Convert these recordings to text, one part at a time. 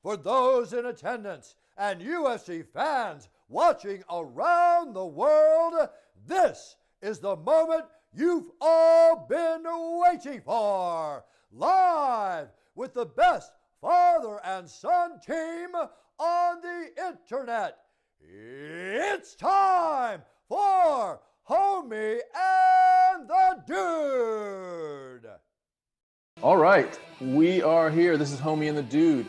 for those in attendance and UFC fans watching around the world, this is the moment you've all been waiting for. Live with the best father and son team on the internet. It's time for Homie and the Dude. All right, we are here. This is Homie and the Dude.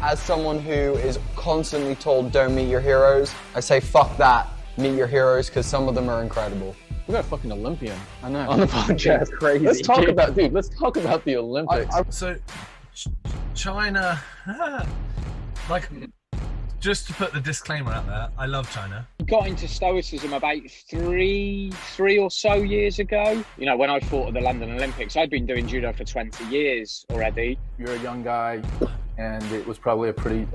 As someone who is constantly told don't meet your heroes, I say fuck that, meet your heroes, because some of them are incredible. We got a fucking Olympian, I know, on the podcast. That's crazy. Let's talk about the Olympics. So, China, just to put the disclaimer out there, I love China. Got into stoicism about three or so years ago. You know, when I fought at the London Olympics, I'd been doing judo for 20 years already. You're a young guy, and it was probably a pretty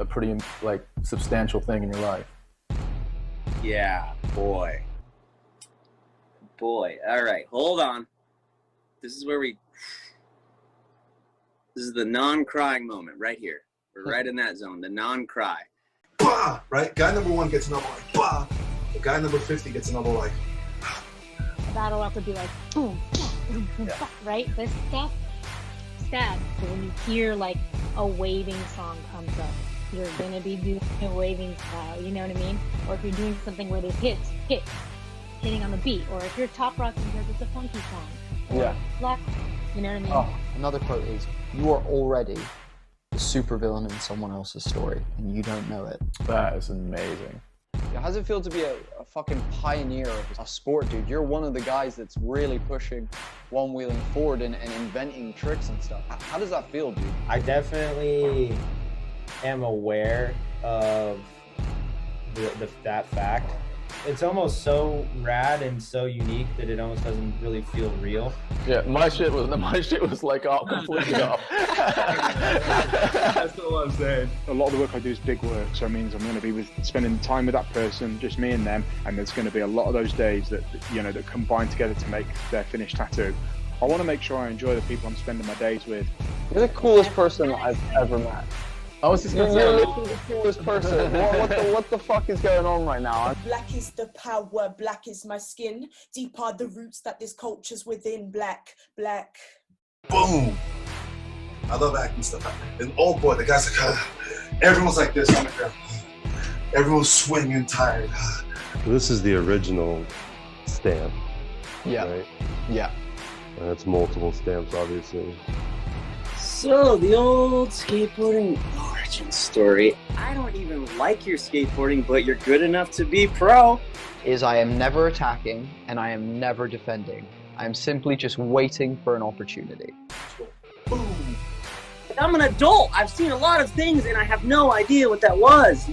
like substantial thing in your life. Yeah, boy. All right, hold on. This is the non-crying moment right here. We're right in that zone, the non-cry. Bah! Right? Guy number 1 gets an elbow like, bah! The guy number 50 gets an elbow like, That'll have to be like, boom, boom, boom, yeah. Right? This stuff, stab. So when you hear like a waving song comes up, you're gonna be doing a waving style, you know what I mean? Or if you're doing something where there's hitting on the beat, or if you're top rocking because it's a funky song. Or Yeah. Black, you know what I mean? Oh, another quote is, you are already the supervillain in someone else's story, and you don't know it. That is amazing. How does it feel to be a fucking pioneer of a sport, dude? You're one of the guys that's really pushing one-wheeling forward and inventing tricks and stuff. How does that feel, dude? I definitely am aware of that fact. It's almost so rad and so unique that it almost doesn't really feel real. Yeah, my shit was like completely off. That's all I'm saying. A lot of the work I do is big work, so it means I'm going to be spending time with that person, just me and them, and there's going to be a lot of those days that that combine together to make their finished tattoo. I want to make sure I enjoy the people I'm spending my days with. You're the coolest person that I've ever met. I was just gonna You're say, literally the coolest person. What the fuck is going on right now? Black is the power, black is my skin. Deep are the roots that this culture's within. Black. boom! I love acting stuff. And oh boy, the guy's like, everyone's like this on the ground. Everyone's swinging tired. This is the original stamp. Yeah. Right? Yeah. And it's multiple stamps, obviously. So, the old skateboarding origin story. I don't even like your skateboarding, but you're good enough to be pro. Is I am never attacking and I am never defending. I am simply just waiting for an opportunity. Boom. I'm an adult. I've seen a lot of things and I have no idea what that was.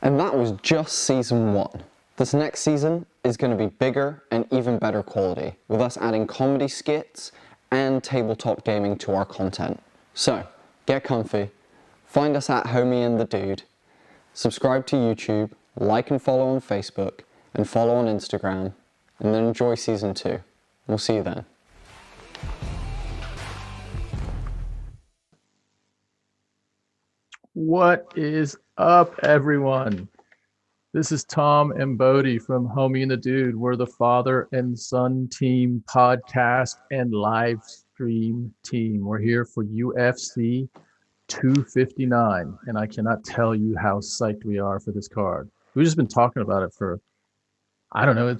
And that was just season 1. This next season is going to be bigger and even better quality, with us adding comedy skits and tabletop gaming to our content. So, get comfy, find us at Homie and the Dude, subscribe to YouTube, like and follow on Facebook, and follow on Instagram, and then enjoy season 2. We'll see you then. What is up, everyone? This is Tom and Bodie from Homie and the Dude. We're the father and son team podcast and live stream team. We're here for UFC 259, and I cannot tell you how psyched we are for this card. We've just been talking about it for, I don't know,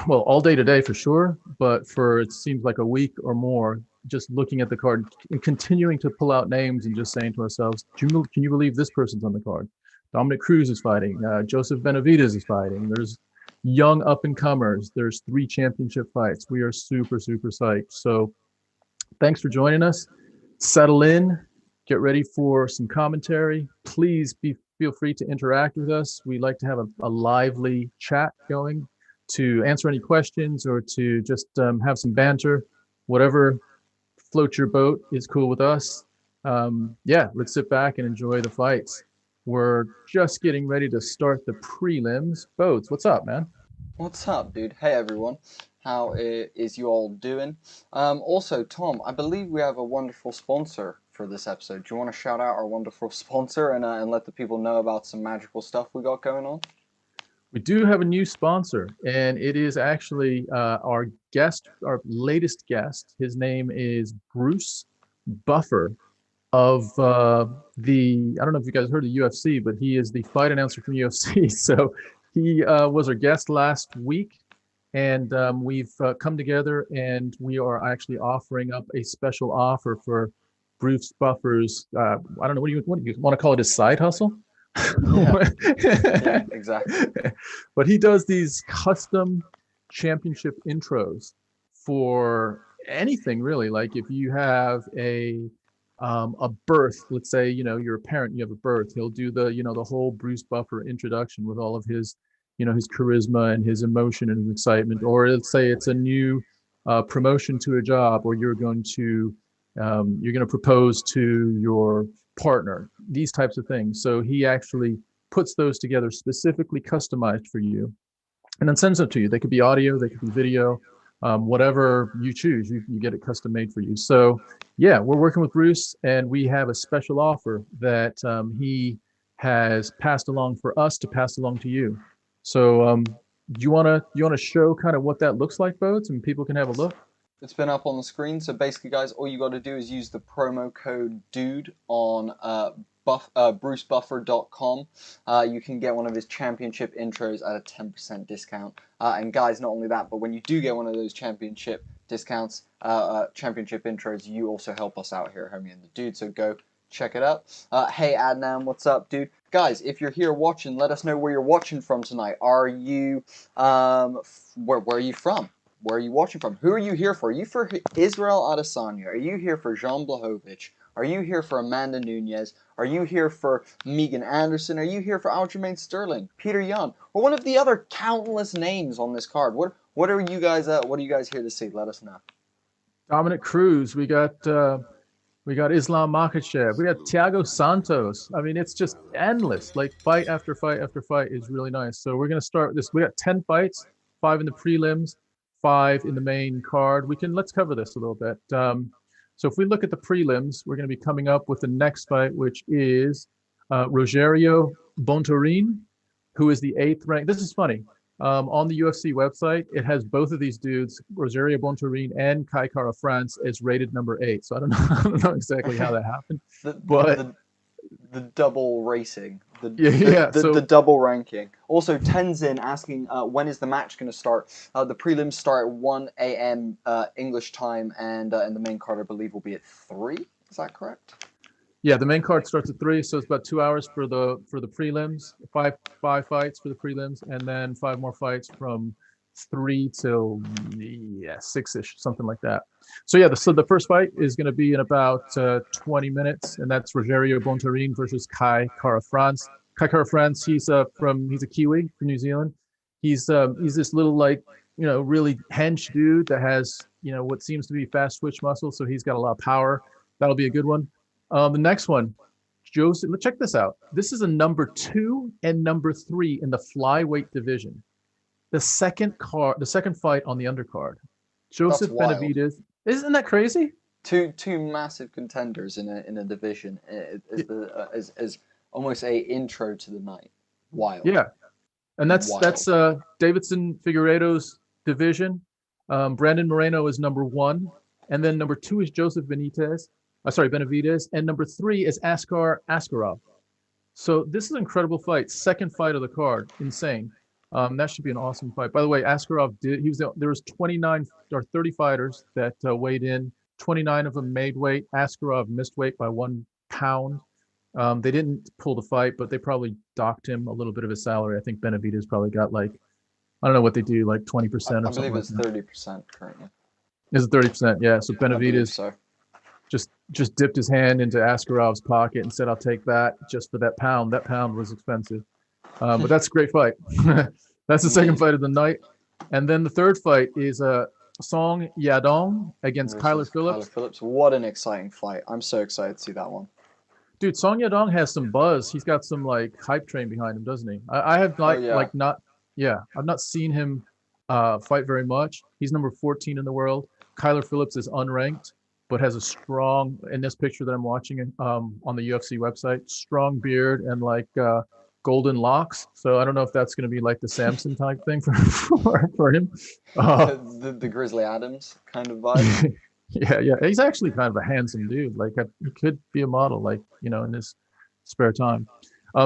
well, all day today for sure, but for it seems like a week or more, just looking at the card and continuing to pull out names and just saying to ourselves, can you believe this person's on the card? Dominic Cruz is fighting. Joseph Benavidez is fighting. There's young up-and-comers. There's 3 championship fights. We are super, super psyched. So thanks for joining us. Settle in. Get ready for some commentary. Please feel free to interact with us. We like to have a lively chat going to answer any questions or to just have some banter. Whatever floats your boat is cool with us. Yeah, let's sit back and enjoy the fights. We're just getting ready to start the prelims. Bodes, what's up, man? What's up, dude? Hey, everyone. How is you all doing? Also, Tom, I believe we have a wonderful sponsor for this episode. Do you want to shout out our wonderful sponsor and let the people know about some magical stuff we got going on? We do have a new sponsor, and it is actually our latest guest. His name is Bruce Buffer of I don't know if you guys heard of the UFC, but he is the fight announcer from UFC. So he was our guest last week, and we've come together, and we are actually offering up a special offer for Bruce Buffer's, I don't know, what do you want to call it, his side hustle? Yeah, exactly. But he does these custom championship intros for anything really. Like if you have a birth, let's say, you're a parent, you have a birth, he'll do the whole Bruce Buffer introduction with all of his, his charisma and his emotion and his excitement. Or let's say it's a new promotion to a job, or you're going to propose to your partner, these types of things. So he actually puts those together specifically customized for you and then sends them to you. They could be audio, they could be video, whatever you choose, you get it custom made for you. So yeah, we're working with Bruce, and we have a special offer that he has passed along for us to pass along to you. So do you want to show kind of what that looks like, Bodes, and people can have a look? It's been up on the screen. So basically, guys, all you got to do is use the promo code DUDE on brucebuffer.com. You can get one of his championship intros at a 10% discount. And guys, not only that, but when you do get one of those championship discounts, championship intros, you also help us out here at Homie and the Dude. So go check it out. Hey, Adnan, what's up, dude? Guys, if you're here watching, let us know where you're watching from tonight. Are you, where are you from? Where are you watching from? Who are you here for? Are you for ISRAEL Adesanya? Are you here for JAN BLACHOWICZ? Are you here for Amanda Nunes? Are you here for Megan Anderson? Are you here for Aljamain Sterling, Petr Yan, or one of the other countless names on this card? What are you guys here to see? Let us know. Dominic Cruz, we got Islam Makhachev, we got Thiago Santos. I mean, it's just endless. Like fight after fight after fight is really nice. So we're gonna start this. We got 10 fights, 5 in the prelims, 5 in the main card. Let's cover this a little bit. So if we look at the prelims, we're going to be coming up with the next fight, which is Rogerio Bontorin, who is the 8th ranked. This is funny. On the UFC website, it has both of these dudes, Rogerio Bontorin and Kai Kara France, as rated number 8. So I don't know exactly how that happened. The double racing, the double ranking. Also, Tenzin asking when is the match going to start? The prelims start at 1 a.m. English time, and the main card, I believe, will be at 3. Is that correct? Yeah, the main card starts at 3, so it's about 2 hours for the prelims. Five fights for the prelims, and then 5 more fights from 3 till 6ish, something like that. So yeah, the first fight is going to be in about 20 minutes, and that's Rogerio Bontorin versus Kai Kara France. Kai Kara France, he's a Kiwi from New Zealand. He's this little, like, really hench dude that has what seems to be fast twitch muscle, so he's got a lot of power. That'll be a good one. The next one, Joseph. Check this out. This is a number 2 and number 3 in the flyweight division. The second fight on the undercard, Joseph Benavidez. Isn't that crazy? Two massive contenders in a division is almost a intro to the night. Wild. Yeah, and that's Davidson Figueiredo's division. Brandon Moreno is number 1, and then number 2 is Joseph Benavidez, and number 3 is Askar Askarov. So this is an incredible fight. Second fight of the card, insane. That should be an awesome fight. By the way, Askarov there was 29 or 30 fighters that weighed in. 29 of them made weight. Askarov missed weight by 1 pound. They didn't pull the fight, but they probably docked him a little bit of his salary. I think Benavidez probably got, like, I don't know what they do, like 20% or something. I believe it's 30% currently. Is it 30%? Yeah. So Benavidez so. just dipped his hand into Askarov's pocket and said, "I'll take that just for that pound." That pound was expensive. But that's a great fight. That's the second fight of the night. And then the third fight is Song Yadong against Kyler Phillips. What an exciting fight. I'm so excited to see that one. Dude, Song Yadong has some buzz. He's got some, like, hype train behind him, doesn't he? I've not seen him fight very much. He's number 14 in the world. Kyler Phillips is unranked, but has a strong, in this picture that I'm watching on the UFC website, strong beard and like golden locks. So I don't know if that's going to be like the Samson type thing for him. The Grizzly Adams kind of vibe. Yeah. He's actually kind of a handsome dude. Like he could be a model, like, in his spare time.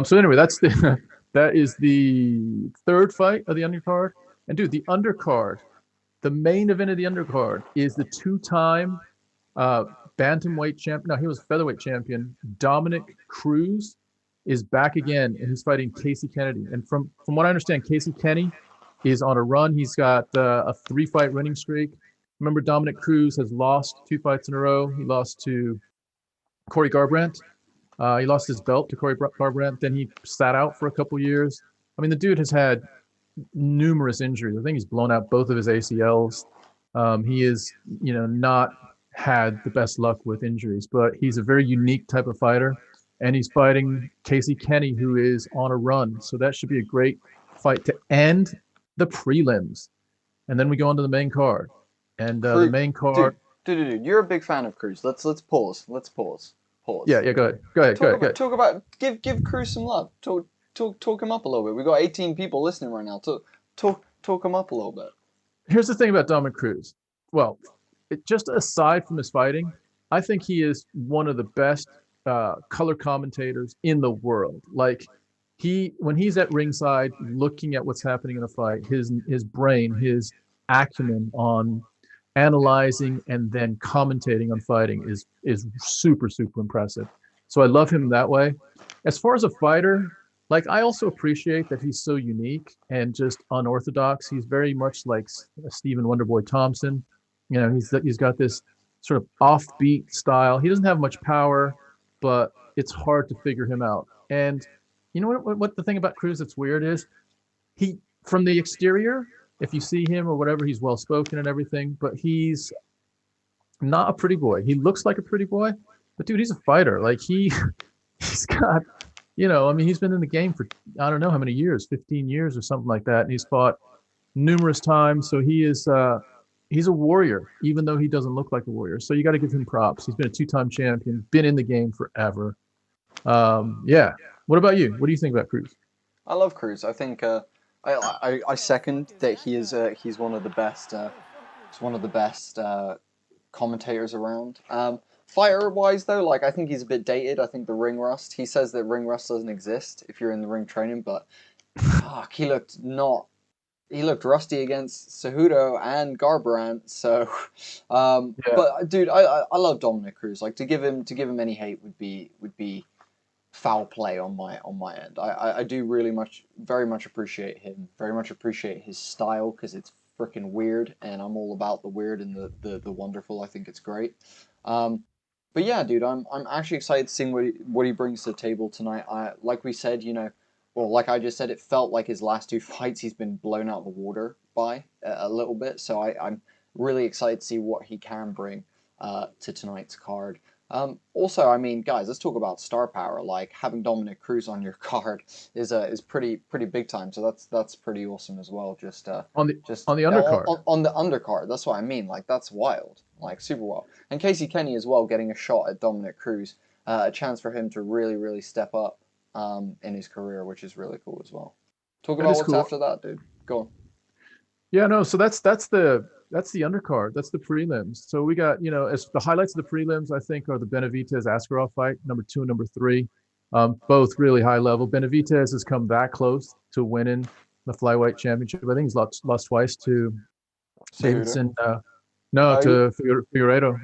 So anyway, that is the third fight of the undercard. And dude, the undercard, the main event of the undercard is the two-time bantamweight champion. No, he was featherweight champion. Dominic Cruz is back again, and he's fighting Casey Kennedy. And from what I understand, Casey Kennedy is on a run. He's got a 3-fight winning streak. Remember, Dominic Cruz has lost 2 fights in a row. He lost to Corey Garbrandt. He lost his belt to Corey Garbrandt. Then he sat out for a couple years. I mean, the dude has had numerous injuries. I think he's blown out both of his ACLs. He is, not had the best luck with injuries, but he's a very unique type of fighter. And he's fighting Casey Kennedy, who is on a run. So that should be a great fight to end the prelims. And then we go on to the main card. And the main card... Dude, you're a big fan of Cruz. Let's pause. Pause. Yeah, go ahead. Talk about... Give Cruz some love. Talk him up a little bit. We've got 18 people listening right now. Talk him up a little bit. Here's the thing about Dominic Cruz. Well, just aside from his fighting, I think he is one of the best color commentators in the world. Like, when he's at ringside looking at what's happening in a fight, his brain, his acumen on analyzing and then commentating on fighting is super, super impressive. So I love him that way. As far as a fighter, like, I also appreciate that he's so unique and just unorthodox. He's very much like Stephen Wonderboy Thompson. He's got this sort of offbeat style. He doesn't have much power, but it's hard to figure him out. And you know what the thing about Cruz that's weird is, he, from the exterior, if you see him or whatever, he's well spoken and everything, but he's not a pretty boy. He looks like a pretty boy, but dude, he's a fighter. Like, he's got, he's been in the game for I don't know how many years, 15 years or something like that, and he's fought numerous times. So he is he's a warrior, even though he doesn't look like a warrior. So you got to give him props. He's been a 2-time champion, been in the game forever. Yeah. What about you? What do you think about Cruz? I love Cruz. I think I second that he's one of the best. He's one of the best commentators around. Fighter-wise, though, like, I think he's a bit dated. I think the ring rust. He says that ring rust doesn't exist if you're in the ring training, but fuck, he looked rusty against Cejudo and Garbrandt. So, but dude, I love Dominic Cruz. Like, to give him any hate would be foul play on my end. I do very much appreciate him. Very much appreciate his style, because it's freaking weird, and I'm all about the weird and the wonderful. I think it's great. But yeah, dude, I'm actually excited to see what he brings to the table tonight. Like we said, like I just said, it felt like his last 2 fights he's been blown out of the water by a little bit. So I'm really excited to see what he can bring to tonight's card. Also, I mean, guys, let's talk about star power. Like, having Dominic Cruz on your card is pretty big time. So that's pretty awesome as well. Just on the undercard. On the undercard. That's what I mean. Like, that's wild. Like, super wild. And Casey Kennedy as well, getting a shot at Dominic Cruz, a chance for him to really, really step up in his career, which is really cool as well. Talk about what's cool after that, dude. Go on. Yeah, no. So that's the undercard. That's the prelims. So we got, as the highlights of the prelims, I think, are the Benavidez Askarov fight, number 2 and number 3, both really high level. Benavidez has come that close to winning the flyweight championship. I think he's lost twice to Davidson. To Figueiredo.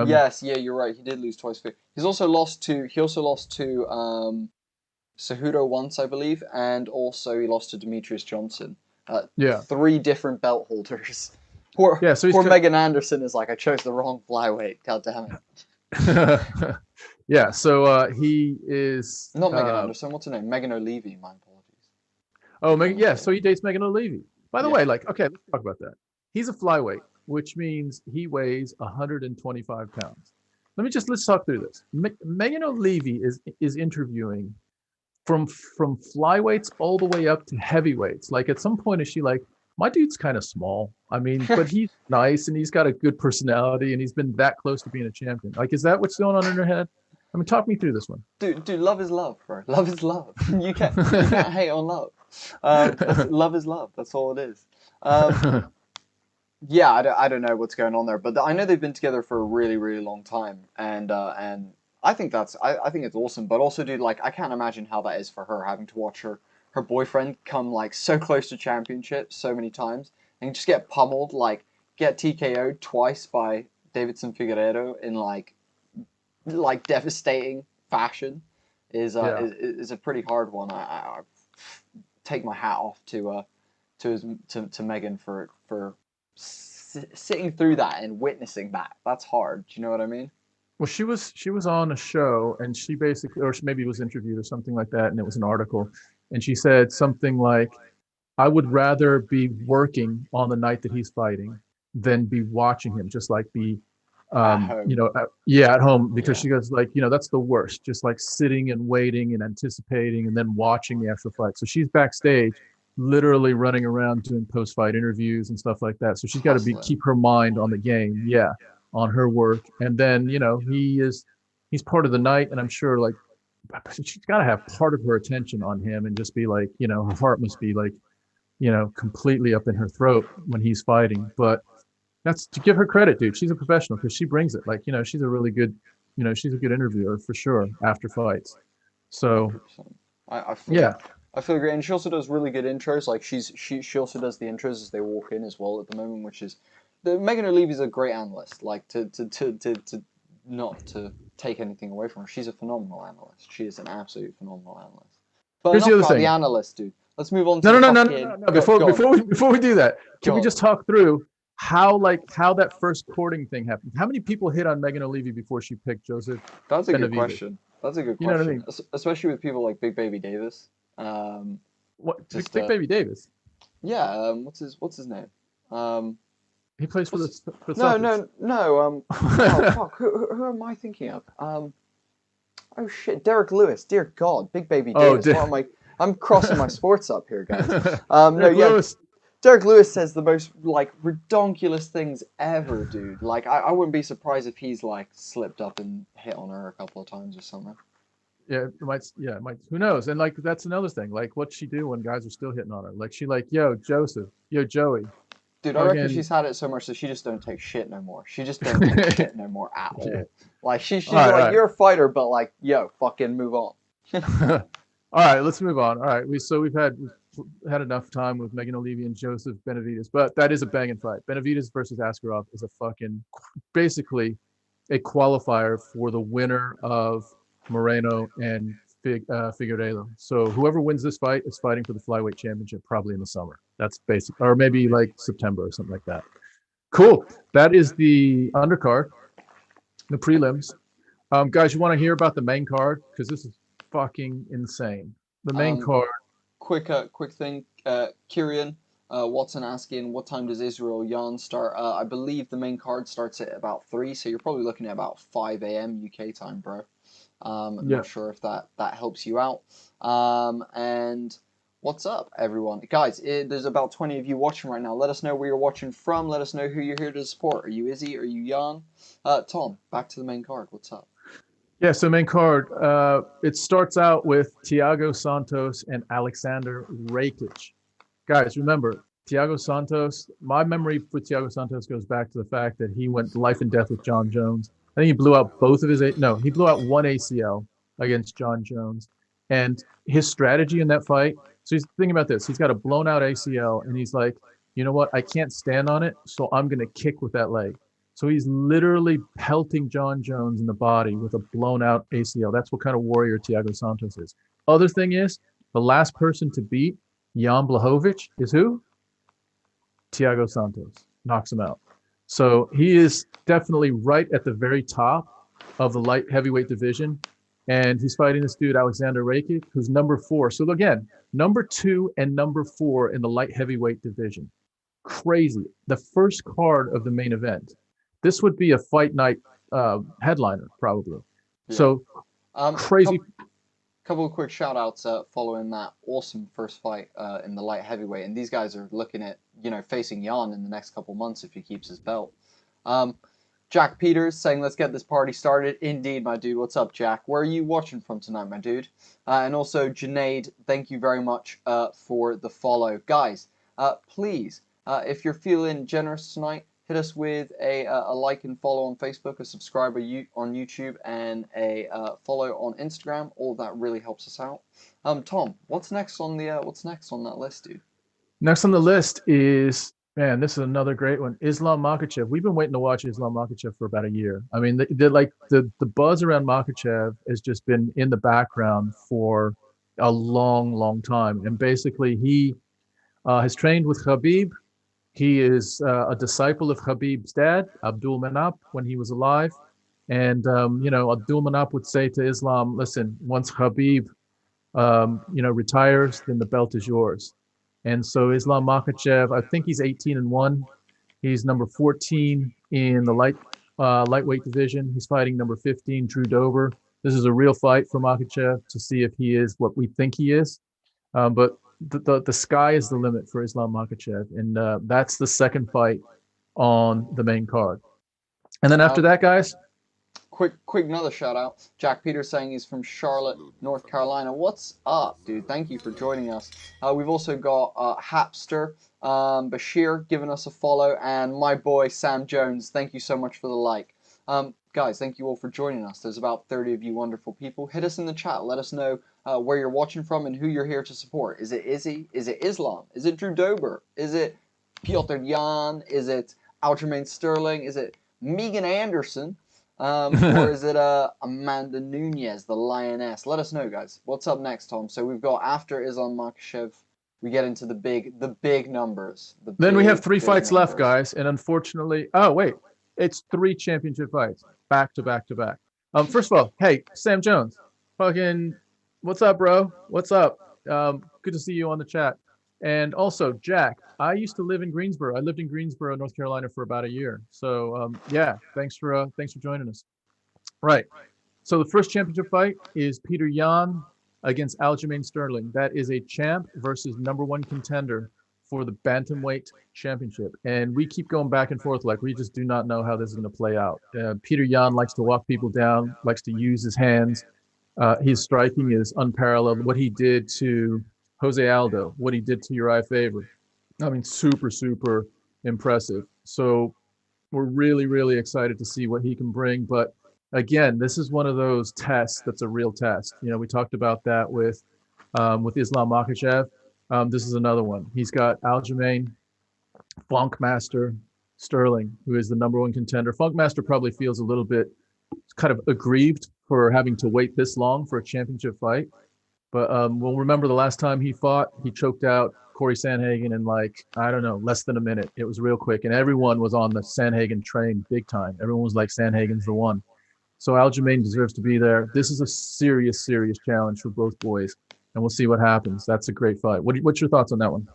Yes, yeah, you're right. He did lose twice. He also lost to Cejudo once, I believe, and also he lost to Demetrius Johnson. 3 different belt holders. Poor Megan Anderson is like, I chose the wrong flyweight. God damn it. Yeah, so he is... Not Megan Anderson. What's her name? Megan O'Leary. My apologies. Oh, Megan. Yeah, so he dates Megan O'Leary. By the way, okay, let's talk about that. He's a flyweight, which means he weighs 125 pounds. Let's talk through this. Megan O'Leary is interviewing from flyweights all the way up to heavyweights. Like, at some point, is she like, my dude's kind of small. I mean, but he's nice and he's got a good personality and he's been that close to being a champion. Like, is that what's going on in her head? I mean, talk me through this one. Dude, love is love, bro. Love is love. You can't hate on love. Love is love. That's all it is. Yeah, I don't know what's going on there, but I know they've been together for a really, really long time, and I think I think it's awesome. But also, dude, like, I can't imagine how that is for her, having to watch her boyfriend come like so close to championship so many times and just get pummeled, like get TKO'd twice by Davidson Figueiredo in like devastating fashion is a pretty hard one. I take my hat off to Megan for sitting through that and witnessing that. That's hard. Do you know what I mean? Well, she was on a show and she basically, or maybe was interviewed or something like that, and it was an article, and she said something like, "I would rather be working on the night that he's fighting than be watching him, just like be, at home," because she goes like, that's the worst, just like sitting and waiting and anticipating and then watching the actual fight. So she's backstage, literally running around doing post-fight interviews and stuff like that. So she's got to keep her mind on the game, on her work. And then, he's part of the night, and I'm sure like she's got to have part of her attention on him and just be like, her heart must be like, completely up in her throat when he's fighting. But that's to give her credit, dude. She's a professional because she brings it. Like, she's a really good, she's a good interviewer for sure after fights. So, I feel great, and she also does really good intros. Like she also does the intros as they walk in as well at the moment, which is Megan O'Leary's a great analyst. Like to not to take anything away from her, she's a phenomenal analyst. She is an absolute phenomenal analyst. But here's the other thing. The analyst, dude. Let's move on to no. Before we do that, can we just talk through how that first courting thing happened? How many people hit on Megan O'Leary before she picked Joseph? That's a good question. You know what I mean? Especially with people like Big Baby Davis. Big Baby Davis? Yeah. What's his name? He plays for the Celtics. No. Oh, fuck. Who am I thinking of? Oh shit, Derek Lewis. Dear God, Big Baby Davis. What am I? I'm crossing my sports up here, guys. Lewis. Derek Lewis says the most like redonkulous things ever, dude. Like I wouldn't be surprised if he's like slipped up and hit on her a couple of times or something. Yeah, it might. Who knows? And like that's another thing. Like, what'd she do when guys are still hitting on her? Like, she like, yo, Joseph, yo, Joey. Dude, I reckon she's had it so much that she just don't take shit no more. She just don't take shit no more at all. Yeah. Like she's like, right. You're a fighter, but like, yo, fucking move on. All right, let's move on. All right, we've had enough time with Megan O'Leary and Joseph Benavidez, but that is a banging fight. Benavidez versus Askarov is a fucking basically a qualifier for the winner of Moreno and Figueiredo. So whoever wins this fight is fighting for the flyweight championship probably in the summer. That's basic, or maybe like September or something like that. Cool. That is the undercard, the prelims. Guys, you want to hear about the main card? Because this is fucking insane. The main card. Quick thing. Kieran Watson asking, what time does ISRAEL Yan start? I believe the main card starts at about 3, so you're probably looking at about 5 a.m. UK time, bro. I'm not sure if that helps you out. And what's up, everyone? Guys, there's about 20 of you watching right now. Let us know where you're watching from. Let us know who you're here to support. Are you Izzy? Are you Jan? Tom, back to the main card. What's up? Yeah, so main card, it starts out with Thiago Santos and Alexander Rakic. Guys, remember, Thiago Santos, my memory for Thiago Santos goes back to the fact that he went life and death with John Jones. I think he blew out he blew out one ACL against John Jones. And his strategy in that fight, so he's thinking about this. He's got a blown out ACL, and he's like, you know what? I can't stand on it, so I'm going to kick with that leg. So he's literally pelting John Jones in the body with a blown out ACL. That's what kind of warrior Thiago Santos is. Other thing is, the last person to beat Jan Blachowicz is who? Thiago Santos. Knocks him out. So he is definitely right at the very top of the light heavyweight division. And he's fighting this dude, Alexander Rakic, who's number 4. So again, number 2 and number 4 in the light heavyweight division. Crazy. The first card of the main event. This would be a fight night headliner, probably. Yeah. So crazy. couple of quick shout outs following that awesome first fight in the light heavyweight, and these guys are looking at facing Yan in the next couple months if he keeps his belt. Jack Peters saying, let's get this party started. Indeed, my dude. What's up, Jack? Where are you watching from tonight, my dude? And also, Junaid, thank you very much for the follow. Guys, please, if you're feeling generous tonight, hit us with a like and follow on Facebook, a subscribe on YouTube, and a follow on Instagram. All of that really helps us out. Tom, what's next on that list, dude? Next on the list is, man, this is another great one. Islam Makhachev. We've been waiting to watch Islam Makhachev for about a year. I mean, the buzz around Makhachev has just been in the background for a long, long time. And basically, he has trained with Khabib. He is a disciple of Khabib's dad, Abdul Manap, when he was alive. And, Abdul Manap would say to Islam, listen, once Khabib, retires, then the belt is yours. And so Islam Makhachev, I think he's 18-1. He's number 14 in the lightweight division. He's fighting number 15, Drew Dober. This is a real fight for Makhachev to see if he is what we think he is. But the sky is the limit for Islam Makhachev, and that's the second fight on the main card. And then after that, guys, quick another shout out. Jack Peters saying he's from Charlotte, North Carolina. What's up, dude? Thank you for joining us. We've also got Hapster Bashir giving us a follow, and my boy Sam Jones. Thank you so much for the like. Guys, thank you all for joining us. There's about 30 of you wonderful people. Hit us in the chat. Let us know where you're watching from and who you're here to support. Is it Izzy? Is it Islam? Is it Drew Dober? Is it Petr Yan? Is it Aljamain Sterling? Is it Megan Anderson? Or is it Amanda Nunes, the Lioness? Let us know, guys. What's up next, Tom? So we've got, after Islam Makhachev, we get into the big numbers. Then we have 3 fights left, guys. And unfortunately, oh, wait. It's 3 championship fights, back to back to back. First of all, hey, Sam Jones, fucking, what's up, bro? What's up? Good to see you on the chat. And also, Jack, I used to live in Greensboro. I lived in Greensboro, North Carolina for about a year. So, yeah, thanks for joining us. Right. So the first championship fight is Petr Yan against Aljamain Sterling. That is a champ versus #1 contender for the bantamweight championship. And we keep going back and forth like we just do not know how this is going to play out. Petr Yan likes to walk people down, likes to use his hands. His striking is unparalleled. What he did to Jose Aldo, what he did to Uriah Faber, I mean, super, super impressive. So we're really, really excited to see what he can bring. But again, this is one of those tests that's a real test. We talked about that with Islam Makhachev. This is another one. He's got Aljamain Funkmaster Sterling, who is the #1 contender. Funkmaster probably feels a little bit kind of aggrieved for having to wait this long for a championship fight. But we'll remember the last time he fought, he choked out Corey Sandhagen in less than a minute. It was real quick, and everyone was on the Sandhagen train big time. Everyone was like, Sandhagen's the one. So Aljamain deserves to be there. This is a serious, serious challenge for both boys, and we'll see what happens. That's a great fight. What's your thoughts on that one?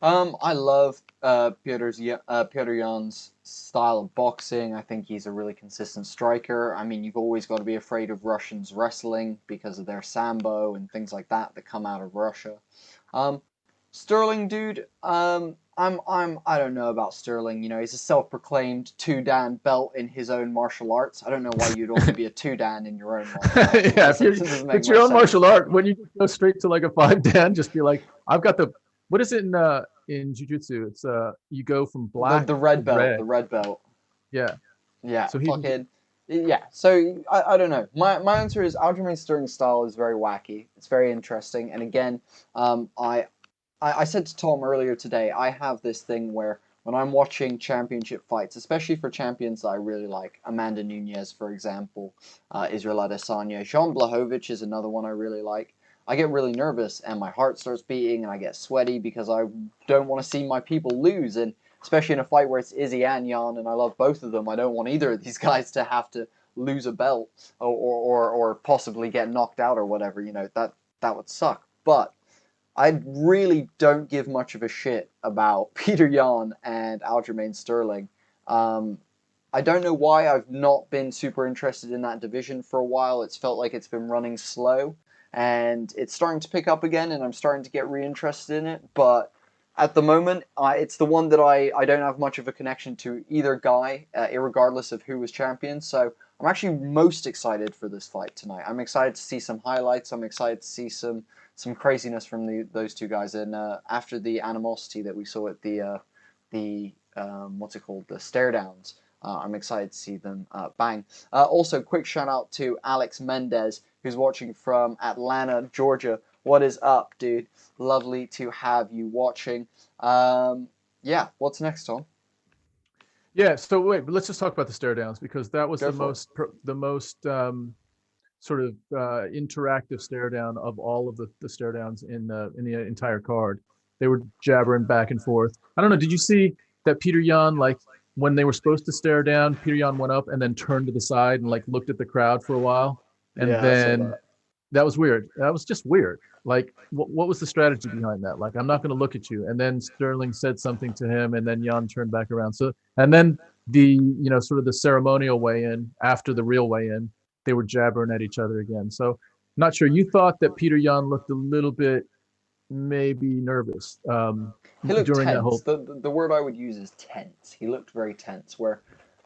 I love Petr Yan's style of boxing. I think he's a really consistent striker. I mean, you've always got to be afraid of Russians wrestling because of their sambo and things like that come out of Russia. Sterling, dude, I don't know about Sterling. He's a self-proclaimed 2-dan belt in his own martial arts. I don't know why you'd also be a 2-dan in your own martial arts. Yeah, if it's your own martial art, when you go straight to like a 5-dan, just be like, I've got the, what is it in jiu-jitsu? It's you go from black the red belt, red. the red belt. Yeah. Yeah. So So I don't know. My answer is Aljamain Sterling's style is very wacky. It's very interesting. And again, I said to Tom earlier today, I have this thing where when I'm watching championship fights, especially for champions that I really like, Amanda Nunes, for example, ISRAEL Adesanya, JAN BLACHOWICZ is another one I really like. I get really nervous and my heart starts beating and I get sweaty because I don't want to see my people lose. And especially in a fight where it's Izzy and Yan and I love both of them, I don't want either of these guys to have to lose a belt or possibly get knocked out or whatever. That would suck. But I really don't give much of a shit about Petr Yan and Aljamain Sterling. I don't know why I've not been super interested in that division for a while. It's felt like it's been running slow. and it's starting to pick up again, and I'm starting to get reinterested in it. But at the moment, it's the one that I don't have much of a connection to either guy, irregardless of who was champion. So I'm actually most excited for this fight tonight. I'm excited to see some highlights. I'm excited to see some craziness from those two guys. And after the animosity that we saw at the what's it called, the stare downs, I'm excited to see them bang. Also, quick shout out to Alex Mendez, who's watching from Atlanta, Georgia. What is up, dude? Lovely to have you watching. Yeah, what's next, Tom? Yeah, so wait, but let's just talk about the stare downs, because that was the most sort of interactive stare down of all of the stare downs in the entire card. They were jabbering back and forth. I don't know, did you see that Petr Yan, like, when they were supposed to stare down, Petr Yan went up and then turned to the side and like looked at the crowd for a while, and then that was weird. That was just weird. Like, what was the strategy behind that? Like, I'm not going to look at you. And then Sterling said something to him, and then Yan turned back around. So, and then the sort of the ceremonial weigh-in after the real weigh-in, they were jabbering at each other again. So, not sure. You thought that Petr Yan looked a little bit maybe nervous. He looked during tense. That whole... The word I would use is tense. He looked very tense. Where,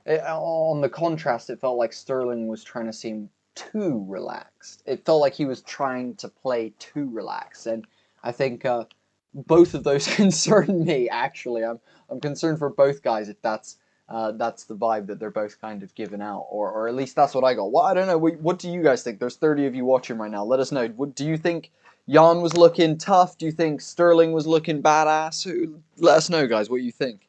on the contrast, it felt like Sterling was trying to seem too relaxed. It felt like he was trying to play too relaxed, and I think both of those concern me. Actually, I'm concerned for both guys if that's the vibe that they're both kind of giving out, or at least that's what I got. Well, I don't know. What do you guys think? There's 30 of you watching right now. Let us know. Do you think Yan was looking tough? Do you think Sterling was looking badass? Let us know, guys, what you think.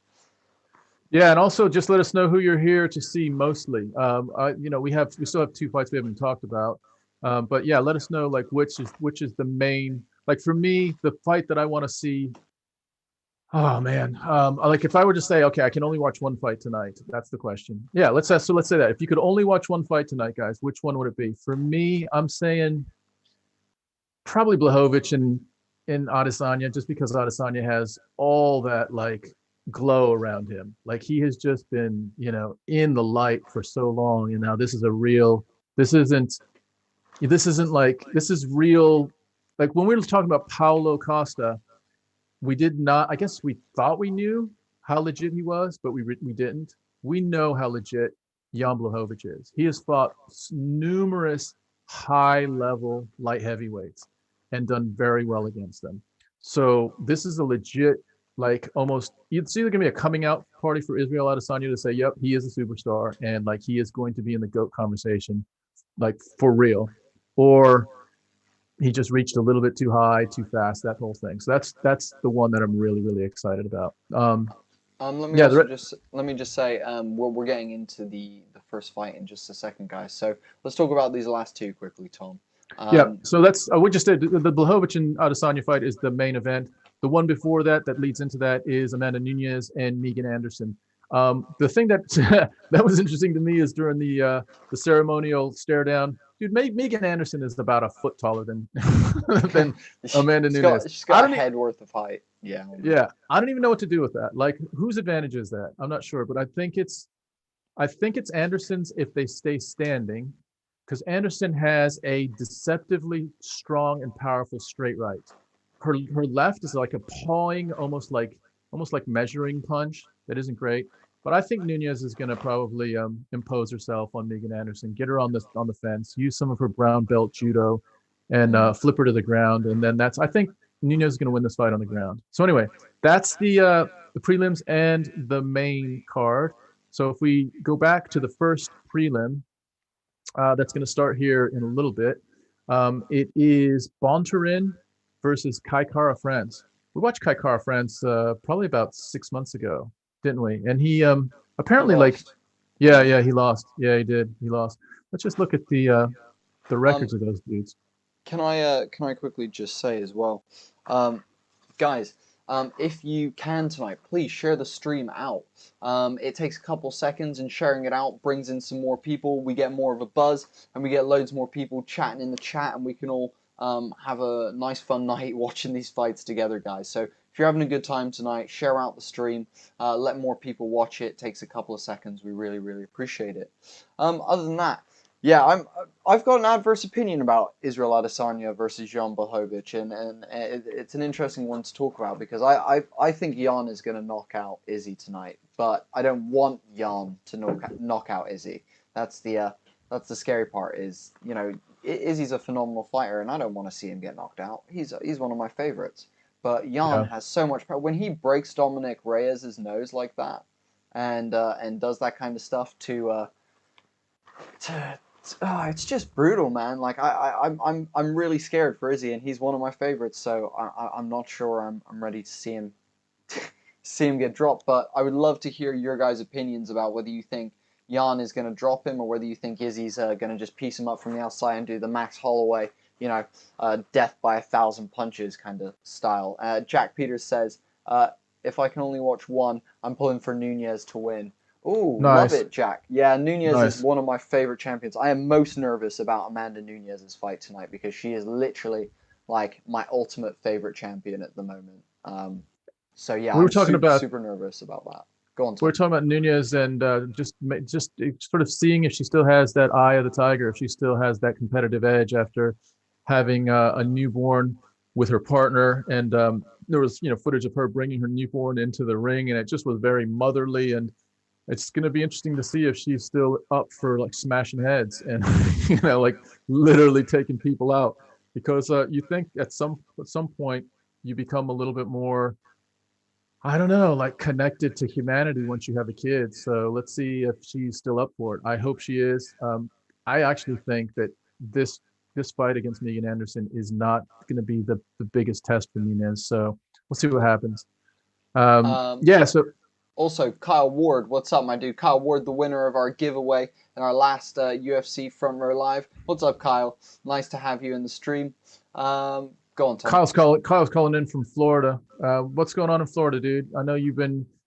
Yeah, and also just let us know who you're here to see mostly. We still have 2 fights we haven't talked about, but yeah, let us know like which is the main. Like for me, the fight that I want to see. Oh man, like if I were to say, okay, I can only watch one fight tonight. That's the question. Yeah, let's say that. If you could only watch one fight tonight, guys, which one would it be? For me, I'm saying probably Blachowicz and Adesanya, just because Adesanya has all that like glow around him. Like he has just been, in the light for so long, and now this is real. Like this is real. Like when we were talking about Paulo Costa, we did not, I guess we thought we knew how legit he was, but we didn't. We know how legit Jan Blachowicz is. He has fought numerous high-level light heavyweights and done very well against them. So this is a legit, like almost, it's either going to be a coming out party for ISRAEL Adesanya to say, yep, he is a superstar, and like he is going to be in the GOAT conversation, like for real, or he just reached a little bit too high, too fast, that whole thing. So that's the one that I'm really, really excited about. Let me just say, we're getting into the first fight in just a second, guys. So let's talk about these last 2 quickly, Tom. So that's we just did the Blachowicz and Adesanya fight is the main event. The one before that leads into that is Amanda Nunes and Megan Anderson. The thing that that was interesting to me is during the ceremonial stare down, dude, Megan Anderson is about a foot taller than Amanda Nunes. She's got a head worth of height. Yeah. Yeah. I don't even know what to do with that. Like, whose advantage is that? I'm not sure, but I think it's Anderson's if they stay standing, because Anderson has a deceptively strong and powerful straight right. Her left is like a pawing, almost like measuring punch that isn't great. But I think Nunes is going to probably impose herself on Megan Anderson, get her on the fence, use some of her brown belt judo, and flip her to the ground. And then I think Nunes is going to win this fight on the ground. So anyway, that's the prelims and the main card. So if we go back to the first prelim, that's going to start here in a little bit. It is Bontorin versus Kai Kara France. We watched Kai Kara France probably about 6 months ago, didn't we? And he apparently he lost. Yeah, he did. He lost. Let's just look at the records of those dudes. Can I quickly just say as well, guys, if you can tonight, please share the stream out. It takes a couple seconds, and sharing it out brings in some more people. We get more of a buzz, and we get loads more people chatting in the chat, and we can all have a nice fun night watching these fights together, guys. So if you're having a good time tonight, share out the stream, let more people watch it. Takes a couple of seconds. We really, really appreciate it. Other than that, Yeah, I've got an adverse opinion about Israel Adesanya versus Jan Blachowicz, and it's an interesting one to talk about because I think Jan is going to knock out Izzy tonight, but I don't want Jan to knock out Izzy. That's the scary part. Is Izzy's a phenomenal fighter, and I don't want to see him get knocked out. He's one of my favorites, but Jan has so much power. When he breaks Dominic Reyes' nose like that, and does that kind of stuff to it's just brutal, man. Like I'm really scared for Izzy, and he's one of my favorites. So I'm not sure I'm ready to see him get dropped. But I would love to hear your guys' opinions about whether you think Jan is going to drop him or whether you think Izzy's going to just piece him up from the outside and do the Max Holloway, death by 1,000 punches kind of style. Jack Peters says, if I can only watch one, I'm pulling for Nunes to win. Ooh, nice. Love it, Jack. Yeah, Nunes is one of my favorite champions. I am most nervous about Amanda Nunes' fight tonight because she is literally like my ultimate favorite champion at the moment. So yeah, I'm super nervous about that. Go on, Tom. We're talking about Nunes and just sort of seeing if she still has that eye of the tiger, if she still has that competitive edge after having a newborn with her partner. And there was footage of her bringing her newborn into the ring, and it just was very motherly. And it's going to be interesting to see if she's still up for like smashing heads and like literally taking people out, because you think at some point you become a little bit more, I don't know, like connected to humanity once you have a kid. So let's see if she's still up for it. I hope she is. I actually think that this fight against Megan Anderson is not going to be the biggest test for Nunes. So we'll see what happens. So. Also, Kyle Ward, what's up, my dude? Kyle Ward, the winner of our giveaway in our last UFC Front Row Live. What's up, Kyle? Nice to have you in the stream. Go on, Tom. Kyle's calling in from Florida. What's going on in Florida, dude? I know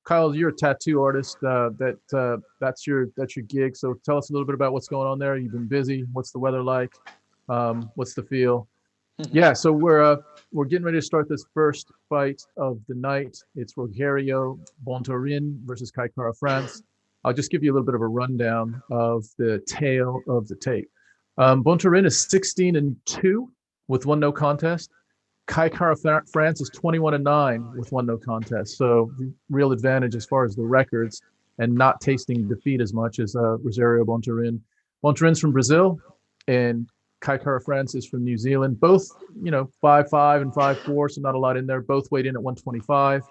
Kyle, you're a tattoo artist. That's your gig. So tell us a little bit about what's going on there. You've been busy. What's the weather like? What's the feel? Yeah, so we're getting ready to start this first fight of the night. It's Rogerio Bontorin versus Kai Kara France. I'll just give you a little bit of a rundown of the tale of the tape. Bontorin is 16-2 with 1 no contest. Kai Kara France is 21-9 with 1 no contest. So real advantage as far as the records and not tasting defeat as much as Rogerio Bontorin. Bontorin's from Brazil, and Kai Kara France is from New Zealand. Both, 5'5" and 5'4", so not a lot in there. Both weighed in at 125.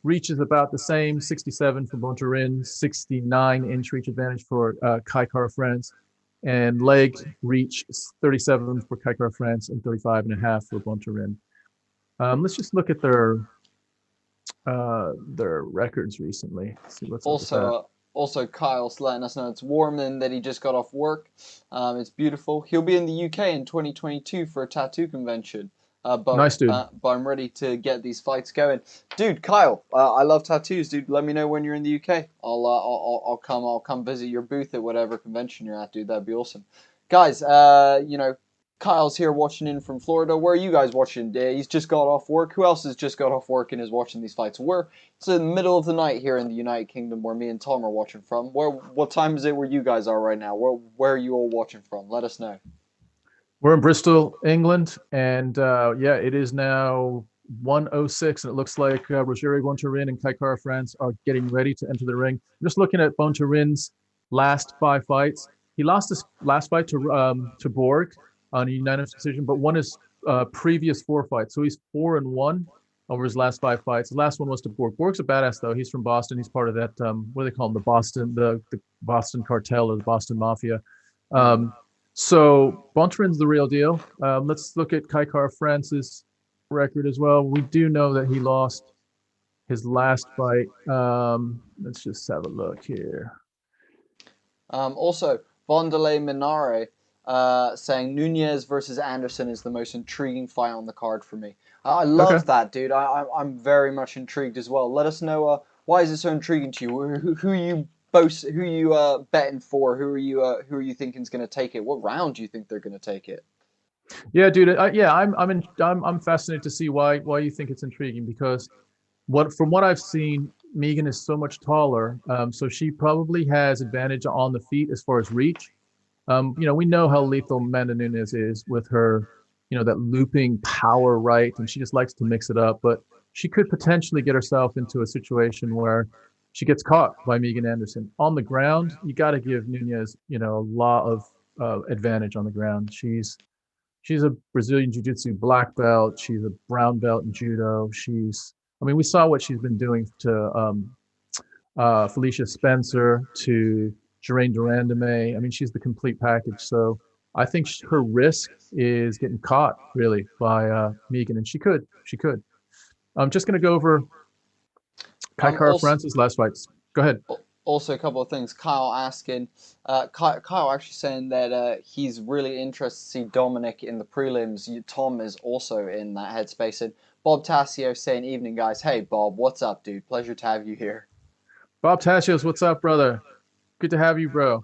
Reach is about the same, 67 for Bontorin, 69-inch reach advantage for Kai Kara France. And leg reach, 37 for Kai Kara France and 35.5 for Bontorin. Let's just look at their records recently. See what's Also, Kyle's letting us know it's warm and that he just got off work. It's beautiful. He'll be in the UK in 2022 for a tattoo convention. Nice, dude. But I'm ready to get these fights going. Dude, Kyle, I love tattoos, dude. Let me know when you're in the UK. I'll come visit your booth at whatever convention you're at, dude. That'd be awesome. Guys, Kyle's here watching in from Florida. Where are you guys watching? He's just got off work. Who else has just got off work and is watching these fights? It's in the middle of the night here in the United Kingdom where me and Tom are watching from. What time is it where you guys are right now? Where are you all watching from? Let us know. We're in Bristol, England, and it is now 1:06, and it looks like Rogerio Bontorin and Kai Kara France are getting ready to enter the ring. I'm just looking at Bontorin's last 5 fights. He lost his last fight to Borg on a unanimous decision, but won his previous 4 fights. So he's 4-1 over his last 5 fights. The last one was to Borg. Borg's a badass, though. He's from Boston. He's part of that, what do they call him, the Boston cartel or the Boston Mafia. So Bontorin's the real deal. Let's look at Kai Kara France's record as well. We do know that he lost his last fight. Let's just have a look here. Also, Vondelay Minare saying Nunes versus Anderson is the most intriguing fight on the card for me. I love that, dude. I'm very much intrigued as well. Let us know why is it so intriguing to you? Who are you betting for? Who are you thinking is going to take it? What round do you think they're going to take it? Yeah, dude. I'm fascinated to see why you think it's intriguing, because from what I've seen, Megan is so much taller, so she probably has advantage on the feet as far as reach. We know how lethal Amanda Nunes is with her, that looping power right, and she just likes to mix it up. But she could potentially get herself into a situation where she gets caught by Megan Anderson. On the ground, you got to give Nunes, a lot of advantage on the ground. She's a Brazilian Jiu-Jitsu black belt. She's a brown belt in judo. We saw what she's been doing to Felicia Spencer, to Geraint Durandame. She's the complete package. So I think her risk is getting caught really by Megan, and she could. I'm just going to go over Kai Kara France's last fights. Go ahead. Also, a couple of things. Kyle asking, Kyle actually saying that he's really interested to see Dominic in the prelims. Tom is also in that headspace. And Bob Tassio saying, evening, guys. Hey, Bob, what's up, dude? Pleasure to have you here. Bob Tassios, what's up, brother? Good to have you, bro.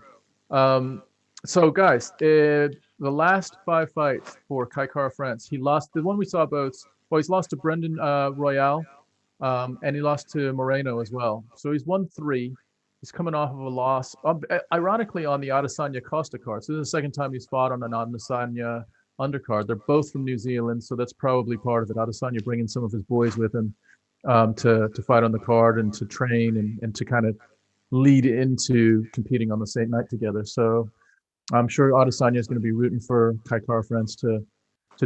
So, guys, the last 5 fights for Kai Kara France, he lost. The one we saw both. Well, he's lost to Brendan Royale, and he lost to Moreno as well. So he's won 3. He's coming off of a loss, ironically, on the Adesanya Costa card. So this is the second time he's fought on an Adesanya undercard. They're both from New Zealand, so that's probably part of it. Adesanya bringing some of his boys with him to fight on the card and to train and to kind of lead into competing on the same night together. So I'm sure Adesanya is going to be rooting for Kai Kara France to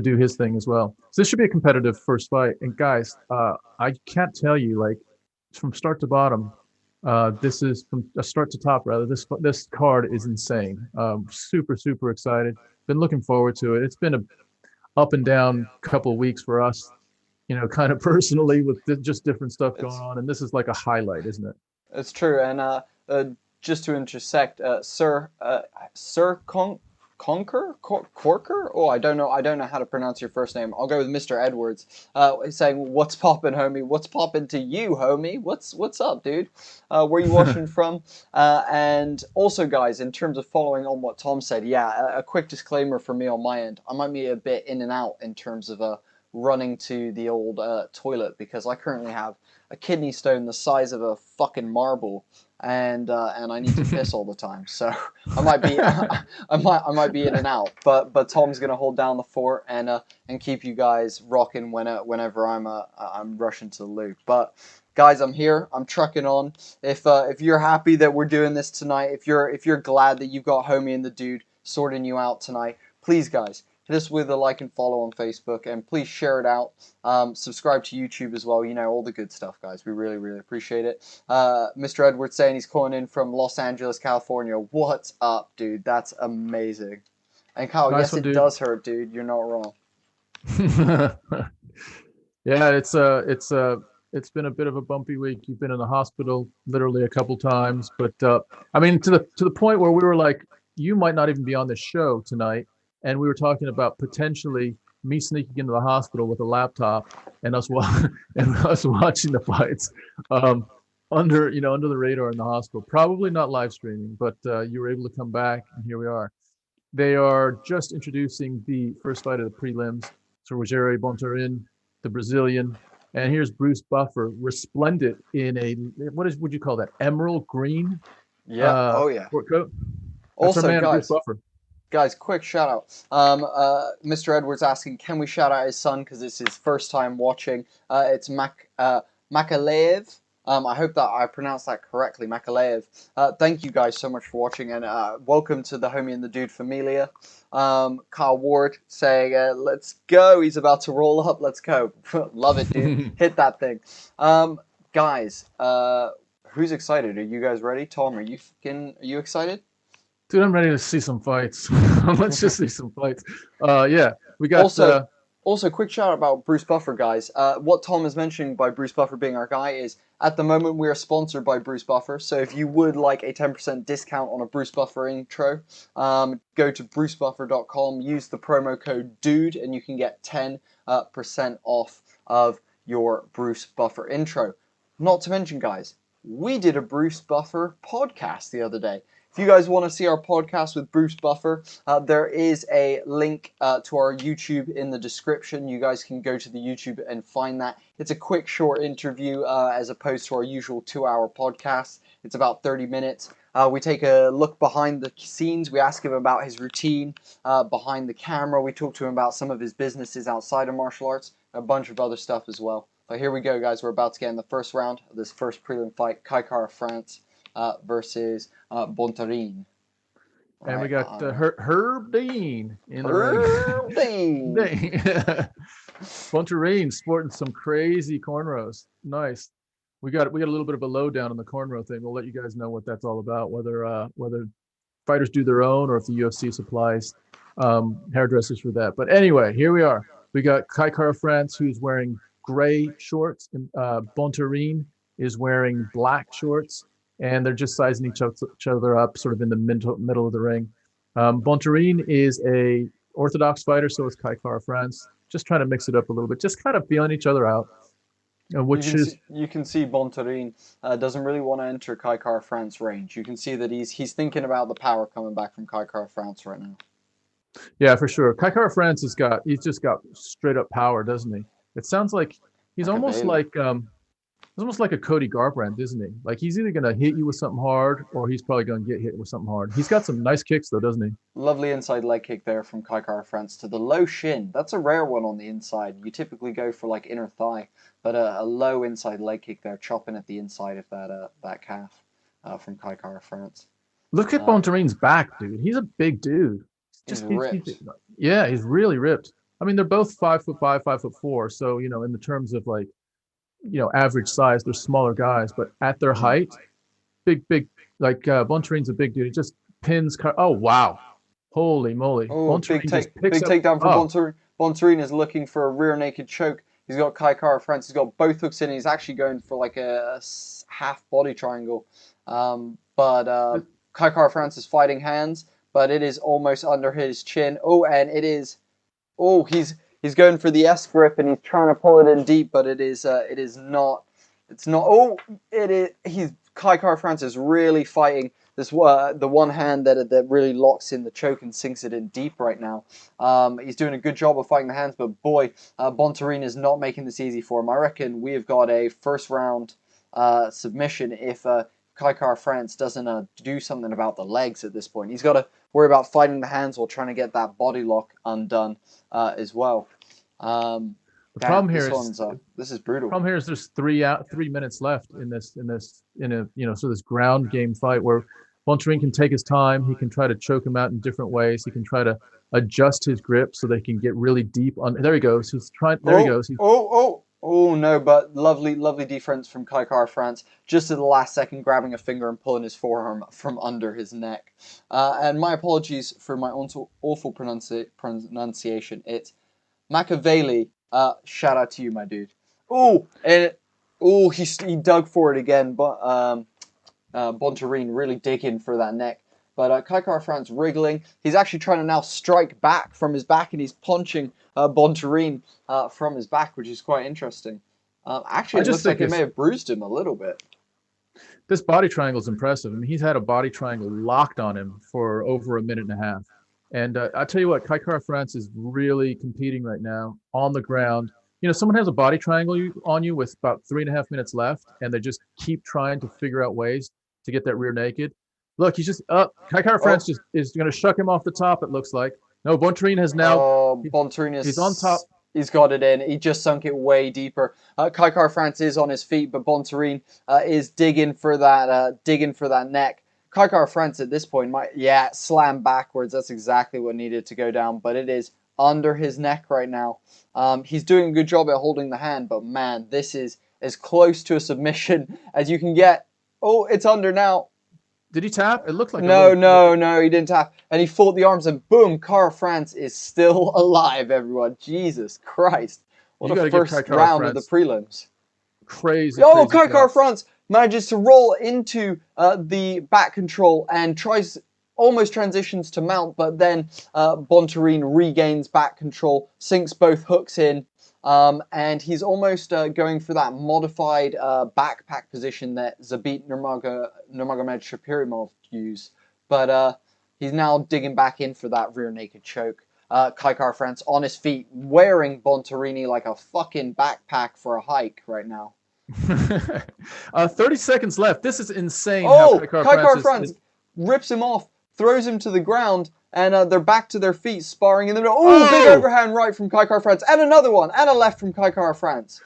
do his thing as well. So this should be a competitive first fight. And guys, I can't tell you, like, from start to bottom, this is from start to top, rather. This card is insane. Super, super excited. Been looking forward to it. It's been a up and down couple of weeks for us, kind of personally with just different stuff going on. And this is like a highlight, isn't it? It's true. And just to intersect, Sir Corker? Oh, I don't know how to pronounce your first name. I'll go with Mr. Edwards. He's saying, "What's poppin', homie? What's poppin' to you, homie? What's up, dude? Where you watching from?" And also, guys, in terms of following on what Tom said, a quick disclaimer for me on my end. I might be a bit in and out in terms of running to the old toilet, because I currently have a kidney stone the size of a fucking marble. And I need to piss all the time, so I might be I might be in and out. But Tom's gonna hold down the fort and keep you guys rocking whenever I'm rushing to the loo. But guys, I'm here. I'm trucking on. If you're happy that we're doing this tonight, if you're glad that you've got Homie and the Dude sorting you out tonight, please, guys, hit us with a like and follow on Facebook, and please share it out. Subscribe to YouTube as well. All the good stuff, guys. We really, really appreciate it. Mr. Edwards saying he's calling in from Los Angeles, California. What's up, dude? That's amazing. And Kyle, nice yes, it does hurt, dude. You're not wrong. Yeah, it's been a bit of a bumpy week. You've been in the hospital literally a couple times, but to the point where we were like, you might not even be on the show tonight. And we were talking about potentially me sneaking into the hospital with a laptop and us watching the fights under the radar in the hospital. Probably not live streaming, but you were able to come back, and here we are. They are just introducing the first fight of the prelims. So Rogério Bontorin, the Brazilian, and here's Bruce Buffer, resplendent in a would you call that, emerald green? Yeah. Sport coat. That's also, man, guys. Bruce Buffer. Guys, quick shout out. Mr. Edwards asking, can we shout out his son, because it's his first time watching. It's Makaleev. I hope that I pronounced that correctly, Makaleev. Thank you guys so much for watching, and welcome to the Homie and the Dude Familia. Kyle Ward saying, let's go. He's about to roll up. Let's go. Love it, dude. Hit that thing. Guys, who's excited? Are you guys ready? Tom, are you excited? Dude, I'm ready to see some fights. Let's just see some fights. We got... Also, quick shout out about Bruce Buffer, guys. What Tom is mentioning by Bruce Buffer being our guy is, at the moment, we are sponsored by Bruce Buffer. So if you would like a 10% discount on a Bruce Buffer intro, go to brucebuffer.com, use the promo code DUDE, and you can get 10% off of your Bruce Buffer intro. Not to mention, guys, we did a Bruce Buffer podcast the other day. If you guys want to see our podcast with Bruce Buffer, there is a link to our YouTube in the description. You guys can go to the YouTube and find that. It's a quick, short interview as opposed to our usual 2-hour podcast. It's about 30 minutes. We take a look behind the scenes. We ask him about his routine behind the camera. We talk to him about some of his businesses outside of martial arts, a bunch of other stuff as well. But here we go, guys. We're about to get in the first round of this first prelim fight. Kai Kara-France versus Bontarine. And we got Herb Dean in the ring. Herb Dean. Bontarine sporting some crazy cornrows. Nice. We got a little bit of a lowdown on the cornrow thing. We'll let you guys know what that's all about. Whether fighters do their own or if the UFC supplies hairdressers for that. But anyway, here we are. We got Kai Kara-France, who's wearing gray shorts, and Bontarine is wearing black shorts. And they're just sizing each other up sort of in the middle of the ring. Bontarine is a orthodox fighter, so is Kai Kara-France. Just trying to mix it up a little bit, just kind of feeling each other out. You can see Bontarine doesn't really want to enter Kai Kara-France range. You can see that he's thinking about the power coming back from Kai Kara-France right now. Yeah, for sure. Kai Kara-France he's just got straight up power, doesn't he? It sounds like he's almost like a Cody Garbrandt, isn't he? Like he's either going to hit you with something hard or he's probably going to get hit with something hard. He's got some nice kicks though, doesn't he? Lovely inside leg kick there from Kai Kara-France to the low shin. That's a rare one on the inside. You typically go for like inner thigh, but a low inside leg kick there, chopping at the inside of that calf from Kai Kara-France. Look at Bontarine's back, dude. He's a big dude. He's ripped. He's really ripped. I mean, they're both 5'5", 5'4", so in the terms of like, average size, they're smaller guys, but at their height, big, like Bontarine's a big dude. He just pins. Oh wow, holy moly! Oh, big takedown for Bontarine. Bontarine is looking for a rear naked choke. He's got Kai Kara-France. He's got both hooks in. He's actually going for like a half body triangle. But Kai Kara-France is fighting hands, but it is almost under his chin. Oh, and it is. Oh, He's going for the S grip and he's trying to pull it in deep, but it is not. It's not. Oh, it is. Kai Kara-France is really fighting this. The one hand that really locks in the choke and sinks it in deep right now. He's doing a good job of fighting the hands, but boy, Bontarine is not making this easy for him. I reckon we have got a first round submission if Kai Kara-France doesn't do something about the legs at this point. He's got to worry about fighting the hands while trying to get that body lock undone as well. The problem here is this is brutal. The problem here is there's 3 minutes left in this this ground game fight where Bontarine can take his time. He can try to choke him out in different ways. He can try to adjust his grip so they can get really deep on. There he goes. He's trying. There he goes. Oh no! But lovely defense from Kai Kara-France. Just at the last second, grabbing a finger and pulling his forearm from under his neck. And my apologies for my awful pronunciation. It's Machiavelli. Shout out to you, my dude. He dug for it again, but Bontarine really digging for that neck. But Kai Kara-France wriggling. He's actually trying to now strike back from his back, and he's punching Bontarine from his back, which is quite interesting. Actually, it looks like it may have bruised him a little bit. This body triangle is impressive. I mean, he's had a body triangle locked on him for over a minute and a half. And I'll tell you what, Kai Kara-France is really competing right now on the ground. Someone has a body triangle on you with about 3.5 minutes left, and they just keep trying to figure out ways to get that rear naked. Look, he's just up. Kai Kara-France just is going to shuck him off the top, it looks like. No, Bontarine has now... Bontarine is... He's on top. He's got it in. He just sunk it way deeper. Kai Kara-France is on his feet, but Bontarine is digging for that neck. Kai Kara-France at this point might, slam backwards. That's exactly what needed to go down, but it is under his neck right now. He's doing a good job at holding the hand, but man, this is as close to a submission as you can get. Oh, it's under now. Did he tap? It looked like no, he didn't tap. And he fought the arms, and boom, Kara-France is still alive, everyone. Jesus Christ. What a first round of the prelims. Crazy. Kai Kara-France manages to roll into the back control and almost transitions to mount, but then Bontarine regains back control, sinks both hooks in, and he's almost going for that modified backpack position that Zabit Nurmagomedov Shapirimov used. But he's now digging back in for that rear naked choke. Kai Kara-France on his feet, wearing Bontarine like a fucking backpack for a hike right now. 30 seconds left. This is insane. Oh, how Kai France rips him off, throws him to the ground, and they're back to their feet, sparring in the middle. Oh, big overhand right from Kai France, and another one, and a left from Kai France.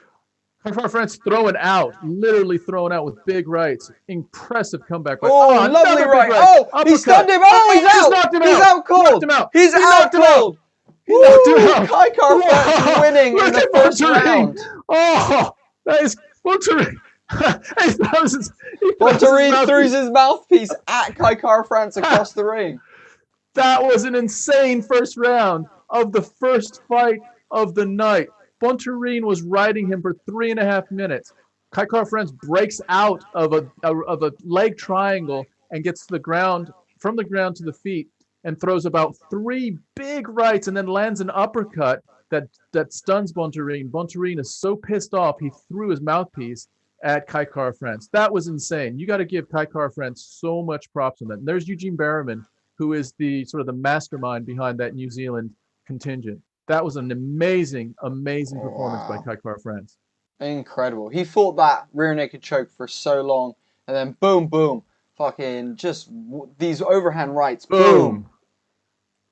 Kai France throwing out, literally throwing out with big rights. Impressive comeback. Oh, lovely right. Oh, he stunned him. Oh, he's out. He's out cold. He's out cold. He knocked him out. Kai France winning in the first round. Oh, that is Bontarine. Bontarine throws his mouthpiece at Kai France across the ring. That was an insane first round of the first fight of the night. Bontarine was riding him for 3.5 minutes. Kai France breaks out of a leg triangle and gets to the ground, from the ground to the feet, and throws about 3 big rights and then lands an uppercut that stuns Bontarine. Bontarine is so pissed off he threw his mouthpiece at Kai France. That was insane. You got to give Kai France so much props on that. And there's Eugene Berriman, who is the sort of the mastermind behind that New Zealand contingent. That was an amazing performance by Kai France. Incredible. He fought that rear naked choke for so long, and then boom, boom, fucking just these overhand rights. Boom.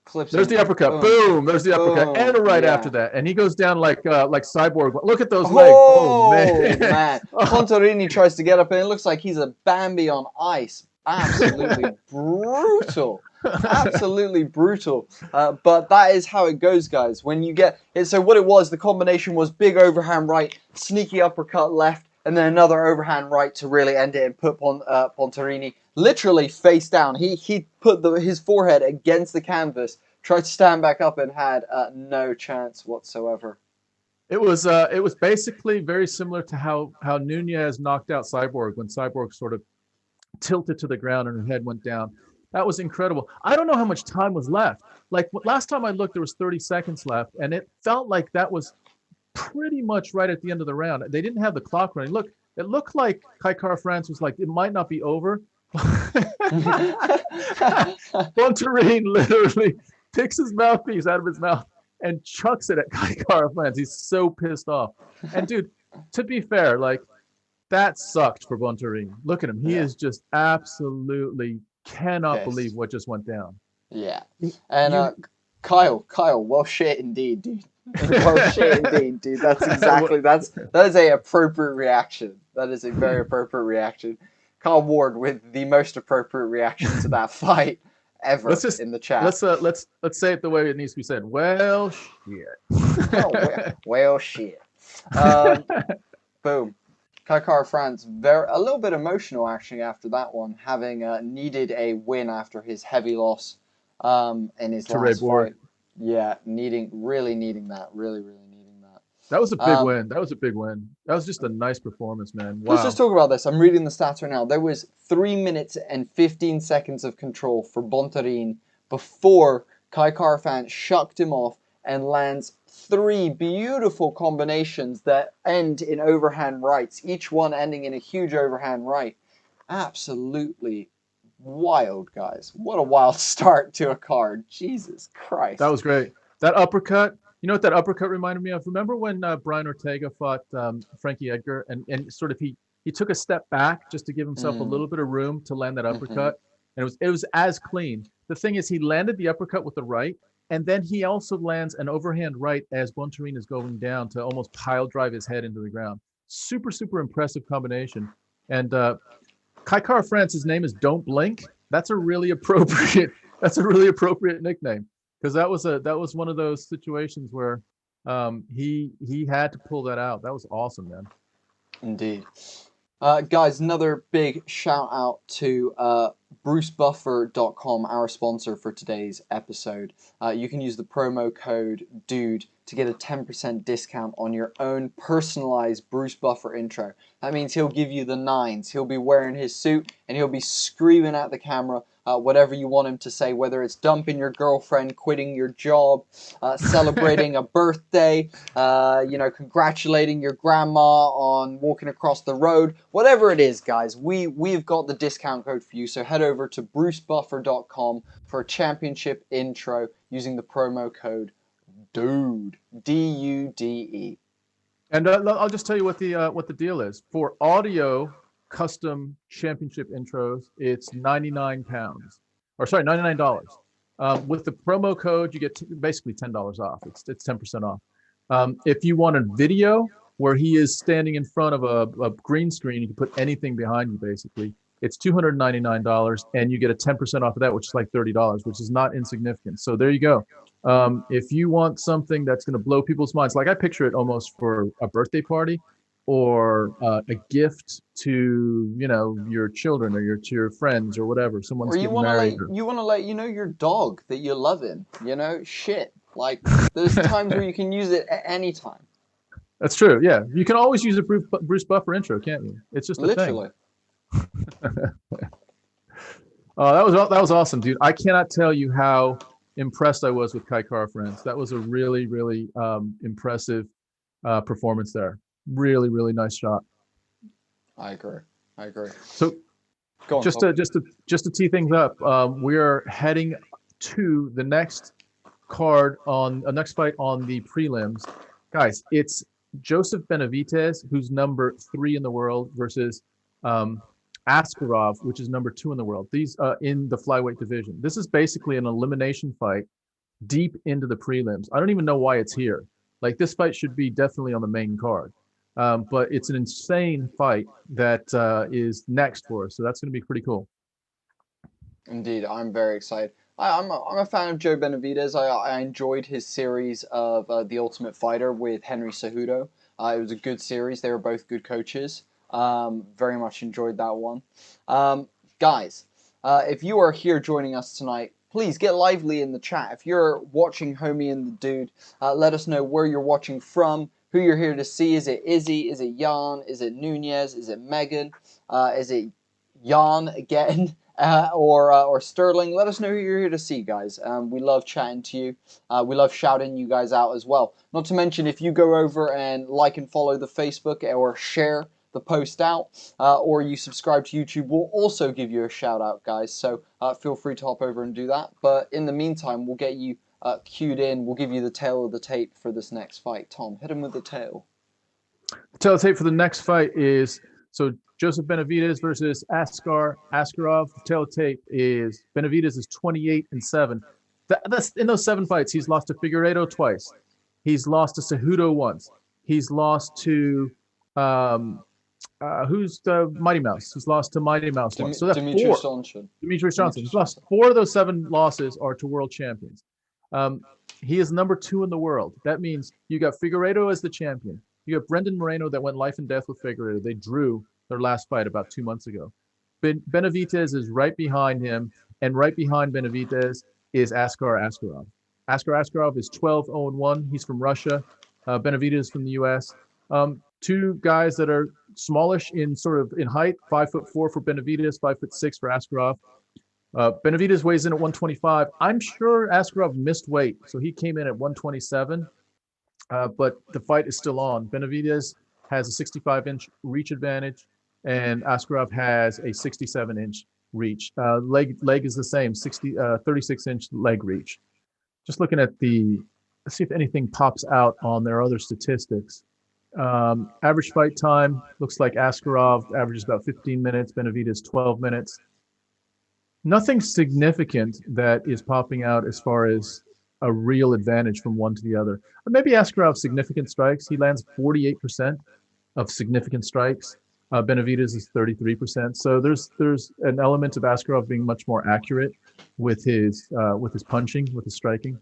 Clips. There's the uppercut. Boom. There's the uppercut, and a right after that, and he goes down like Cyborg. Look at those legs. Oh man. Bontarine tries to get up, and it looks like he's a Bambi on ice. Absolutely brutal. Absolutely brutal. But that is how it goes, guys. When you get it, so what it was, the combination was big overhand right, sneaky uppercut left, and then another overhand right to really end it and put Bontarine literally face down. He put his forehead against the canvas, tried to stand back up, and had no chance whatsoever. It was basically very similar to how Nunes knocked out Cyborg when Cyborg sort of tilted to the ground and her head went down. That was incredible. I don't know how much time was left. Like last time I looked, there was 30 seconds left, and it felt like that was pretty much right at the end of the round. They didn't have the clock running. Look, it looked like Kai France was like, it might not be over. Bontarine literally picks his mouthpiece out of his mouth and chucks it at Kai France. He's so pissed off. And dude, to be fair, like that sucked for Bontarine. Look at him. He is just absolutely cannot believe what just went down. Yeah. And Kyle, well shit indeed, dude. Well shit indeed, dude. That's exactly that is a appropriate reaction. That is a very appropriate reaction. Kyle Ward with the most appropriate reaction to that fight ever in the chat. Let's say it the way it needs to be said. Well shit. well shit. Boom. Kai France, a little bit emotional actually after that one, having needed a win after his heavy loss in his last fight. Yeah, really needing that. That was a big win. That was a big win. That was just a nice performance, man. Wow. Let's just talk about this. I'm reading the stats right now. There was 3 minutes and 15 seconds of control for Bontarine before Kai France shucked him off and lands 3 beautiful combinations that end in overhand rights, each one ending in a huge overhand right. Absolutely wild, guys. What a wild start to a card. Jesus Christ. That was great. That uppercut, you know what that uppercut reminded me of? Remember when Brian Ortega fought Frankie Edgar and sort of he took a step back just to give himself a little bit of room to land that uppercut, and it was as clean. The thing is, he landed the uppercut with the right, and then he also lands an overhand right as Bontarine is going down to almost pile drive his head into the ground. Super, super impressive combination. And Kai France's name is Don't Blink. That's a really appropriate nickname, because that was one of those situations where he had to pull that out. That was awesome, man. Indeed. Guys, another big shout out to BruceBuffer.com, our sponsor for today's episode. You can use the promo code DUDE to get a 10% discount on your own personalized Bruce Buffer intro. That means he'll give you the 9s. He'll be wearing his suit and he'll be screaming at the camera whatever you want him to say, whether it's dumping your girlfriend, quitting your job, celebrating a birthday, congratulating your grandma on walking across the road, whatever it is, guys, we've got the discount code for you. So head over to brucebuffer.com for a championship intro using the promo code DUDE, DUDE. And I'll just tell you what the deal is. For audio custom championship intros, it's £99, or sorry, $99. With the promo code, you get basically $10 off. It's 10% off. If you want a video where he is standing in front of a green screen, you can put anything behind you basically. It's $299, and you get a 10% off of that, which is like $30, which is not insignificant. So there you go. If you want something that's going to blow people's minds, like I picture it almost for a birthday party or a gift to, you know, your children or to your friends or whatever. Someone's getting married. You want to let your dog that you're loving, shit. Like there's times where you can use it at any time. That's true. Yeah, you can always use a Bruce Buffer intro, can't you? It's just a literally. Oh, that was awesome, dude. I cannot tell you how impressed I was with Kai Kara France. That was a really, really impressive performance there. Really, really nice shot. I agree. So, go on, just to tee things up, we are heading to the next card on next fight on the prelims, guys. It's Joseph Benavidez, who's number 3 in the world, versus Askarov, which is number 2 in the world. These in the flyweight division. This is basically an elimination fight deep into the prelims. I don't even know why it's here. Like, this fight should be definitely on the main card. But it's an insane fight that is next for us. So that's going to be pretty cool. Indeed, I'm very excited. I'm a fan of Joe Benavidez. I enjoyed his series of The Ultimate Fighter with Henry Cejudo. It was a good series. They were both good coaches. Very much enjoyed that one. Guys, if you are here joining us tonight, please get lively in the chat. If you're watching Homie and the Dude, let us know where you're watching from, who you're here to see. Is it Izzy? Is it Jan? Is it Nunez? Is it Megan? Is it Jan again? Or Sterling? Let us know who you're here to see, guys. We love chatting to you. We love shouting you guys out as well. Not to mention, if you go over and like and follow the Facebook or share the post out, or you subscribe to YouTube, we'll also give you a shout out, guys. So feel free to hop over and do that. But in the meantime, we'll get you cued in. We'll give you the tail of the tape for this next fight. Tom, hit him with the tail. The tail of the tape for the next fight is Joseph Benavidez versus Askarov. The tail of the tape is Benavidez is 28-7. That's in those 7 fights. He's lost to Figueiredo twice. He's lost to Cejudo once. He's lost to who's the Mighty Mouse? He's lost to Mighty Mouse once. So that's Demetrius 4. Johnson. Demetrius Johnson. He's lost 4 of those 7 losses are to world champions. He is number 2 in the world. That means you got Figueiredo as the champion. You got Brendan Moreno that went life and death with Figueiredo. They drew their last fight about 2 months ago. Benavidez is right behind him, and right behind Benavidez is Askarov. Askarov is 12-0-1. He's from Russia. Benavidez from the U.S. 2 guys that are smallish in height, 5'4" for Benavidez, 5'6" for Askarov. Benavidez weighs in at 125. I'm sure Askarov missed weight, so he came in at 127. But the fight is still on. Benavidez has a 65-inch reach advantage, and Askarov has a 67-inch reach. Leg is the same, 36-inch leg reach. Just looking at let's see if anything pops out on their other statistics. Average fight time looks like Askarov averages about 15 minutes, Benavidez 12 minutes. Nothing significant that is popping out as far as a real advantage from one to the other. Or maybe Askarov's significant strikes. He lands 48% of significant strikes. Benavidez is 33%. So there's an element of Askarov being much more accurate with his punching, with his striking.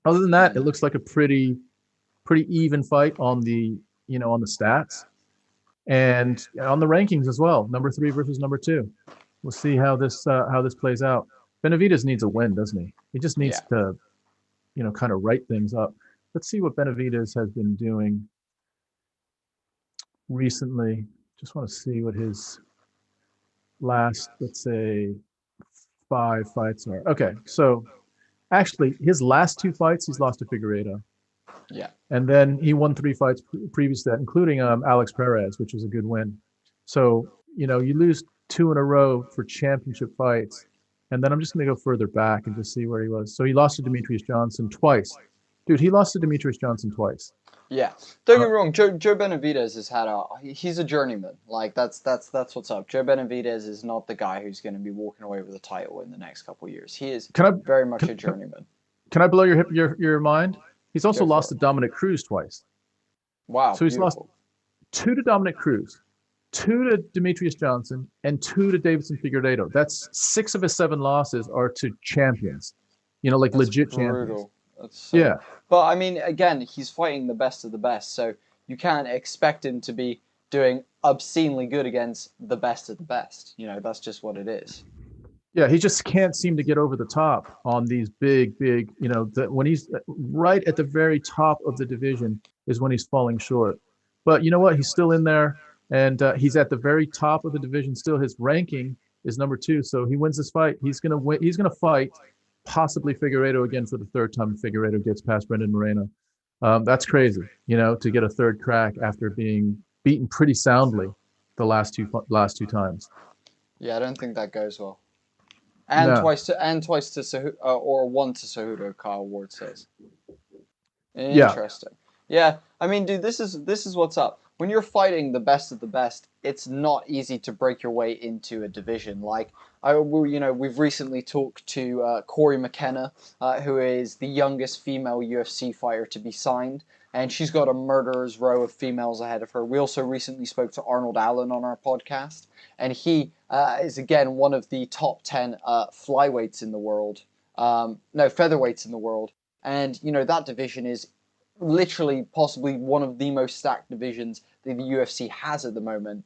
Other than that, it looks like a pretty even fight on the stats and on the rankings as well. Number 3 versus number 2. We'll see how this plays out. Benavidez needs a win, doesn't he? He just needs to, kind of right things up. Let's see what Benavidez has been doing recently. Just want to see what his last, let's say, 5 fights are. Okay, so actually, his last 2 fights, he's lost to Figueiredo. Yeah. And then he won 3 fights previous to that, including Alex Perez, which was a good win. So, you lose 2 in a row for championship fights. And then I'm just going to go further back and just see where he was. So he lost to Demetrius Johnson twice. Dude, he lost to Demetrius Johnson twice. Yeah, don't get me wrong. Joe Benavidez has had he's a journeyman. Like that's what's up. Joe Benavidez is not the guy who's going to be walking away with a title in the next couple of years. He is very much a journeyman. Can I blow your mind? He's also lost to Dominic Cruz twice. Wow. So he's lost 2 to Dominic Cruz, 2 to Demetrius Johnson, and 2 to Davidson Figueiredo. That's 6 of his 7 losses are to champions. Like That's legit brutal. champions. Yeah. But I mean, again, he's fighting the best of the best, so you can't expect him to be doing obscenely good against the best of the best. That's just what it is. Yeah, he just can't seem to get over the top on these big, when he's right at the very top of the division is when he's falling short. But you know what? He's still in there, and he's at the very top of the division still. His ranking is number 2, so he wins this fight. He's gonna win. He's gonna fight possibly Figueiredo again for the 3rd time. Figueiredo gets past Brendan Moreno. That's crazy, to get a 3rd crack after being beaten pretty soundly the last two times. Yeah, I don't think that goes well. And No. twice to Cejudo, or 1 to Cejudo, Kyle Ward says. Yeah. Interesting. Yeah, I mean, dude, this is what's up. When you're fighting the best of the best, it's not easy to break your way into a division. Like, we've recently talked to Corey McKenna, who is the youngest female UFC fighter to be signed, and she's got a murderer's row of females ahead of her. We also recently spoke to Arnold Allen on our podcast, and he is, again, one of the top 10 flyweights in the world. Featherweights in the world. And, that division is literally possibly one of the most stacked divisions that the UFC has at the moment.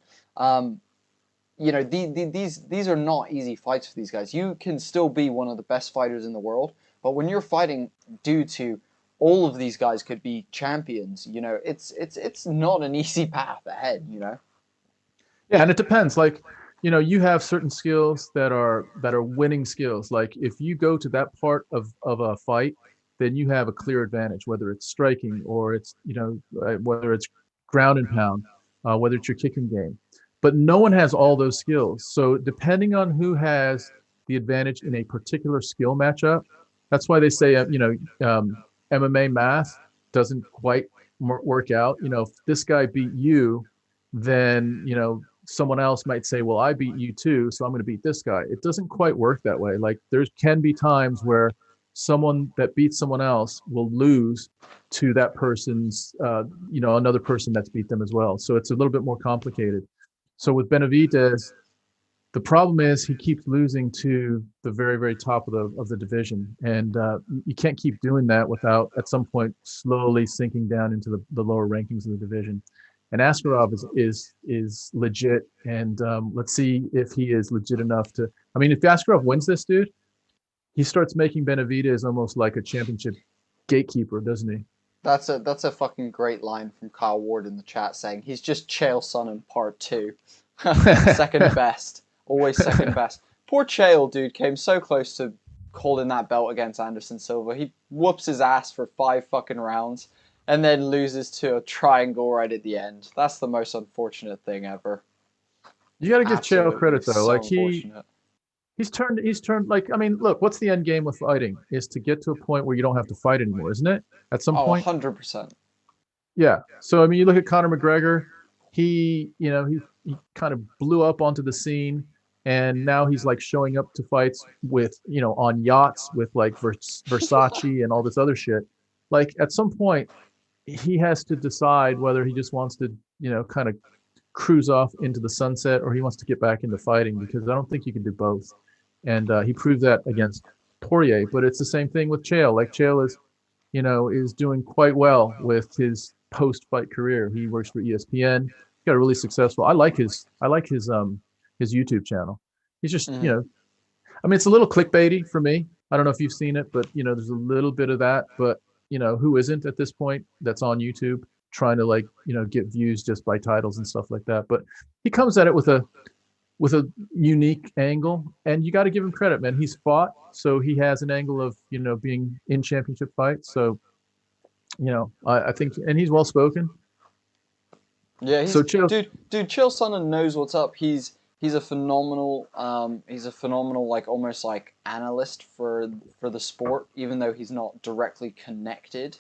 These are not easy fights for these guys. You can still be one of the best fighters in the world, but when you're fighting due to all of these guys could be champions, it's not an easy path ahead, Yeah, and it depends. Like, you have certain skills that are winning skills. Like if you go to that part of a fight, then you have a clear advantage, whether it's striking or it's, whether it's ground and pound, whether it's your kicking game. But no one has all those skills. So depending on who has the advantage in a particular skill matchup, that's why they say, MMA math doesn't quite work out. If this guy beat you, then, someone else might say, well, I beat you too, so I'm going to beat this guy. It doesn't quite work that way. Like there can be times where someone that beats someone else will lose to that person's, another person that's beat them as well. So it's a little bit more complicated. So with Benavidez, the problem is he keeps losing to the very, very top of the division. And you can't keep doing that without at some point slowly sinking down into the lower rankings of the division. And Askarov is legit. And let's see if he is legit enough to, if Askarov wins this, dude, he starts making Benavidez almost like a championship gatekeeper, doesn't he? That's a fucking great line from Kyle Ward in the chat saying he's just Chael Sonnen part 2. Second best. Always second best. Poor Chael, dude, came so close to holding that belt against Anderson Silva. He whoops his ass for 5 fucking rounds and then loses to a triangle right at the end. That's the most unfortunate thing ever. You got to give Chael credit though. So like unfortunate. He's turned like, look, what's the end game with fighting is to get to a point where you don't have to fight anymore, isn't it? At some point. 100%. Yeah. So you look at Conor McGregor, he kind of blew up onto the scene, and now he's like showing up to fights with, on yachts with like Versace and all this other shit. Like at some point he has to decide whether he just wants to, kind of cruise off into the sunset or he wants to get back into fighting, because I don't think you can do both. And he proved that against Poirier, but it's the same thing with Chael. Like Chael is doing quite well with his post-fight career. He works for ESPN. He got a really successful. I like his YouTube channel. He's just, it's a little clickbaity for me. I don't know if you've seen it, but there's a little bit of that, but who isn't at this point that's on YouTube trying to get views just by titles and stuff like that. But he comes at it with a unique angle, and you got to give him credit, man. He's fought, so he has an angle of, being in championship fights. So, I think, and he's well spoken. Yeah, dude, Chael Sonnen knows what's up. He's a phenomenal like almost like analyst for the sport, even though he's not directly connected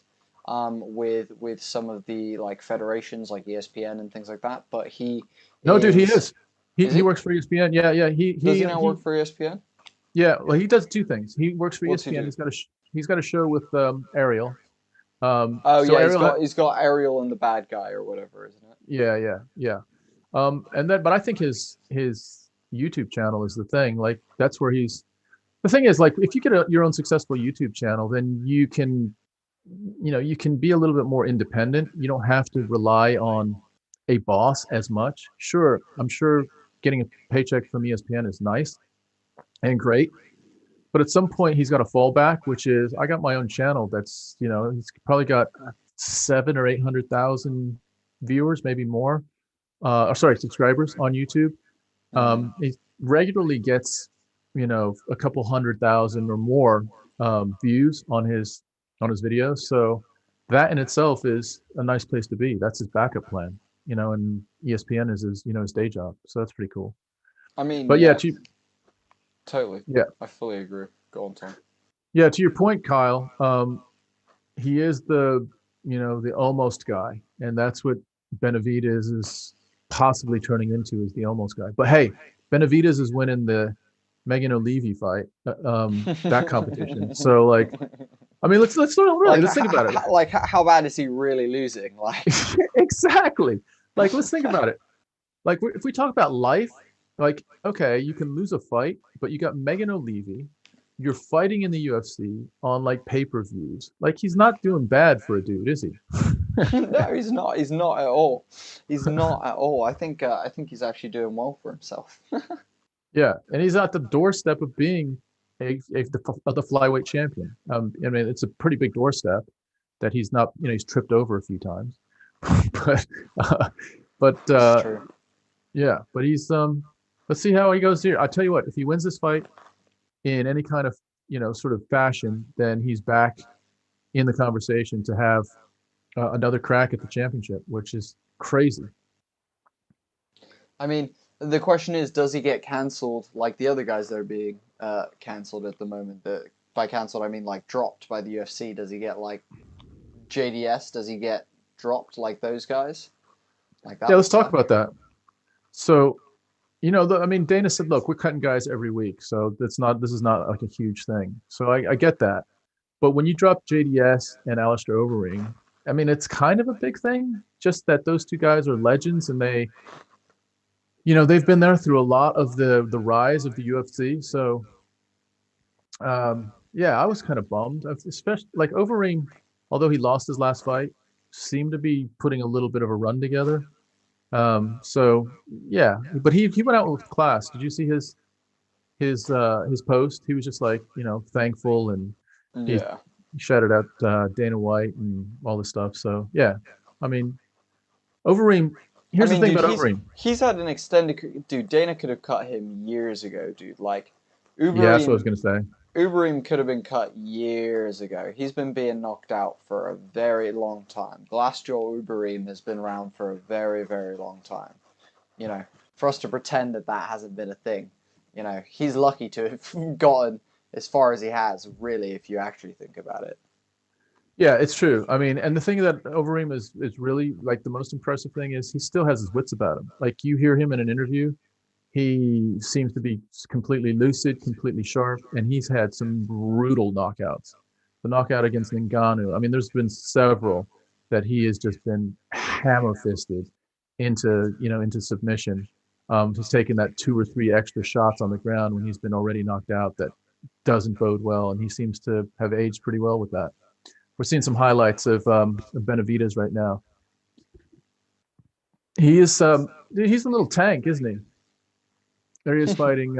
with some of the like federations like ESPN and things like that. But No, dude, he is. He he? works for ESPN. Yeah, yeah. Does he now work for ESPN? Yeah, well, he does two things. He works for What's he ESPN. do? He's got a show with Ariel. Oh So yeah, Ariel he's got Ariel and the bad guy or whatever, isn't it? Yeah. And then, but I think his YouTube channel is the thing. Like that's where he's. The thing is, like, if you get your own successful YouTube channel, then you can be a little bit more independent. You don't have to rely on a boss as much. Sure, I'm sure getting a paycheck from ESPN is nice and great, but at some point he's got a fallback, which is I got my own channel. That's he's probably got 700,000 or 800,000 viewers, maybe more. Subscribers on YouTube. He regularly gets a couple 100,000 or more views on his videos. So that in itself is a nice place to be. That's his backup plan, and ESPN is his day job. So that's pretty cool. I mean, but totally. Yeah, I fully agree. Go on, Tom. Yeah, to your point, Kyle, he is the almost guy, and that's what Benavidez is possibly turning into, is the almost guy. But hey, Benavidez is winning the Megan O'Leary fight, that competition. So like, I mean, let's think about it. Like, how bad is he really losing? Like, exactly. Like, let's think about it. Like, if we talk about life, like, okay, you can lose a fight, but you got Megan O'Leary. You're fighting in the UFC on like pay-per-views. Like, he's not doing bad for a dude, is he? No, he's not. He's not at all. He's not at all. I think he's actually doing well for himself. Yeah, and he's at the doorstep of being the flyweight champion. I mean, it's a pretty big doorstep that he's not. He's tripped over a few times, but yeah. But he's Let's see how he goes here. I'll tell you what. If he wins this fight in any kind of sort of fashion, then he's back in the conversation to have another crack at the championship, which is crazy. I mean, the question is, does he get cancelled like the other guys that are being cancelled at the moment? By cancelled, I mean like dropped by the UFC. Does he get like JDS? Does he get dropped like those guys? Like that? Yeah, let's talk about that. So, I mean, Dana said, look, we're cutting guys every week, so this is not like a huge thing. So I get that. But when you drop JDS and Alistair Overeem, I mean, it's kind of a big thing, just that those two guys are legends, and they've been there through a lot of the rise of the UFC. So, yeah, I was kind of bummed, especially like Overeem, although he lost his last fight, seemed to be putting a little bit of a run together. So yeah, but he went out with class. Did you see his post? He was just like, thankful, and he shouted out Dana White and all this stuff. So yeah, I mean, Overeem. Here's the thing about Overeem. He's had an extended. Dude, Dana could have cut him years ago, dude. Like, Overeem, yeah, that's what I was gonna say. Overeem could have been cut years ago. He's been being knocked out for a very long time. Glassjaw Overeem has been around for a very, very long time. For us to pretend that hasn't been a thing, he's lucky to have gotten as far as he has, really, if you actually think about it. Yeah, it's true. I mean, and the thing that Overeem is really, like, the most impressive thing is he still has his wits about him. Like, you hear him in an interview, he seems to be completely lucid, completely sharp, and he's had some brutal knockouts. The knockout against Ngannou, I mean, there's been several that he has just been hammer-fisted into submission. He's taken that 2 or 3 extra shots on the ground when he's been already knocked out. That doesn't bode well, and he seems to have aged pretty well with that. We're seeing some highlights of Benavidez right now. He's a little tank, isn't he? There he is fighting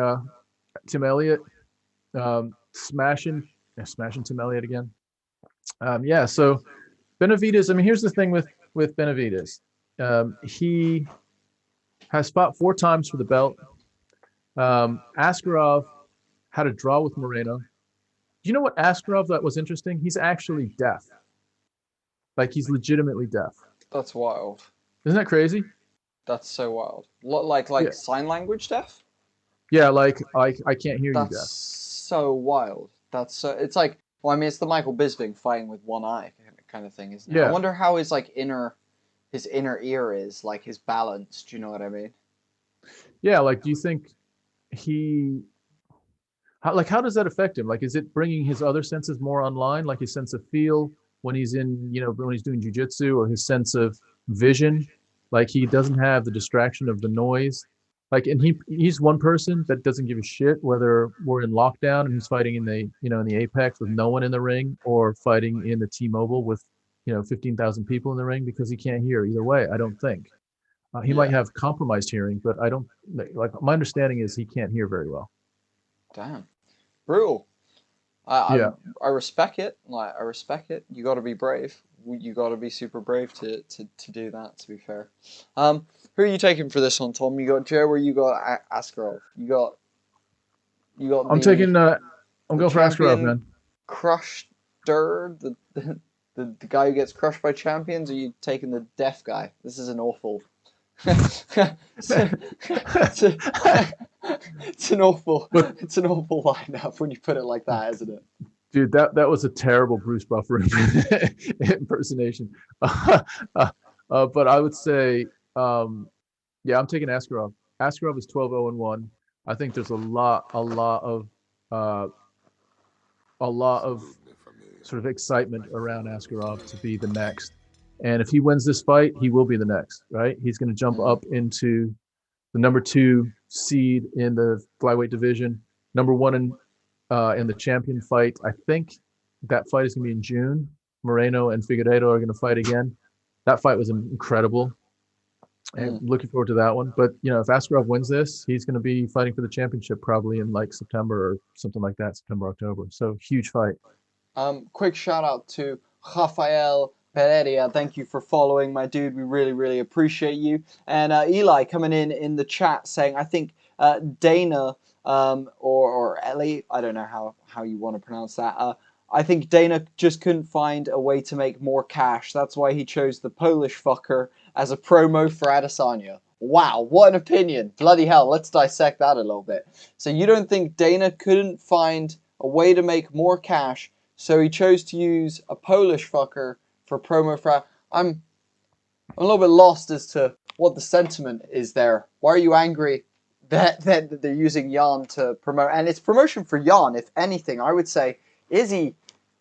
Tim Elliott, smashing Tim Elliott again. Yeah, so Benavidez, I mean, here's the thing with Benavidez. He has fought 4 times for the belt. Askarov had a draw with Moreno. Do you know what Askarov that was interesting? He's actually deaf. Like, he's legitimately deaf. That's wild. Isn't that crazy? That's so wild. Like yeah. Sign language deaf? Yeah, like I can't hear you deaf. That's so wild. It's like, well, I mean, it's the Michael Bisping fighting with one eye kind of thing, isn't it? I wonder how his inner ear is, like his balance. Do you know what I mean? Yeah, like, do you think how does that affect him? Like, is it bringing his other senses more online, like his sense of feel when he's when he's doing jujitsu, or his sense of vision? Like, he doesn't have the distraction of the noise. Like, and he's one person that doesn't give a shit whether we're in lockdown and he's fighting in the in the Apex with no one in the ring, or fighting in the T-Mobile with 15,000 people in the ring, because he can't hear either way. I don't think he might have compromised hearing, but I don't like. My understanding is he can't hear very well. Damn, brutal. I respect it. Like, I respect it. You got to be brave. You got to be super brave to do that. To be fair, who are you taking for this one, Tom? You got Joe, or you got Askarov? You got. I'm taking. I'm going for Askarov, man. Crushed the guy who gets crushed by champions. Or are you taking the deaf guy? This is an awful. It's an awful lineup when you put it like that, isn't it? Dude, that was a terrible Bruce Buffer impersonation. But I would say, I'm taking Askarov. Askarov is 12-0-1. I think there's a lot of sort of excitement around Askarov to be the next. And if he wins this fight, he will be the next, right? He's going to jump up into the number 2 seed in the flyweight division, number 1 in the champion fight. I think that fight is going to be in June. Moreno and Figueiredo are going to fight again. That fight was incredible. And looking forward to that one. But, if Askarov wins this, he's going to be fighting for the championship probably in like September or something like that, September, October. So huge fight. Quick shout out to Rafael Pereira, thank you for following, my dude. We really, really appreciate you. And Eli coming in the chat saying, I think Dana or Ellie, I don't know how you want to pronounce that. I think Dana just couldn't find a way to make more cash. That's why he chose the Polish fucker as a promo for Adesanya. Wow, what an opinion. Bloody hell, let's dissect that a little bit. So you don't think Dana couldn't find a way to make more cash, so he chose to use a Polish fucker for promo for... I'm a little bit lost as to what the sentiment is there. Why are you angry that they're using Yan to promote? And it's promotion for Yan, if anything. I would say Izzy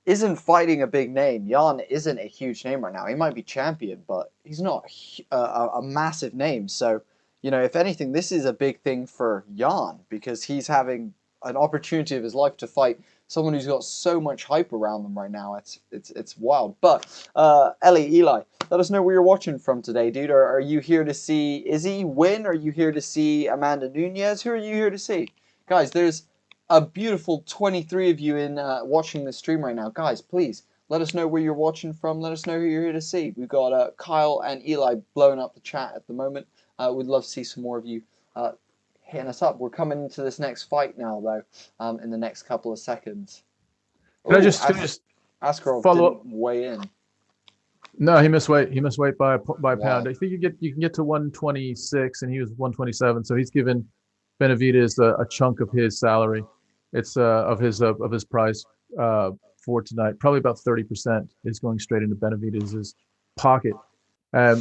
isn't fighting a big name. Yan isn't a huge name right now. He might be champion, but he's not a massive name. So, if anything, this is a big thing for Yan, because he's having an opportunity of his life to fight someone who's got so much hype around them right now. It's wild. But Eli, let us know where you're watching from today, dude. Are you here to see Izzy win? Are you here to see Amanda Nunes? Who are you here to see? Guys, there's a beautiful 23 of you in watching this stream right now. Guys, please let us know where you're watching from. Let us know who you're here to see. We've got Kyle and Eli blowing up the chat at the moment. We'd love to see some more of you hitting us up. We're coming into this next fight now, though, in the next couple of seconds. Can I just Askarov follow didn't weigh in? No, he missed weight. He missed weight by a pound. I think you can get to 126, and he was 127. So he's given Benavidez a chunk of his salary. It's of his prize for tonight. Probably about 30% is going straight into Benavidez's pocket. There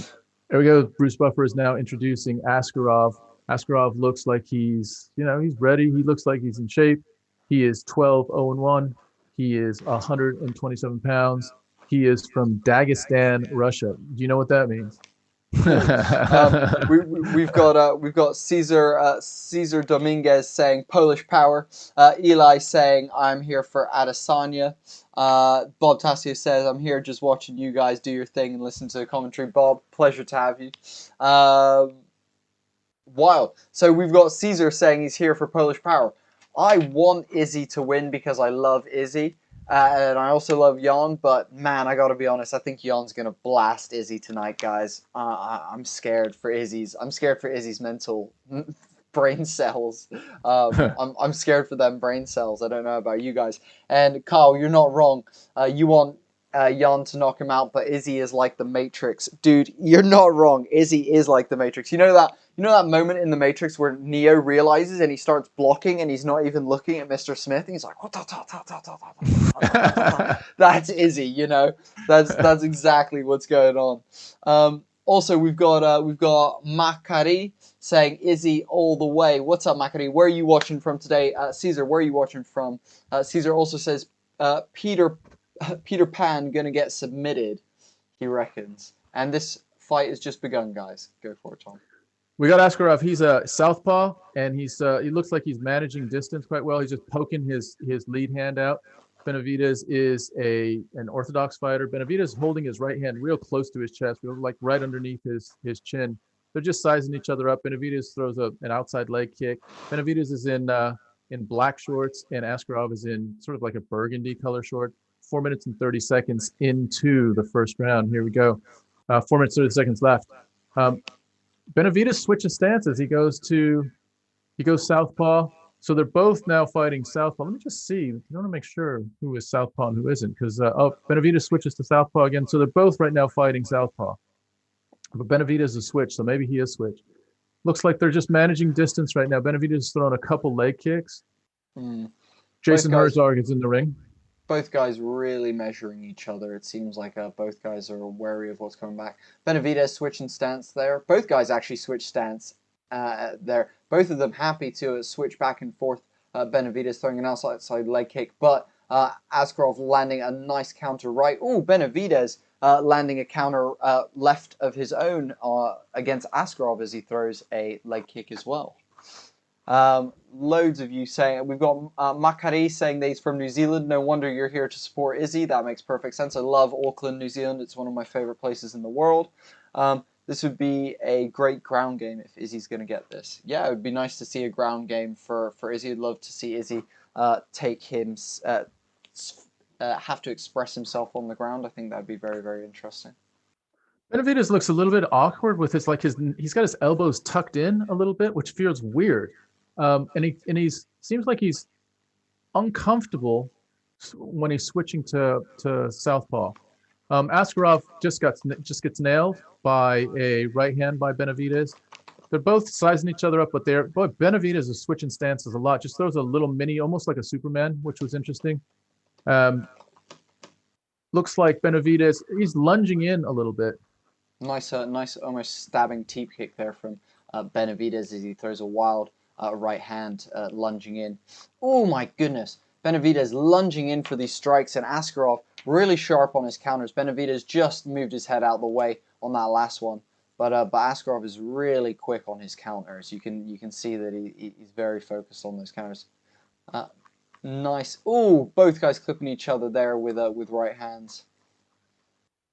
we go. Bruce Buffer is now introducing Askarov. Askarov looks like he's ready. He looks like he's in shape. He is 12-0-1. He is 127 pounds. He is from Dagestan, Russia. Do you know what that means? We've got Caesar Dominguez saying Polish power. Eli saying I'm here for Adesanya. Bob Tassio says I'm here just watching you guys do your thing and listen to the commentary. Bob, pleasure to have you. Wild. So we've got Caesar saying he's here for Polish power. I want Izzy to win because I love Izzy. And I also love Yan, but man, I gotta be honest, I think Yan's gonna blast Izzy tonight, guys. I'm scared for Izzy's mental brain cells. I'm scared for them brain cells. I don't know about you guys. And Kyle, you're not wrong. You want Yan to knock him out, but Izzy is like the Matrix. Dude, you're not wrong. Izzy is like the Matrix. You know You know that moment in the Matrix where Neo realizes and he starts blocking and he's not even looking at Mr. Smith and he's like, that's Izzy, you know. That's exactly what's going on. Also, we've got Makari saying Izzy all the way. What's up, Makari? Where are you watching from today? Caesar, where are you watching from? Caesar also says Peter Pan gonna get submitted, he reckons. And this fight has just begun, guys. Go for it, Tom. We got Askarov. He's a southpaw, and he looks like he's managing distance quite well. He's just poking his lead hand out. Benavidez is an orthodox fighter. Benavidez is holding his right hand real close to his chest, like right underneath his chin. They're just sizing each other up. Benavidez throws an outside leg kick. Benavidez is in black shorts, and Askarov is in sort of like a burgundy color short. 4 minutes and 30 seconds into the first round. Here we go. 4 minutes 30 seconds left. Benavidez switches stances. He goes southpaw. So they're both now fighting southpaw. Let me just see. I want to make sure who is southpaw and who isn't, because Benavidez switches to southpaw again. So they're both right now fighting southpaw. But Benavidez is switched, so maybe he is switched. Looks like they're just managing distance right now. Benavidez is throwing a couple leg kicks. Jason Herzog is in the ring. Both guys really measuring each other. It seems like both guys are wary of what's coming back. Benavidez switching stance there. Both guys actually switch stance there. Both of them happy to switch back and forth. Benavidez throwing an outside leg kick, but Askarov landing a nice counter right. Oh, Benavidez landing a counter left of his own against Askarov as he throws a leg kick as well. Loads of you saying, we've got Makari saying that he's from New Zealand. No wonder you're here to support Izzy. That makes perfect sense. I love Auckland, New Zealand. It's one of my favorite places in the world. This would be a great ground game if Izzy's going to get this. Yeah, it would be nice to see a ground game for Izzy. I'd love to see Izzy have to express himself on the ground. I think that'd be very, very interesting. Benavidez looks a little bit awkward with he's got his elbows tucked in a little bit, which feels weird. And he's seems like he's uncomfortable when he's switching to southpaw. Askarov just gets nailed by a right hand by Benavidez. They're both sizing each other up, but Benavidez is switching stances a lot. Just throws a little mini, almost like a Superman, which was interesting. Looks like Benavidez, he's lunging in a little bit. Nice, almost stabbing teep kick there from Benavidez as he throws a wild right hand lunging in. Oh my goodness. Benavidez lunging in for these strikes, and Askarov really sharp on his counters. Benavidez just moved his head out the way on that last one, but Askarov is really quick on his counters. You can see that he's very focused on those counters. Nice. Oh, both guys clipping each other there with right hands.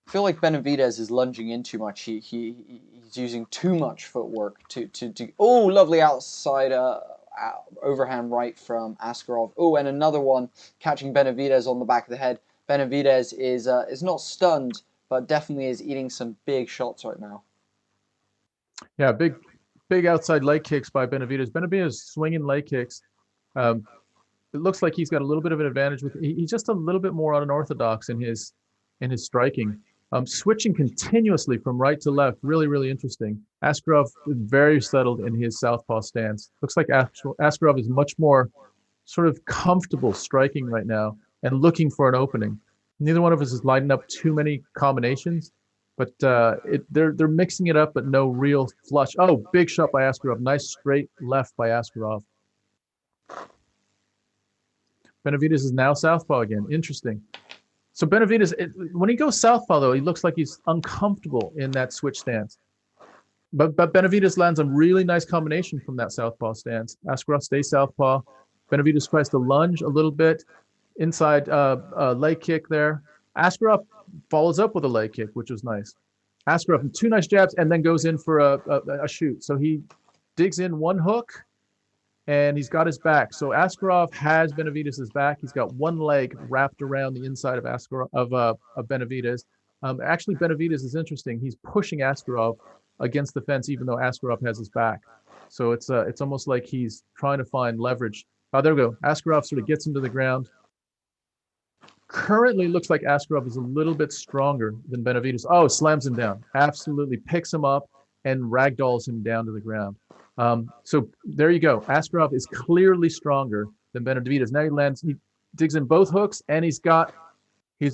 I feel like Benavidez is lunging in too much. He's using too much footwork to oh, lovely outside overhand right from Askarov. Oh, and another one catching Benavidez on the back of the head. Benavidez is not stunned, but definitely is eating some big shots right now. Yeah, big outside leg kicks by Benavidez. Benavidez swinging leg kicks. It looks like he's got a little bit of an advantage he's just a little bit more unorthodox in his striking. Switching continuously from right to left, really, really interesting. Askarov is very settled in his southpaw stance. Looks like Askarov is much more sort of comfortable striking right now and looking for an opening. Neither one of us is lining up too many combinations, but they're mixing it up, but no real flush. Oh, big shot by Askarov. Nice straight left by Askarov. Benavidez is now southpaw again. Interesting. So Benavidez, when he goes southpaw, though, he looks like he's uncomfortable in that switch stance. But Benavidez lands a really nice combination from that southpaw stance. Askarov stays southpaw. Benavidez tries to lunge a little bit. Inside leg kick there. Askarov follows up with a leg kick, which was nice. Askarov, 2 nice jabs, and then goes in for a shoot. So he digs in 1 hook, and he's got his back. So Askarov has Benavidez's back. He's got 1 leg wrapped around the inside of Benavidez. Actually, Benavidez is interesting. He's pushing Askarov against the fence, even though Askarov has his back. So it's almost like he's trying to find leverage. Oh, there we go. Askarov sort of gets him to the ground. Currently looks like Askarov is a little bit stronger than Benavidez. Oh, slams him down. Absolutely picks him up and ragdolls him down to the ground. So there you go. Askarov is clearly stronger than Benavidez. Now he digs in both hooks, and he's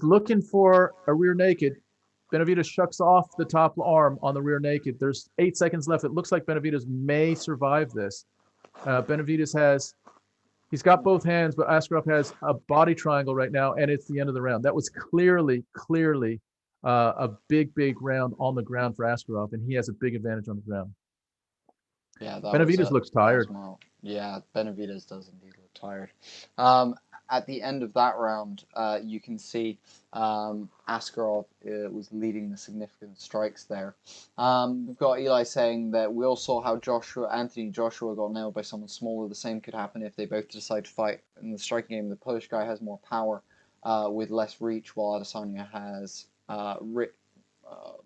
looking for a rear naked. Benavidez shucks off the top arm on the rear naked. There's 8 seconds left. It looks like Benavidez may survive this. He's got both hands, but Askarov has a body triangle right now, and it's the end of the round. That was clearly a big round on the ground for Askarov, and he has a big advantage on the ground. Yeah, Benavidez looks tired. Yeah, Benavidez does indeed look tired. At the end of that round, you can see Askarov was leading the significant strikes there. We've got Eli saying that we all saw how Anthony Joshua got nailed by someone smaller. The same could happen if they both decide to fight. In the striking game, the Polish guy has more power with less reach, while Adesanya has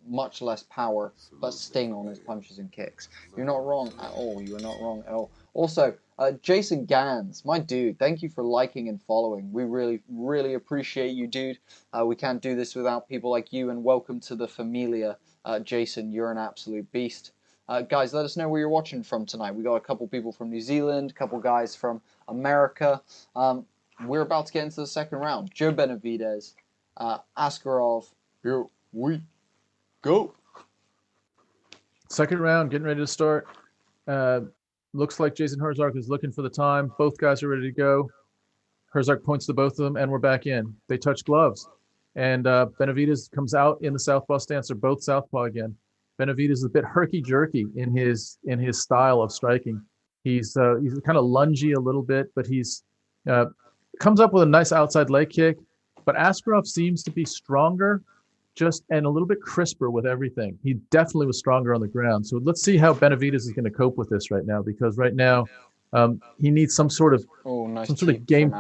much less power, but sting on his punches and kicks. You're not wrong at all. You are not wrong at all. Also, Jason Gans, my dude, thank you for liking and following. We really appreciate you, dude. We can't do this without people like you, and welcome to the Familia. Jason, you're an absolute beast. Guys, let us know where you're watching from tonight. We got a couple people from New Zealand, a couple guys from America. We're about to get into the second round. Joe Benavidez, Askarov, here we go. Second round, getting ready to start. Looks like Jason Herzog is looking for the time. Both guys are ready to go. Herzog points to both of them, and we're back in. They touch gloves. And Benavidez comes out in the southpaw stance. They're both southpaw again. Benavidez is a bit herky-jerky in his style of striking. He's kind of lungy a little bit, but he's comes up with a nice outside leg kick. But Askarov seems to be stronger, and a little bit crisper with everything. He definitely was stronger on the ground. So let's see how Benavidez is going to cope with this right now, because right now he needs some sort of game.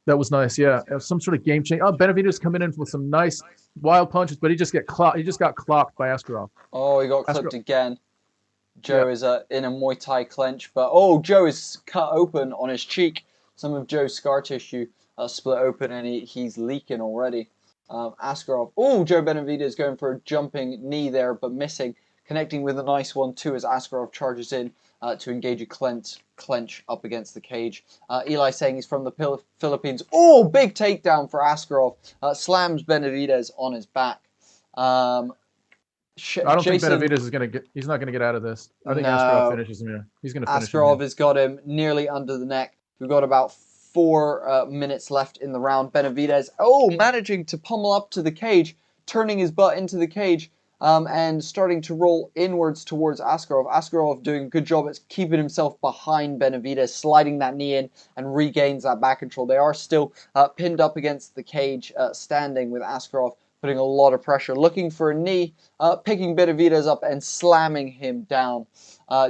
That was nice, yeah. Some sort of game change. Oh, Benavidez coming in with some nice wild punches, but he just got clocked by Askarov. Oh, he got clipped again. Joe is in a Muay Thai clench, but Joe is cut open on his cheek. Some of Joe's scar tissue split open, and he's leaking already. Askarov. Joe Benavidez going for a jumping knee there, but missing. Connecting with a nice one too as Askarov charges in to engage a clench up against the cage. Eli saying he's from the Philippines. Big takedown for Askarov. Slams Benavidez on his back. I don't think Benavidez is going to get. He's not going to get out of this. I think Askarov finishes him here. He's going to finish him. Askarov has got him nearly under the neck. We've got about 4 minutes left in the round. Benavidez, managing to pummel up to the cage, turning his butt into the cage, and starting to roll inwards towards Askarov. Askarov doing a good job at keeping himself behind Benavidez, sliding that knee in, and regains that back control. They are still pinned up against the cage, standing with Askarov, putting a lot of pressure, looking for a knee, picking Benavidez up and slamming him down.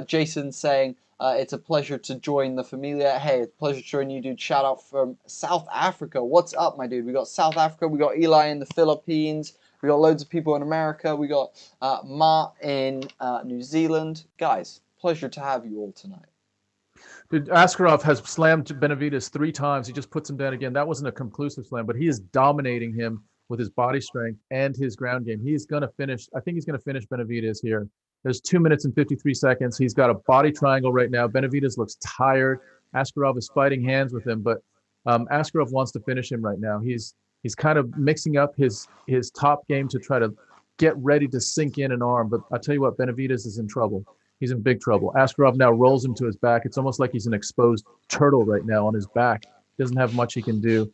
Jason saying, it's a pleasure to join the Familia. Hey, it's a pleasure to join you, dude. Shout out from South Africa. What's up, my dude? We got South Africa. We got Eli in the Philippines. We got loads of people in America. We got Ma in New Zealand. Guys, pleasure to have you all tonight. Dude, Askarov has slammed Benavidez 3 times. He just puts him down again. That wasn't a conclusive slam, but he is dominating him with his body strength and his ground game. He's going to finish. I think he's going to finish Benavidez here. There's 2 minutes and 53 seconds. He's got a body triangle right now. Benavidez looks tired. Askarov is fighting hands with him, but Askarov wants to finish him right now. He's kind of mixing up his top game to try to get ready to sink in an arm. But I'll tell you what, Benavidez is in trouble. He's in big trouble. Askarov now rolls him to his back. It's almost like he's an exposed turtle right now on his back. He doesn't have much he can do.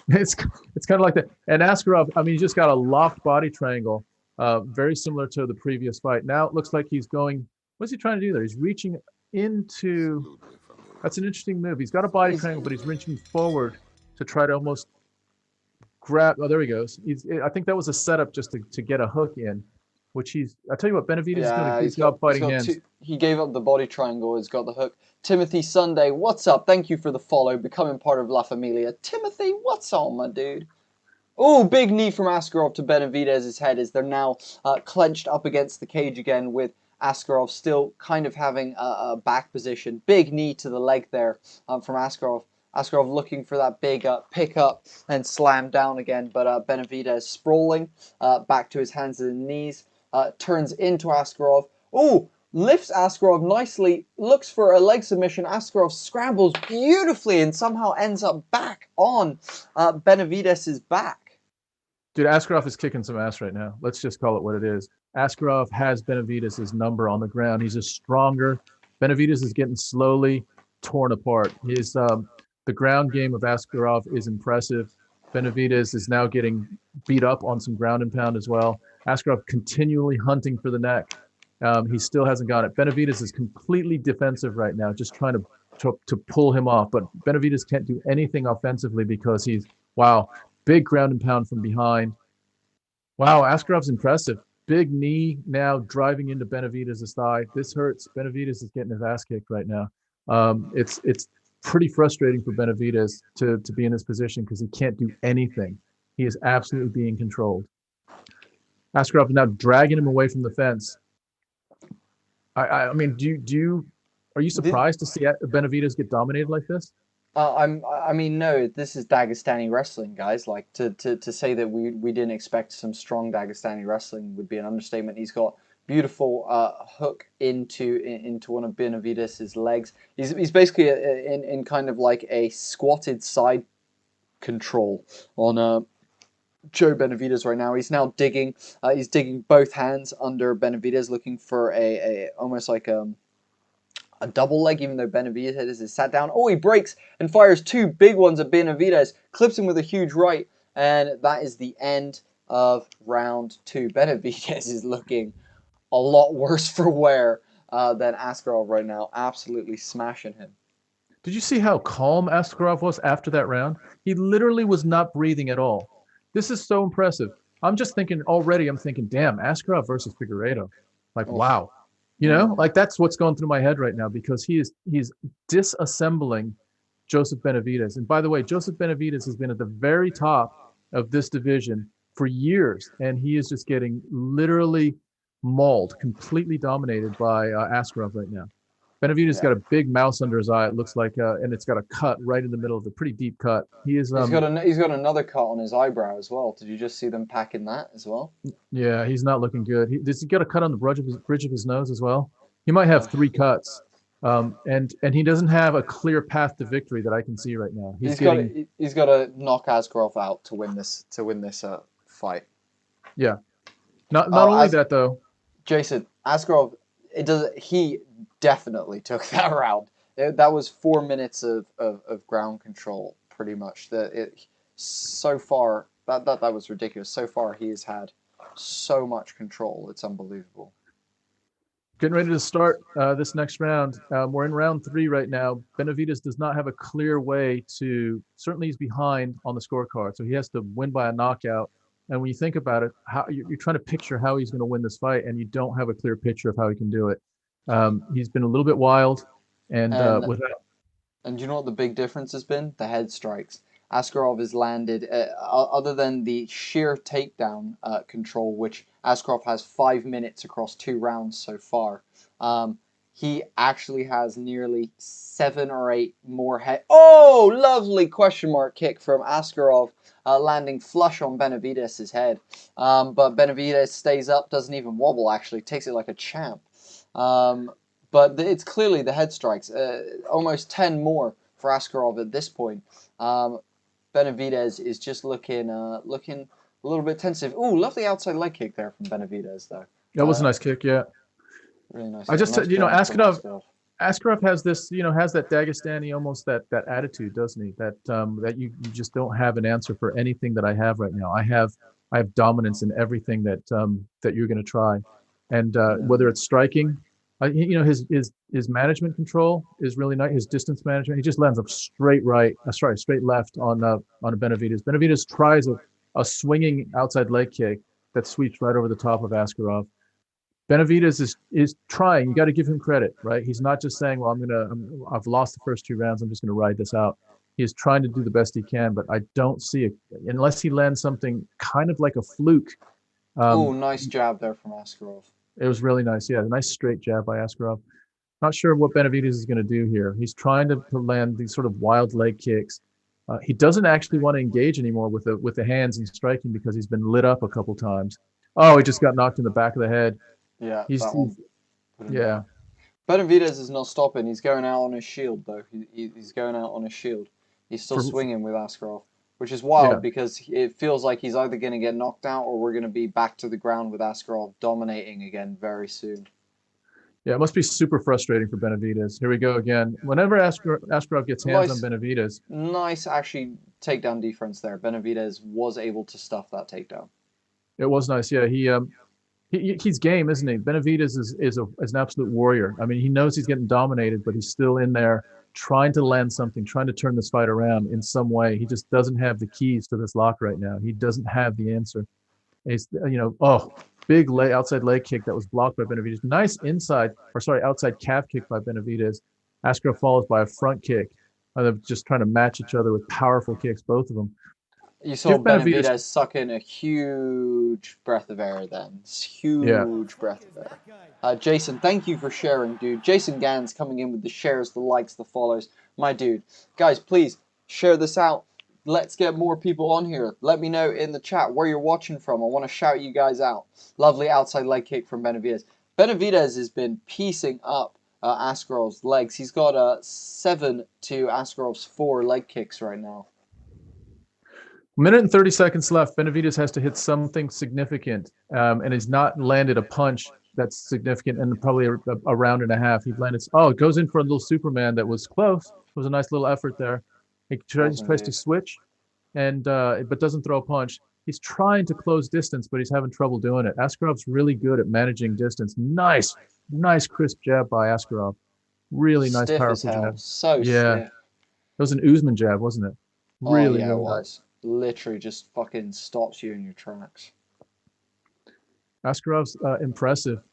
It's kind of like that. And Askarov, he just got a locked body triangle. Very similar to the previous fight. Now it looks like he's going. What's he trying to do there? He's reaching into. That's an interesting move. He's got a body triangle, but he's reaching forward to try to almost grab. Oh, there he goes. I think that was a setup just to get a hook in, which he's. I tell you what, Benavidez is doing a good job fighting hands. He gave up the body triangle. He's got the hook. Timothy Sunday, what's up? Thank you for the follow. Becoming part of La Familia. Timothy, what's on, my dude? Big knee from Askarov to Benavidez's head as they're now clenched up against the cage again, with Askarov still kind of having a back position. Big knee to the leg there from Askarov. Askarov looking for that big pick up and slam down again, but Benavidez sprawling back to his hands and knees. turns into Askarov. Oh, lifts Askarov nicely, looks for a leg submission. Askarov scrambles beautifully and somehow ends up back on Benavidez' back. Dude, Askarov is kicking some ass right now. Let's just call it what it is. Askarov has Benavidez' number on the ground. He's just stronger. Benavidez is getting slowly torn apart. His the ground game of Askarov is impressive. Benavidez is now getting beat up on some ground and pound as well. Askarov continually hunting for the neck. He still hasn't got it. Benavidez is completely defensive right now, just trying to pull him off. But Benavidez can't do anything offensively because he's, wow, big ground and pound from behind. Wow, Askarov's impressive. Big knee now driving into Benavidez' thigh. This hurts. Benavidez is getting his ass kicked right now. It's pretty frustrating for Benavidez to be in this position because he can't do anything. He is absolutely being controlled. Askarov is now dragging him away from the fence. I mean, are you surprised to see Benavidez get dominated like this? I mean, no, this is Dagestani wrestling, guys. Like, to say that we didn't expect some strong Dagestani wrestling would be an understatement. He's got beautiful hook into one of Benavidez' legs. He's basically in kind of like a squatted side control on Joe Benavidez right now. He's now digging. He's digging both hands under Benavidez, looking for a almost like a double leg, even though Benavidez is sat down. Oh, he breaks and fires two big ones at Benavidez, clips him with a huge right, and that is the end of round 2. Benavidez is looking a lot worse for wear than Askarov right now, absolutely smashing him. Did you see how calm Askarov was after that round? He literally was not breathing at all. This is so impressive. I'm thinking, damn, Askarov versus Figueiredo. Like, wow. You know, like that's what's going through my head right now because he's disassembling Joseph Benavidez. And by the way, Joseph Benavidez has been at the very top of this division for years, and he is just getting literally mauled, completely dominated by Askarov right now. Benavidez got a big mouse under his eye. It looks like, and it's got a cut right in the middle of the pretty deep cut. He's got another cut on his eyebrow as well. Did you just see them packing that as well? Yeah, he's not looking good. Does he get a cut on the bridge of his nose as well? He might have 3 cuts, and he doesn't have a clear path to victory that I can see right now. He's got to knock Askarov out to win this fight. Yeah, not only that though. Jason, Askarov, he definitely took that round. That was 4 minutes of ground control, pretty much. So far, that was ridiculous. So far, he has had so much control. It's unbelievable. Getting ready to start this next round. We're in round 3 right now. Benavidez does not have a clear way to. Certainly, he's behind on the scorecard, so he has to win by a knockout. And when you think about it, how you're trying to picture how he's going to win this fight, and you don't have a clear picture of how he can do it. He's been a little bit wild, and without. And you know what the big difference has been? The head strikes. Askarov has landed, other than the sheer takedown control, which Askarov has 5 minutes across 2 rounds so far. He actually has nearly 7 or 8 more head. Oh, lovely question mark kick from Askarov, landing flush on Benavidez' head. But Benavidez stays up, doesn't even wobble. Actually, takes it like a champ. But it's clearly the head strikes. Almost 10 more for Askarov at this point. Benavidez is just looking a little bit tensive. Ooh, lovely outside leg kick there from Benavidez, though. That was a nice kick, yeah. Really nice. I just, Askarov has this, has that Dagestani, almost that attitude, doesn't he? That you just don't have an answer for anything that I have right now. I have dominance in everything that you're going to try, and whether it's striking, his management control is really nice. His distance management, he just lands a straight left on a Benavidez. Benavidez tries a swinging outside leg kick that sweeps right over the top of Askarov. Benavidez is trying. You got to give him credit, right? He's not just saying, "Well, I've lost the first 2 rounds. I'm just going to ride this out." He is trying to do the best he can, but I don't see it unless he lands something kind of like a fluke. Nice jab there from Askarov. It was really nice. Yeah, a nice straight jab by Askarov. Not sure what Benavidez is going to do here. He's trying to land these sort of wild leg kicks. He doesn't actually want to engage anymore with the hands and striking because he's been lit up a couple times. Oh, he just got knocked in the back of the head. Yeah, He's that one. Put him yeah. down. Benavidez is not stopping. He's going out on his shield, though. He's going out on his shield. He's still swinging with Askarov, which is wild because it feels like he's either going to get knocked out or we're going to be back to the ground with Askarov dominating again very soon. Yeah, it must be super frustrating for Benavidez. Here we go again. Whenever Askarov gets hands on Benavidez. Nice, actually, takedown defense there. Benavidez was able to stuff that takedown. It was nice. Yeah, he's game, isn't he? Benavidez is an absolute warrior. I mean, he knows he's getting dominated, but he's still in there trying to land something, trying to turn this fight around in some way. He just doesn't have the keys to this lock right now. He doesn't have the answer. He's, big outside leg kick that was blocked by Benavidez. Nice outside calf kick by Benavidez. Askarov follows by a front kick. They're just trying to match each other with powerful kicks, both of them. You saw Benavidez suck in a huge breath of air then. Huge breath of air. Jason, thank you for sharing, dude. Jason Gans coming in with the shares, the likes, the follows. My dude. Guys, please share this out. Let's get more people on here. Let me know in the chat where you're watching from. I want to shout you guys out. Lovely outside leg kick from Benavidez. Benavidez has been piecing up Askarov's legs. He's got 7 to Askarov's 4 leg kicks right now. Minute and 30 seconds left. Benavidez has to hit something significant, and he's not landed a punch that's significant in probably a round and a half. He landed. Oh, it goes in for a little Superman that was close. It was a nice little effort there. He tries to switch, and but doesn't throw a punch. He's trying to close distance, but he's having trouble doing it. Askarov's really good at managing distance. Nice crisp jab by Askarov. Really nice, stiff powerful jab. So stiff. It was an Usman jab, wasn't it? Really, it really was. nice. Literally just fucking stops you in your tracks. Askarov's impressive.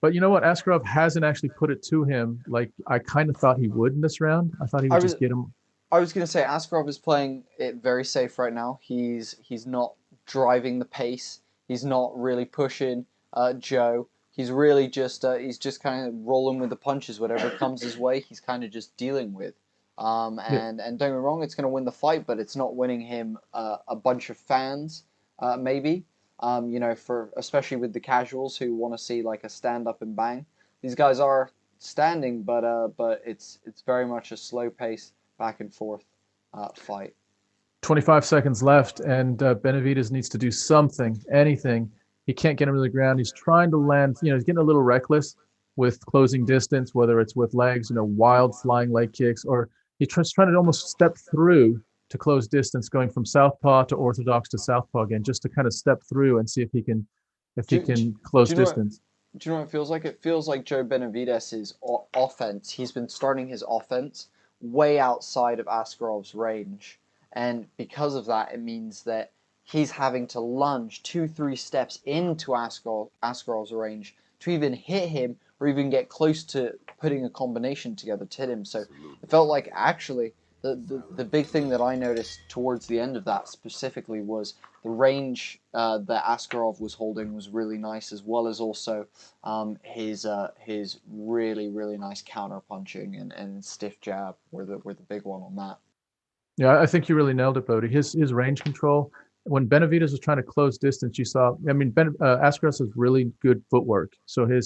But you know what? Askarov hasn't actually put it to him like I kind of thought he would in this round. I thought he would just get him. I was going to say Askarov is playing it very safe right now. He's not driving the pace. He's not really pushing Joe. He's really just kind of rolling with the punches. Whatever comes his way, he's kind of just dealing with. And don't get me wrong, it's going to win the fight, but it's not winning him a bunch of fans, maybe. For especially with the casuals who want to see like a stand up and bang. These guys are standing, but it's very much a slow pace back and forth fight. 25 seconds left, and Benavidez needs to do something, anything. He can't get him to the ground. He's trying to land. He's getting a little reckless with closing distance, whether it's with legs, wild flying leg kicks, or he's trying to almost step through to close distance, going from southpaw to orthodox to southpaw again, just to kind of step through and see if he can close distance. Do you know what it feels like? It feels like Joe Benavidez's offense. He's been starting his offense way outside of Askarov's range, and because of that, it means that he's having to lunge 2-3 steps into Askarov's range to even hit him or even get close to putting a combination together to hit him. So it felt like actually the big thing that I noticed towards the end of that specifically was the range that Askarov was holding was really nice, as well as also his really, really nice counter punching and stiff jab were the big one on that. Yeah, I think you really nailed it, Bodie. His range control. When Benavidez was trying to close distance, you saw. I mean, Askarov has really good footwork, so he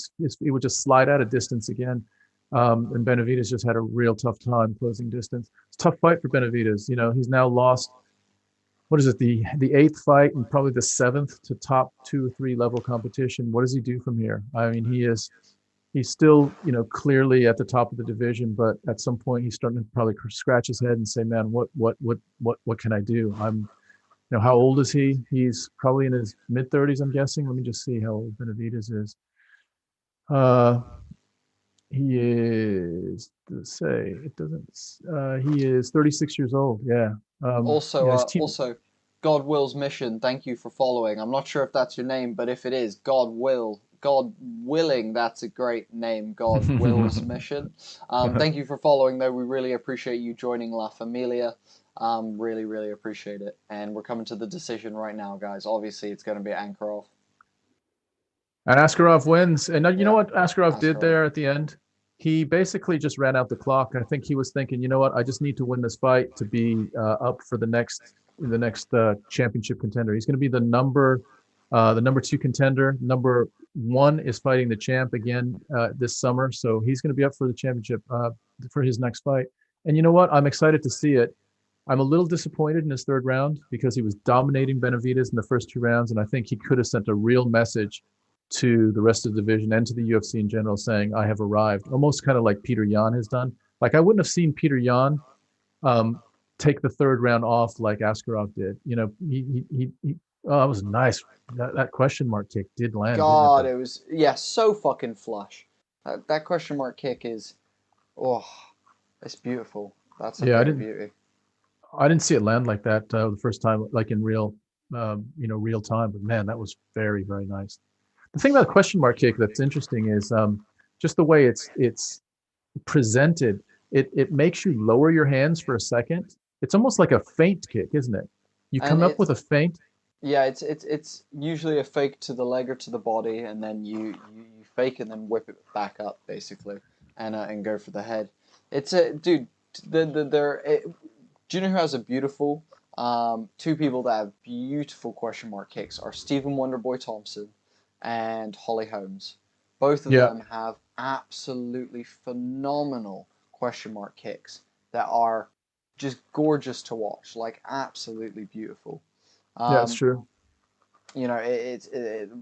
would just slide out of distance again. And Benavidez just had a real tough time closing distance. It's a tough fight for Benavidez. He's now lost. What is it? The 8th fight and probably the 7th to top 2 or 3 level competition. What does he do from here? I mean, he's still clearly at the top of the division, but at some point he's starting to probably scratch his head and say, man, what can I do? How old is he? He's probably in his mid-30s, I'm guessing. Let me just see how old Benavidez is. He is, he is 36 years old. Yeah. Also, God Will's Mission, thank you for following. I'm not sure if that's your name, but if it is, God Willing, that's a great name, God Will's Mission. Thank you for following, though. We really appreciate you joining La Familia. Really, really appreciate it. And we're coming to the decision right now, guys. Obviously, it's going to be Ankarov. And Askarov wins. And you know what Askarov did there at the end? He basically just ran out the clock. I think he was thinking, you know what? I just need to win this fight to be up for the next championship contender. He's going to be the number The number 2 contender. Number 1 is fighting the champ again this summer, so he's going to be up for the championship for his next fight. And you know what? I'm excited to see it. I'm a little disappointed in his 3rd round because he was dominating Benavidez in the first 2 rounds, and I think he could have sent a real message to the rest of the division and to the UFC in general, saying, I have arrived, almost kind of like Petr Yan has done. Like, I wouldn't have seen Petr Yan take the 3rd round off like Askarov did. You know, he oh, that was nice. That question mark kick did land. God, it was, yeah, so fucking flush. That question mark kick is, oh, it's beautiful. That's a beauty. I didn't see it land like that the first time, like in real time. But man, that was very, very nice. The thing about the question mark kick that's interesting is just the way it's presented. It makes you lower your hands for a second. It's almost like a feint kick, isn't it? You come up with a feint. Yeah, it's usually a fake to the leg or to the body, and then you fake and then whip it back up basically, and go for the head. It's a dude. Do you know who has a beautiful? 2 people that have beautiful question mark kicks are Stephen Wonderboy Thompson and Holly Holmes. Both of them have absolutely phenomenal question mark kicks that are just gorgeous to watch, like absolutely beautiful. Yeah, that's true. You know, it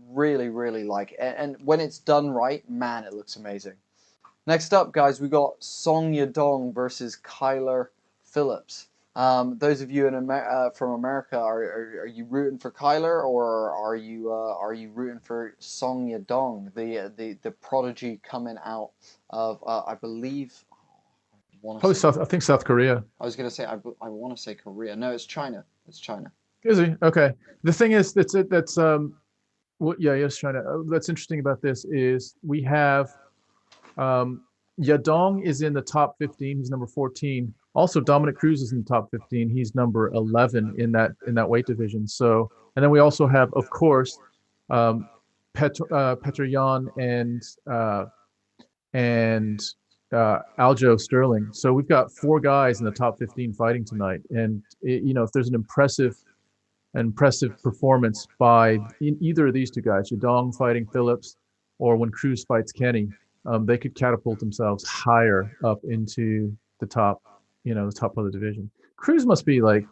really, really like, and when it's done right, man, it looks amazing. Next up, guys, we got Song Yadong versus Kyler Phillips. Those of you from America, are you rooting for Kyler, or are you rooting for Song Yadong, the prodigy coming out of I believe. I think South Korea. I was gonna say I want to say Korea. No, it's China. It's China. Is he? Okay. The thing is, yes, China. That's interesting about this is we have Yadong is in the top 15. He's number 14. Also, Dominic Cruz is in the top 15. He's number 11 in that weight division. So, and then we also have, of course, Petr Yan and Aljamain Sterling. So we've got 4 guys in the top 15 fighting tonight. And if there's an impressive performance by either of these 2 guys, Yadong fighting Phillips, or when Cruz fights Kenny, they could catapult themselves higher up into the top, the top of the division. Cruz must be like,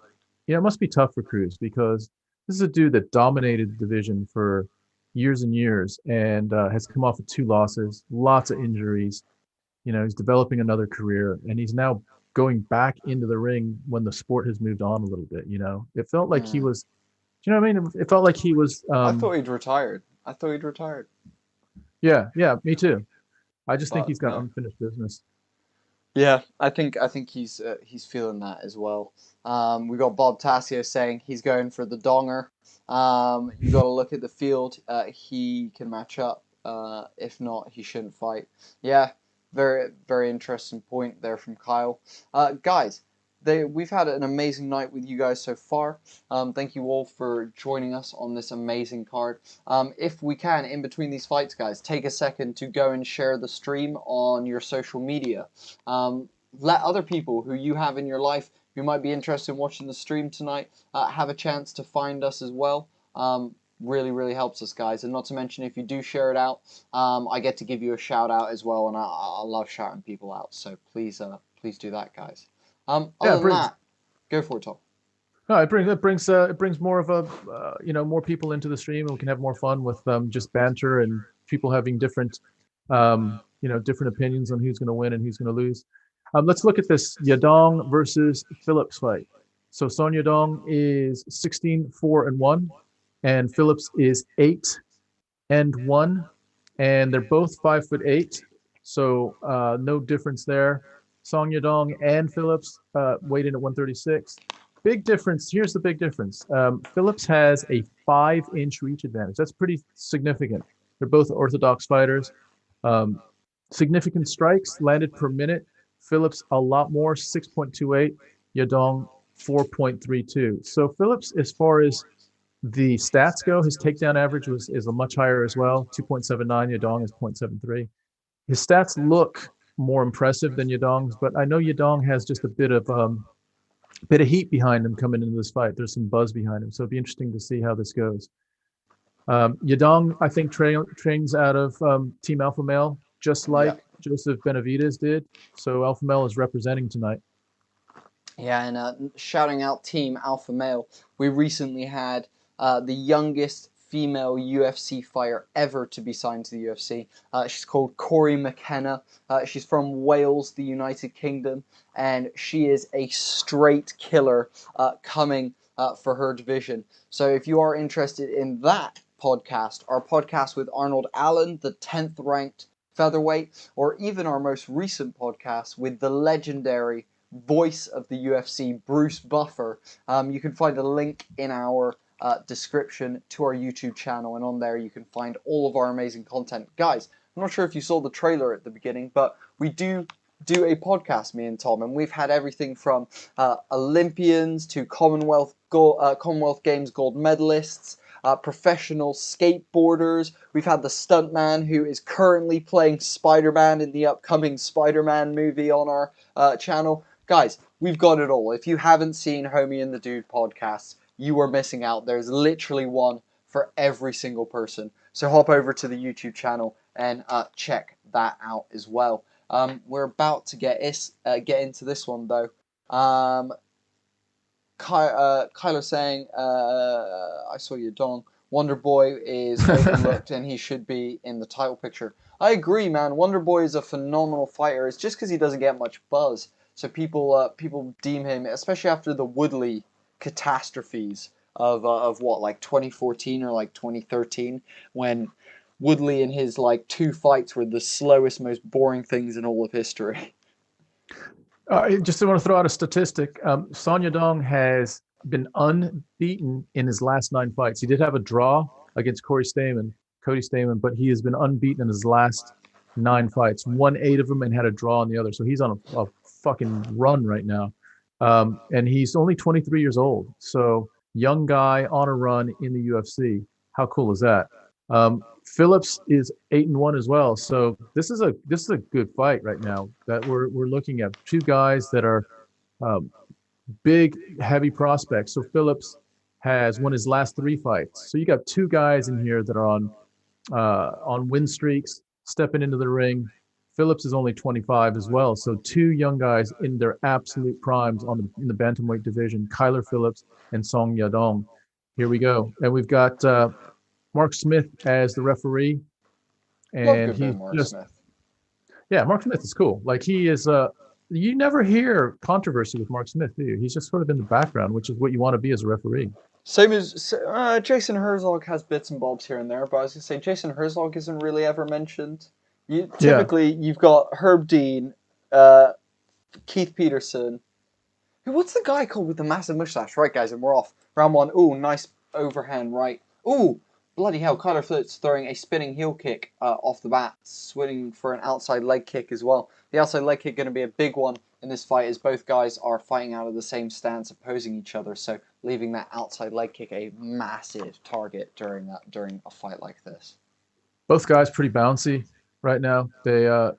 it must be tough for Cruz, because this is a dude that dominated the division for years and years and has come off of 2 losses, lots of injuries. He's developing another career, and he's now going back into the ring when the sport has moved on a little bit. It felt like he was, do you know what I mean? It felt like he was. I thought he'd retired. Yeah, me too. I just think he's got unfinished business. Yeah, I think he's feeling that as well. We got Bob Tassio saying he's going for the donger. You got to look at the field. He can match up. If not, he shouldn't fight. Yeah, very, very interesting point there from Kyle. Guys, we've had an amazing night with you guys so far. Thank you all for joining us on this amazing card. If we can, in between these fights, guys, take a second to go and share the stream on your social media. Let other people who you have in your life who might be interested in watching the stream tonight have a chance to find us as well. Really, really helps us, guys. And not to mention, if you do share it out, I get to give you a shout out as well, and I love shouting people out. So please do that, guys. Other than that, go for it, Tom. No, it brings more of a more people into the stream, and we can have more fun with just banter and people having different different opinions on who's going to win and who's going to lose. Let's look at this Yadong versus Phillips fight. So Song Yadong is 16-4-1, and Phillips is 8-1, and they're both 5'8", so no difference there. Song Yadong and Phillips weighed in at 136. Big difference. Here's the big difference. Phillips has a 5-inch reach advantage. That's pretty significant. They're both orthodox fighters. Significant strikes landed per minute. Phillips a lot more, 6.28. Yadong 4.32. So Phillips, as far as the stats go, his takedown average is a much higher as well, 2.79. Yadong is 0.73. His stats look more impressive than Yadong's, but I know Yadong has just a bit of heat behind him coming into this fight. There's some buzz behind him, so it'd be interesting to see how this goes. Yadong, I think, trains out of Team Alpha Male, just like Joseph Benavidez did. So Alpha Male is representing tonight. Yeah, and shouting out Team Alpha Male, we recently had the youngest female UFC fighter ever to be signed to the UFC. She's called Corey McKenna. She's from Wales, the United Kingdom, and she is a straight killer coming for her division. So if you are interested in that podcast, our podcast with Arnold Allen, the 10th ranked featherweight, or even our most recent podcast with the legendary voice of the UFC, Bruce Buffer, you can find a link in our description to our YouTube channel, and on there you can find all of our amazing content. Guys, I'm not sure if you saw the trailer at the beginning, but we do a podcast, me and Tom, and we've had everything from Olympians to Commonwealth Games gold medalists, professional skateboarders. We've had the stuntman who is currently playing Spider-Man in the upcoming Spider-Man movie on our channel. Guys, we've got it all. If you haven't seen Homie and the Dude podcasts, you are missing out. There's literally one for every single person. So hop over to the YouTube channel and check that out as well. We're about to get into this one though. Kyler saying, I saw you, Don. Wonder Boy is overlooked and he should be in the title picture. I agree, man. Wonder Boy is a phenomenal fighter. It's just because he doesn't get much buzz. So people deem him, especially after the Woodley catastrophes of what, like 2014 or like 2013, when Woodley and his like 2 fights were the slowest, most boring things in all of history. Just want to throw out a statistic. Son Yadong has been unbeaten in his last 9 fights. He did have a draw against Cody Stamann, but he has been unbeaten in his last 9 fights. Won 8 of them and had a draw on the other. So he's on a fucking run right now. And he's only 23 years old. So young guy on a run in the UFC. How cool is that? Phillips is 8-1 as well. So this is a good fight right now. That we're looking at 2 guys that are big, heavy prospects. So Phillips has won his last 3 fights. So you got 2 guys in here that are on win streaks, stepping into the ring. Phillips is only 25 as well. So 2 young guys in their absolute primes in the bantamweight division, Kyler Phillips and Song Yadong. Here we go. And we've got Mark Smith as the referee. And he's just Smith. Yeah, Mark Smith is cool. Like he is you never hear controversy with Mark Smith, do you? He's just sort of in the background, which is what you want to be as a referee. Same as Jason Herzog has bits and bobs here and there, but I was going to say Jason Herzog isn't really ever mentioned. You've got Herb Dean, Keith Peterson. What's the guy called with the massive mustache? Right, guys, and we're off. Round 1. Ooh, nice overhand right. Ooh, bloody hell. Kyler Phillips throwing a spinning heel kick off the bat, swinging for an outside leg kick as well. The outside leg kick going to be a big one in this fight as both guys are fighting out of the same stance, opposing each other. So leaving that outside leg kick a massive target during a fight like this. Both guys pretty bouncy right now. They're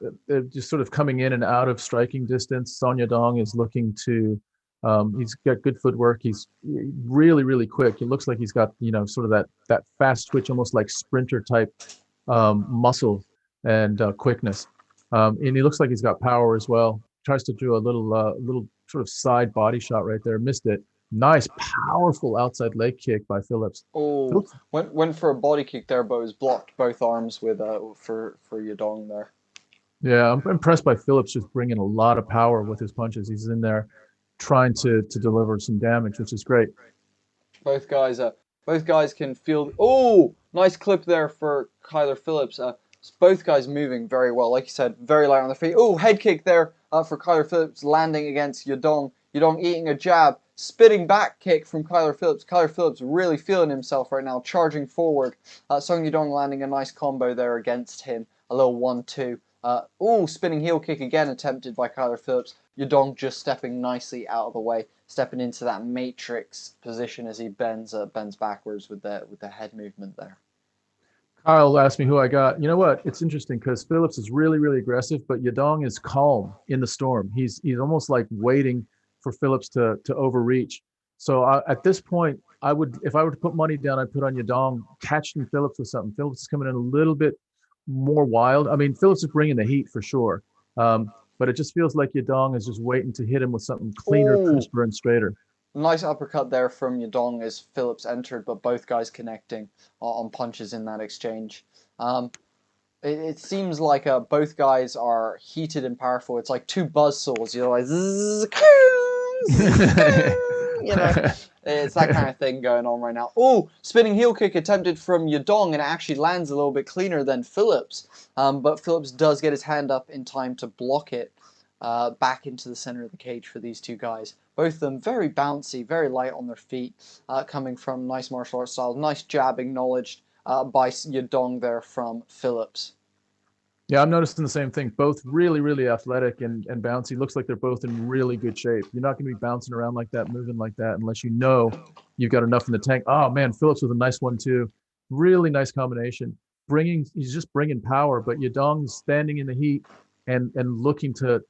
just sort of coming in and out of striking distance. Son Yadong is looking to, he's got good footwork. He's really, really quick. It looks like he's got, sort of that fast twitch, almost like sprinter type muscle and quickness. And he looks like he's got power as well. Tries to do a little sort of side body shot right there. Missed it. Nice, powerful outside leg kick by Phillips. Oh, went for a body kick there, but was blocked both arms with for Yadong there. Yeah, I'm impressed by Phillips just bringing a lot of power with his punches. He's in there trying to deliver some damage, which is great. Both guys can feel. Oh, nice clip there for Kyler Phillips. Both guys moving very well, like you said, very light on their feet. Oh, head kick there for Kyler Phillips, landing against Yadong. Yadong eating a jab. Spitting back kick from Kyler Phillips. Kyler Phillips really feeling himself right now, charging forward. Song Yadong landing a nice combo there against him. A little 1-2. Spinning heel kick again attempted by Kyler Phillips. Yadong just stepping nicely out of the way, stepping into that matrix position as he bends backwards with the head movement there. Kyle asked me who I got. You know what? It's interesting because Phillips is really, really aggressive, but Yadong is calm in the storm. He's almost like waiting for Phillips to overreach. So at this point, if I were to put money down, I'd put on Yadong catching Phillips with something. Phillips is coming in a little bit more wild. I mean, Phillips is bringing the heat for sure. But it just feels like Yadong is just waiting to hit him with something cleaner, crisper, and straighter. Nice uppercut there from Yadong as Phillips entered, but both guys connecting on punches in that exchange. It seems like both guys are heated and powerful. It's like two buzzsaws. You're like, you know, it's that kind of thing going on right now. Oh, spinning heel kick attempted from Yadong, and it actually lands a little bit cleaner than Phillips. But Phillips does get his hand up in time to block it back into the center of the cage for these two guys. Both of them very bouncy, very light on their feet, coming from nice martial arts style. Nice jab acknowledged by Yadong there from Phillips. Yeah, I'm noticing the same thing. Both really, really athletic and bouncy. Looks like they're both in really good shape. You're not going to be bouncing around like that, moving like that, unless you know you've got enough in the tank. Oh, man, Phillips with a nice one, too. Really nice combination. He's just bringing power, but Yadong's standing in the heat and looking to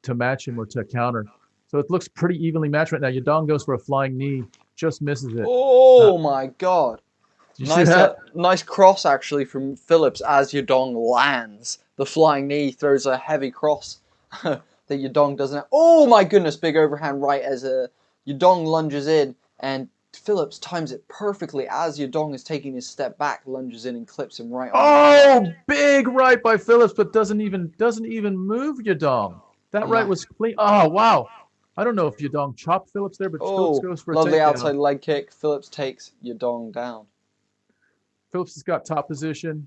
match him or to counter. So it looks pretty evenly matched right now. Yadong goes for a flying knee, just misses it. Oh, my God. Nice, nice cross, actually, from Phillips as Yadong lands. The flying knee throws a heavy cross that Yadong doesn't have. Oh, my goodness, big overhand right as Yadong lunges in, and Phillips times it perfectly as Yadong is taking his step back, lunges in and clips him right on. Oh, big right by Phillips, but doesn't even move Yadong. That right was clean. Oh, wow. I don't know if Yadong chopped Phillips there, but Phillips goes for a lovely takedown. outside leg kick. Phillips takes Yadong down. Phillips has got top position.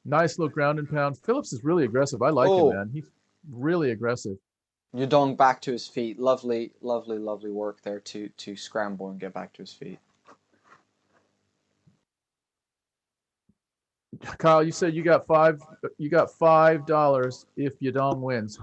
Nice little ground and pound. Phillips is really aggressive. I like him, man. He's really aggressive. Yadong back to his feet. Lovely, lovely, lovely work there to scramble and get back to his feet. Kyle, you said you got $5 if Yadong wins.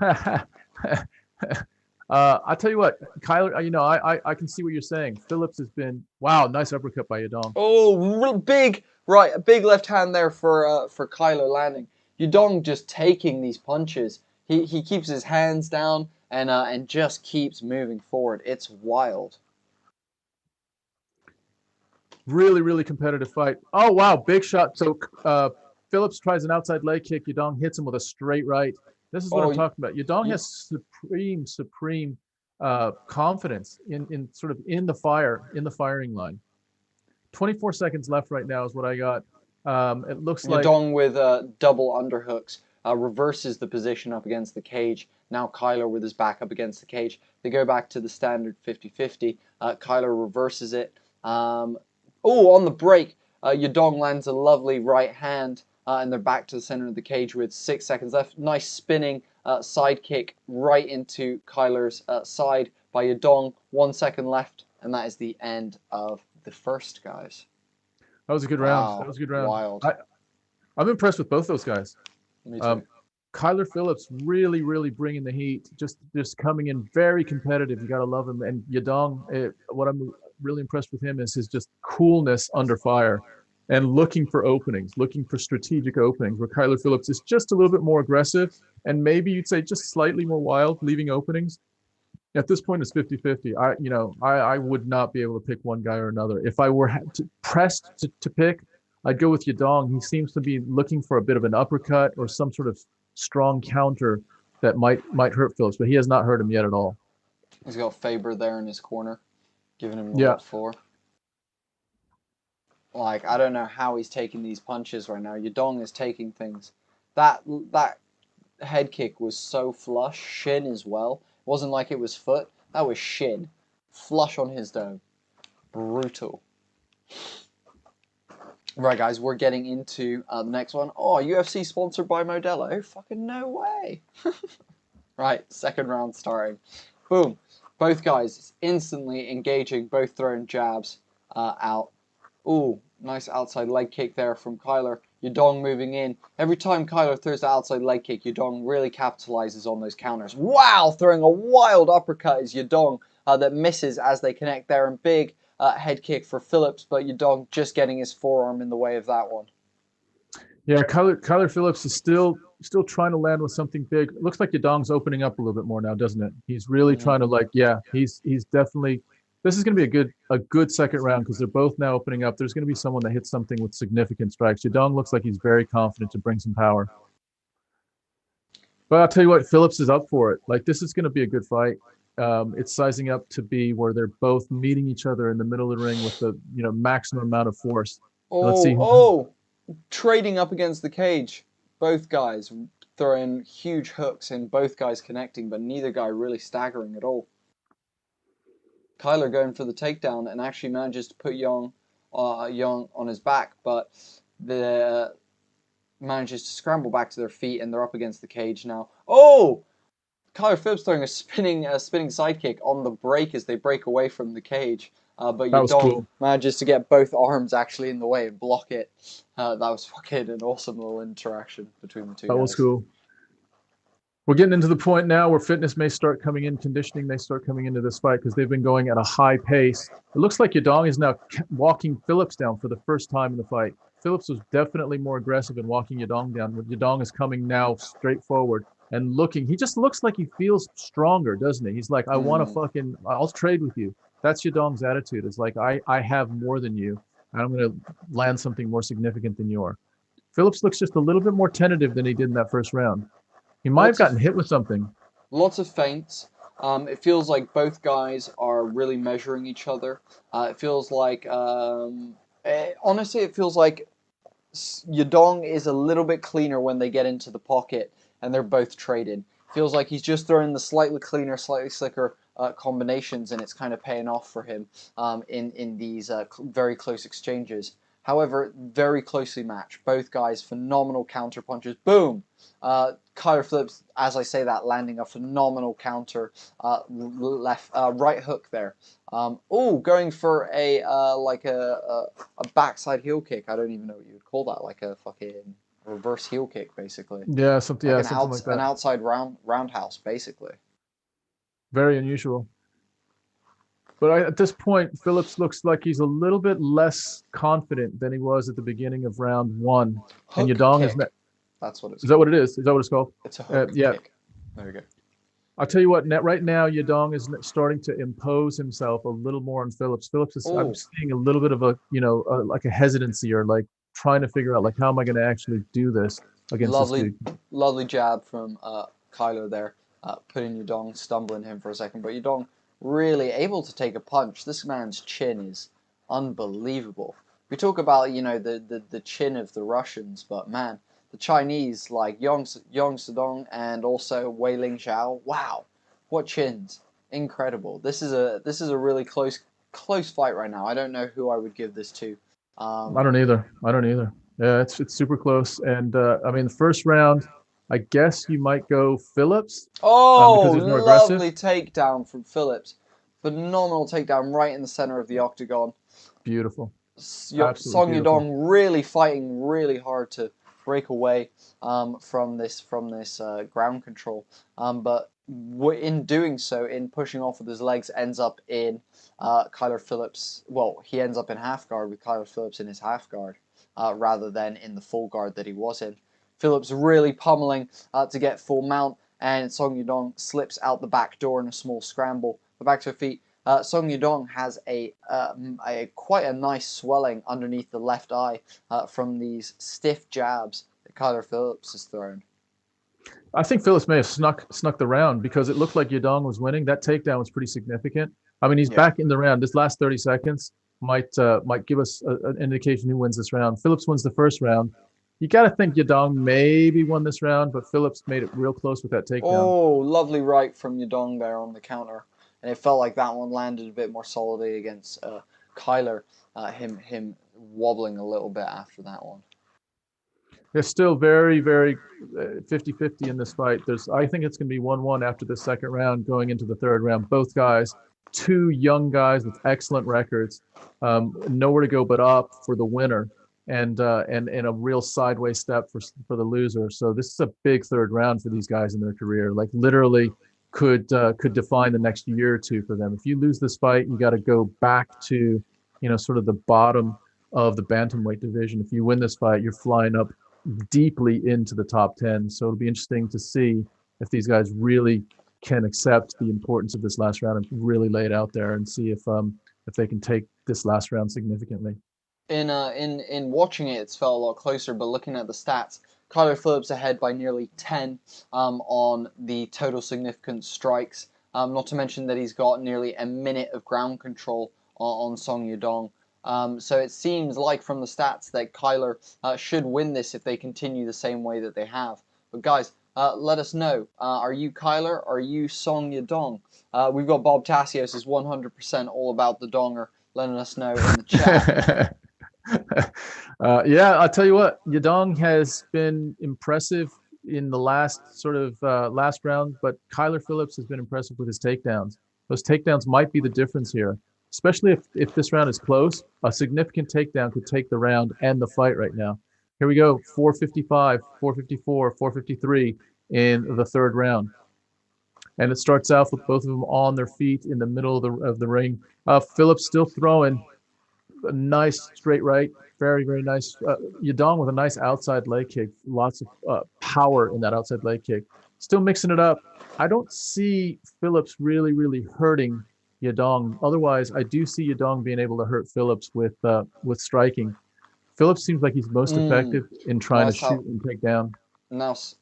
I'll tell you what, Kyler, you know, I can see what you're saying. Phillips has been, wow, nice uppercut by Yadong. Oh, big right, a big left hand there for Kyler landing. Yadong just taking these punches. He keeps his hands down and just keeps moving forward. It's wild. Really, really competitive fight. Oh, wow, big shot. So Phillips tries an outside leg kick. Yadong hits him with a straight right. This is what I'm talking about. Yadong has supreme confidence in sort of in the firing line. 24 seconds left right now is what I got. It looks like Yadong with double underhooks reverses the position up against the cage. Now Kyler with his back up against the cage. They go back to the standard 50-50. Kyler reverses it. On the break, Yadong lands a lovely right hand. And they're back to the center of the cage with 6 seconds left. Nice spinning side kick right into Kyler's side by Yadong. 1 second left, and that is the end of the first, guys. That was a good round. Wow, that was a good round. Wild. I'm impressed with both those guys. Me too. Kyler Phillips really, really bringing the heat. Just coming in very competitive. You got to love him. And Yadong, what I'm really impressed with him is his just coolness under fire. And looking for openings, looking for strategic openings, where Kyler Phillips is just a little bit more aggressive and maybe you'd say just slightly more wild, leaving openings. At this point, it's 50-50. I would not be able to pick one guy or another. If I were pressed to pick, I'd go with Yadong. He seems to be looking for a bit of an uppercut or some sort of strong counter that might hurt Phillips, but he has not hurt him yet at all. He's got Faber there in his corner, giving him a four. Like, I don't know how he's taking these punches right now. Yadong is taking things. That head kick was so flush. Shin as well. It wasn't like it was foot. That was shin. Flush on his dome. Brutal. Right, guys, we're getting into the next one. Oh, UFC sponsored by Modelo? Fucking no way. Right, second round starting. Boom. Both guys instantly engaging, both throwing jabs out. Ooh, nice outside leg kick there from Kyler. Yadong moving in. Every time Kyler throws the outside leg kick, Yadong really capitalizes on those counters. Wow, throwing a wild uppercut is Yadong that misses as they connect there. And big head kick for Phillips, but Yadong just getting his forearm in the way of that one. Yeah, Kyler Phillips is still trying to land with something big. It looks like Yadong's opening up a little bit more now, doesn't it? He's really trying to he's definitely This is going to be a good second round because they're both now opening up. There's going to be someone that hits something with significant strikes. Yadong looks like he's very confident to bring some power. But I'll tell you what, Phillips is up for it. Like, this is going to be a good fight. It's sizing up to be where they're both meeting each other in the middle of the ring with the maximum amount of force. Let's see. Trading up against the cage. Both guys throwing huge hooks and both guys connecting, but neither guy really staggering at all. Kyler going for the takedown and actually manages to put Yang on his back, but manages to scramble back to their feet, and they're up against the cage now. Oh! Kyler Phillips throwing a spinning sidekick on the break as they break away from the cage. But Yadong manages to get both arms actually in the way and block it. That was fucking an awesome little interaction between the two guys. That was cool. We're getting into the point now where fitness may start coming in, conditioning may start coming into this fight because they've been going at a high pace. It looks like Yadong is now walking Phillips down for the first time in the fight. Phillips was definitely more aggressive in walking Yadong down. Yadong is coming now straight forward and looking. He just looks like he feels stronger, doesn't he? He's like, I'll trade with you. That's Yadong's attitude. It's like, I have more than you, and I'm going to land something more significant than you are. Phillips looks just a little bit more tentative than he did in that first round. He might have gotten hit with something. Lots of feints. It feels like both guys are really measuring each other. It feels like, honestly, it feels like Yadong is a little bit cleaner when they get into the pocket and they're both traded. Feels like he's just throwing the slightly cleaner, slightly slicker combinations, and it's kind of paying off for him in these very close exchanges. However, very closely matched. Both guys, phenomenal counter punches. Boom! Kyler Phillips, as I say that, landing a phenomenal counter right hook there. Going for a backside heel kick. I don't even know what you would call that. Like a fucking reverse heel kick, basically. Yeah, something like that. An outside roundhouse, basically. Very unusual. But at this point, Phillips looks like he's a little bit less confident than he was at the beginning of round one. Hook and Yadong kick. is not. That's what it's. Is that what it is? Is that what it's called? It's a hook kick. There you go. I'll tell you what. Right now, Yadong is starting to impose himself a little more on Phillips. Phillips is. I'm seeing a little bit of like a hesitancy, or like trying to figure out like how am I going to actually do this against this dude. Lovely jab from Kyler there, putting Yadong, stumbling him for a second, but Yadong really able to take a punch. This man's chin is unbelievable. We talk about the chin of the Russians, but man, the Chinese like Yang Sedong and also Wei Ling Zhao. Wow, what chins! Incredible. This is a really close fight right now. I don't know who I would give this to. I don't either. Yeah, it's super close. And I mean, the first round, I guess you might go Phillips. Lovely takedown from Phillips. Phenomenal takedown right in the center of the octagon. Beautiful. Song Yadong really fighting really hard to break away from this ground control. But in doing so, in pushing off with his legs, ends up in Kyler Phillips. Well, he ends up in half guard with Kyler Phillips in his half guard rather than in the full guard that he was in. Phillips really pummeling to get full mount, and Song Yadong slips out the back door in a small scramble. But back to her feet. Song Yadong has quite a nice swelling underneath the left eye from these stiff jabs that Kyler Phillips has thrown. I think Phillips may have snuck the round because it looked like Yadong was winning. That takedown was pretty significant. I mean, he's back in the round. This last 30 seconds might give us an indication who wins this round. Phillips wins the first round. You got to think Yadong maybe won this round, but Phillips made it real close with that takedown. Oh, lovely right from Yadong there on the counter. And it felt like that one landed a bit more solidly against Kyler, him wobbling a little bit after that one. It's still very, very 50-50 in this fight. I think it's going to be 1-1 after the second round going into the third round. Both guys, two young guys with excellent records, nowhere to go but up for the winner. And a real sideways step for the loser. So this is a big third round for these guys in their career. Like literally could define the next year or two for them. If you lose this fight, you got to go back to sort of the bottom of the bantamweight division. If you win this fight, you're flying up deeply into the top 10. So it'll be interesting to see if these guys really can accept the importance of this last round and really lay it out there and see if they can take this last round significantly. In watching it, it's felt a lot closer, but looking at the stats, Kyler Phillips ahead by nearly 10 on the total significant strikes. Not to mention that he's got nearly a minute of ground control on Song Yadong. So it seems like from the stats that Kyler should win this if they continue the same way that they have. But guys, let us know. Are you Kyler? Are you Song Yadong? We've got Bob Tassios is 100% all about the donger, letting us know in the chat. Yeah, I'll tell you what, Yadong has been impressive in the last last round, but Kyler Phillips has been impressive with his takedowns. Those takedowns might be the difference here, especially if this round is close. A significant takedown could take the round and the fight right now. Here we go, 455, 454, 453 in the third round. And it starts out with both of them on their feet in the middle of the ring. Phillips still throwing a nice straight right, very, very nice. Yadong with a nice outside leg kick, lots of power in that outside leg kick. Still mixing it up. I don't see Phillips really, really hurting Yadong. Otherwise, I do see Yadong being able to hurt Phillips with striking. Phillips seems like he's most effective in trying to shoot and take down. Nice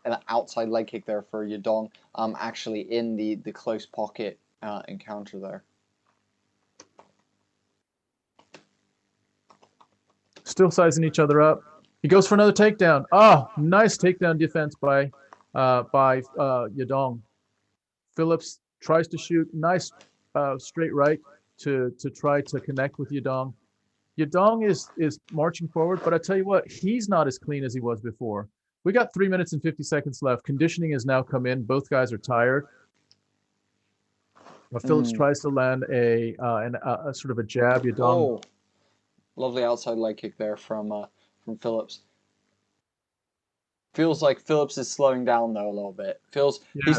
an outside leg kick there for Yadong. Actually in the close pocket encounter there. Still sizing each other up. He goes for another takedown. Oh, nice takedown defense by Yadong. Phillips tries to shoot. Nice straight right to try to connect with Yadong. Yadong is marching forward, but I tell you what, he's not as clean as he was before. We got 3 minutes and 50 seconds left. Conditioning has now come in. Both guys are tired. Phillips tries to land a sort of a jab. Yadong. Oh, lovely outside leg kick there from Phillips. Feels like Phillips is slowing down though a little bit. He's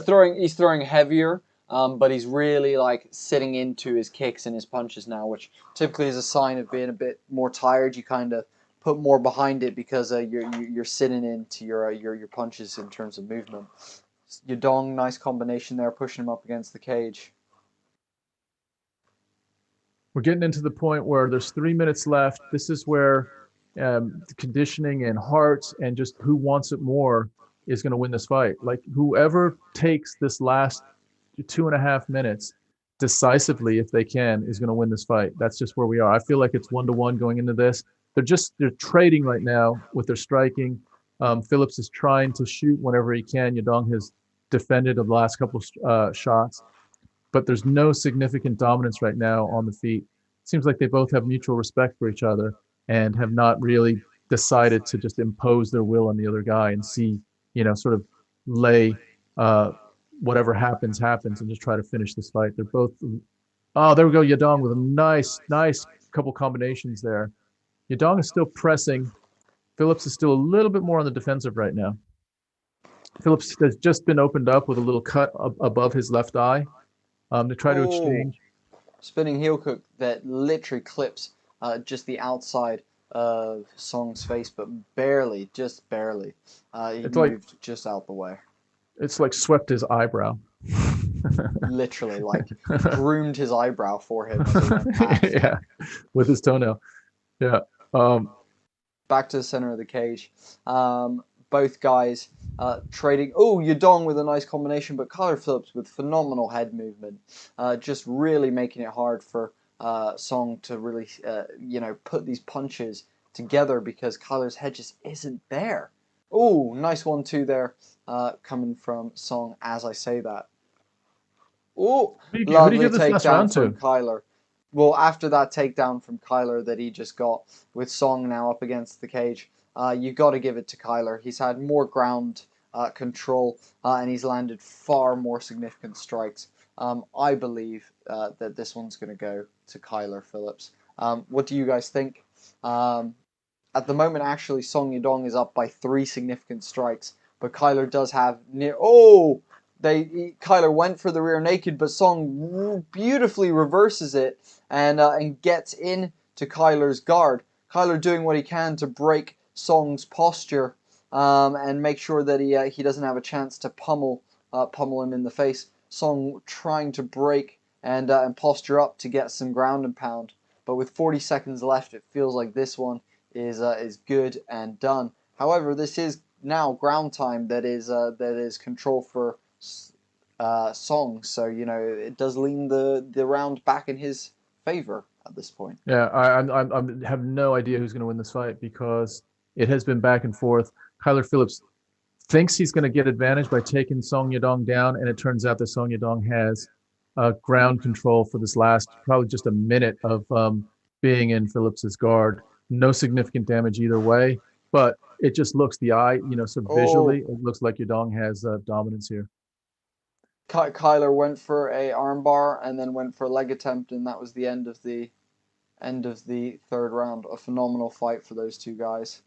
throwing heavier, but he's really like sitting into his kicks and his punches now, which typically is a sign of being a bit more tired. You kind of put more behind it because you're sitting into your punches in terms of movement. Yadong, nice combination there, pushing him up against the cage. We're getting into the point where there's 3 minutes left. This is where conditioning and heart and just who wants it more is going to win this fight. Like whoever takes this last 2.5 minutes decisively, if they can, is going to win this fight. That's just where we are. I feel like it's 1-1 going into this. They're trading right now with their striking. Phillips is trying to shoot whenever he can. Yadong has defended the last couple shots, but there's no significant dominance right now on the feet. Seems like they both have mutual respect for each other and have not really decided to just impose their will on the other guy and see, sort of lay whatever happens and just try to finish this fight. They're both, oh, there we go, Yadong with a nice couple combinations there. Yadong is still pressing. Phillips is still a little bit more on the defensive right now. Phillips has just been opened up with a little cut above his left eye to try to exchange. Spinning heel hook that literally clips just the outside of Song's face, but barely, just barely. He moved just out the way. It's like swept his eyebrow. Literally, like groomed his eyebrow for him. Yeah, with his toenail. Yeah. Back to the center of the cage. Both guys trading. Oh, Yadong with a nice combination, but Kyler Phillips with phenomenal head movement. Just really making it hard for Song to really, put these punches together because Kyler's head just isn't there. Oh, nice 1-2 there coming from Song as I say that. Oh, lovely takedown from Kyler. Well, after that takedown from Kyler that he just got with Song now up against the cage, you got to give it to Kyler. He's had more ground control and he's landed far more significant strikes. I believe that this one's going to go to Kyler Phillips. What do you guys think? At the moment, actually, Song Yadong is up by 3 significant strikes, but Kyler does have near... Oh! Kyler went for the rear naked, but Song beautifully reverses it and gets into Kyler's guard. Kyler doing what he can to break Song's posture and make sure that he doesn't have a chance to pummel pummel him in the face. Song trying to break and posture up to get some ground and pound. But with 40 seconds left, it feels like this one is good and done. However, this is now ground time that is control for Song. So, you know, it does lean the round back in his favor at this point. Yeah, I have no idea who's going to win this fight because it has been back and forth. Kyler Phillips thinks he's going to get advantage by taking Song Yadong down, and it turns out that Song Yadong has ground control for this last probably just a minute of being in Phillips's guard. No significant damage either way, but it just looks so visually it looks like Yadong has dominance here. Kyler went for a armbar and then went for a leg attempt, and that was the end of the third round. A phenomenal fight for those two guys.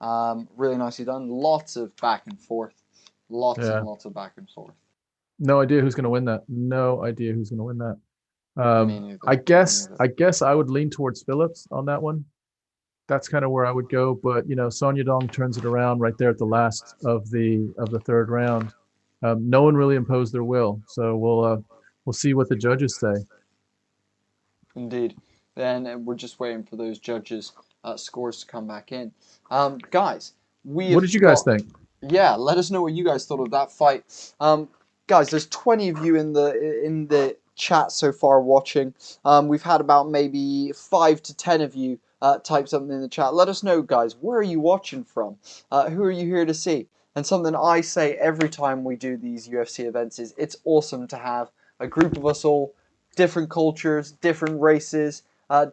Really nicely done. Lots of back and forth. Lots and lots of back and forth. No idea who's going to win that. No idea who's going to win that. I guess I would lean towards Phillips on that one. That's kind of where I would go. But you know, Song Yadong turns it around right there at the last of the third round. No one really imposed their will, so we'll see what the judges say. Indeed. Then we're just waiting for those judges' scores to come back in. Guys, what did you guys think? Yeah, let us know what you guys thought of that fight. Guys, there's 20 of you in the chat so far watching. We've had about maybe 5 to 10 of you type something in the chat. Let us know, guys. Where are you watching from? Who are you here to see? And something I say every time we do these UFC events is it's awesome to have a group of us all, different cultures, different races,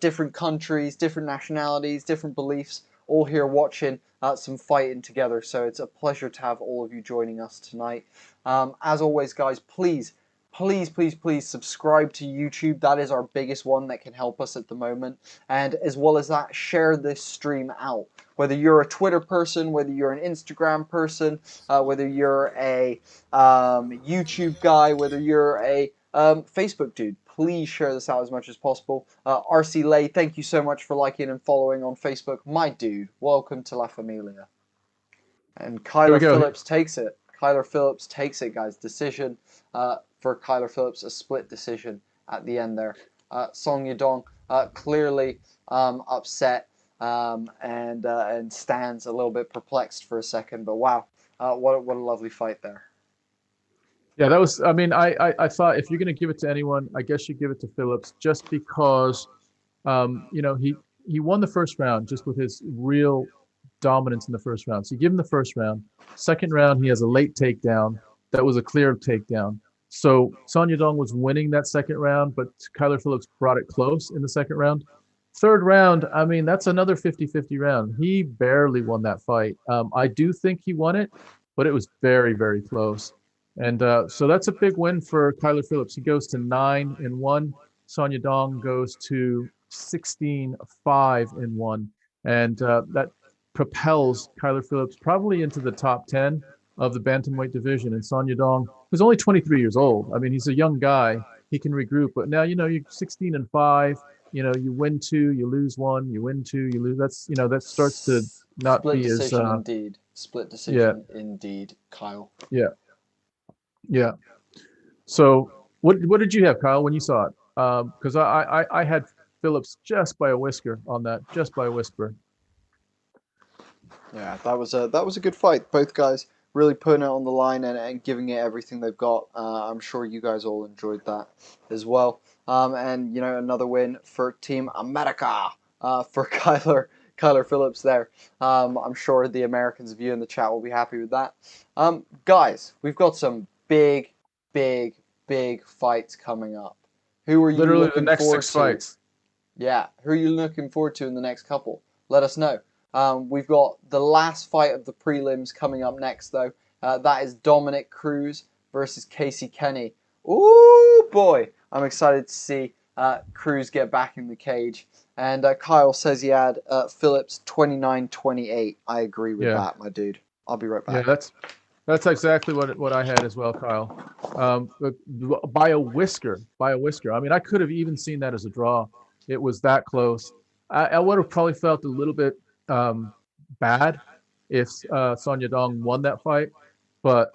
different countries, different nationalities, different beliefs, all here watching some fighting together. So it's a pleasure to have all of you joining us tonight. As always, guys, please subscribe to YouTube. That is our biggest one that can help us at the moment. And as well as that, share this stream out. Whether you're a Twitter person, whether you're an Instagram person, whether you're a YouTube guy, whether you're a Facebook dude, please share this out as much as possible. RC Lay, thank you so much for liking and following on Facebook. My dude, welcome to La Familia. And Kyler Phillips takes it. Kyler Phillips takes it, guys. Decision for Kyler Phillips, a split decision at the end there. Song Yadong clearly upset and stands a little bit perplexed for a second, but wow, what a lovely fight there. Yeah, that was. I mean, I thought if you're going to give it to anyone, I guess you give it to Phillips, just because, you know, he won the first round just with his real dominance in the first round. So you give him the first round. Second round, he has a late takedown that was a clear takedown. So Song Yadong was winning that second round, but Kyler Phillips brought it close in the second round. Third round, I mean, that's another 50-50 round. He barely won that fight. I do think he won it, but it was very, very close. And so that's a big win for Kyler Phillips. He goes to 9-1. Song Yadong goes to 16-5-1. And that propels Kyler Phillips probably into the top 10 of the bantamweight division. And Song Yadong, who's only 23 years old, I mean, he's a young guy. He can regroup. But now, you know, you're 16-5. You know, you win 2, you lose 1, you win 2, you lose. That's, you know, that starts to not Split be as indeed. Split decision indeed, Kyle. Yeah. Yeah. So what did you have, Kyle, when you saw it? Because I had Phillips just by a whisker on that, just by a whisper. Yeah, that was a good fight. Both guys really putting it on the line and giving it everything they've got. I'm sure you guys all enjoyed that as well. And you know, another win for Team America for Kyler Phillips there. I'm sure the Americans of you in the chat will be happy with that. Guys, we've got some big fights coming up. Who are you literally looking the next forward 6 to? fights? Yeah, who are you looking forward to in the next couple? Let us know. We've got the last fight of the prelims coming up next, though. That is Dominic Cruz versus Casey Kenny. Ooh, boy. I'm excited to see Cruz get back in the cage. And Kyle says he had Phillips 29-28. I agree with that, my dude. I'll be right back. Yeah, that's exactly what I had as well, Kyle. By a whisker. I mean, I could have even seen that as a draw. It was that close. I would have probably felt a little bit bad if Song Yadong won that fight, but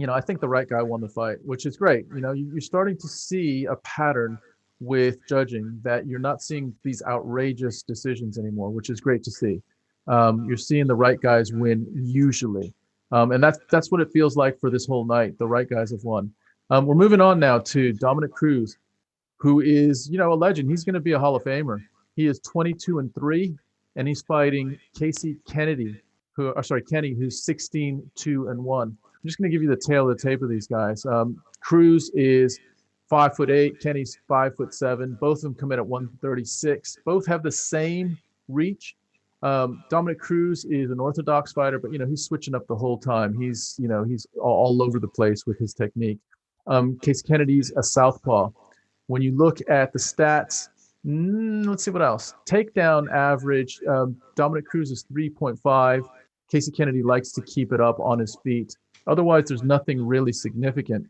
I think the right guy won the fight, which is great. You're starting to see a pattern with judging that you're not seeing these outrageous decisions anymore, which is great to see. You're seeing the right guys win usually, and that's what it feels like for this whole night. The right guys have won. We're moving on now to Dominic Cruz, who is a legend. He's going to be a Hall of Famer. He is 22-3, and he's fighting Kenny, who's 16-2-1. I'm just going to give you the tail of the tape of these guys. Cruz is 5'8", Kenny's 5'7". Both of them come in at 136. Both have the same reach. Dominic Cruz is an orthodox fighter, but he's switching up the whole time. He's all over the place with his technique. Casey Kennedy's a southpaw. When you look at the stats, let's see what else. Takedown average, Dominic Cruz is 3.5. Casey Kennedy likes to keep it up on his feet. Otherwise, there's nothing really significant.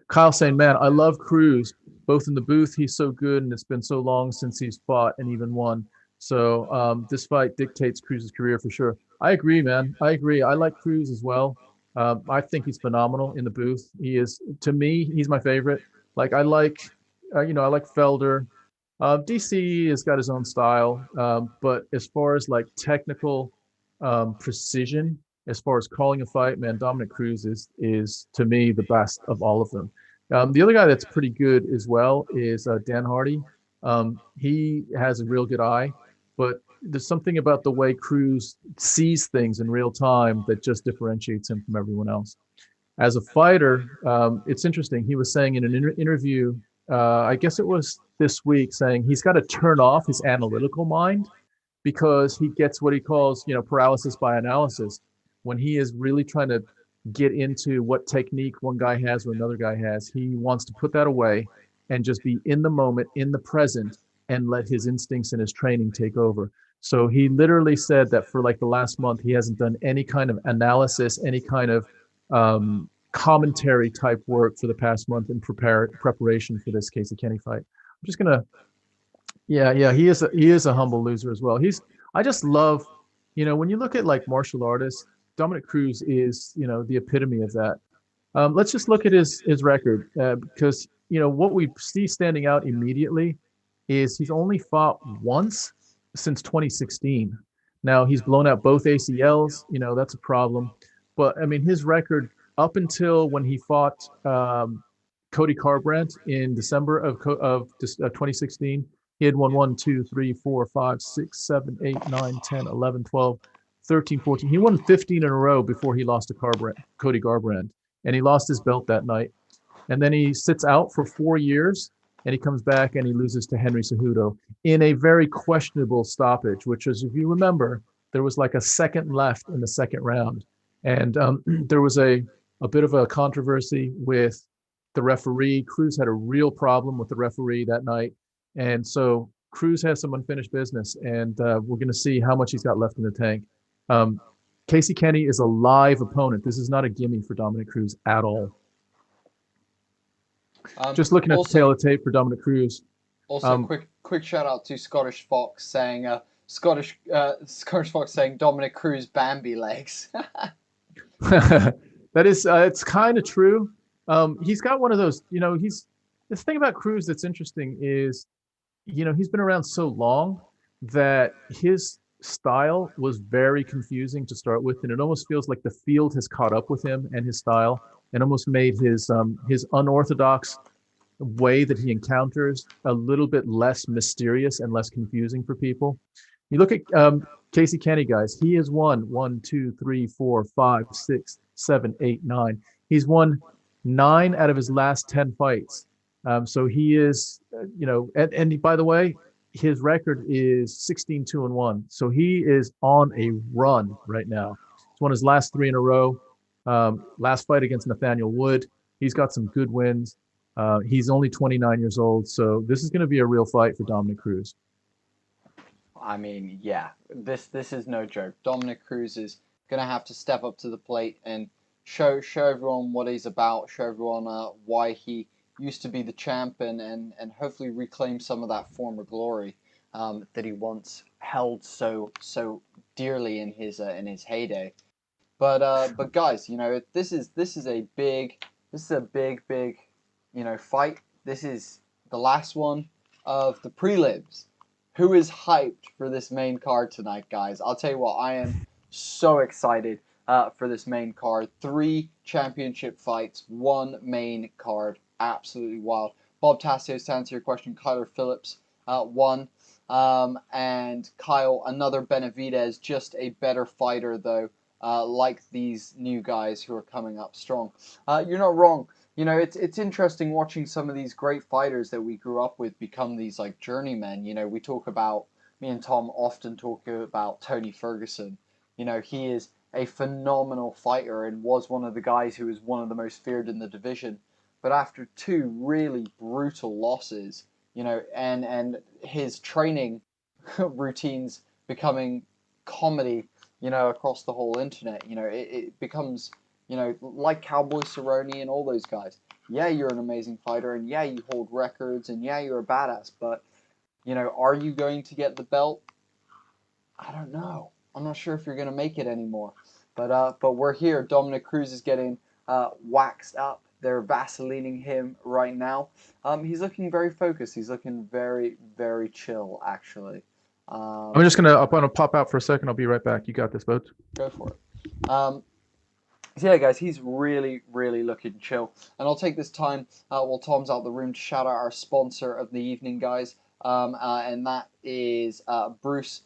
Kyle saying, man, I love Cruz. Both in the booth, he's so good, and it's been so long since he's fought and even won. So this fight dictates Cruz's career for sure. I agree, man. I agree. I like Cruz as well. I think he's phenomenal in the booth. He is, to me, he's my favorite. Like I like Felder. DC has got his own style, but as far as like technical precision, as far as calling a fight, man, Dominic Cruz is to me the best of all of them. The other guy that's pretty good as well is Dan Hardy. He has a real good eye, but there's something about the way Cruz sees things in real time that just differentiates him from everyone else. As a fighter, it's interesting. He was saying in an interview, I guess it was this week, saying he's got to turn off his analytical mind because he gets what he calls, paralysis by analysis. When he is really trying to get into what technique one guy has or another guy has, he wants to put that away and just be in the moment, in the present, and let his instincts and his training take over. So he literally said that for like the last month, he hasn't done any kind of analysis, any kind of commentary type work for the past month in preparation for this Casey Kenny fight. I'm just gonna, he is a humble loser as well. I just love, when you look at like martial artists, Dominic Cruz is, the epitome of that. Let's just look at his record because, what we see standing out immediately is he's only fought once since 2016. Now he's blown out both ACLs, that's a problem. But I mean, his record up until when he fought Cody Garbrandt in December of 2016, he had won 1, 2, 3, 4, 5, 6, 7, 8, 9, 10, 11, 12, 13, 14. He won 15 in a row before he lost to Cody Garbrandt, and he lost his belt that night. And then he sits out for 4 years, and he comes back and he loses to Henry Cejudo in a very questionable stoppage, which is, if you remember, there was like a second left in the second round. And there was a bit of a controversy with the referee. Cruz had a real problem with the referee that night. And so Cruz has some unfinished business, and we're going to see how much he's got left in the tank. Casey Kenny is a live opponent. This is not a gimme for Dominic Cruz at all. Just looking at the tail of tape for Dominic Cruz. Also, quick shout out to Scottish Fox saying Scottish Fox saying Dominic Cruz Bambi legs. That is, it's kind of true. He's got one of those. The thing about Cruz that's interesting is, he's been around so long that his style was very confusing to start with, and it almost feels like the field has caught up with him and his style, and almost made his unorthodox way that he encounters a little bit less mysterious and less confusing for people. You look at Casey Kenny, guys. He has won 1, 2, 3, 4, 5, 6, 7, 8, 9. He's won 9 out of his last 10 fights. So he is, and by the way, his record is 16-2-1. So he is on a run right now. He's won his last 3 in a row. Last fight against Nathaniel Wood, he's got some good wins. He's only 29 years old, so this is going to be a real fight for Dominic Cruz. I mean, yeah, this is no joke. Dominic Cruz is going to have to step up to the plate and show everyone what he's about, show everyone why he used to be the champ, and hopefully reclaim some of that former glory that he once held so dearly in his heyday. But guys, this is a big fight. This is the last one of the prelims. Who is hyped for this main card tonight, guys? I'll tell you what, I am so excited for this main card. 3 championship fights, 1 main card. Absolutely wild. Bob Tassios, to answer your question, Kyler Phillips won. And Kyle, another Benavidez, just a better fighter, though, like these new guys who are coming up strong. You're not wrong. It's interesting watching some of these great fighters that we grew up with become these like journeymen. Me and Tom often talk about Tony Ferguson. He is a phenomenal fighter and was one of the guys who was one of the most feared in the division. But after 2 really brutal losses, and his training routines becoming comedy, across the whole internet, it becomes, like Cowboy Cerrone and all those guys. Yeah, you're an amazing fighter, and yeah, you hold records, and yeah, you're a badass, but, are you going to get the belt? I don't know. I'm not sure if you're going to make it anymore. But we're here. Dominic Cruz is getting waxed up. They're vaselining him right now. He's looking very focused. He's looking very, very chill, actually. I'm gonna pop out for a second. I'll be right back. You got this, Boat. Go for it. So yeah, guys, he's really, really looking chill. And I'll take this time while Tom's out of the room to shout out our sponsor of the evening, guys. And that is Bruce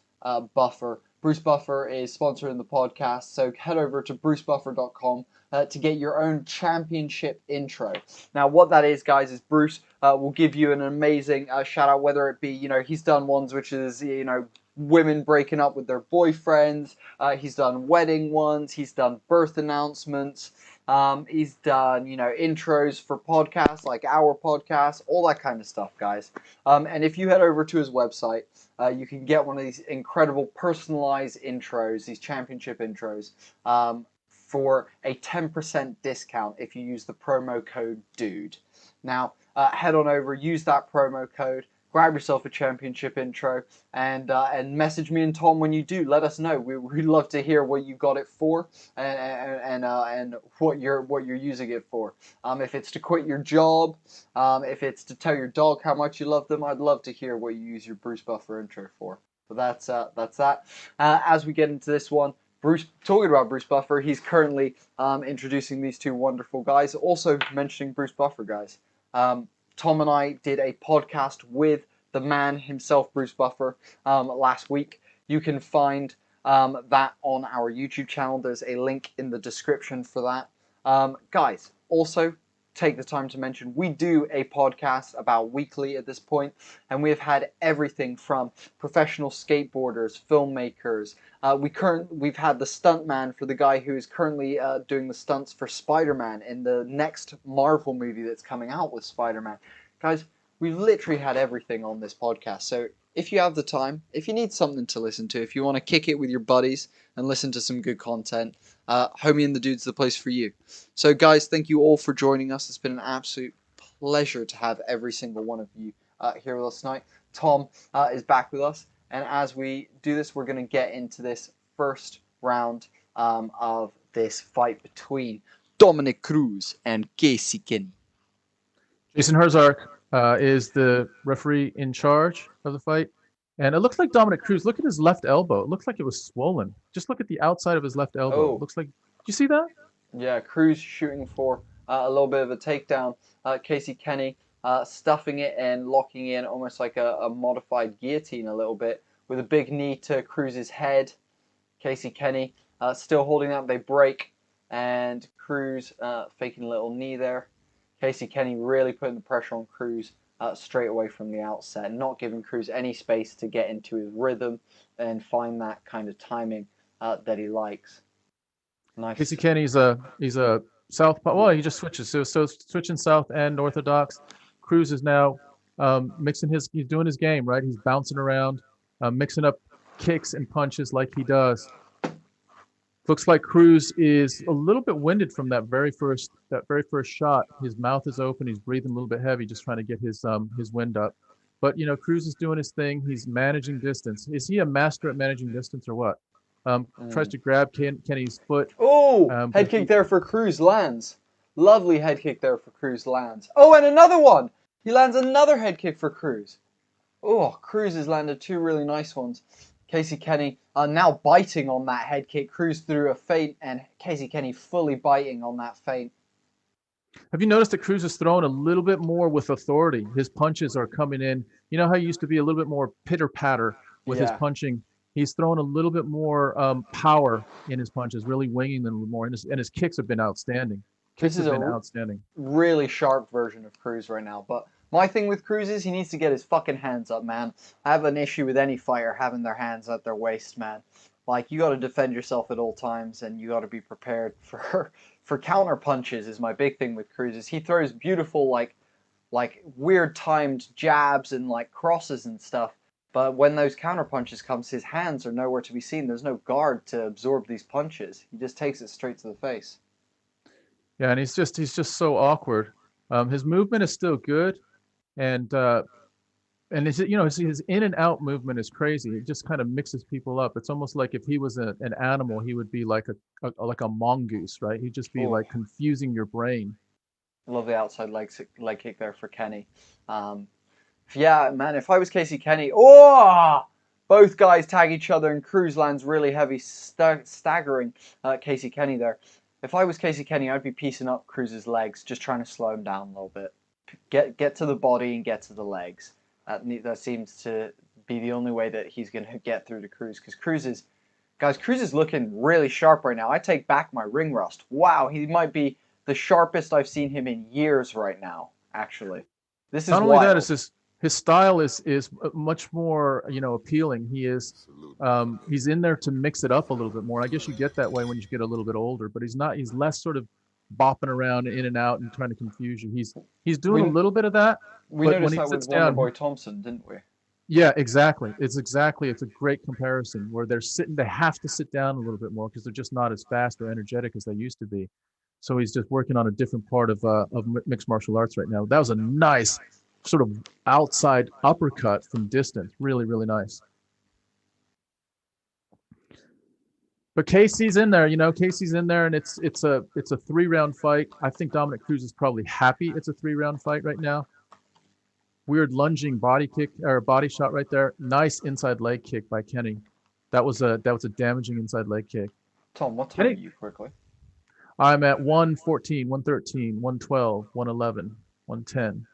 Buffer. Bruce Buffer is sponsoring the podcast, so head over to brucebuffer.com to get your own championship intro. Now, what that is, guys, is Bruce will give you an amazing shout out, whether it be, he's done ones which is, women breaking up with their boyfriends. He's done wedding ones. He's done birth announcements. He's done, intros for podcasts like our podcast, all that kind of stuff, guys. And if you head over to his website, you can get one of these incredible personalized intros, these championship intros, for a 10% discount if you use the promo code DUDE. Now, head on over, use that promo code, grab yourself a championship intro, and message me and Tom when you do. Let us know. We'd love to hear what you got it for, and what you're using it for. If it's to quit your job, if it's to tell your dog how much you love them, I'd love to hear what you use your Bruce Buffer intro for. But that's that. As we get into this one, talking about Bruce Buffer, he's currently introducing these 2 wonderful guys. Also mentioning Bruce Buffer, guys. Tom and I did a podcast with the man himself, Bruce Buffer, last week. You can find that on our YouTube channel. There's a link in the description for that. Guys, also take the time to mention we do a podcast about weekly at this point, and we have had everything from professional skateboarders, filmmakers. We've had the stuntman for the guy who is currently doing the stunts for Spider-Man in the next Marvel movie that's coming out with Spider-Man. Guys, we've literally had everything on this podcast. So if you have the time, if you need something to listen to, if you want to kick it with your buddies and listen to some good content, Homie and the Dude's the place for you. So guys, thank you all for joining us. It's been an absolute pleasure to have every single one of you here with us tonight. Tom is back with us. And as we do this, we're going to get into this first round of this fight between Dominic Cruz and Casey Kenny. Jason Herzog is the referee in charge of the fight. And it looks like Dominic Cruz, look at his left elbow. It looks like it was swollen. Just look at the outside of his left elbow. It looks like, you see that? Yeah, Cruz shooting for a little bit of a takedown. Casey Kenny stuffing it and locking in almost like a modified guillotine a little bit with a big knee to Cruz's head. Casey Kenny still holding that. They break, and Cruz faking a little knee there. Casey Kenny really putting the pressure on Cruz straight away from the outset, not giving Cruz any space to get into his rhythm and find that kind of timing that he likes. Nice. Casey Kenny's he's a southpaw. Well, he just switches. So switching south and orthodox. Cruz is now he's doing his game, right? He's bouncing around, mixing up kicks and punches like he does. Looks like Cruz is a little bit winded from that very first shot. His mouth is open. He's breathing a little bit heavy, just trying to get his wind up. But Cruz is doing his thing. He's managing distance. Is he a master at managing distance or what? Tries to grab Kenny's foot. Oh, head kick there for Cruz, lands. Lovely head kick there for Cruz, lands. Oh, and another one. He lands another head kick for Cruz. Oh, Cruz has landed 2 really nice ones. Casey Kenny now biting on that head kick. Cruz threw a feint, and Casey Kenny fully biting on that feint. Have you noticed that Cruz is throwing a little bit more with authority? His punches are coming in. You know how he used to be a little bit more pitter-patter with his punching? He's throwing a little bit more power in his punches, really winging them a little more. And his kicks have been outstanding. This is a really sharp version of Cruz right now. But my thing with Cruz is he needs to get his fucking hands up, man. I have an issue with any fighter having their hands at their waist, man. Like, you got to defend yourself at all times, and you got to be prepared for counter punches. Is my big thing with Cruz. Is he throws beautiful like weird timed jabs and like crosses and stuff. But when those counter punches comes, his hands are nowhere to be seen. There's no guard to absorb these punches. He just takes it straight to the face. Yeah, and he's just so awkward. His movement is still good, and his his in and out movement is crazy. It just kind of mixes people up. It's almost like if he was an animal, he would be like a mongoose, right? He'd just be like confusing your brain. I love the outside leg kick there for Kenny. Yeah, man, if I was Casey Kenny, both guys tag each other and Cruz lands really heavy, staggering Casey Kenny there. If I was Casey Kenny, I'd be piecing up Cruz's legs, just trying to slow him down a little bit. Get to the body and get to the legs. That seems to be the only way that he's going to get through to Cruz. Because Cruz is looking really sharp right now. I take back my ring rust. Wow, he might be the sharpest I've seen him in years right now, actually. This is not wild. only that, it's his style is much more appealing. He's in there to mix it up a little bit more. I guess you get that way when you get a little bit older, but he's less sort of bopping around in and out and trying to confuse you. He's doing a little bit of that. We noticed that with Wonderboy Thompson, didn't we? Yeah, exactly. It's a great comparison where they have to sit down a little bit more because they're just not as fast or energetic as they used to be. So he's just working on a different part of mixed martial arts right now. That was a nice sort of outside uppercut from distance. Really, really nice. But Casey's in there, Casey's in there, and it's a 3-round fight. I think Dominic Cruz is probably happy it's a 3-round fight right now. Weird lunging body kick or body shot right there. Nice inside leg kick by Kenny. That was a damaging inside leg kick. Tom, what time are you quickly? I'm at 114, 113, 112, 111, 110.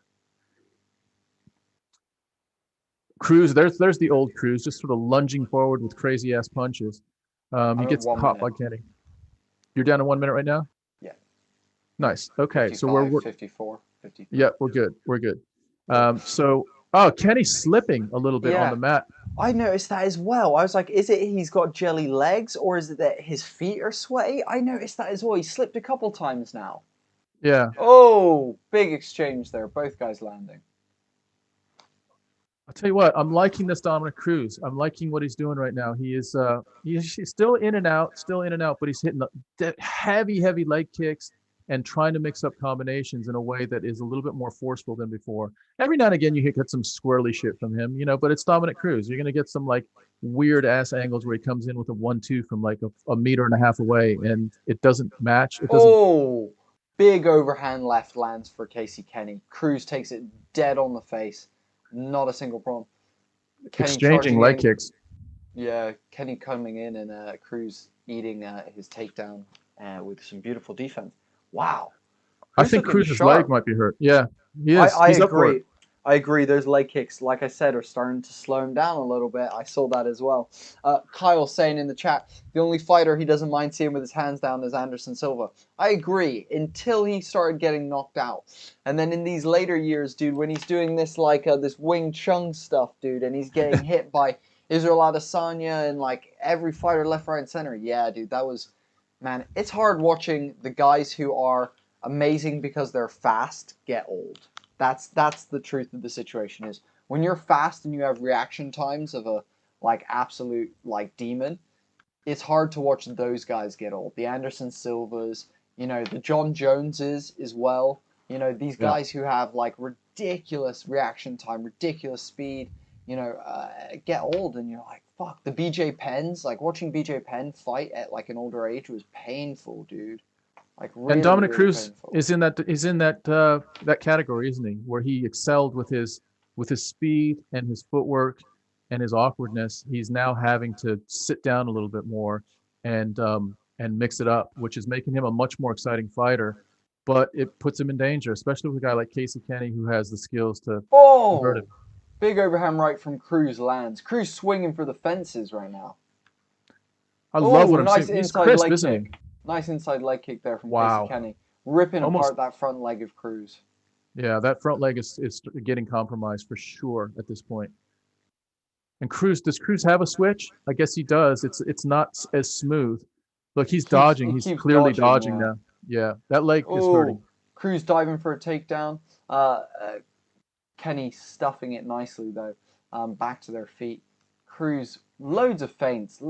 Cruz, there's the old Cruz, just sort of lunging forward with crazy ass punches. He gets caught by Kenny. You're down to 1 minute right now? Yeah. Nice. Okay, 55, so we're 54, 53. Yeah, we're good. We're good. Kenny's slipping a little bit on the mat. I noticed that as well. I was like, is it he's got jelly legs or is it that his feet are sweaty? I noticed that as well. He slipped a couple times now. Yeah. Oh, big exchange there. Both guys landing. I'll tell you what, I'm liking this Dominic Cruz. I'm liking what he's doing right now. He's still in and out, but he's hitting the heavy leg kicks and trying to mix up combinations in a way that is a little bit more forceful than before. Every now and again, you get some squirrely shit from him, but it's Dominic Cruz. You're going to get some like weird ass angles where he comes in with a 1-2 from like a meter and a half away, and it doesn't match. Big overhand left lands for Casey Kenny. Cruz takes it dead on the face. Not a single problem. Kenny exchanging leg kicks. Yeah, Kenny coming in and Cruz eating his takedown with some beautiful defense. Wow. I think Cruz's leg might be hurt. Yeah, he is. I agree. I agree. Those leg kicks, like I said, are starting to slow him down a little bit. I saw that as well. Kyle saying in the chat, the only fighter he doesn't mind seeing with his hands down is Anderson Silva. I agree, until he started getting knocked out. And then in these later years, dude, when he's doing this like this Wing Chun stuff, dude, and he's getting hit by ISRAEL Adesanya and like every fighter left, right, and center. Yeah, dude, that was, man, it's hard watching the guys who are amazing because they're fast get old. That's the truth of the situation is when you're fast and you have reaction times of a like absolute like demon, it's hard to watch those guys get old. The Anderson Silvas, the John Joneses as well. These guys who have like ridiculous reaction time, ridiculous speed, get old and you're like, fuck, the BJ Penns, like watching BJ Penn fight at like an older age was painful, dude. Like really, And Dominic really Cruz painful. is in that category, isn't he? Where he excelled with his speed and his footwork and his awkwardness. He's now having to sit down a little bit more and mix it up, which is making him a much more exciting fighter. But it puts him in danger, especially with a guy like Casey Kenny who has the skills to convert it. Big overhand right from Cruz lands. Cruz swinging for the fences right now. I love what I'm nice seeing. He's inside crisp, leg isn't kick. he? Nice inside leg kick there from Wow. Casey Kenny. Ripping Almost- apart that front leg of Cruz. Yeah, that front leg is getting compromised for sure at this point. And does Cruz have a switch? I guess he does. It's not as smooth. Look, he's dodging. he He's keeps clearly dodging, dodging yeah. now. Yeah, that leg is hurting. Cruz diving for a takedown. Kenny stuffing it nicely though. Back to their feet. Cruz, loads of feints.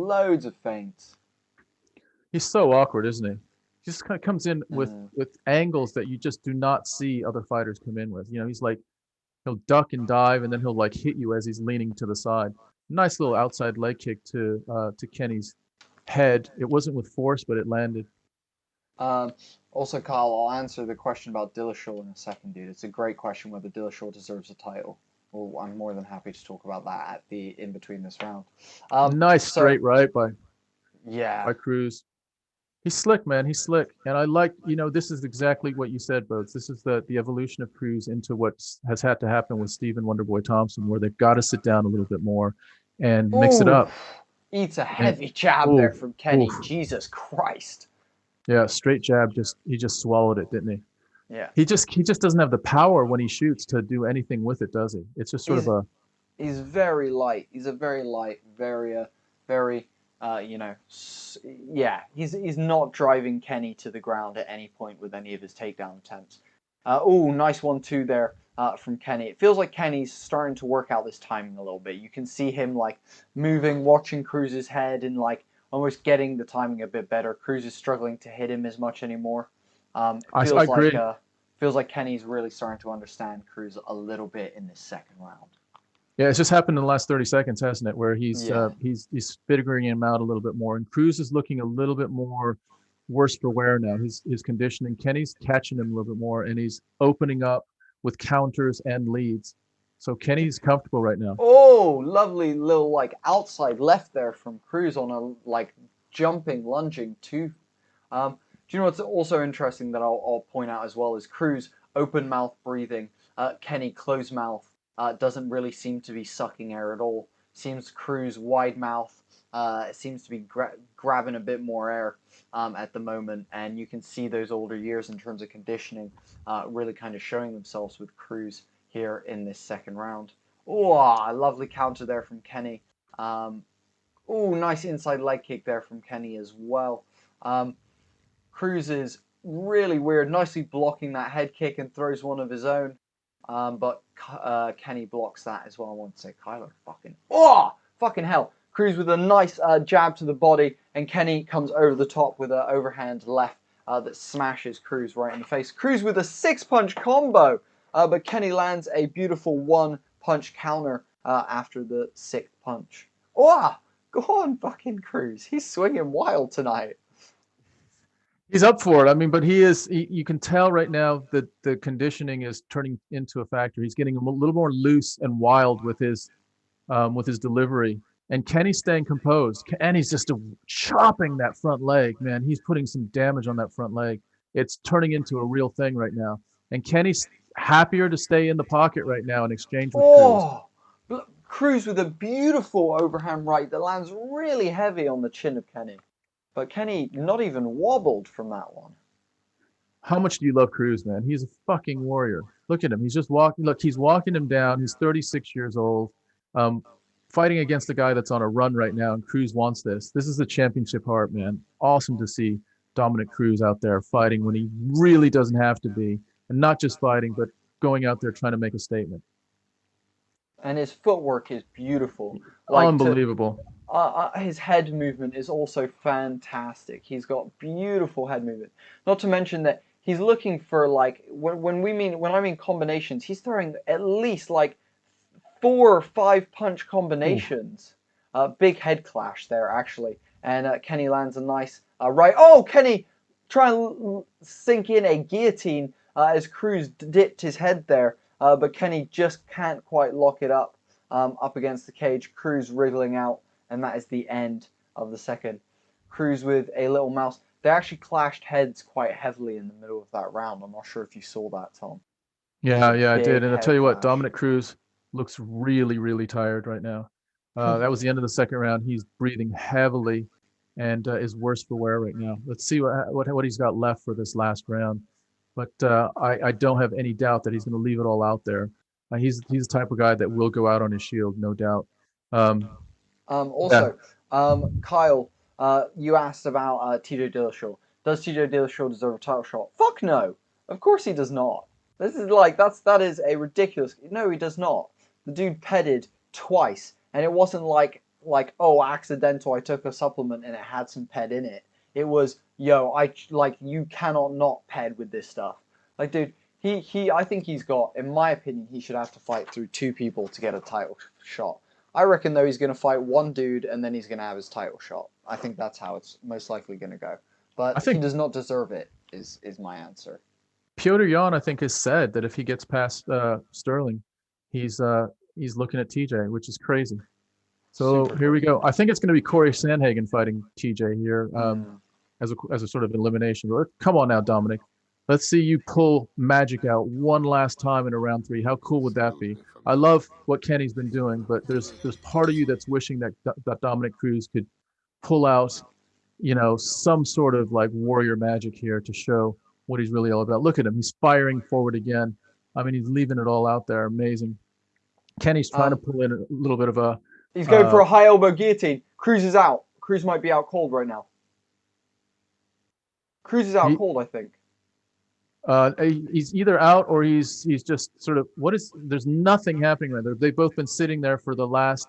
He's so awkward, isn't he? He just kind of comes in with angles that you just do not see other fighters come in with. You know, he's like, he'll duck and dive, and then he'll like hit you as he's leaning to the side. Nice little outside leg kick to Kenny's head. It wasn't with force, but it landed. Also, Kyle, I'll answer the question about Dillashaw in a second, dude. It's a great question whether Dillashaw deserves a title. Well, I'm more than happy to talk about that at the in between this round. Nice straight right by Cruz. He's slick, man. He's slick. And I like, this is exactly what you said, Boats. This is the evolution of Cruz into what has had to happen with Stephen Wonderboy Thompson, where they've got to sit down a little bit more and mix it up. Eats a heavy jab there from Kenny. Jesus Christ. Yeah, straight jab. He just swallowed it, didn't he? Yeah. He just doesn't have the power when he shoots to do anything with it, does he? It's just sort of a. He's very light. He's a very light, very. He's not driving Kenny to the ground at any point with any of his takedown attempts. Nice 1-2 there from Kenny. It feels like Kenny's starting to work out this timing a little bit. You can see him like moving, watching Cruz's head, and like almost getting the timing a bit better. Cruz is struggling to hit him as much anymore. I agree. Feels like Kenny's really starting to understand Cruz a little bit in this second round. Yeah, it's just happened in the last 30 seconds, hasn't it? Where he's figuring him out a little bit more, and Cruz is looking a little bit more worse for wear now. His conditioning, Kenny's catching him a little bit more, and he's opening up with counters and leads. So Kenny's comfortable right now. Oh, lovely little like outside left there from Cruz on a like jumping, lunging too. Do you know what's also interesting that I'll point out as well is Cruz open mouth breathing, Kenny closed mouth. Doesn't really seem to be sucking air at all. Seems Cruz wide mouth. Seems to be grabbing a bit more air at the moment, and you can see those older years in terms of conditioning really kind of showing themselves with Cruz here in this second round. Oh, lovely counter there from Kenny. Nice inside leg kick there from Kenny as well. Cruz is really weird, nicely blocking that head kick and throws one of his own. But Kenny blocks that as well. I want to say Kyler fucking hell. Cruz with a nice jab to the body, and Kenny comes over the top with an overhand left that smashes Cruz right in the face. Cruz with a 6-punch combo, but Kenny lands a beautiful 1-punch counter after the 6th punch. Go on, fucking Cruz. He's swinging wild tonight. He's up for it. I mean, but you can tell right now that the conditioning is turning into a factor. He's getting a little more loose and wild with his delivery. And Kenny's staying composed. And he's just chopping that front leg, man. He's putting some damage on that front leg. It's turning into a real thing right now. And Kenny's happier to stay in the pocket right now in exchange with Cruz. Cruz with a beautiful overhand right that lands really heavy on the chin of Kenny. But Kenny not even wobbled from that one. How much do you love Cruz, man? He's a fucking warrior. Look at him. He's just walking. Look, he's walking him down. He's 36 years old, fighting against a guy that's on a run right now, and Cruz wants this. This is the championship heart, man. Awesome to see Dominic Cruz out there fighting when he really doesn't have to be. And not just fighting, but going out there trying to make a statement. And his footwork is beautiful. Unbelievable. His head movement is also fantastic. He's got beautiful head movement. Not to mention that he's looking for like when I mean combinations, he's throwing at least like 4 or 5 punch combinations. Big head clash there, actually. And Kenny lands a nice right. Oh, Kenny trying to sink in a guillotine as Cruz dipped his head there. But Kenny just can't quite lock it up against the cage. Cruz wriggling out. And that is the end of the second. Cruz with a little mouse. They actually clashed heads quite heavily in the middle of that round. I'm not sure if you saw that, Tom. Yeah, I did. And I'll tell you what, clash. Dominic Cruz looks really, really tired right now. That was the end of the second round. He's breathing heavily and is worse for wear right now. Let's see what he's got left for this last round. But I don't have any doubt that he's going to leave it all out there. He's the type of guy that will go out on his shield, no doubt. Kyle, you asked about TJ Dillashaw. Does TJ Dillashaw deserve a title shot? Fuck no. Of course he does not. This is that is a ridiculous. No, he does not. The dude pedded twice, and it wasn't like oh, accidental. I took a supplement and it had some ped in it. It was you cannot not ped with this stuff. Like, dude, I think he's got, in my opinion, he should have to fight through 2 people to get a title shot. I reckon though he's going to fight one dude and then he's going to have his title shot. I think that's how it's most likely going to go. But he does not deserve it. Is my answer. Petr Yan, I think, has said that if he gets past Sterling, he's looking at TJ, which is crazy. So here we go. I think it's going to be Corey Sandhagen fighting TJ here as a sort of elimination. But come on now, Dominic. Let's see you pull magic out one last time in a round 3. How cool would that be? I love what Kenny's been doing, but there's part of you that's wishing that Dominic Cruz could pull out, some sort of like warrior magic here to show what he's really all about. Look at him. He's firing forward again. I mean, he's leaving it all out there. Amazing. Kenny's trying to pull in a little bit of a... He's going for a high elbow guillotine. Cruz is out. Cruz might be out cold right now. Cruz is out cold, I think. He's either out or he's just sort of... There's nothing happening right there. They've both been sitting there for the last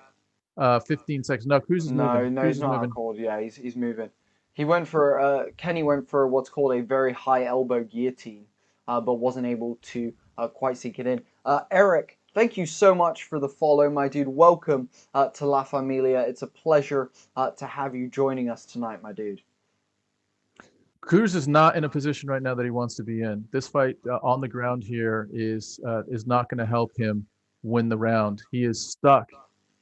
15 seconds. No, Cruz is moving. No, he's not out cold. Yeah, he's moving. He went for Kenny went for what's called a very high elbow guillotine, but wasn't able to quite sink it in. Eric, thank you so much for the follow, my dude. Welcome to La Familia. It's a pleasure to have you joining us tonight, my dude. Cruz is not in a position right now that he wants to be in. This fight on the ground here is not going to help him win the round. He is stuck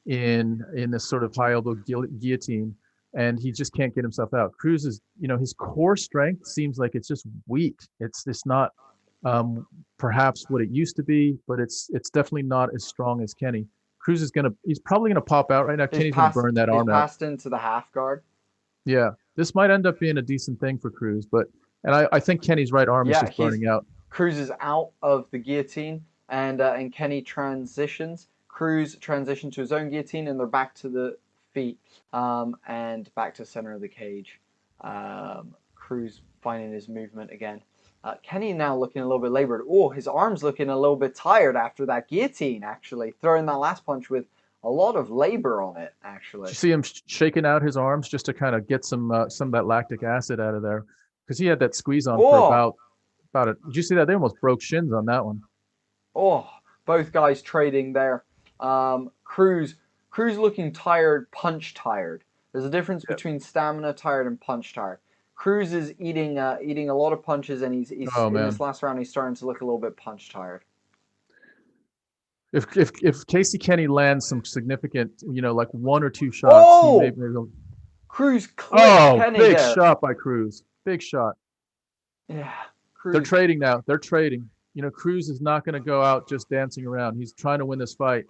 in this sort of high elbow guillotine, and he just can't get himself out. Cruz is, his core strength seems like it's just weak. It's just not perhaps what it used to be, but it's definitely not as strong as Kenny. Cruz he's probably gonna pop out right now. Kenny's gonna burn that arm out. He's passed into the half guard. Yeah, this might end up being a decent thing for Cruz, and I think Kenny's right arm is just burning out. Cruz is out of the guillotine, and Kenny transitions. Cruz transitioned to his own guillotine, and they're back to the feet and back to center of the cage. Cruz finding his movement again. Kenny now looking a little bit labored. Oh, his arm's looking a little bit tired after that guillotine, actually. Throwing that last punch with a lot of labor on it, actually. Did you see him shaking out his arms just to kind of get some of that lactic acid out of there? Because he had that squeeze on for about it. Did you see that? They almost broke shins on that one. Oh, both guys trading there. Cruz looking tired, punch tired. There's a difference between stamina tired and punch tired. Cruz is eating a lot of punches, and he's in this last round he's starting to look a little bit punch tired. If Casey Kenny lands some significant, like 1 or 2 shots, he may Cruz clipped Kenny big there. Shot by Cruz. Big shot. Yeah. Cruz. They're trading now. They're trading. Cruz is not going to go out just dancing around. He's trying to win this fight.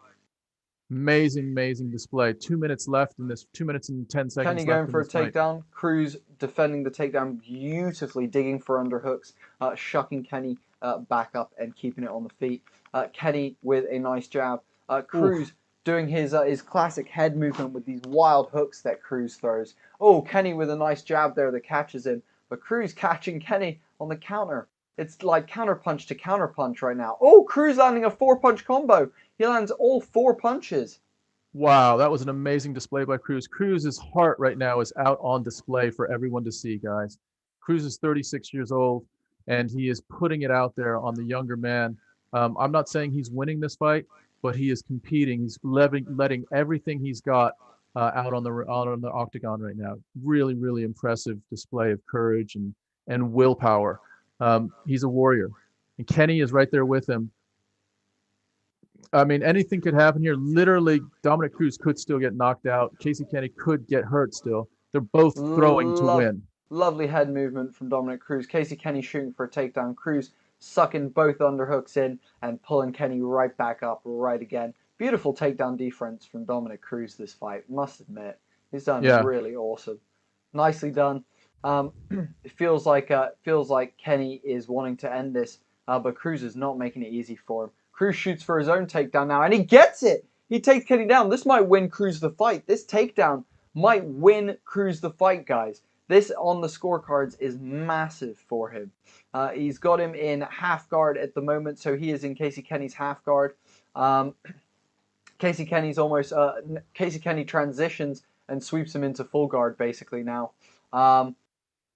Amazing display. 2 minutes left in this. 2 minutes and 10 seconds. Kenny going for a takedown. Cruz defending the takedown beautifully, digging for underhooks, shucking Kenny back up and keeping it on the feet. Kenny with a nice jab. Cruz doing his classic head movement with these wild hooks that Cruz throws. Oh, Kenny with a nice jab there that catches him. But Cruz catching Kenny on the counter. It's like counterpunch to counterpunch right now. Oh, Cruz landing a 4-punch combo. He lands all 4 punches. Wow, that was an amazing display by Cruz. Cruz's heart right now is out on display for everyone to see, guys. Cruz is 36 years old, and he is putting it out there on the younger man. I'm not saying he's winning this fight, but he is competing. He's letting everything he's got out on the octagon right now. Really, really impressive display of courage and willpower. He's a warrior, and Kenny is right there with him. I mean, anything could happen here. Literally, Dominic Cruz could still get knocked out. Casey Kenny could get hurt still. They're both throwing to win. Lovely head movement from Dominic Cruz. Casey Kenny shooting for a takedown. Cruz sucking both underhooks in and pulling Kenny right back up right again. Beautiful takedown defense from Dominic Cruz this fight, must admit. He's done really awesome. Nicely done. It feels like Kenny is wanting to end this, but Cruz is not making it easy for him. Cruz shoots for his own takedown now, and he gets it! He takes Kenny down. This might win Cruz the fight. This takedown might win Cruz the fight, guys. This on the scorecards is massive for him. He's got him in half guard at the moment, so he is in Casey Kenny's half guard. Casey Kenny transitions and sweeps him into full guard basically now.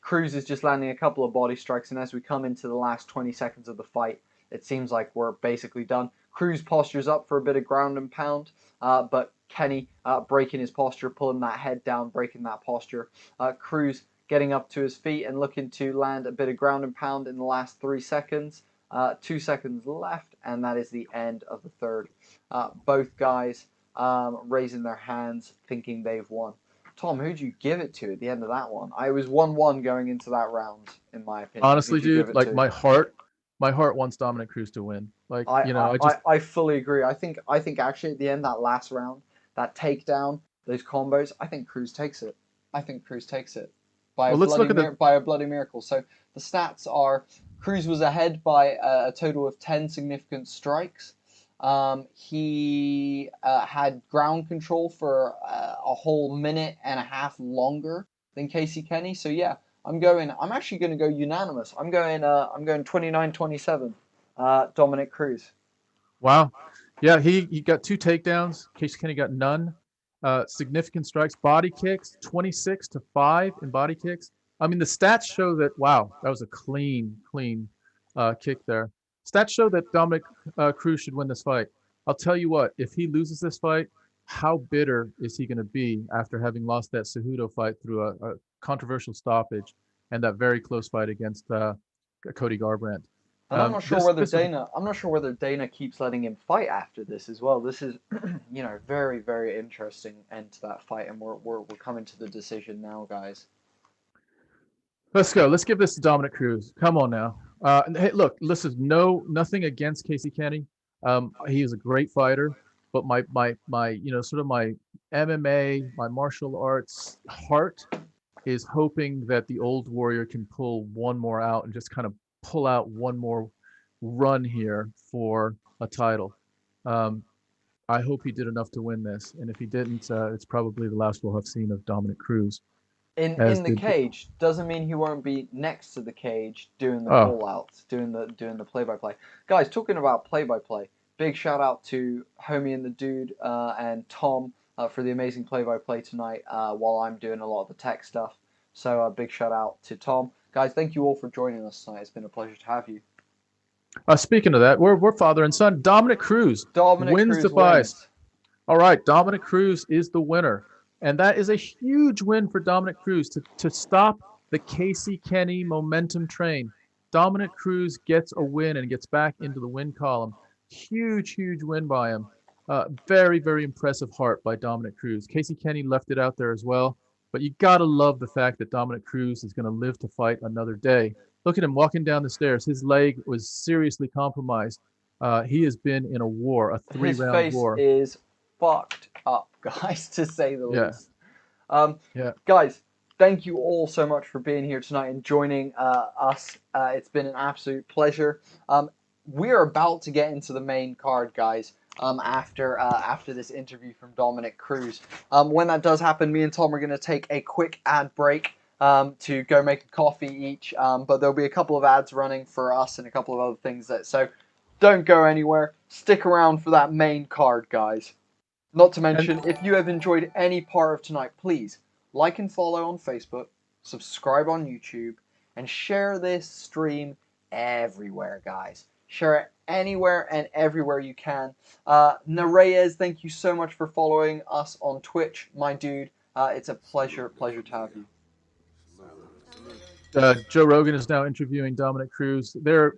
Cruz is just landing a couple of body strikes, and as we come into the last 20 seconds of the fight, it seems like we're basically done. Cruz postures up for a bit of ground and pound, but Kenny breaking his posture, pulling that head down, breaking that posture. Cruz getting up to his feet and looking to land a bit of ground and pound in the last 3 seconds. 2 seconds left, and that is the end of the third. Both guys raising their hands, thinking they've won. Tom, who'd you give it to at the end of that one? I was 1-1 going into that round, in my opinion. Honestly, dude, like my heart wants Dominic Cruz to win. Like, I fully agree. I think actually at the end, that last round, that takedown, those combos, I think Cruz takes it. By a bloody miracle. So the stats are: Cruz was ahead by a total of 10 significant strikes. He had ground control for a whole minute and a half longer than Casey Kenny. So yeah, I'm actually going to go unanimous. I'm going 29-27. Dominic Cruz. Wow. Yeah, he got 2 takedowns. Casey Kenny got none. Significant strikes, body kicks, 26-5 in body kicks. I mean, the stats show that, wow, that was a clean kick there. Stats show that Dominic Cruz should win this fight. I'll tell you what, if he loses this fight, how bitter is he going to be after having lost that Cejudo fight through a controversial stoppage and that very close fight against Cody Garbrandt? And I'm not sure whether Dana keeps letting him fight after this as well. This is, very, very interesting end to that fight, and we're coming to the decision now, guys. Let's go. Let's give this to Dominic Cruz. Come on now. Hey, look, listen, nothing against Casey Kenny. He is a great fighter, but my sort of my MMA, my martial arts heart is hoping that the old warrior can pull one more out and just kind of pull out one more run here for a title. I hope he did enough to win this, and if he didn't, it's probably the last we'll have seen of Dominic Cruz. In the cage doesn't mean he won't be next to the cage doing the call-outs, doing the play-by-play. Guys, talking about play-by-play, big shout out to Homie and the Dude and Tom for the amazing play-by-play tonight while I'm doing a lot of the tech stuff. So a big shout out to Tom. Guys, thank you all for joining us tonight. It's been a pleasure to have you. Speaking of that, we're father and son. Dominic Cruz wins the fight. All right, Dominic Cruz is the winner. And that is a huge win for Dominic Cruz to stop the Casey Kenny momentum train. Dominic Cruz gets a win and gets back into the win column. Huge win by him. Very, very impressive heart by Dominic Cruz. Casey Kenny left it out there as well. But you got to love the fact that Dominic Cruz is going to live to fight another day. Look at him walking down the stairs. His leg was seriously compromised. He has been in a war, a 3-round war. His face is fucked up, guys, to say the least. Yeah. Guys, thank you all so much for being here tonight and joining us. It's been an absolute pleasure. We are about to get into the main card, guys. After this interview from Dominic Cruz. When that does happen, me and Tom are going to take a quick ad break to go make a coffee each. But there'll be a couple of ads running for us and a couple of other things. So don't go anywhere. Stick around for that main card, guys. Not to mention, if you have enjoyed any part of tonight, please like and follow on Facebook, subscribe on YouTube, and share this stream everywhere, guys. Share it anywhere and everywhere you can. Nareyes, thank you so much for following us on Twitch, my dude. It's a pleasure to have you. Joe Rogan is now interviewing Dominic Cruz. They're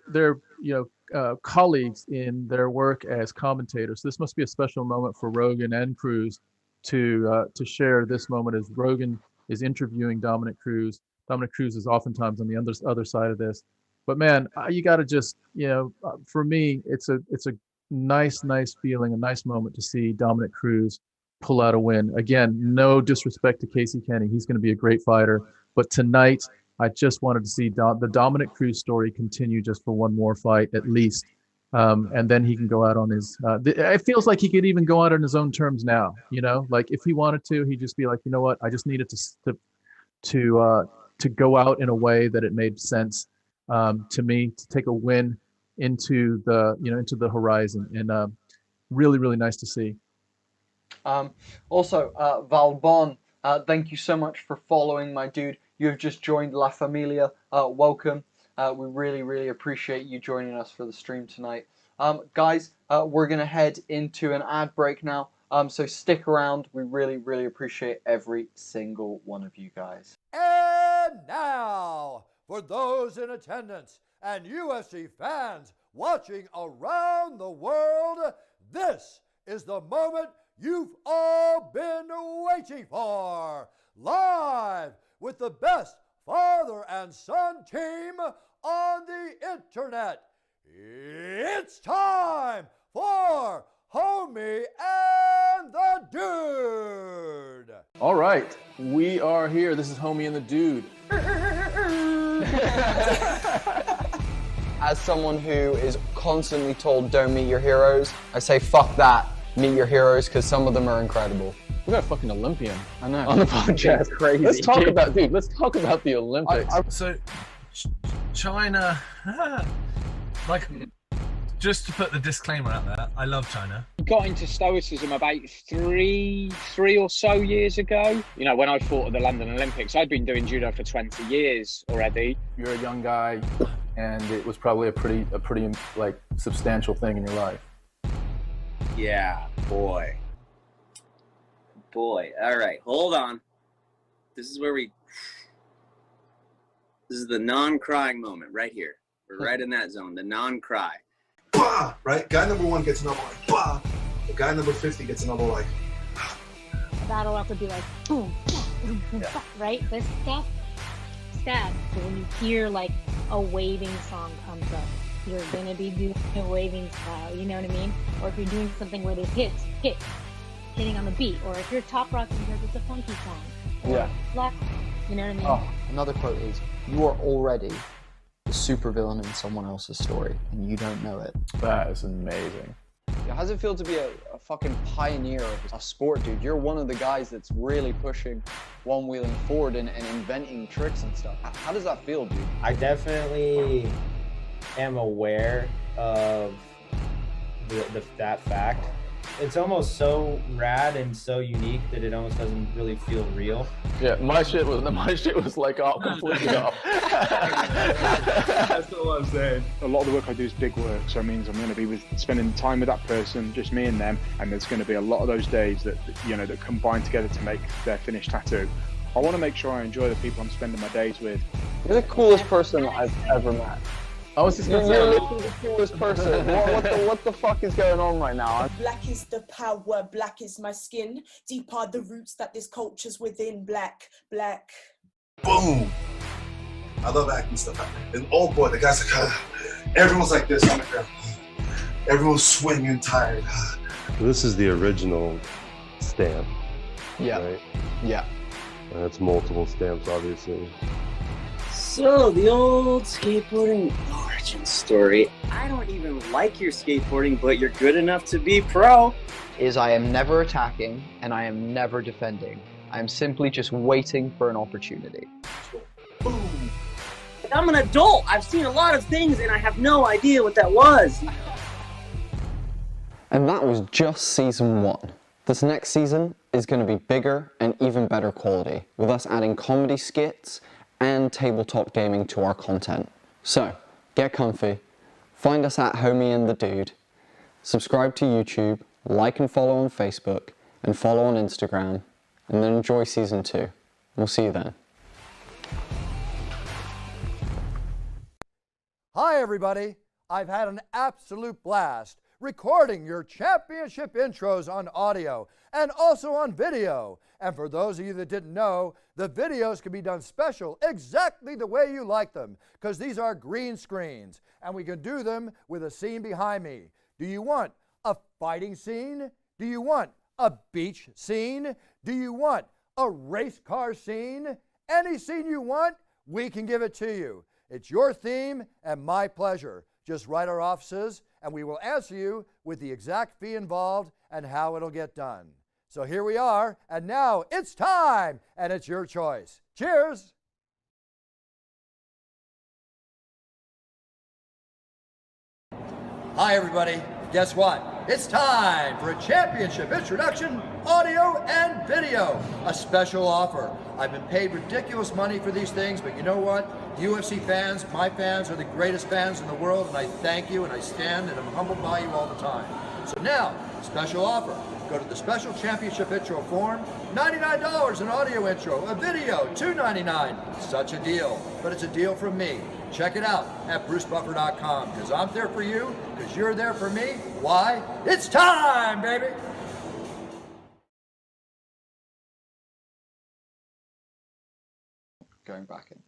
colleagues in their work as commentators. This must be a special moment for Rogan and Cruz to share this moment as Rogan is interviewing Dominic Cruz. Dominic Cruz is oftentimes on the other side of this. But man, you got to just, for me, it's a nice feeling, a nice moment to see Dominic Cruz pull out a win. Again, no disrespect to Casey Kenny. He's going to be a great fighter. But tonight, I just wanted to see the Dominic Cruz story continue just for one more fight at least. And then he can go out on his, it feels like he could even go out on his own terms now, like if he wanted to, he'd just be like, you know what, I just needed to go out in a way that it made sense to me, to take a win into the horizon, and really nice to see. Also, Valbon, thank you so much for following, my dude. You have just joined La Familia. Welcome. We really appreciate you joining us for the stream tonight. Guys, we're going to head into an ad break now. So stick around. We really appreciate every single one of you guys. And now, for those in attendance and UFC fans watching around the world, this is the moment you've all been waiting for. Live with the best father and son team on the internet. It's time for Homie and the Dude. All right, we are here. This is Homie and the Dude. As someone who is constantly told don't meet your heroes, I say fuck that, meet your heroes, because some of them are incredible. We got a fucking Olympian. I know. On the podcast. That's crazy. Let's talk about the Olympics. So, China, just to put the disclaimer out there, I love China. Got into stoicism about three or so years ago. When I fought at the London Olympics, I'd been doing judo for 20 years already. You're a young guy, and it was probably a pretty like substantial thing in your life. Yeah, boy. All right, hold on. This is the non-crying moment right here. We're right in that zone, the non-cry. Bah! Right? Guy number 1 gets another like, bah! The guy number 50 gets another like, That'll have to be like, boom, boom, boom, yeah. Right? This stuff, stab. So when you hear like a waving song comes up, you're gonna be doing a waving style, you know what I mean? Or if you're doing something where there's hitting on the beat, or if you're top rocking because it's a funky song, or black, you know what I mean? Oh, another quote is, you are already the supervillain in someone else's story, and you don't know it. That is amazing. How does it feel to be a fucking pioneer of a sport, dude? You're one of the guys that's really pushing one-wheeling forward and inventing tricks and stuff. How does that feel, dude? I definitely am aware of that fact. It's almost so rad and so unique that it almost doesn't really feel real. Yeah, my shit was like off, completely off. That's all I'm saying. A lot of the work I do is big work, so it means I'm going to be spending time with that person, just me and them, and there's going to be a lot of those days that combine together to make their finished tattoo. I want to make sure I enjoy the people I'm spending my days with. You're the coolest person I've ever met. I was just going to say, you're literally the coolest person. What the fuck is going on right now? Black is the power, black is my skin. Deep are the roots that this culture's within. Black. boom. I love acting stuff. And oh boy, the guy's like, everyone's like this on the ground. Everyone's swinging tired. This is the original stamp. Yeah. Right? Yeah. That's multiple stamps, obviously. So, the old skateboarding origin story. I don't even like your skateboarding, but you're good enough to be pro. Is I am never attacking and I am never defending. I am simply just waiting for an opportunity. Boom. I'm an adult. I've seen a lot of things and I have no idea what that was. And that was just season 1. This next season is going to be bigger and even better quality, with us adding comedy skits and tabletop gaming to our content. So, get comfy, Find us at Homie and the Dude. Subscribe to YouTube, like and follow on Facebook, and follow on Instagram, and then enjoy season 2. We'll see you then. Hi everybody, I've had an absolute blast recording your championship intros on audio and also on video. And for those of you that didn't know, the videos can be done special exactly the way you like them, because these are green screens and we can do them with a scene behind me. Do you want a fighting scene? Do you want a beach scene? Do you want a race car scene? Any scene you want, we can give it to you. It's your theme and my pleasure. Just write our offices and we will answer you with the exact fee involved and how it'll get done. So here we are, and now it's time, and it's your choice. Cheers! Hi everybody, guess what? It's time for a championship introduction, audio and video. A special offer. I've been paid ridiculous money for these things, but you know what? UFC fans, my fans, are the greatest fans in the world, and I thank you, and I stand and I'm humbled by you all the time. So now, special offer. Go to the special championship intro form, $99 an audio intro, a video, $2.99. Such a deal, but it's a deal from me. Check it out at brucebuffer.com, because I'm there for you, because you're there for me. Why? It's time, baby! Going back in.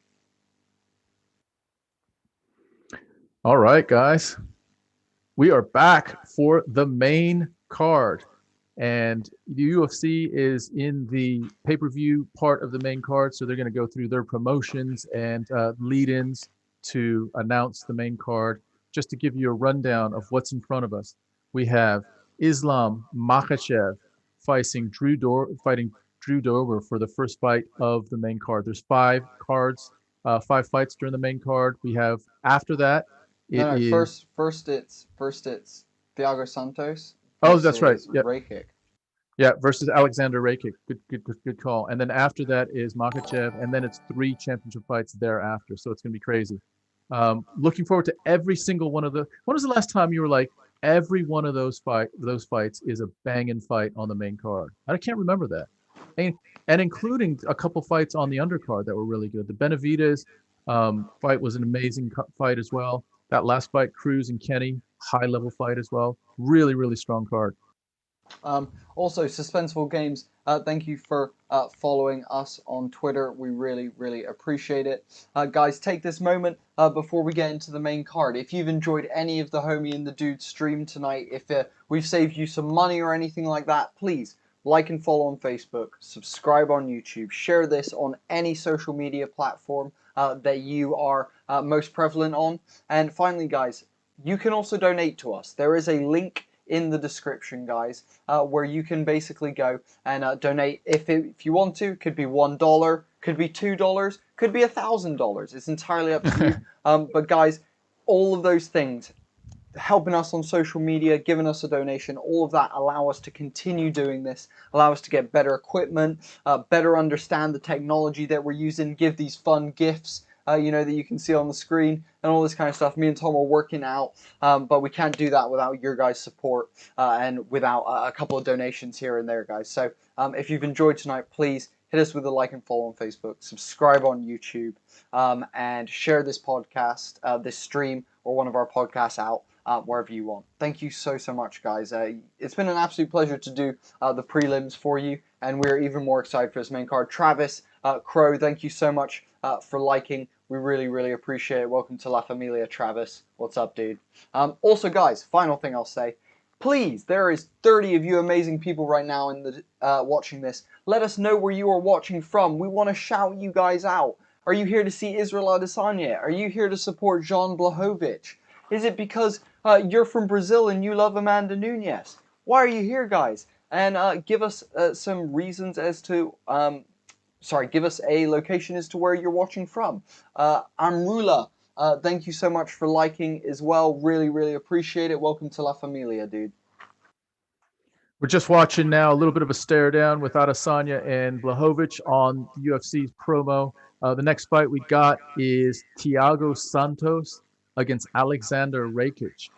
All right, guys. We are back for the main card. And the UFC is in the pay-per-view part of the main card, so they're going to go through their promotions and lead-ins to announce the main card. Just to give you a rundown of what's in front of us, we have Islam Makhachev fighting Drew Dober for the first fight of the main card. There's 5 cards, 5 fights during the main card. We have after that. First it's Thiago Santos. Oh, that's right. Yeah. Rakic. Yeah, versus Alexander Rakic. Good call. And then after that is Makhachev, and then it's 3 championship fights thereafter. So it's gonna be crazy. Looking forward to every single one of the. When was the last time you were like, every one of those fights is a banging fight on the main card? I can't remember that. And including a couple fights on the undercard that were really good. The Benavidez fight was an amazing fight as well. That last fight, Cruz and Kenny, high-level fight as well. Really, really strong card. Also, Suspenseful Games, thank you for following us on Twitter. We really, really appreciate it. Guys, take this moment before we get into the main card. If you've enjoyed any of the Homie and the Dude stream tonight, if we've saved you some money or anything like that, please like and follow on Facebook, subscribe on YouTube, share this on any social media platform that you are most prevalent on. And finally, guys, you can also donate to us. There is a link in the description, guys, where you can basically go and donate if you want to. Could be $1, could be $2, could be $1,000. It's entirely up to you. But guys, all of those things, helping us on social media, giving us a donation, all of that allow us to continue doing this, allow us to get better equipment, better understand the technology that we're using, give these fun gifts, that you can see on the screen and all this kind of stuff. Me and Tom are working out, but we can't do that without your guys' support and without a couple of donations here and there, guys. So if you've enjoyed tonight, please hit us with a like and follow on Facebook, subscribe on YouTube, and share this podcast, this stream, or one of our podcasts out wherever you want. Thank you so much, guys. It's been an absolute pleasure to do the prelims for you, and we're even more excited for this main card. Travis, Crow, thank you so much for liking. We really, really appreciate it. Welcome to La Familia, Travis. What's up, dude? Also, guys, final thing I'll say. Please, there is 30 of you amazing people right now in the watching this. Let us know where you are watching from. We want to shout you guys out. Are you here to see ISRAEL Adesanya? Are you here to support JAN BLACHOWICZ? Is it because you're from Brazil and you love Amanda Nunes? Why are you here, guys? And give us some reasons as to... give us a location as to where you're watching from. Amrula, thank you so much for liking as well. Really, really appreciate it. Welcome to La Familia, dude. We're just watching now a little bit of a stare down with Adesanya and Blachowicz on the UFC's promo. The next fight we got is Thiago Santos against Alexander Rakic.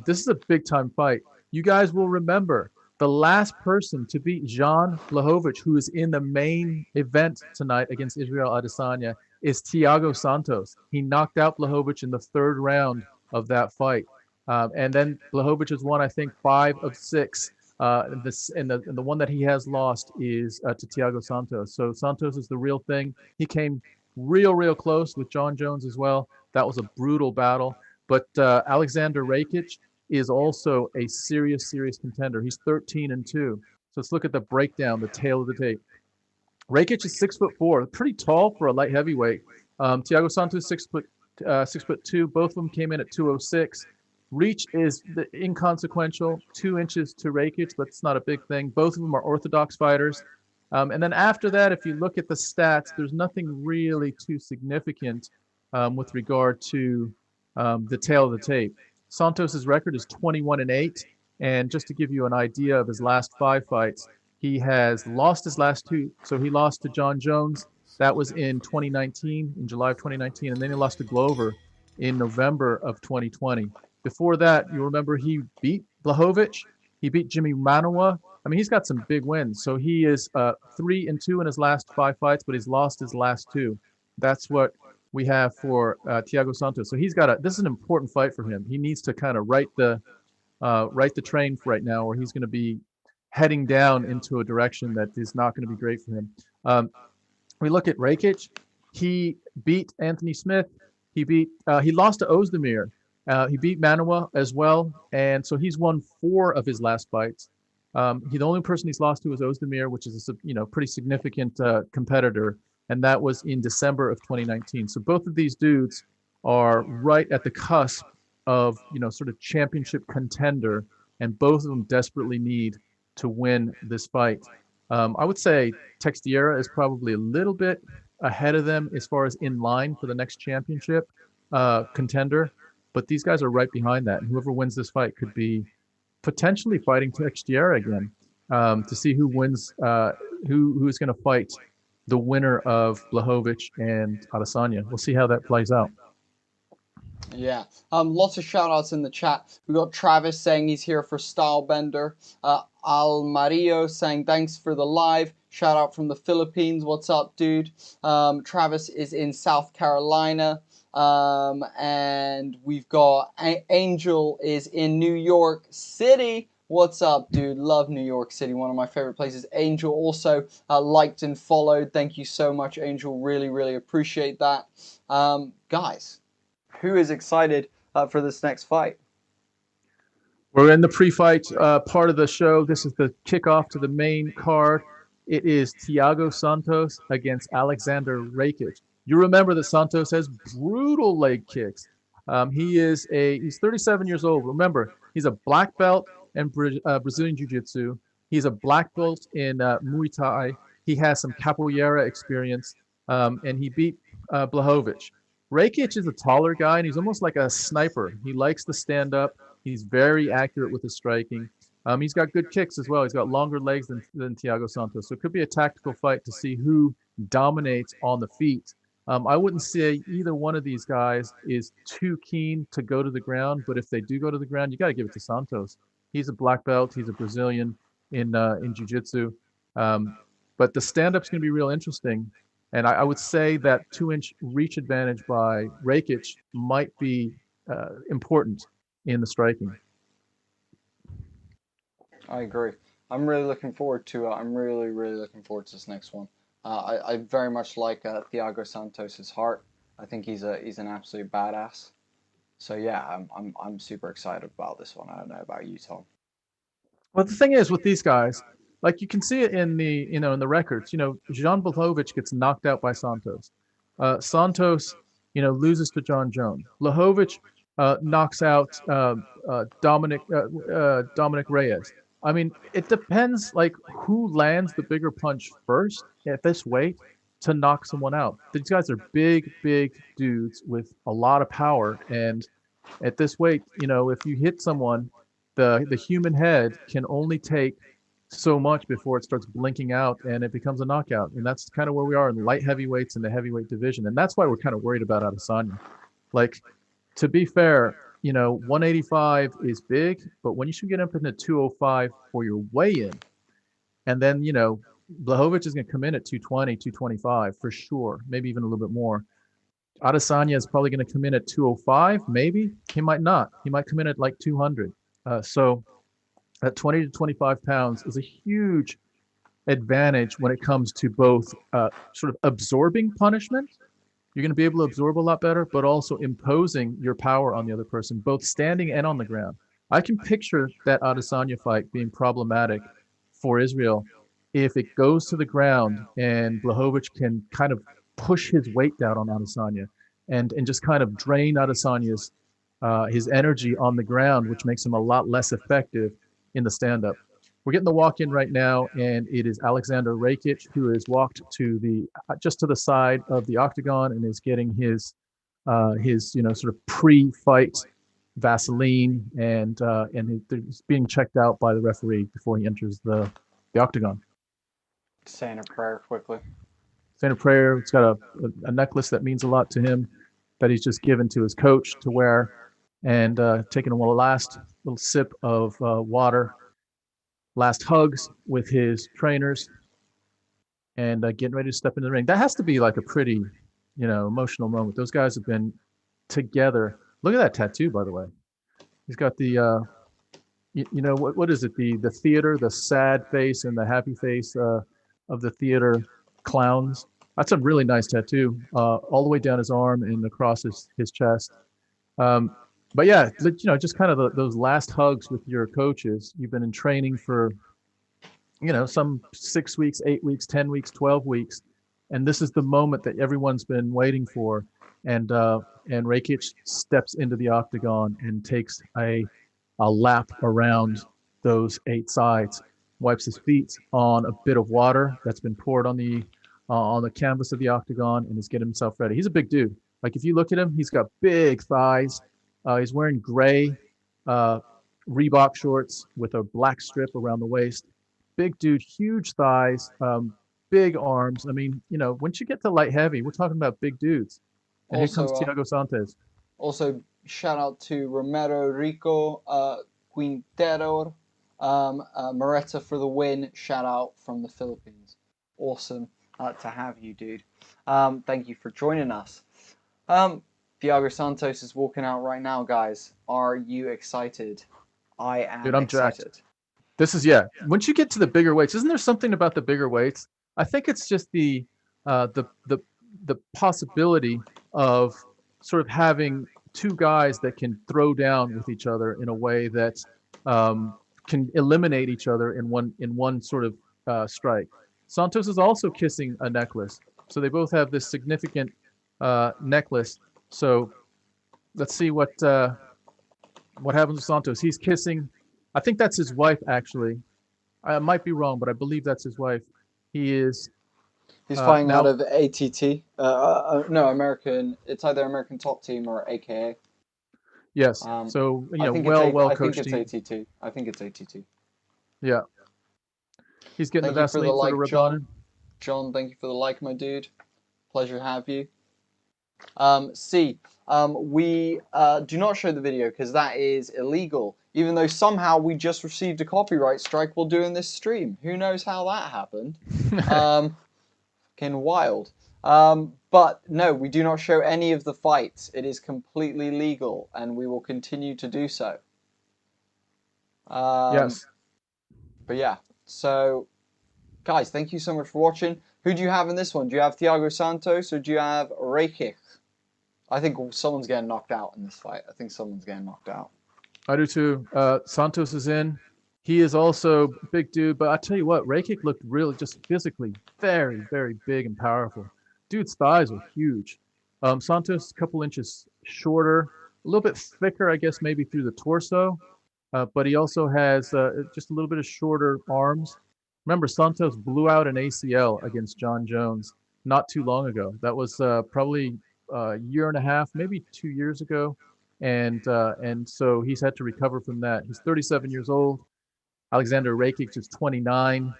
This is a big-time fight. You guys will remember the last person to beat Jan Blachowicz, who is in the main event tonight against ISRAEL Adesanya, is Thiago Santos. He knocked out Blachowicz in the third round of that fight. And then Blachowicz has won, I think, 5 of 6. And the one that he has lost is to Thiago Santos. So Santos is the real thing. He came real close with John Jones as well. That was a brutal battle. But Alexander Rakic is also a serious contender. He's 13-2. So let's look at the breakdown, the tail of the tape. Rakic is 6'4", pretty tall for a light heavyweight. Thiago Santos 6'2". Both of them came in at 206. Reach is inconsequential, 2 inches to Rakic, but it's not a big thing. Both of them are orthodox fighters. And then after that, if you look at the stats, there's nothing really too significant with regard to the tail of the tape. Santos's record is 21-8, and just to give you an idea of his last 5 fights, he has lost his last 2. So he lost to John Jones. That was in 2019, in July of 2019, and then he lost to Glover in November of 2020. Before that, you remember he beat Blachowicz, he beat Jimmy Manoa. I mean, he's got some big wins. So he is 3-2 in his last 5 fights, but he's lost his last 2. That's what we have for Thiago Santos. So this is an important fight for him. He needs to kind of right the train right now, or he's going to be heading down into a direction that is not going to be great for him. We look at Rakic. He beat Anthony Smith. He lost to Ozdemir. He beat Manoa as well, and so he's won 4 of his last fights. The only person he's lost to is Ozdemir, which is a pretty significant competitor, and that was in December of 2019. So both of these dudes are right at the cusp of sort of championship contender, and both of them desperately need to win this fight. I would say Teixeira is probably a little bit ahead of them as far as in line for the next championship contender. But these guys are right behind that, and whoever wins this fight could be potentially fighting Teixeira again to see who wins, who's going to fight the winner of Blachowicz and Adesanya. We'll see how that plays out. Yeah, lots of shout outs in the chat. We got Travis saying he's here for Stylebender. Almario saying thanks for the live. Shout out from the Philippines. What's up, dude? Travis is in South Carolina. And we've got Angel is in New York City. What's up, dude? Love New York City, one of my favorite places. Angel also liked and followed. Thank you so much, Angel. Really appreciate that. Guys, who is excited for this next fight? We're in the pre-fight part of the show. This is the kickoff to the main card. It is Thiago Santos against Alexander Rakic. You remember that Santos has brutal leg kicks. He's 37 years old. Remember, he's a black belt in Brazilian Jiu-Jitsu. He's a black belt in Muay Thai. He has some capoeira experience, and he beat Blachowicz. Rakic is a taller guy, and he's almost like a sniper. He likes to stand up. He's very accurate with his striking. He's got good kicks as well. He's got longer legs than Thiago Santos. So it could be a tactical fight to see who dominates on the feet. I wouldn't say either one of these guys is too keen to go to the ground, but if they do go to the ground, you got to give it to Santos. He's a black belt. He's a Brazilian in jiu-jitsu. But the stand-up's going to be real interesting. And I would say that 2-inch reach advantage by Rakic might be important in the striking. I agree. I'm really looking forward to really looking forward to this next one. I very much like Thiago Santos's heart. I think he's an absolute badass. So yeah, I'm super excited about this one. I don't know about you, Tom. Well, the thing is with these guys, like you can see it in the in the records. Jan Blachowicz gets knocked out by Santos. Santos, loses to John Jones. Blachowicz knocks out Dominic Reyes. I mean, it depends like who lands the bigger punch first at this weight to knock someone out. These guys are big dudes with a lot of power, and at this weight, if you hit someone, the human head can only take so much before it starts blinking out and it becomes a knockout. And that's kind of where we are in light heavyweights in the heavyweight division, and that's why we're kind of worried about Adesanya. Like, to be fair, 185 is big, but when you should get up into 205 for your weigh-in, and then, Blachowicz is going to come in at 220, 225 for sure, maybe even a little bit more. Adesanya is probably going to come in at 205, maybe. He might not. He might come in at like 200. So at 20 to 25 pounds is a huge advantage when it comes to both sort of absorbing punishment. You're going to be able to absorb a lot better, but also imposing your power on the other person, both standing and on the ground. I can picture that Adesanya fight being problematic for Israel if it goes to the ground and Blachowicz can kind of push his weight down on Adesanya and just kind of drain Adesanya's his energy on the ground, which makes him a lot less effective in the stand-up. We're getting the walk-in right now, and it is Alexander Rakic who has walked to the just to the side of the octagon and is getting his sort of pre-fight Vaseline, and he's being checked out by the referee before he enters the octagon. Saying a prayer quickly. Saying a prayer. It's got a necklace that means a lot to him that he's just given to his coach to wear, and taking a last little sip of water. Last hugs with his trainers, and getting ready to step into the ring. That has to be like a pretty, emotional moment. Those guys have been together. Look at that tattoo, by the way. He's got the, what is it? The theater, the sad face and the happy face of the theater clowns. That's a really nice tattoo, all the way down his arm and across his chest. But yeah, just kind of those last hugs with your coaches. You've been in training for, some 6 weeks, 8 weeks, 10 weeks, 12 weeks. And this is the moment that everyone's been waiting for. And Rakic steps into the octagon and takes a lap around those 8 sides, wipes his feet on a bit of water that's been poured on the canvas of the octagon, and is getting himself ready. He's a big dude. Like, if you look at him, he's got big thighs. He's wearing gray Reebok shorts with a black strip around the waist. Big dude, huge thighs, big arms. I mean, once you get to light heavy, we're talking about big dudes. And Also, here comes Thiago Santos. Also, shout out to Romero Rico Quintero, Moreta for the win. Shout out from the Philippines. Awesome to have you, dude. Thank you for joining us. Thiago Santos is walking out right now, guys. Are you excited? I am. Dude, I'm excited. jacked. This is once you get to the bigger weights, isn't there something about the bigger weights? I think it's just the possibility of sort of having two guys that can throw down with each other in a way that can eliminate each other in one sort of strike. Santos is also kissing a necklace, so they both have this significant necklace. So let's see what happens with Santos. He's kissing. I think that's his wife, actually. I might be wrong, but I believe that's his wife. He's fighting out of ATT. No, American. It's either American Top Team or AKA. Yes. So well coached team. I think it's ATT. I think it's ATT. Yeah. He's getting Thank the Vaseline for the rub. John, thank you for the like, my dude. Pleasure to have you. We do not show the video because that is illegal, even though somehow we just received a copyright strike while doing this stream. Who knows how that happened? Fucking wild. But no, we do not show any of the fights. It is completely legal, and we will continue to do so. Yes. But yeah, so guys, thank you so much for watching. Who do you have in this one? Do you have Thiago Santos or do you have Rakic? I think someone's getting knocked out in this fight. I think someone's getting knocked out. I do too. Santos is in. He is also a big dude, but I tell you what, Rakic looked really just physically very, very big and powerful. Dude's thighs are huge. Santos, a couple inches shorter, a little bit thicker, I guess, maybe through the torso, but he also has just a little bit of shorter arms. Remember, Santos blew out an ACL against John Jones not too long ago. That was probably a year and a half, maybe 2 years ago, and so he's had to recover from that. He's 37 years old. Alexander Rakic is 29,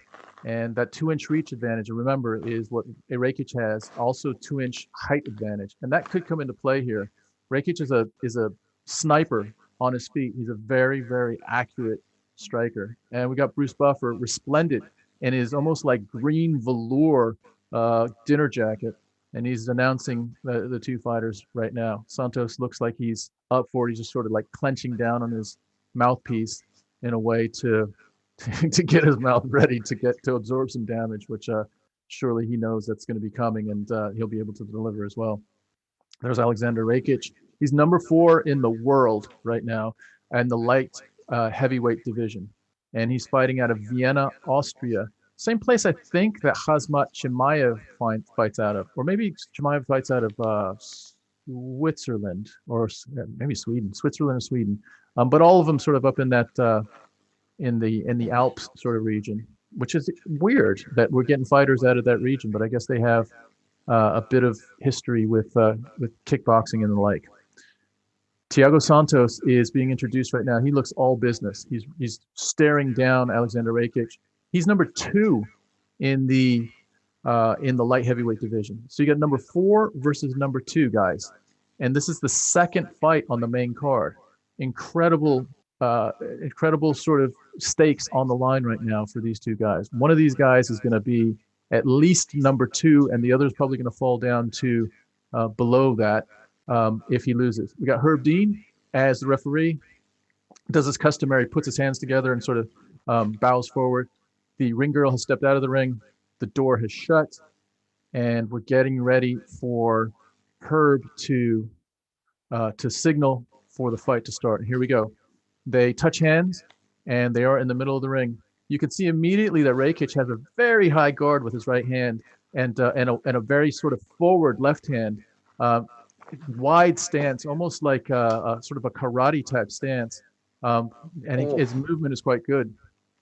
and that 2-inch reach advantage, remember, is what Rakic has. Also 2-inch height advantage, and that could come into play here. Rakic is a sniper on his feet. He's a very, very accurate striker. And we got Bruce Buffer, resplendent in his almost like green velour dinner jacket. And he's announcing the two fighters right now. Santos looks like he's up for it. He's just sort of like clenching down on his mouthpiece in a way to get his mouth ready to absorb some damage, which surely he knows that's going to be coming, and he'll be able to deliver as well. There's Alexander Rakic. He's number 4 in the world right now, and the light heavyweight division, and he's fighting out of Vienna, Austria. Same place I think that Khamzat Chimaev fights out of, or maybe Chimaev fights out of Switzerland, or maybe Sweden, Switzerland or Sweden. But all of them sort of up in that in the Alps sort of region, which is weird that we're getting fighters out of that region. But I guess they have a bit of history with kickboxing and the like. Thiago Santos is being introduced right now. He looks all business. He's staring down Alexander Rakic. He's number 2 in the light heavyweight division. So you got number 4 versus number 2 guys, and this is the second fight on the main card. Incredible sort of stakes on the line right now for these two guys. One of these guys is going to be at least number 2, and the other is probably going to fall down to below that if he loses. We got Herb Dean as the referee. Does his customary, puts his hands together and sort of bows forward. The ring girl has stepped out of the ring. The door has shut, and we're getting ready for Herb to signal for the fight to start. And here we go. They touch hands, and they are in the middle of the ring. You can see immediately that Rakic has a very high guard with his right hand, and a very sort of forward left hand, wide stance, almost like a sort of a karate type stance. His movement is quite good.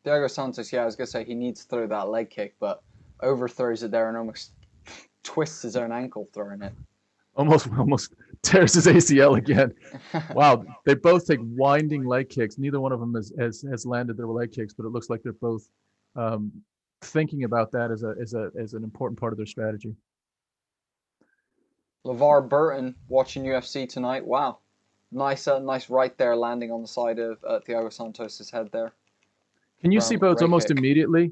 Thiago Santos, I was going to say he needs to throw that leg kick, but overthrows it there and almost twists his own ankle throwing it. Almost tears his ACL again. Wow, they both take winding leg kicks. Neither one of them has landed their leg kicks, but it looks like they're both thinking about that as an important part of their strategy. LeVar Burton watching UFC tonight. Wow, nice right there, landing on the side of Thiago Santos's head there. Can you see both almost immediately?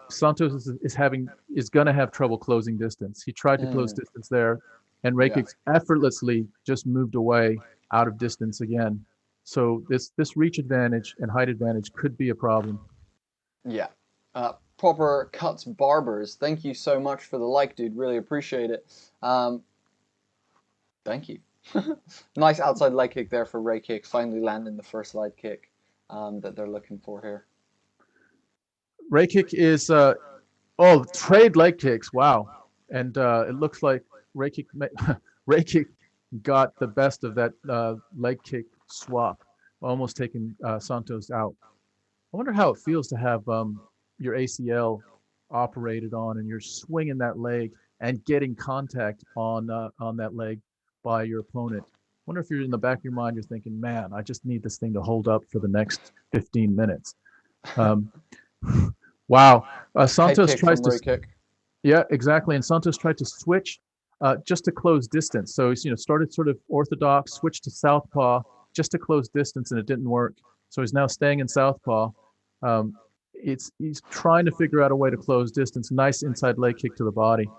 Santos is going to have trouble closing distance. He tried to close distance there, and Rakic effortlessly just moved away out of distance again. So this reach advantage and height advantage could be a problem. Yeah. Proper Cuts Barbers, thank you so much for the like, dude. Really appreciate it. Thank you. Nice outside leg kick there for Rakic, finally landing the first leg kick that they're looking for here. Rakic is trade leg kicks. Wow. And it looks like Rakic got the best of that leg kick swap, almost taking Santos out. I wonder how it feels to have your ACL operated on, and you're swinging that leg and getting contact on that leg by your opponent. I wonder if you're in the back of your mind, you're thinking, man, I just need this thing to hold up for the next 15 minutes. Wow. Santos tries to kick. Yeah, exactly. And Santos tried to switch just to close distance. So he's started sort of orthodox, switched to southpaw just to close distance, and it didn't work. So he's now staying in southpaw. He's trying to figure out a way to close distance. Nice inside leg kick to the body.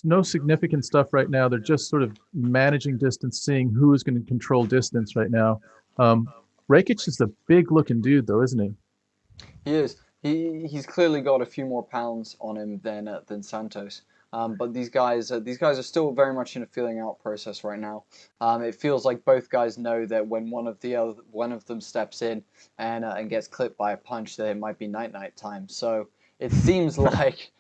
No significant stuff right now. They're just sort of managing distance, seeing who is going to control distance right now. Rakic is a big looking dude though, isn't he? He is. He's clearly got a few more pounds on him than Santos. But these guys are still very much in a feeling out process right now. It feels like both guys know that when one of them steps in and gets clipped by a punch, that it might be night time. So it seems like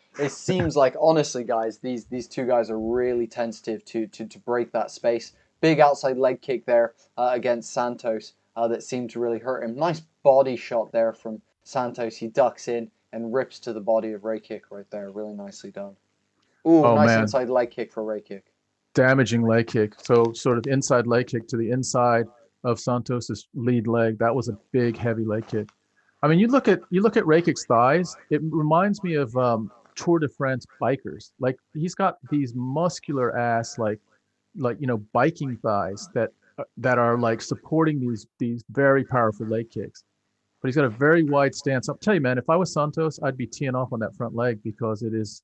honestly, guys, these two guys are really tentative to break that space. Big outside leg kick there against Santos that seemed to really hurt him. Nice body shot there from Santos. He ducks in and rips to the body of Rakic right there. Really nicely done. Ooh, nice inside leg kick for Rakic. Damaging leg kick. So sort of inside leg kick to the inside of Santos's lead leg. That was a big, heavy leg kick. I mean, you look at Rakic's thighs. It reminds me of Tour de France bikers. Like he's got these muscular ass like like, biking thighs that are like supporting these very powerful leg kicks. But he's got a very wide stance. I'll tell you, man, if I was Santos, I'd be teeing off on that front leg because it's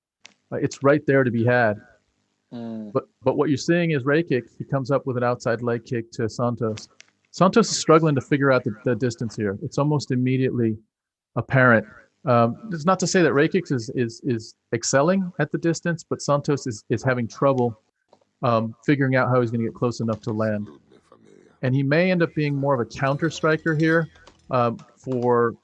right there to be had. But what you're seeing is Rakic. He comes up with an outside leg kick to Santos. Santos is struggling to figure out the distance here. It's almost immediately apparent. It's not to say that Rakic is excelling at the distance, but Santos is having trouble figuring out how he's going to get close enough to land. And he may end up being more of a counter striker here for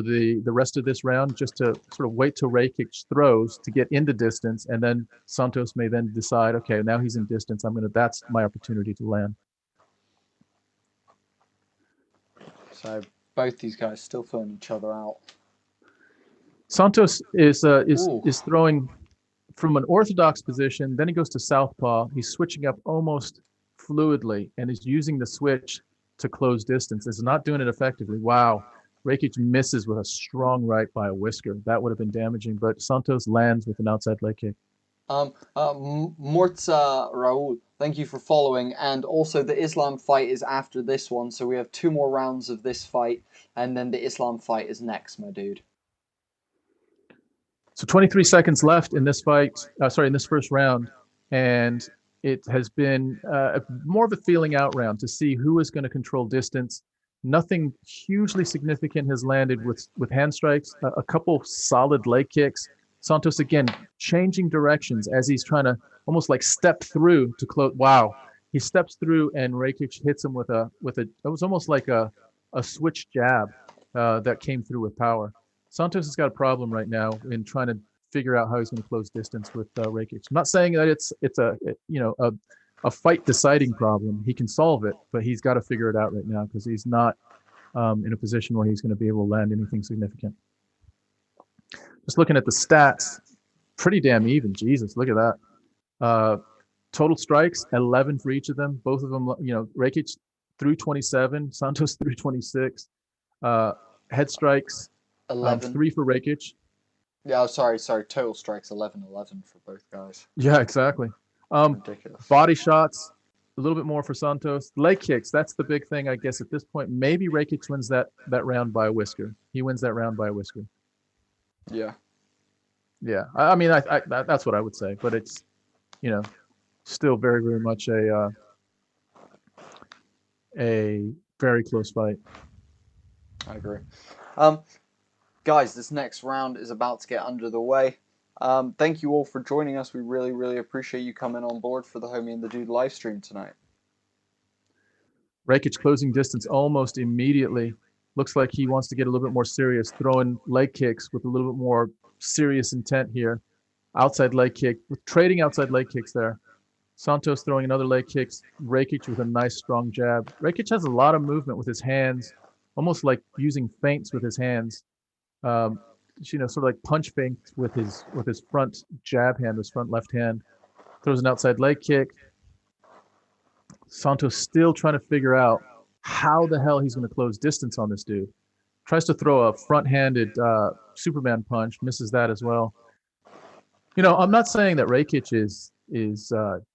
the rest of this round, just to sort of wait till Rakic throws to get into distance, and then Santos may then decide, okay, now he's in distance, that's my opportunity to land. So both these guys still throwing each other out. Santos is throwing from an orthodox position, then he goes to southpaw. He's switching up almost fluidly, and is using the switch to close distance. Is not doing it effectively. Wow. Rakic misses with a strong right by a whisker. That would have been damaging, but Santos lands with an outside leg kick. Mortza Raul, thank you for following. And also the Islam fight is after this one, so we have 2 more rounds of this fight, and then the Islam fight is next, my dude. So 23 seconds left in this fight, in this first round, and it has been more of a feeling out round to see who is going to control distance. Nothing hugely significant has landed with hand strikes, a couple solid leg kicks. Santos, again, changing directions as he's trying to almost like step through to close. Wow. He steps through and Rakic hits him with it was almost like a switch jab that came through with power. Santos has got a problem right now in trying to figure out how he's going to close distance with Rakic. I'm not saying that it's a fight deciding problem. He can solve it, but he's got to figure it out right now because he's not in a position where he's going to be able to land anything significant. Just looking at the stats, pretty damn even. Jesus, look at that. Total strikes, 11 for each of them. Both of them, Rakic through 27, Santos through 26. Head strikes, 11. 3 for Rakic. Yeah, sorry. Total strikes 11-11 for both guys. Yeah, exactly. Ridiculous. Body shots, a little bit more for Santos. Leg kicks, that's the big thing, I guess, at this point. Maybe Rakic wins that round by a whisker. He wins that round by a whisker. Yeah. Yeah. I mean, I that's what I would say, but it's, still very, very much a very close fight. I agree. Guys, this next round is about to get under the way. Thank you all for joining us. We really, really appreciate you coming on board for the Homie and the Dude live stream tonight. Rakic closing distance almost immediately. Looks like he wants to get a little bit more serious, throwing leg kicks with a little bit more serious intent here. Outside leg kick, trading outside leg kicks there. Santos throwing another leg kick. Rakic with a nice strong jab. Rakic has a lot of movement with his hands, almost like using feints with his hands. Sort of like punch feints with his front jab hand, his front left hand. Throws an outside leg kick. Santos still trying to figure out how the hell he's going to close distance on this dude. Tries to throw a front-handed Superman punch, misses that as well. I'm not saying that Rakic is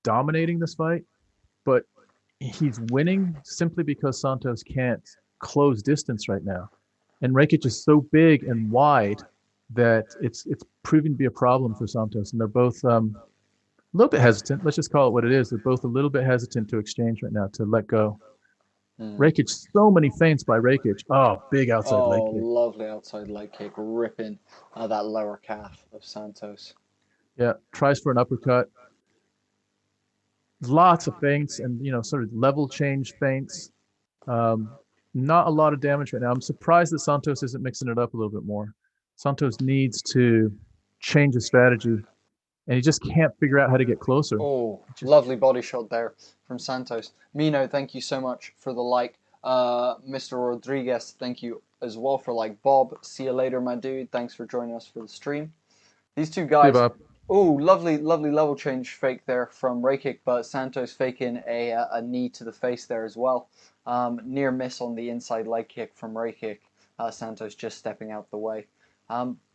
dominating this fight, but he's winning simply because Santos can't close distance right now. And Rakic is so big and wide that it's proving to be a problem for Santos. And they're both a little bit hesitant. Let's just call it what it is. They're both a little bit hesitant to exchange right now, to let go. Rakic, so many feints by Rakic. Oh, big outside leg kick. Oh, lovely outside leg kick, ripping that lower calf of Santos. Yeah, tries for an uppercut. Lots of feints and, sort of level change feints. Not a lot of damage right now. I'm surprised that Santos isn't mixing it up a little bit more. Santos needs to change his strategy, and he just can't figure out how to get closer. Oh, lovely body shot there from Santos. Mino, thank you so much for the like. Mr. Rodriguez, thank you as well for like. Bob, see you later, my dude. Thanks for joining us for the stream. These two guys. Oh, lovely level change fake there from Rakic, but Santos faking a knee to the face there as well. Near miss on the inside leg kick from Rakic. Santos just stepping out the way.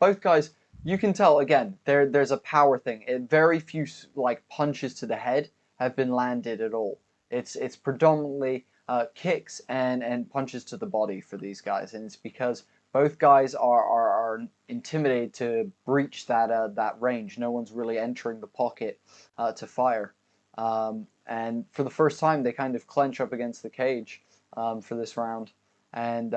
Both guys, you can tell again, there's a power thing. Very few like punches to the head, have been landed at all. It's predominantly kicks and punches to the body for these guys, and it's because both guys are intimidated to breach that range. No one's really entering the pocket to fire. And for the first time, they kind of clench up against the cage for this round. And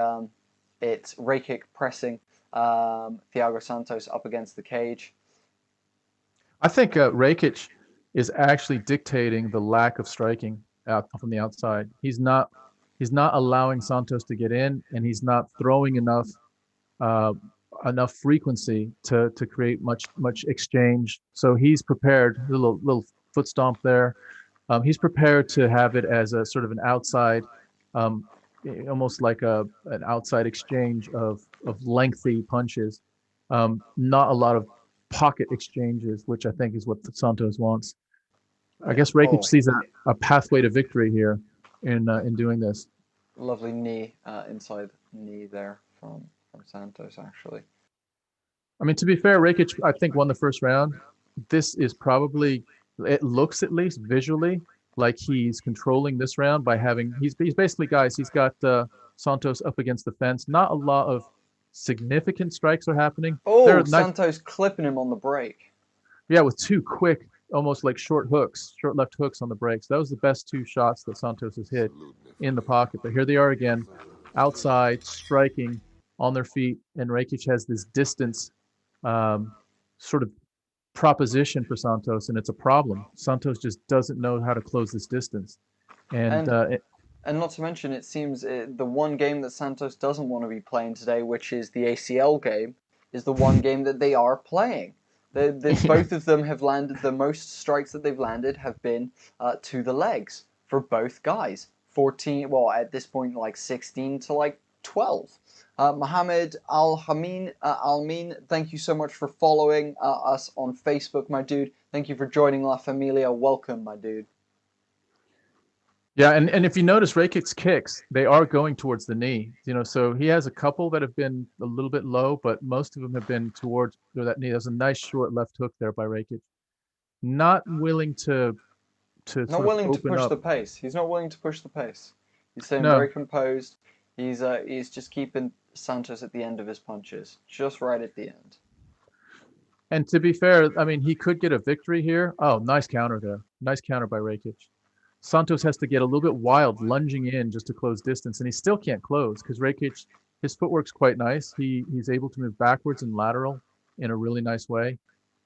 it's Rakic pressing Thiago Santos up against the cage. I think Rakic is actually dictating the lack of striking out from the outside. He's not allowing Santos to get in, and he's not throwing enough frequency to create much exchange. So he's prepared. A little foot stomp there. He's prepared to have it as a sort of an outside, almost like an outside exchange of lengthy punches. Not a lot of pocket exchanges, which I think is what Santos wants. I guess Rakic sees a pathway to victory here in doing this. Lovely knee, inside knee there from Santos, actually. I mean, to be fair, Rakic, I think, won the first round. This is probably, it looks at least visually like he's controlling this round by having, he's basically, guys, he's got Santos up against the fence. Not a lot of significant strikes are happening. Oh, Santos clipping him on the break. Yeah, with two quick, almost like short left hooks on the breaks. That was the best two shots that Santos has hit in the pocket. But here they are again, outside, striking on their feet, and Rakic has this distance sort of proposition for Santos, and it's a problem. Santos just doesn't know how to close this distance. And not to mention, it seems the one game that Santos doesn't want to be playing today, which is the ACL game, is the one game that they are playing. Both of them have landed, the most strikes that they've landed have been to the legs for both guys. 14, well, at this point, like 16 to like 12. Mohammed Almin, thank you so much for following us on Facebook, my dude. Thank you for joining La Familia. Welcome, my dude. Yeah, and if you notice Rakic's kicks, they are going towards the knee. You know, so he has a couple that have been a little bit low, but most of them have been towards that knee. There's a nice short left hook there by Rakic. Not willing to not willing to push the pace. He's not willing to push the pace. He's staying very composed. He's just keeping Santos at the end of his punches, just right at the end. And to be fair, I mean, he could get a victory here. Oh, nice counter there. Nice counter by Rakic. Santos has to get a little bit wild, lunging in just to close distance, and he still can't close because Rakic, his footwork's quite nice. He's able to move backwards and lateral in a really nice way.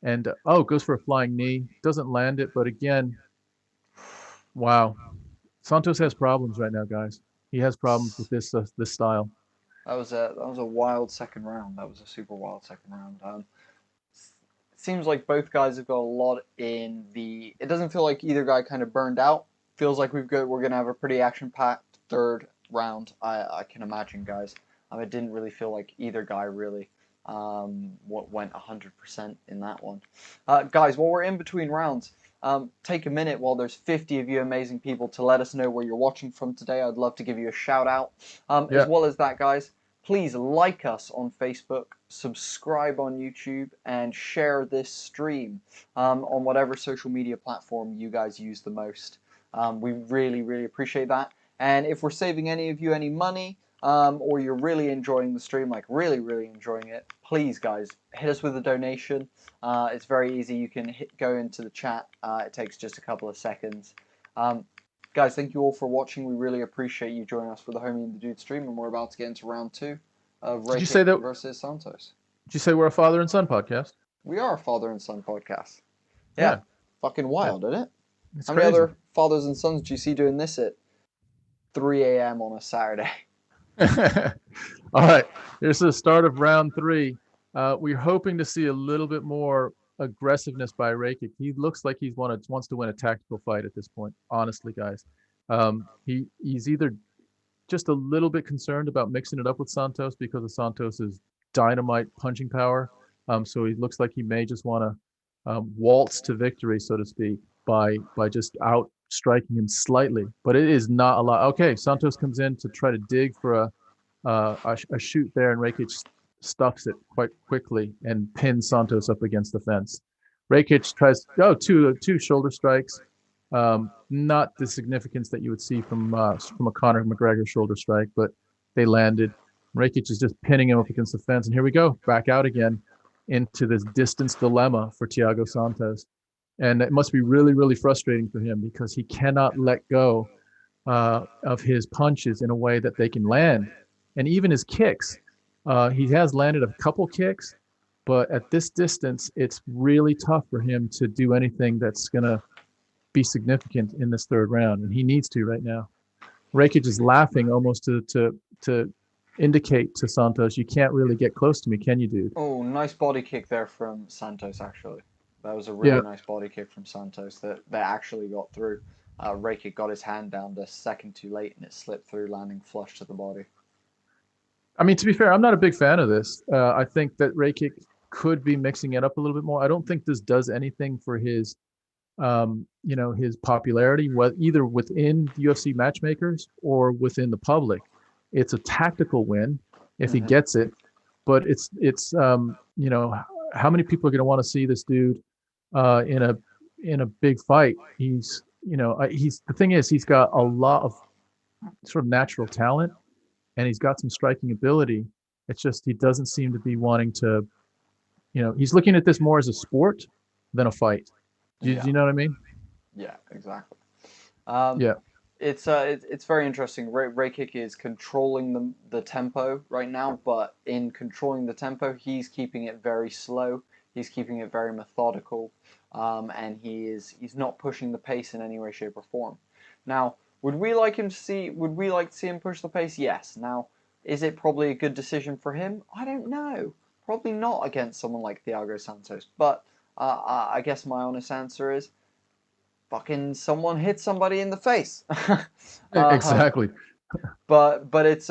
And goes for a flying knee, doesn't land it, but again, wow. Santos has problems right now, guys. He has problems with this style. That was a wild second round. That was a super wild second round. It seems like both guys have got a lot in the. It doesn't feel like either guy kind of burned out. Feels like we're gonna have a pretty action-packed third round. I can imagine, guys. It didn't really feel like either guy really went 100% in that one. Guys, while we're in between rounds, take a minute while there's 50 of you amazing people to let us know where you're watching from today. I'd love to give you a shout out. As well as that, guys, please like us on Facebook, subscribe on YouTube, and share this stream on whatever social media platform you guys use the most. We really, really appreciate that. And if we're saving any of you any money, or you're really enjoying the stream, like really, really enjoying it, please, guys, hit us with a donation. It's very easy. You can go into the chat. It takes just a couple of seconds. Guys, thank you all for watching. We really appreciate you joining us for the Homie and the Dude stream, and we're about to get into round 2 of Rakic versus Santos. Did you say we're a father and son podcast? We are a father and son podcast. Yeah. Fucking wild, isn't it? It's How crazy. many other fathers and sons do you see doing this at 3 a.m. on a Saturday? All right, here's the start of round 3. We're hoping to see a little bit more aggressiveness by Rakic. He looks like he wants to win a tactical fight at this point, honestly, guys. He's either just a little bit concerned about mixing it up with Santos because of Santos's dynamite punching power. So he looks like he may just want to waltz to victory, so to speak, by just out striking him slightly. But it is not a lot. Okay, Santos comes in to try to dig for a shoot there, and Rakic stuffs it quite quickly and pins Santos up against the fence. Rakic tries two shoulder strikes, Not the significance that you would see from a Conor McGregor shoulder strike, but they landed. Rakic is just pinning him up against the fence, and here we go, back out again into this distance dilemma for Thiago Santos. And it must be really, really frustrating for him because he cannot let go of his punches in a way that they can land. And even his kicks, he has landed a couple kicks, but at this distance, it's really tough for him to do anything that's going to be significant in this third round, and he needs to right now. Rakic is laughing almost to indicate to Santos, you can't really get close to me, can you, dude? Oh, nice body kick there from Santos, actually. That was a really nice body kick from Santos that actually got through. Rakic got his hand down a second too late, and it slipped through, landing flush to the body. I mean, to be fair, I'm not a big fan of this. I think that Rakic could be mixing it up a little bit more. I don't think this does anything for his his popularity, either within the UFC matchmakers or within the public. It's a tactical win if he gets it, but it's how many people are going to want to see this dude in a big fight? The thing is, he's got a lot of sort of natural talent, and he's got some striking ability. It's just he doesn't seem to be wanting to, he's looking at this more as a sport than a fight. Do you know what I mean? Yeah, exactly. It's very interesting. Rakic is controlling the tempo right now, but in controlling the tempo, he's keeping it very slow. He's keeping it very methodical, and he's not pushing the pace in any way, shape, or form. Now, would we like to see him push the pace? Yes. Now, is it probably a good decision for him? I don't know. Probably not against someone like Thiago Santos, but I guess my honest answer is fucking someone hit somebody in the face. Exactly. But it's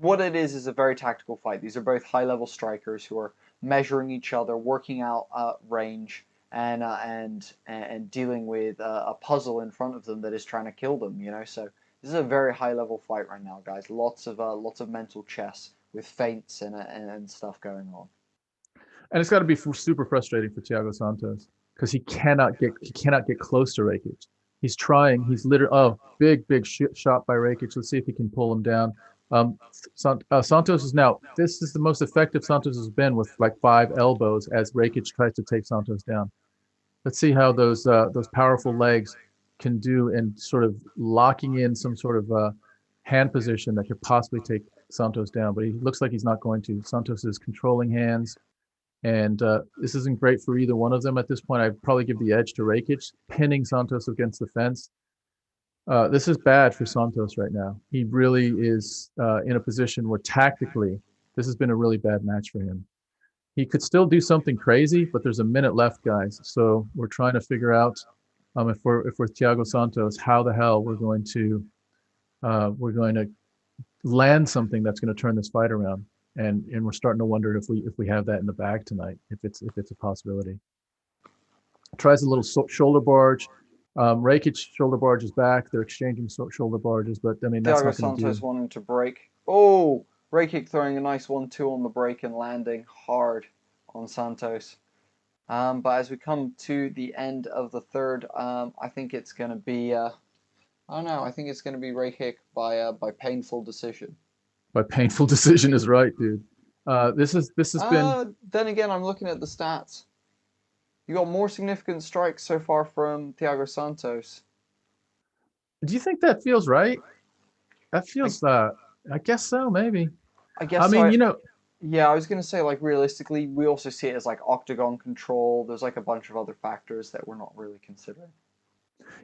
what it is a very tactical fight. These are both high-level strikers who are measuring each other, working out range, and dealing with a puzzle in front of them that is trying to kill them. So this is a very high-level fight right now, guys. Lots of mental chess with feints and stuff going on. And it's got to be super frustrating for Thiago Santos because he cannot get close to Rakic. He's trying. He's literally big shot by Rakic. Let's see if he can pull him down. Santos is now. This is the most effective Santos has been with like 5 elbows as Rakic tries to take Santos down. Let's see how those powerful legs can do in sort of locking in some sort of hand position that could possibly take Santos down. But he looks like he's not going to. Santos is controlling hands. And this isn't great for either one of them at this point. I'd probably give the edge to Rakic, pinning Santos against the fence. This is bad for Santos right now. He really is in a position where tactically, this has been a really bad match for him. He could still do something crazy, but there's a minute left, guys. So we're trying to figure out if we're Thiago Santos, how the hell we're going to land something that's going to turn this fight around. And we're starting to wonder if we have that in the bag tonight, if it's a possibility. Tries a little shoulder barge. Rakic's shoulder barge is back. They're exchanging shoulder barges, but I mean that's not going to do. Santos wanting to break. Oh, Rakic throwing a nice 1-2 on the break and landing hard on Santos. But as we come to the end of the third, I think it's going to be. I don't know. I think it's going to be Rakic by painful decision. By painful decision is right, dude. This has been. Then again, I'm looking at the stats. You got more significant strikes so far from Thiago Santos. Do you think that feels right? That feels. I guess so, maybe. I guess. I mean, Yeah, I was gonna say, like, realistically, we also see it as like octagon control. There's like a bunch of other factors that we're not really considering.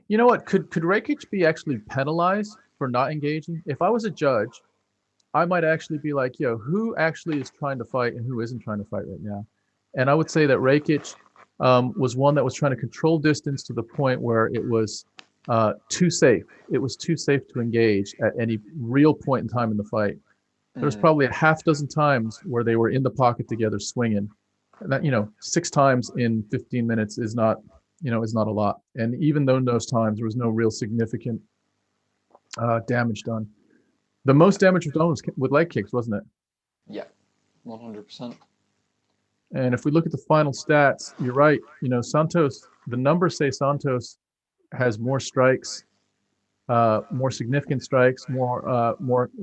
You know what? Could Rakic be actually penalized for not engaging? If I was a judge, I might actually be like, yo, who actually is trying to fight and who isn't trying to fight right now? And I would say that Rakic was one that was trying to control distance to the point where it was too safe. It was too safe to engage at any real point in time in the fight. There was probably a half dozen times where they were in the pocket together swinging. And that, 6 times in 15 minutes is not a lot. And even though in those times there was no real significant damage done. The most damage was done with leg kicks, wasn't it? Yeah, 100%. And if we look at the final stats, you're right. Santos, the numbers say Santos has more strikes, more significant strikes, more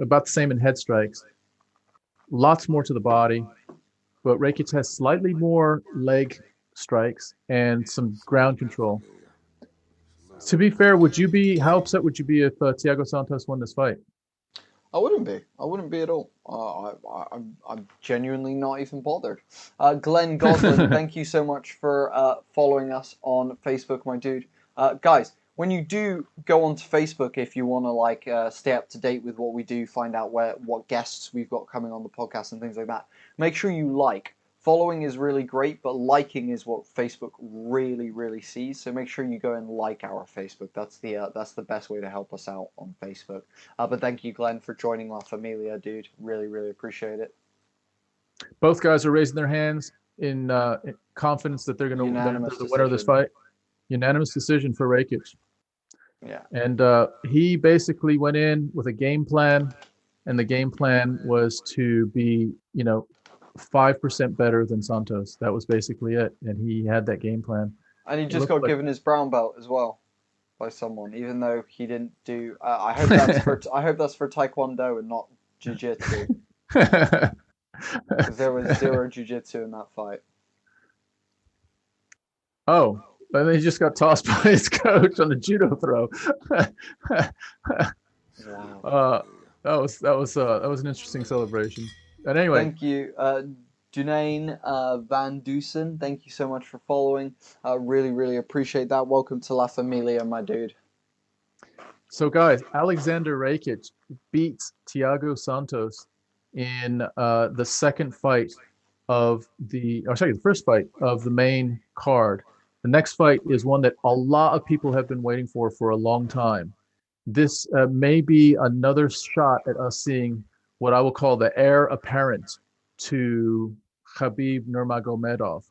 about the same in head strikes. Lots more to the body, but Rakic has slightly more leg strikes and some ground control. To be fair, how upset would you be if Thiago Santos won this fight? I wouldn't be. I wouldn't be at all. I'm genuinely not even bothered. Glenn Goslin, thank you so much for following us on Facebook, my dude. Guys, when you do go onto Facebook, if you want to stay up to date with what we do, find out what guests we've got coming on the podcast and things like that, make sure you like. Following is really great, but liking is what Facebook really, really sees. So make sure you go and like our Facebook. That's the best way to help us out on Facebook. But thank you, Glenn, for joining La Familia, dude. Really, really appreciate it. Both guys are raising their hands in confidence that they're the winner of this fight. Unanimous decision for Rakic. Yeah. And he basically went in with a game plan, and the game plan was to be, 5% better than Santos. That was basically it, and he had that game plan. And he just got given his brown belt as well by someone, even though he didn't do. I hope that's for Taekwondo and not Jiu-Jitsu. Because there was 0 Jiu-Jitsu in that fight. Oh, and then he just got tossed by his coach on the judo throw. Wow. That was an interesting celebration. And anyway, thank you, Junane Van Dusen. Thank you so much for following. Really, really appreciate that. Welcome to La Familia, my dude. So, guys, Alexander Rakic beats Thiago Santos in the first fight of the main card. The next fight is one that a lot of people have been waiting for a long time. This may be another shot at us seeing what I will call the heir apparent to Khabib Nurmagomedov.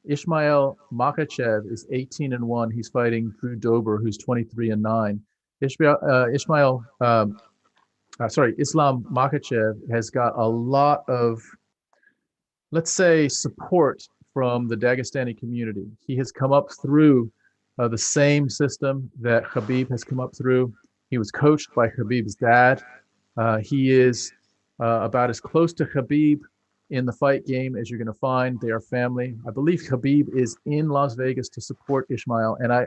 Ismail Makhachev is 18-1. He's fighting Drew Dober, who's 23-9. Islam Makhachev has got a lot of, let's say, support from the Dagestani community. He has come up through the same system that Khabib has come up through. He was coached by Khabib's dad. He is about as close to Khabib in the fight game as you're going to find. They are family. I believe Khabib is in Las Vegas to support Islam, and I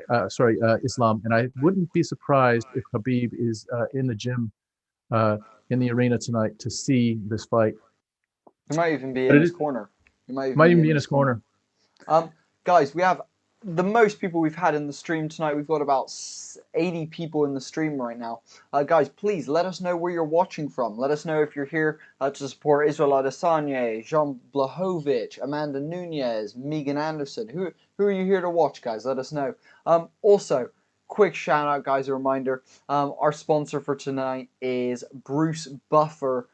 wouldn't be surprised if Khabib is in the gym, in the arena tonight to see this fight. He might even be in his corner. He might even be in his corner. Guys, we have the most people we've had in the stream tonight. We've got about 80 people in the stream right now. Guys, please let us know where you're watching from. Let us know if you're here to support ISRAEL Adesanya, JAN BLACHOWICZ, Amanda Nunes, Megan Anderson. Who are you here to watch, guys? Let us know. Also, quick shout out, guys, a reminder. Our sponsor for tonight is BruceBuffer.com.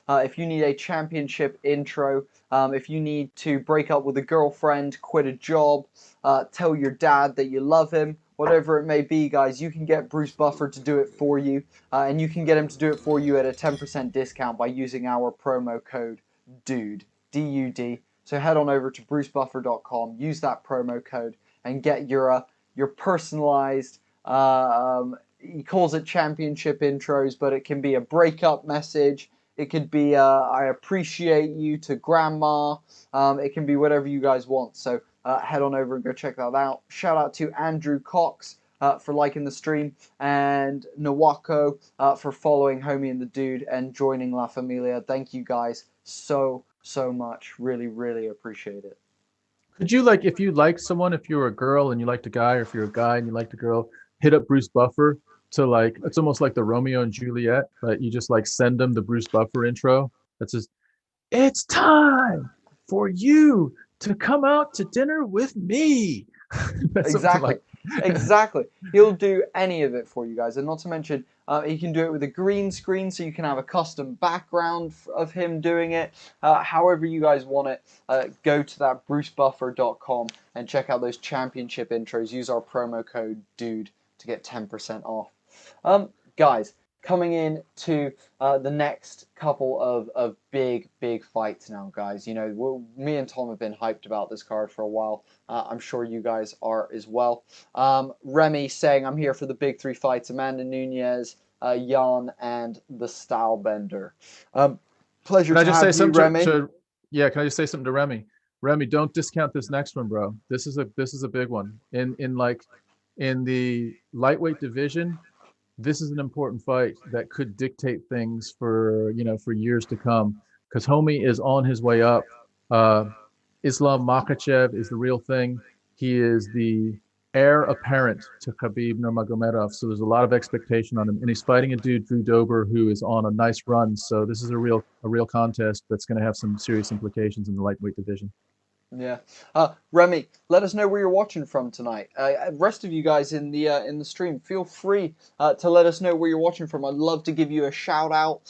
If you need a championship intro, if you need to break up with a girlfriend, quit a job, tell your dad that you love him, whatever it may be, guys, you can get Bruce Buffer to do it for you, and you can get him to do it for you at a 10% discount by using our promo code DUDE, D-U-D. So head on over to brucebuffer.com, use that promo code, and get your personalized, he calls it championship intros, but it can be a breakup message. It could be I appreciate you to grandma. It can be whatever you guys want. So head on over and go check that out. Shout out to Andrew Cox for liking the stream, and Nawako for following Homie and the Dude and joining La Familia. Thank you guys so much. Really, really appreciate it. Could you, if you like someone, if you're a girl and you liked a guy, or if you're a guy and you liked a girl, hit up Bruce Buffer to it's almost like the Romeo and Juliet, but you just send them the Bruce Buffer intro. That's just, it's time for you to come out to dinner with me. Exactly. Exactly. He'll do any of it for you guys. And not to mention, he can do it with a green screen, so you can have a custom background of him doing it. However you guys want it, go to that brucebuffer.com and check out those championship intros. Use our promo code DUDE to get 10% off. Guys, coming in to the next couple of big fights now, guys. You know, me and Tom have been hyped about this card for a while. I'm sure you guys are as well. Remy saying, I'm here for the big three fights: Amanda Nunes, Yan, and the Stylebender. Pleasure Can I to just say have you, something Remy. yeah, can I just say something to Remy? Remy, don't discount this next one, bro. This is a big one. In the lightweight division, this is an important fight that could dictate things for years to come, because homie is on his way up. Islam Makhachev is the real thing. He is the heir apparent to Khabib Nurmagomedov, so there's a lot of expectation on him, and he's fighting a dude, Drew Dober, who is on a nice run. So this is a real contest that's going to have some serious implications in the lightweight division. Yeah, Remy, let us know where you're watching from tonight. Rest of you guys in the stream, feel free to let us know where you're watching from. I'd love to give you a shout out,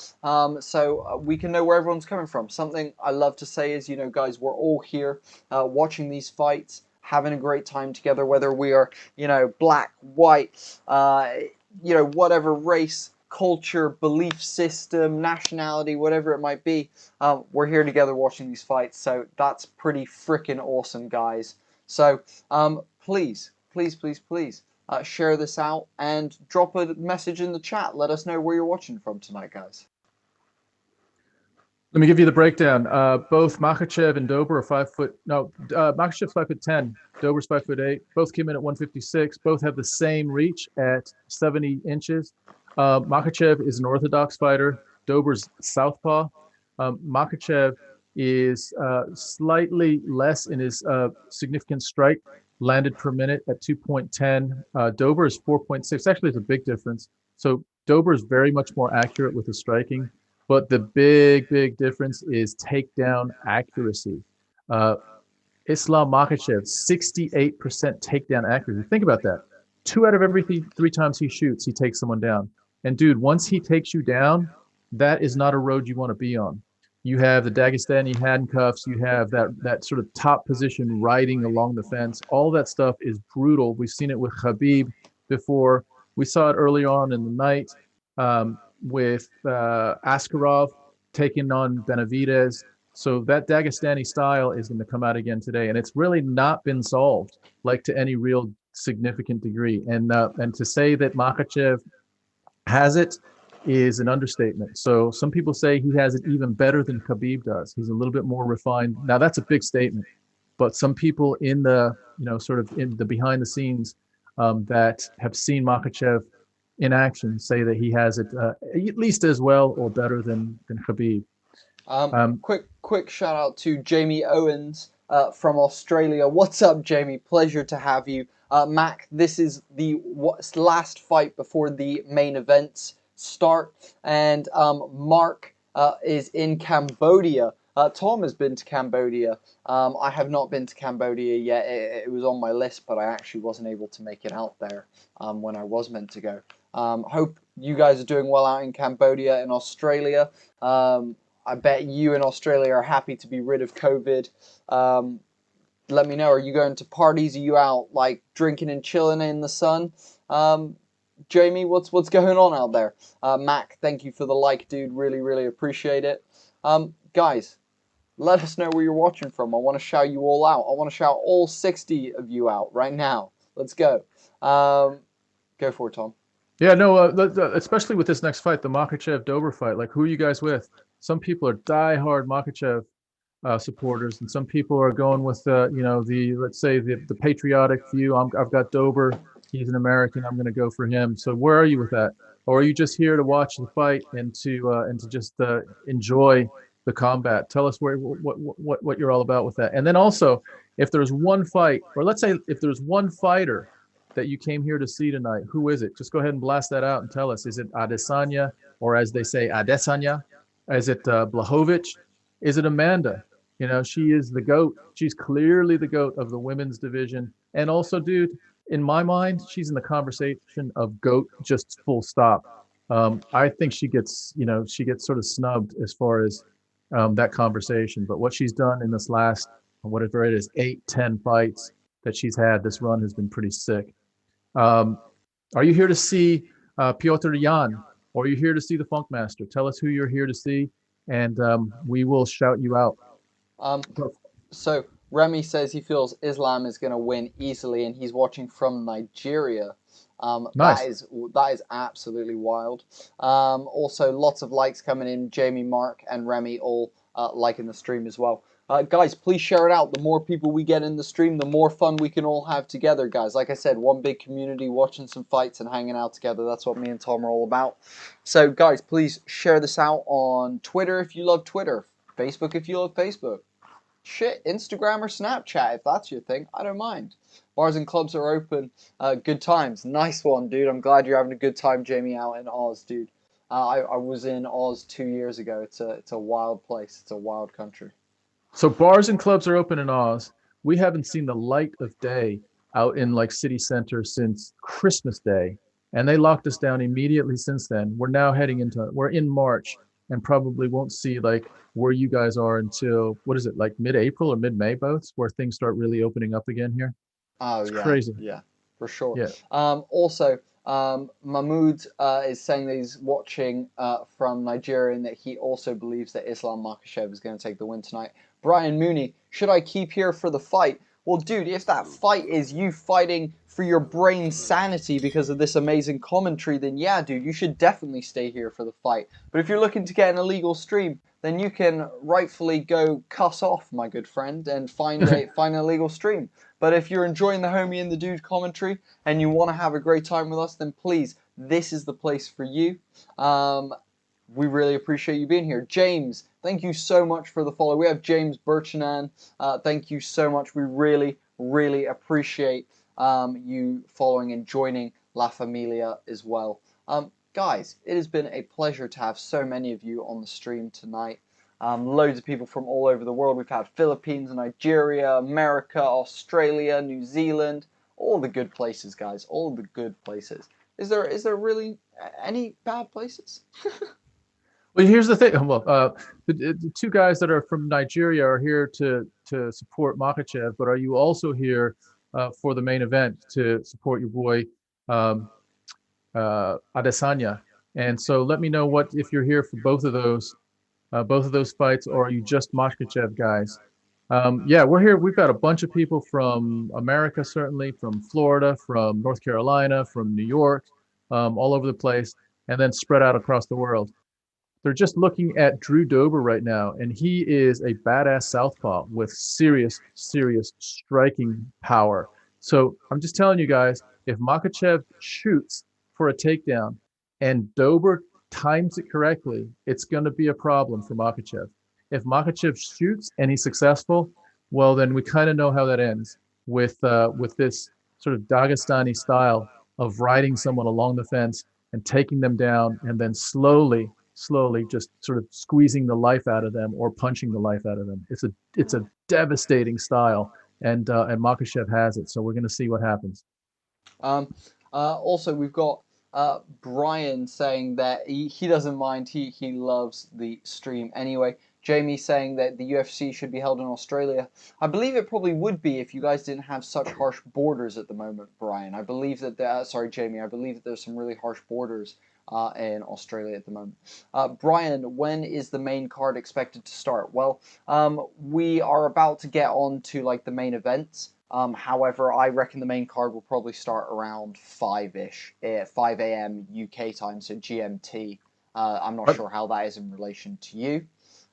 so we can know where everyone's coming from. Something I love to say is, you know, guys, we're all here watching these fights, having a great time together, whether we are, you know, black, white, you know, whatever race, culture, belief system, nationality, whatever it might be. We're here together watching these fights, so that's pretty freaking awesome, guys. So please share this out and drop a message in the chat. Let us know where you're watching from tonight, guys. Let me give you the breakdown. Both Makhachev and Dober are 5 foot. No, Makhachev's 5'10", Dober's 5'8". Both came in at 156. Both have the same reach at 70 inches. Makhachev is an orthodox fighter. Dober's southpaw. Makhachev is slightly less in his significant strike landed per minute at 2.10. Dober is 4.6. Actually, it's a big difference. So Dober is very much more accurate with his striking, but the big difference is takedown accuracy. Islam Makhachev, 68% takedown accuracy. Think about that. 2 out of every 3 times he shoots, he takes someone down. And dude, once he takes you down, that is not a road you want to be on. You have the Dagestani handcuffs, you have that sort of top position riding along the fence. All that stuff is brutal. We've seen it with Khabib before. We saw it early on in the night with Askarov taking on Benavidez. So that Dagestani style is going to come out again today, and it's really not been solved, like, to any real significant degree. And to say that Makhachev has it is an understatement. So some people say he has it even better than Khabib does. He's a little bit more refined. Now that's a big statement, but some people in the, you know, sort of in the behind the scenes that have seen Makhachev in action say that he has it at least as well or better than Khabib. Quick shout out to Jamie Owens from Australia. What's up, Jamie? Pleasure to have you. Mac, this is the last fight before the main events start, and Mark is in Cambodia. Tom has been to Cambodia. I have not been to Cambodia yet. It was on my list, but I actually wasn't able to make it out there when I was meant to go. Hope you guys are doing well out in Cambodia and Australia. I bet you in Australia are happy to be rid of COVID. Let me know, are you going to parties? Are you out, like, drinking and chilling in the sun? Jamie, what's going on out there? Mac, thank you for the like, dude. Really appreciate it. Guys, let us know where you're watching from. I want to shout you all out. I want to shout all 60 of you out right now. Let's go. Go for it, Tom. Yeah, no, especially with this next fight, the Makhachev-Dober fight. Like, who are you guys with? Some people are diehard Makhachev supporters, and some people are going with let's say the patriotic view. I've got Dober. He's an American. I'm going to go for him. So where are you with that? Or are you just here to watch the fight and to just enjoy the combat? Tell us what you're all about with that. And then also, if there's one fight, or let's say if there's one fighter that you came here to see tonight, who is it? Just go ahead and blast that out and tell us. Is it Adesanya, or as they say, Adesanya? Is it Blachowicz? Is it Amanda? You know, she is the GOAT. She's clearly the GOAT of the women's division. And also, dude, in my mind, she's in the conversation of GOAT, just full stop. I think she gets sort of snubbed as far as that conversation. But what she's done in this last, whatever it is, 8-10 fights that she's had, this run has been pretty sick. Are you here to see Petr Yan? or you're here to see the Funk Master. Tell us who you're here to see, and we will shout you out. So Remy says he feels Islam is going to win easily, and he's watching from Nigeria. Nice. That is absolutely wild. Also, lots of likes coming in. Jamie, Mark, and Remy all liking the stream as well. Guys, please share it out. The more people we get in the stream, the more fun we can all have together, guys. Like I said, one big community watching some fights and hanging out together. That's what me and Tom are all about. So, guys, please share this out on Twitter if you love Twitter, Facebook if you love Facebook. Shit, Instagram or Snapchat if that's your thing. I don't mind. Bars and clubs are open. Good times. Nice one, dude. I'm glad you're having a good time, Jamie, out in Oz, dude. I was in Oz 2 years ago. It's a wild place. It's a wild country. So bars and clubs are open in Oz. We haven't seen the light of day out in like city center since Christmas Day, and they locked us down immediately since then. We're now we're in March, and probably won't see like where you guys are until, what is it, like mid-April or mid-May both, where things start really opening up again here. Oh, it's yeah. Crazy. Yeah, for sure. Yeah. Also, Mahmoud is saying that he's watching from Nigeria and that he also believes that Islam Makhachev is going to take the win tonight. Brian Mooney, should I keep here for the fight? Well, dude, if that fight is you fighting for your brain sanity because of this amazing commentary, then yeah, dude, you should definitely stay here for the fight. But if you're looking to get an illegal stream, then you can rightfully go cuss off, my good friend, and find an illegal stream. But if you're enjoying the Homie and the Dude commentary and you want to have a great time with us, then please, this is the place for you. We really appreciate you being here. James, thank you so much for the follow. We have James Birchanan. Thank you so much. We really, really appreciate you following and joining La Familia as well. Guys, it has been a pleasure to have so many of you on the stream tonight. Loads of people from all over the world. We've had Philippines, Nigeria, America, Australia, New Zealand. All the good places, guys. All the good places. Is there really any bad places? Well, here's the thing. Well, the two guys that are from Nigeria are here to support Makhachev, but are you also here for the main event to support your boy Adesanya? And so let me know if you're here for both of those fights, or are you just Makhachev guys? Yeah, we're here. We've got a bunch of people from America, certainly from Florida, from North Carolina, from New York, all over the place, and then spread out across the world. They're just looking at Drew Dober right now, and he is a badass southpaw with serious, serious striking power. So I'm just telling you guys, if Makhachev shoots for a takedown and Dober times it correctly, it's going to be a problem for Makhachev. If Makhachev shoots and he's successful, well, then we kind of know how that ends with this sort of Dagestani style of riding someone along the fence and taking them down, and then slowly just sort of squeezing the life out of them or punching the life out of them. It's a devastating style, and Makhachev has it. So we're going to see what happens. Also, we've got Brian saying that he doesn't mind. He loves the stream anyway. Jamie saying that the UFC should be held in Australia. I believe it probably would be if you guys didn't have such harsh borders at the moment, Brian. I believe that sorry, Jamie. I believe that there's some really harsh borders in Australia at the moment. Brian, when is the main card expected to start? Well, we are about to get on to like the main events. However, I reckon the main card will probably start around 5-ish, 5 a.m. UK time, so GMT. I'm not sure how that is in relation to you.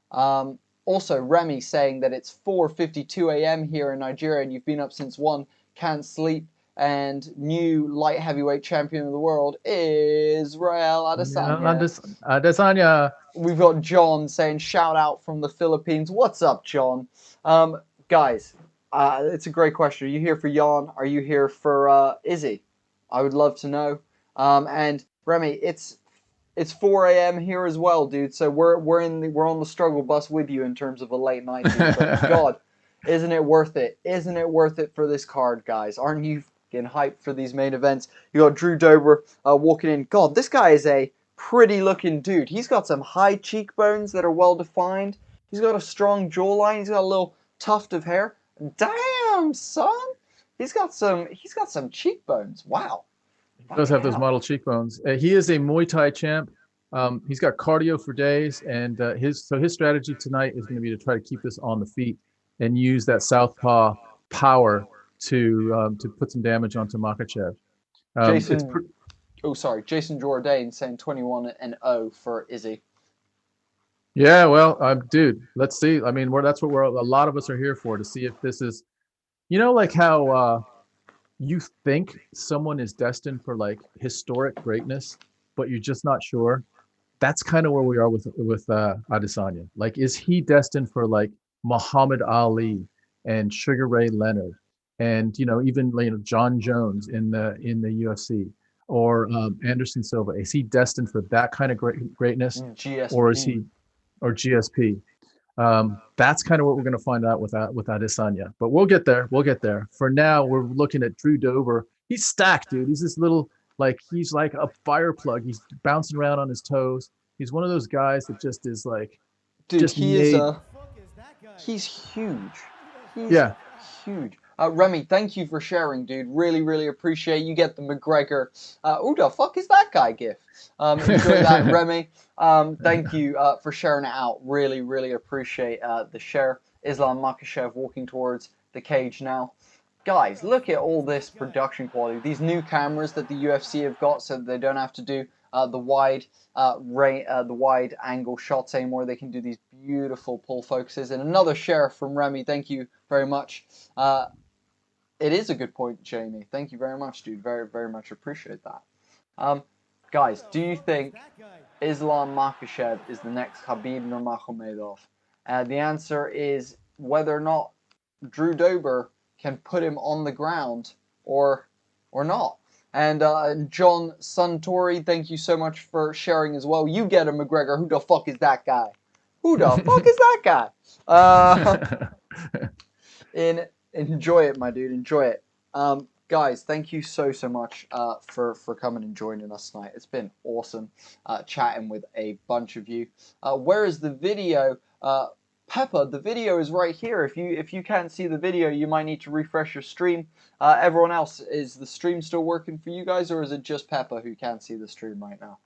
Also, Remy saying that it's 4:52 a.m. here in Nigeria and you've been up since 1, can't sleep, and new light heavyweight champion of the world is ISRAEL Adesanya. We've got John saying shout out from the Philippines. What's up, John? Guys, it's a great question. Are you here for Jan? Are you here for Izzy? I would love to know. And Remy, it's 4 a.m. here as well, dude. So we're on the struggle bus with you in terms of a late night, dude. But God, isn't it worth it? Isn't it worth it for this card, guys? Aren't you getting hyped for these main events? You got Drew Dober walking in. God, this guy is a pretty looking dude. He's got some high cheekbones that are well defined. He's got a strong jawline. He's got a little tuft of hair. Damn, son. He's got some cheekbones. Wow. He does have those model cheekbones. He is a Muay Thai champ. He's got cardio for days, and his strategy tonight is going to be to try to keep this on the feet and use that southpaw power to put some damage onto Makhachev. Jason Jourdain saying 21-0 for Izzy. Yeah, well, dude, let's see. I mean, that's what a lot of us are here for, to see if this is, like how you think someone is destined for like historic greatness, but you're just not sure. That's kind of where we are with Adesanya. Like, is he destined for like Muhammad Ali and Sugar Ray Leonard, and even John Jones in the UFC, or Anderson Silva? Is he destined for that kind of greatness, GSP. or is he, or GSP? That's kind of what we're going to find out with Adesanya. But we'll get there. We'll get there. For now, we're looking at Drew Dober. He's stacked, dude. He's this little, he's like a fire plug. He's bouncing around on his toes. He's one of those guys that just is like, dude, just he's huge. He's huge. Remy, thank you for sharing, dude. Really, really appreciate you. Get the McGregor. Who the fuck is that guy gif? Enjoy that, Remy. Thank you for sharing it out. Really, really appreciate the share. Islam Makhachev walking towards the cage now. Guys, look at all this production quality. These new cameras that the UFC have got, so that they don't have to do the wide angle shots anymore. They can do these beautiful pull focuses. And another share from Remy. Thank you very much. It is a good point, Jamie. Thank you very much, dude. Very, very much appreciate that. Guys, do you think Islam Makhachev is the next Khabib Nurmagomedov? The answer is whether or not Drew Dober can put him on the ground or not. And John Suntory, thank you so much for sharing as well. You get him, McGregor. Who the fuck is that guy? Who the fuck is that guy? Enjoy it, my dude. Enjoy it. Guys, thank you so much for coming and joining us tonight. It's been awesome chatting with a bunch of you. Where is the video? Pepper, the video is right here. If you can't see the video, you might need to refresh your stream. Everyone else, is the stream still working for you guys, or is it just Pepper who can't see the stream right now?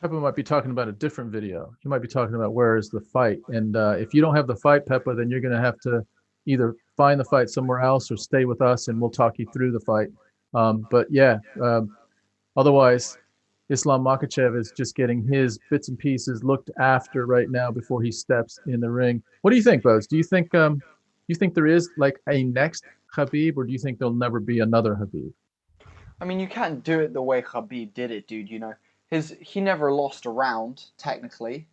Peppa might be talking about a different video. He might be talking about where is the fight. And if you don't have the fight, Peppa, then you're going to have to either find the fight somewhere else or stay with us and we'll talk you through the fight. But yeah, otherwise, Islam Makhachev is just getting his bits and pieces looked after right now before he steps in the ring. What do you think, Bose? Do you think there is like a next Khabib, or do you think there'll never be another Khabib? I mean, you can't do it the way Khabib did it, dude. He never lost a round technically.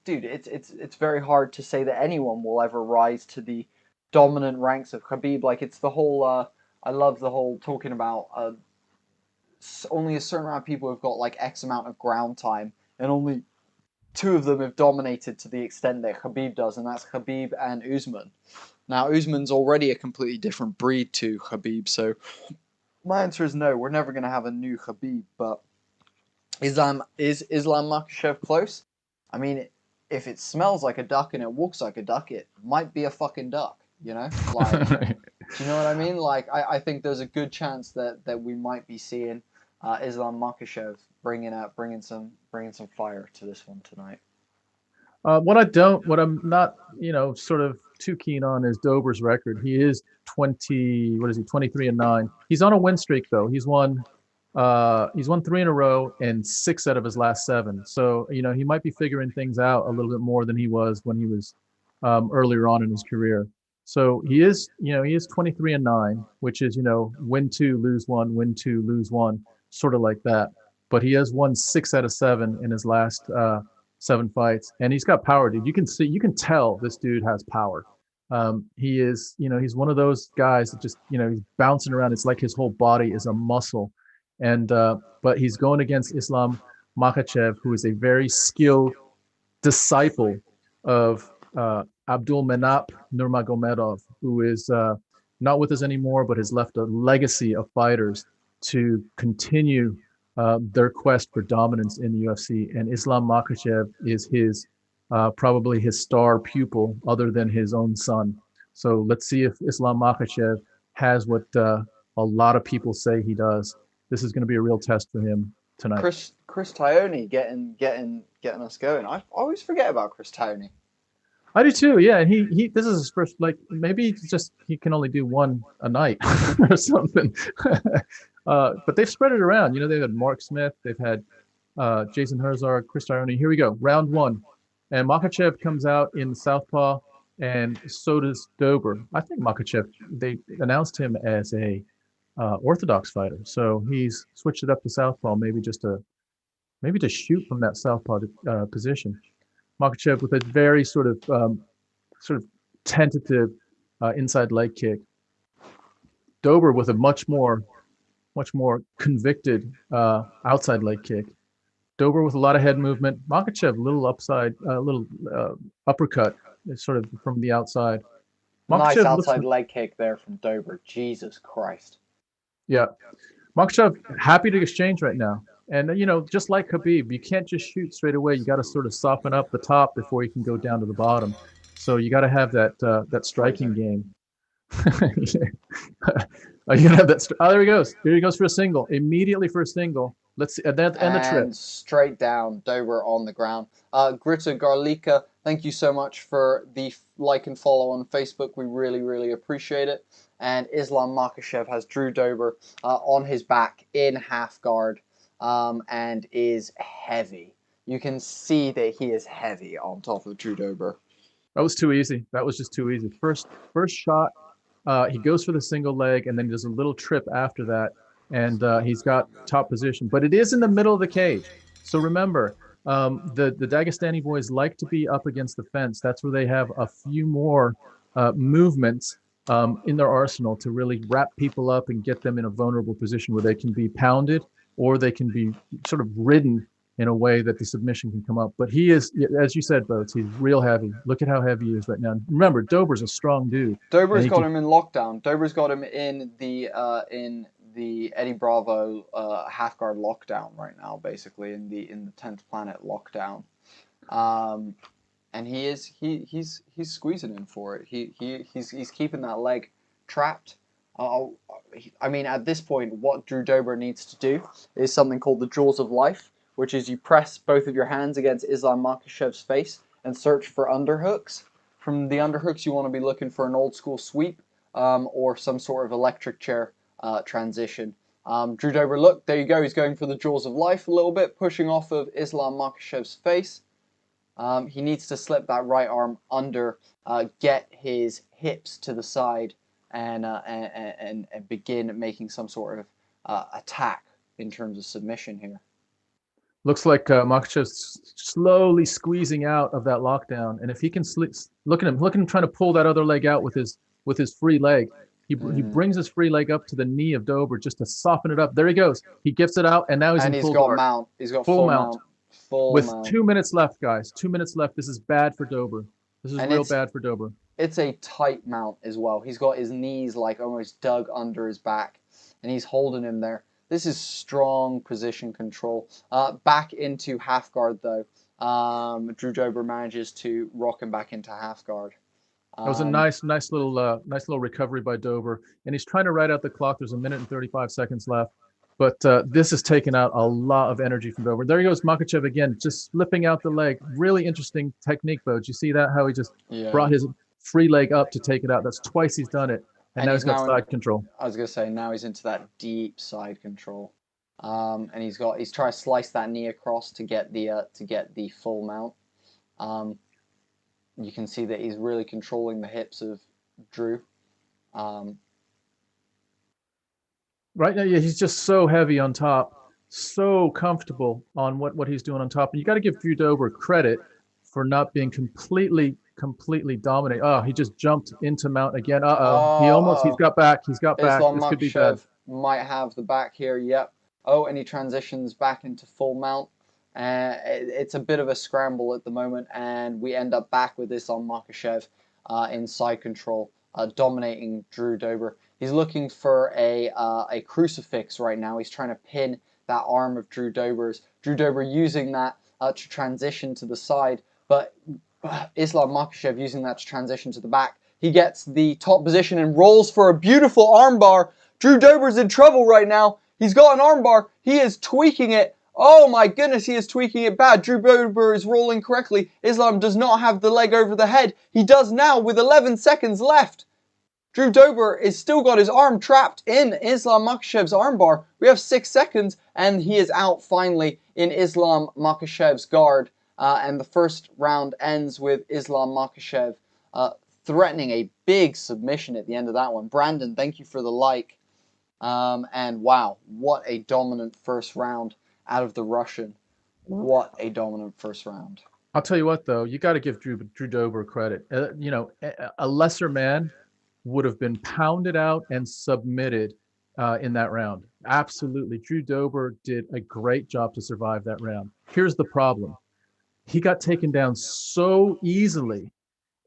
Dude, it's very hard to say that anyone will ever rise to the dominant ranks of Khabib. Like, it's the whole I love the whole talking about only a certain amount of people have got like X amount of ground time, and only 2 of them have dominated to the extent that Khabib does, and that's Khabib and Usman. Now, Usman's already a completely different breed to Khabib, so my answer is no, we're never going to have a new Khabib. But is Islam Makhachev close? I mean, if it smells like a duck and it walks like a duck, it might be a fucking duck, Like, do you know what I mean? Like, I think there's a good chance that we might be seeing Islam Makhachev bringing some fire to this one tonight. What I'm not, sort of too keen on is Dober's record. He is 23-9. He's on a win streak though. He's won 3 in a row and 6 out of his last 7. So, he might be figuring things out a little bit more than he was when he was earlier on in his career. So he is 23-9, which is, win 2, lose 1, win 2, lose 1, sort of like that. But he has won 6 out of 7 in his last 7 fights, and he's got power, dude. You can tell this dude has power. He is, he's one of those guys that just, he's bouncing around. It's like his whole body is a muscle. And but he's going against Islam Makhachev, who is a very skilled disciple of Abdulmanap Nurmagomedov, who is not with us anymore, but has left a legacy of fighters to continue their quest for dominance in the UFC. And Islam Makhachev is his probably his star pupil, other than his own son. So let's see if Islam Makhachev has what a lot of people say he does. this is going to be a real test for him tonight. Chris Tione getting us going. I always forget about Chris Tione. I do too. Yeah, and he this is his first, like, maybe it's just he can only do one a night or something. But they've spread it around. You know, they've had Mark Smith, they've had Jason Herzog, Chris Tione. Here we go, round one, and Makhachev comes out in southpaw, and so does Dober. I think Makhachev, they announced him as a orthodox fighter, so he's switched it up to southpaw, maybe to shoot from that southpaw position. Makhachev with a very sort of tentative inside leg kick. Dober with a much more convicted outside leg kick. Dober with a lot of head movement. Makhachev little uppercut, sort of from the outside. Nice outside leg kick there from Dober. Jesus Christ. Yeah, Makhachev happy to exchange right now. And, you know, just like Khabib, you can't just shoot straight away. You got to sort of soften up the top before you can go down to the bottom. So you got to have that striking game. You gotta have that. There he goes. Here he goes for a single. Immediately for a single. Let's see. And the trip. Straight down. Dober on the ground. Grita Garlica, thank you so much for the like and follow on Facebook. We really, really appreciate it. And Islam Makhachev has Drew Dober on his back in half guard. And is heavy. You can see that he is heavy on top of Drew Dober. That was too easy. That was just too easy. First shot, he goes for the single leg, and then he does a little trip after that, and he's got top position. But it is in the middle of the cage. So remember, the Dagestani boys like to be up against the fence. That's where they have a few more movements in their arsenal to really wrap people up and get them in a vulnerable position where they can be pounded, or they can be sort of ridden in a way that the submission can come up. But he is, as you said, Boats, he's real heavy. Look at how heavy he is right now. Remember, Dober's a strong dude. Dober's got him in lockdown. Dober's got him in the Eddie Bravo half guard lockdown right now, basically in the 10th Planet lockdown. And he's squeezing him for it. He's keeping that leg trapped. I mean, at this point, what Drew Dober needs to do is something called the Jaws of Life, which is you press both of your hands against Islam Makhachev's face and search for underhooks. From the underhooks, you want to be looking for an old school sweep or some sort of electric chair transition. Drew Dober, look, there you go. He's going for the Jaws of Life a little bit, pushing off of Islam Makhachev's face. He needs to slip that right arm under, get his hips to the side, and begin making some sort of attack in terms of submission here. Looks like Makhachev's slowly squeezing out of that lockdown, and if he can look at him trying to pull that other leg out with his free leg. He brings his free leg up to the knee of Dober just to soften it up. There he goes. He gets it out, and now he's in full guard. Mount. He's got full mount. With 2 minutes left, guys. 2 minutes left. This is bad for Dober. This is real bad for Dober. It's a tight mount as well. He's got his knees like almost dug under his back, and he's holding him there. This is strong position control. Back into half guard though. Drew Dober manages to rock him back into half guard. That was a nice little recovery by Dober, and he's trying to ride out the clock. There's 1 minute and 35 seconds left, but this has taken out a lot of energy from Dober. There he goes, Makhachev again, just slipping out the leg. Really interesting technique, Bo. Did you see that? How he just brought his free leg up to take it out. That's twice he's done it, and now he's got side control. I was gonna say now he's into that deep side control, and he's trying to slice that knee across to get the full mount. You can see that he's really controlling the hips of Drew. Right now, yeah, he's just so heavy on top, so comfortable on what he's doing on top. And you got to give Drew Dober credit for not being completely dominating. Oh, he just jumped into mount again. He's got back. He's got back. Islam This could be bad. Might have the back here. Yep. Oh, and he transitions back into full mount. It's a bit of a scramble at the moment, and we end up back with Islam Makhachev in side control, dominating Drew Dober. He's looking for a crucifix right now. He's trying to pin that arm of Drew Dober's. Drew Dober using that to transition to the side, but Islam Makhachev using that to transition to the back. He gets the top position and rolls for a beautiful armbar. Drew Dober's in trouble right now. He's got an armbar. He is tweaking it. Oh my goodness, he is tweaking it bad. Drew Dober is rolling correctly. Islam does not have the leg over the head. He does now with 11 seconds left. Drew Dober is still got his arm trapped in Islam Makhachev's armbar. We have 6 seconds and he is out finally in Islam Makhachev's guard. And the first round ends with Islam Makhachev threatening a big submission at the end of that one. Brandon, thank you for the like. And wow, what a dominant first round out of the Russian. What a dominant first round. I'll tell you what, though, you got to give Drew Dober credit. A lesser man would have been pounded out and submitted in that round. Absolutely. Drew Dober did a great job to survive that round. Here's the problem. He got taken down so easily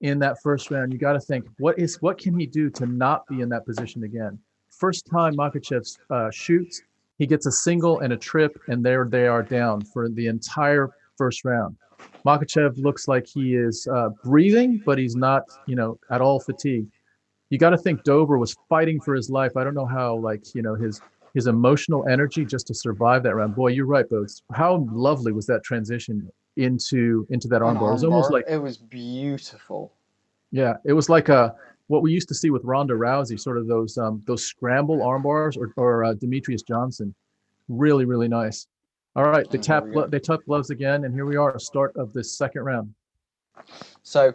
in that first round. You got to think, what can he do to not be in that position again? First time Makhachev shoots, he gets a single and a trip, and there they are down for the entire first round. Makhachev looks like he is breathing, but he's not, at all fatigued. You got to think Dober was fighting for his life. I don't know how, his emotional energy just to survive that round. Boy, you're right, Bodes. How lovely was that transition into that armbar? It was almost like, it was beautiful. Yeah, it was like what we used to see with Ronda Rousey, sort of those scramble armbars, or Demetrius Johnson. Really, really nice. All right, they tap gloves again, and here we are, start of the second round. So,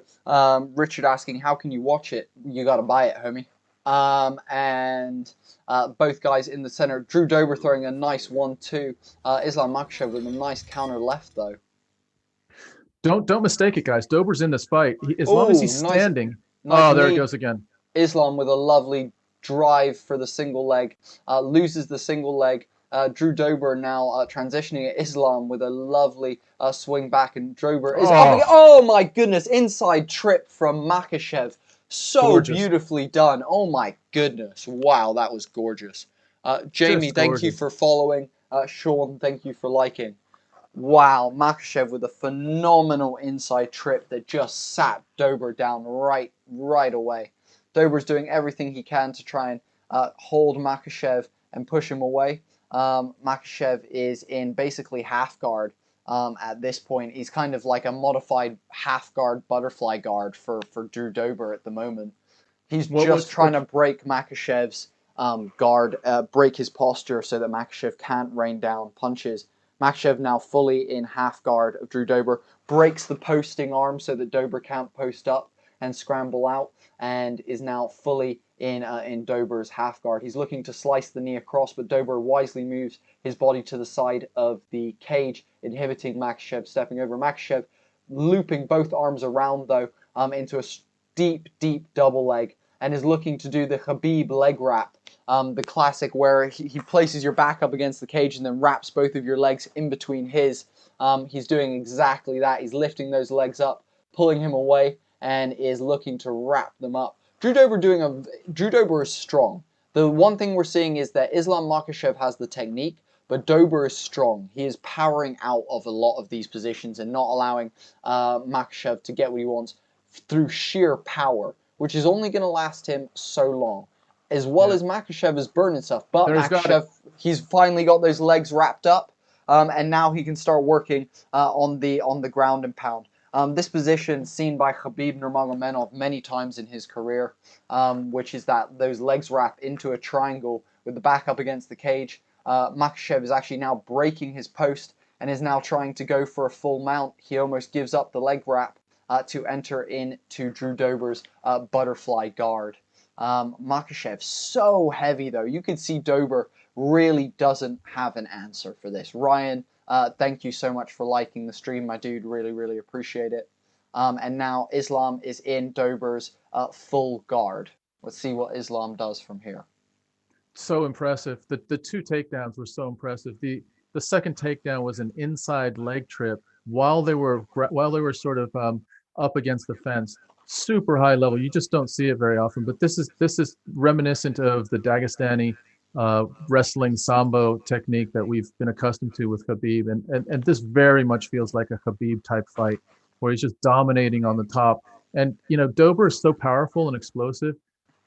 Richard asking, how can you watch it? You got to buy it, homie. And both guys in the center. Drew Dober throwing a nice 1-2. Islam Makhachev with a nice counter left, though. Don't mistake it, guys. Dober's in this fight. As long as he's standing. Nice there knee. it goes again. Islam with a lovely drive for the single leg. Loses the single leg. Drew Dober now transitioning at Islam with a lovely swing back, and Dober is up again. Oh my goodness, inside trip from Makhachev. So gorgeous. Beautifully done. Oh my goodness. Wow, that was gorgeous. Jamie, thank you for following. Sean, thank you for liking. Wow, Makhachev with a phenomenal inside trip that just sat Dober down right away. Dober's doing everything he can to try and hold Makhachev and push him away. Makhachev is in basically half guard at this point. He's kind of like a modified half guard butterfly guard for Drew Dober at the moment. He's trying to break Makhachev's guard, break his posture so that Makhachev can't rain down punches. Makhachev now fully in half guard of Drew Dober, breaks the posting arm so that Dober can't post up and scramble out, and is now fully in Dober's half guard. He's looking to slice the knee across, but Dober wisely moves his body to the side of the cage, inhibiting Makhachev stepping over. Makhachev looping both arms around, though, into a deep double leg, and is looking to do the Khabib leg wrap. The classic where he places your back up against the cage and then wraps both of your legs in between his. He's doing exactly that. He's lifting those legs up, pulling him away, and is looking to wrap them up. Drew Dober is strong. The one thing we're seeing is that Islam Makhachev has the technique, but Dober is strong. He is powering out of a lot of these positions and not allowing Makhachev to get what he wants through sheer power, which is only going to last him so long. As well as Makhachev is burning stuff, but Makhachev, he's finally got those legs wrapped up, and now he can start working on the ground and pound. This position seen by Khabib Nurmagomedov many times in his career, which is that those legs wrap into a triangle with the back up against the cage. Makhachev is actually now breaking his post and is now trying to go for a full mount. He almost gives up the leg wrap to enter into Drew Dober's butterfly guard. Makhachev so heavy, though. You can see Dober really doesn't have an answer for this. Ryan, thank you so much for liking the stream, my dude. Really appreciate it. And now Islam is in Dober's full guard. Let's see what Islam does from here. So impressive. The two takedowns were so impressive. The second takedown was an inside leg trip while they were sort of up against the fence. Super high level. You just don't see it very often. But this is reminiscent of the Dagestani wrestling sambo technique that we've been accustomed to with Khabib, and this very much feels like a Khabib type fight where he's just dominating on the top. And Dober is so powerful and explosive.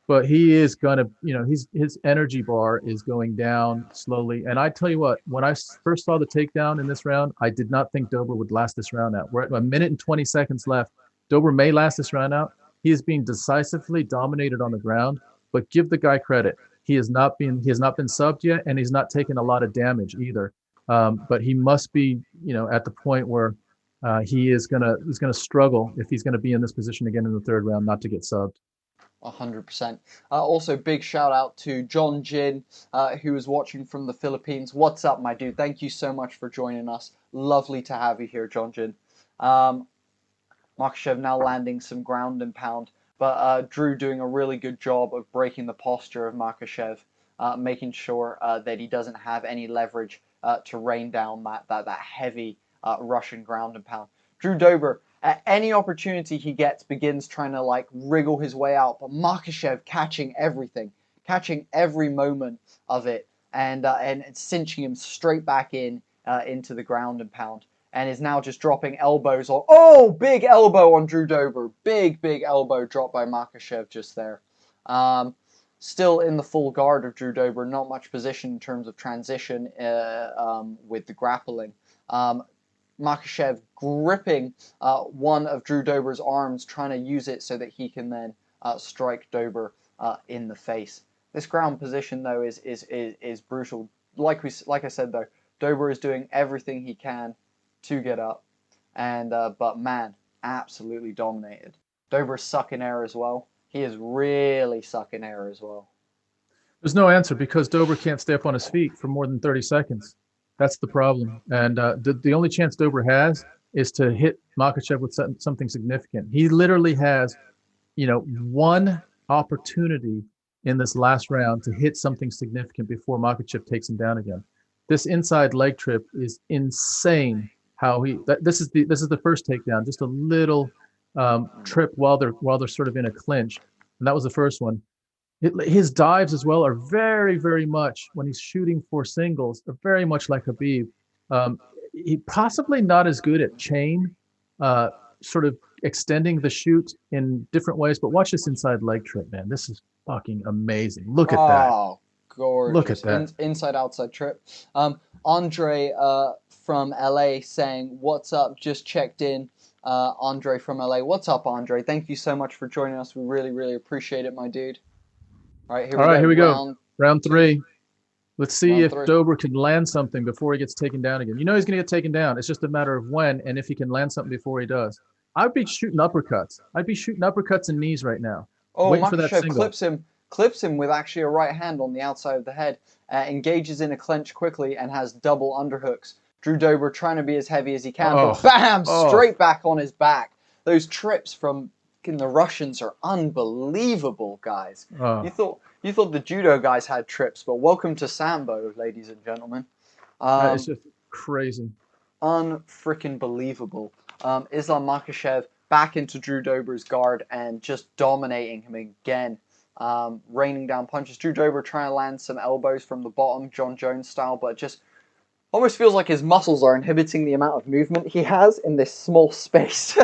but he is gonna, his energy bar is going down slowly. And I tell you what, when I first saw the takedown in this round, I did not think Dober would last this round out. We're at 1 minute and 20 seconds left. Dober may last this round out. He is being decisively dominated on the ground, but give the guy credit. He has not been subbed yet, and he's not taken a lot of damage either. But he must be, at the point where he's gonna struggle if he's gonna be in this position again in the third round, not to get subbed. 100%. Also, big shout out to John Jin, who is watching from the Philippines. What's up, my dude? Thank you so much for joining us. Lovely to have you here, John Jin. Makhachev now landing some ground and pound, but Drew doing a really good job of breaking the posture of Makhachev, making sure that he doesn't have any leverage to rain down that heavy Russian ground and pound. Drew Dober, at any opportunity he gets, begins trying to like wriggle his way out, but Makhachev catching everything, catching every moment of it, and cinching him straight back into the ground and pound, and is now just dropping elbows on. Oh, big elbow on Drew Dober, big elbow drop by Makhachev just there. Still in the full guard of Drew Dober, not much position in terms of transition with the grappling. Makhachev gripping one of Drew Dober's arms, trying to use it so that he can then strike Dober in the face. This ground position though is brutal. Like I said though, Dober is doing everything he can to get up, and but man, absolutely dominated. Dober's sucking air as well. He is really sucking air as well. There's no answer because Dober can't stay up on his feet for more than 30 seconds. That's the problem. And the only chance Dober has is to hit Makhachev with something significant. He literally has, one opportunity in this last round to hit something significant before Makhachev takes him down again. This inside leg trip is insane. This is the first takedown, just a little trip while they're sort of in a clinch, and that was the first one. His dives as well are very, very much, when he's shooting for singles, are very much like Khabib. He possibly not as good at chain, sort of extending the shoot in different ways, but watch this inside leg trip, man. This is fucking amazing. Look at that. Oh, gorgeous. Look at that. Inside outside trip. Andre from LA saying, what's up? Just checked in. Andre from LA. What's up, Andre? Thank you so much for joining us. We really, really appreciate it, my dude. All right, here we go. Round three. Let's see if Dober can land something before he gets taken down again. He's going to get taken down. It's just a matter of when and if he can land something before he does. I'd be shooting uppercuts. I'd be shooting uppercuts and knees right now. Oh, Makhachev clips him with actually a right hand on the outside of the head, engages in a clench quickly and has double underhooks. Drew Dober trying to be as heavy as he can, but bam, straight back on his back. Those trips from the Russians are unbelievable, guys. You thought the judo guys had trips, but welcome to Sambo, ladies and gentlemen. It's just crazy. Unfreaking believable. Islam Makhachev back into Drew Dober's guard and just dominating him again. Raining down punches. Drew Dober trying to land some elbows from the bottom, John Jones style, but just almost feels like his muscles are inhibiting the amount of movement he has in this small space.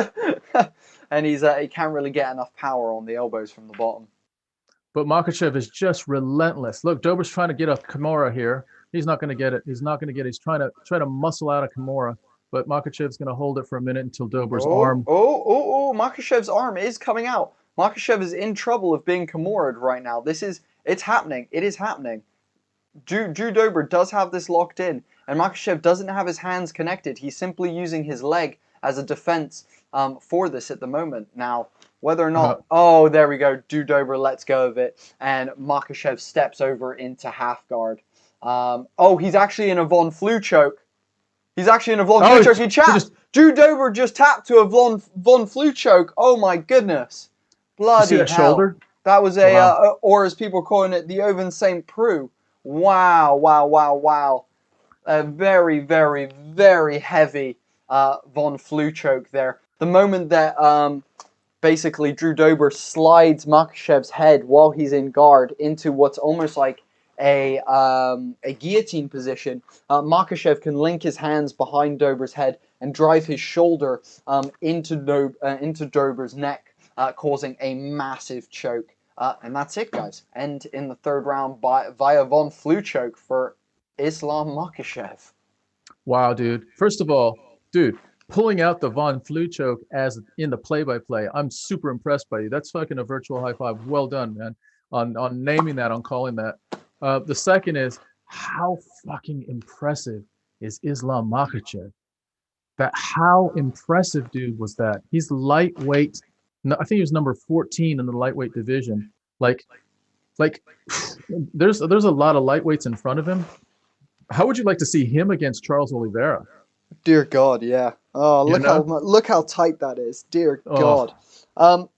And he can't really get enough power on the elbows from the bottom. But Makhachev is just relentless. Look, Dober's trying to get a Kimura here. He's not going to get it. He's not going to get it. He's trying to muscle out a Kimura. But Makhachev's going to hold it for a minute until Dober's arm. Makhachev's arm is coming out. Makhachev is in trouble of being Kimura'd right now. It's happening. It is happening. Drew Dober does have this locked in. And Makhachev doesn't have his hands connected. He's simply using his leg as a defense for this at the moment. Now, whether or not... there we go. Drew Dober lets go of it. And Makhachev steps over into half guard. He's actually in a Von Flue choke. He's actually in a Von Flue choke. He chapped. Drew Dober just tapped to a Von Flue choke. Oh my goodness. Bloody hell. Shoulder? That was or as people are calling it, the Oven St. Preux. Wow. A very, very, very heavy Von Flue choke there. The moment that basically Drew Dober slides Makhachev's head while he's in guard into what's almost like a guillotine position, Makhachev can link his hands behind Dober's head and drive his shoulder into Dober's neck, causing a massive choke And that's it, guys. End in the third round via Von Flue choke for Islam Makhachev. Wow, dude. First of all, dude, pulling out the Von Flue choke as in the play-by-play, I'm super impressed by you. That's fucking a virtual high five. Well done, man, on naming that, on calling that. The second is, how fucking impressive is Islam Makhachev? How impressive, dude, was that? He's lightweight. No, I think he was number 14 in the lightweight division. Like, there's a lot of lightweights in front of him. How would you like to see him against Charles Oliveira? Dear God, yeah. Oh, look how tight that is. Dear God.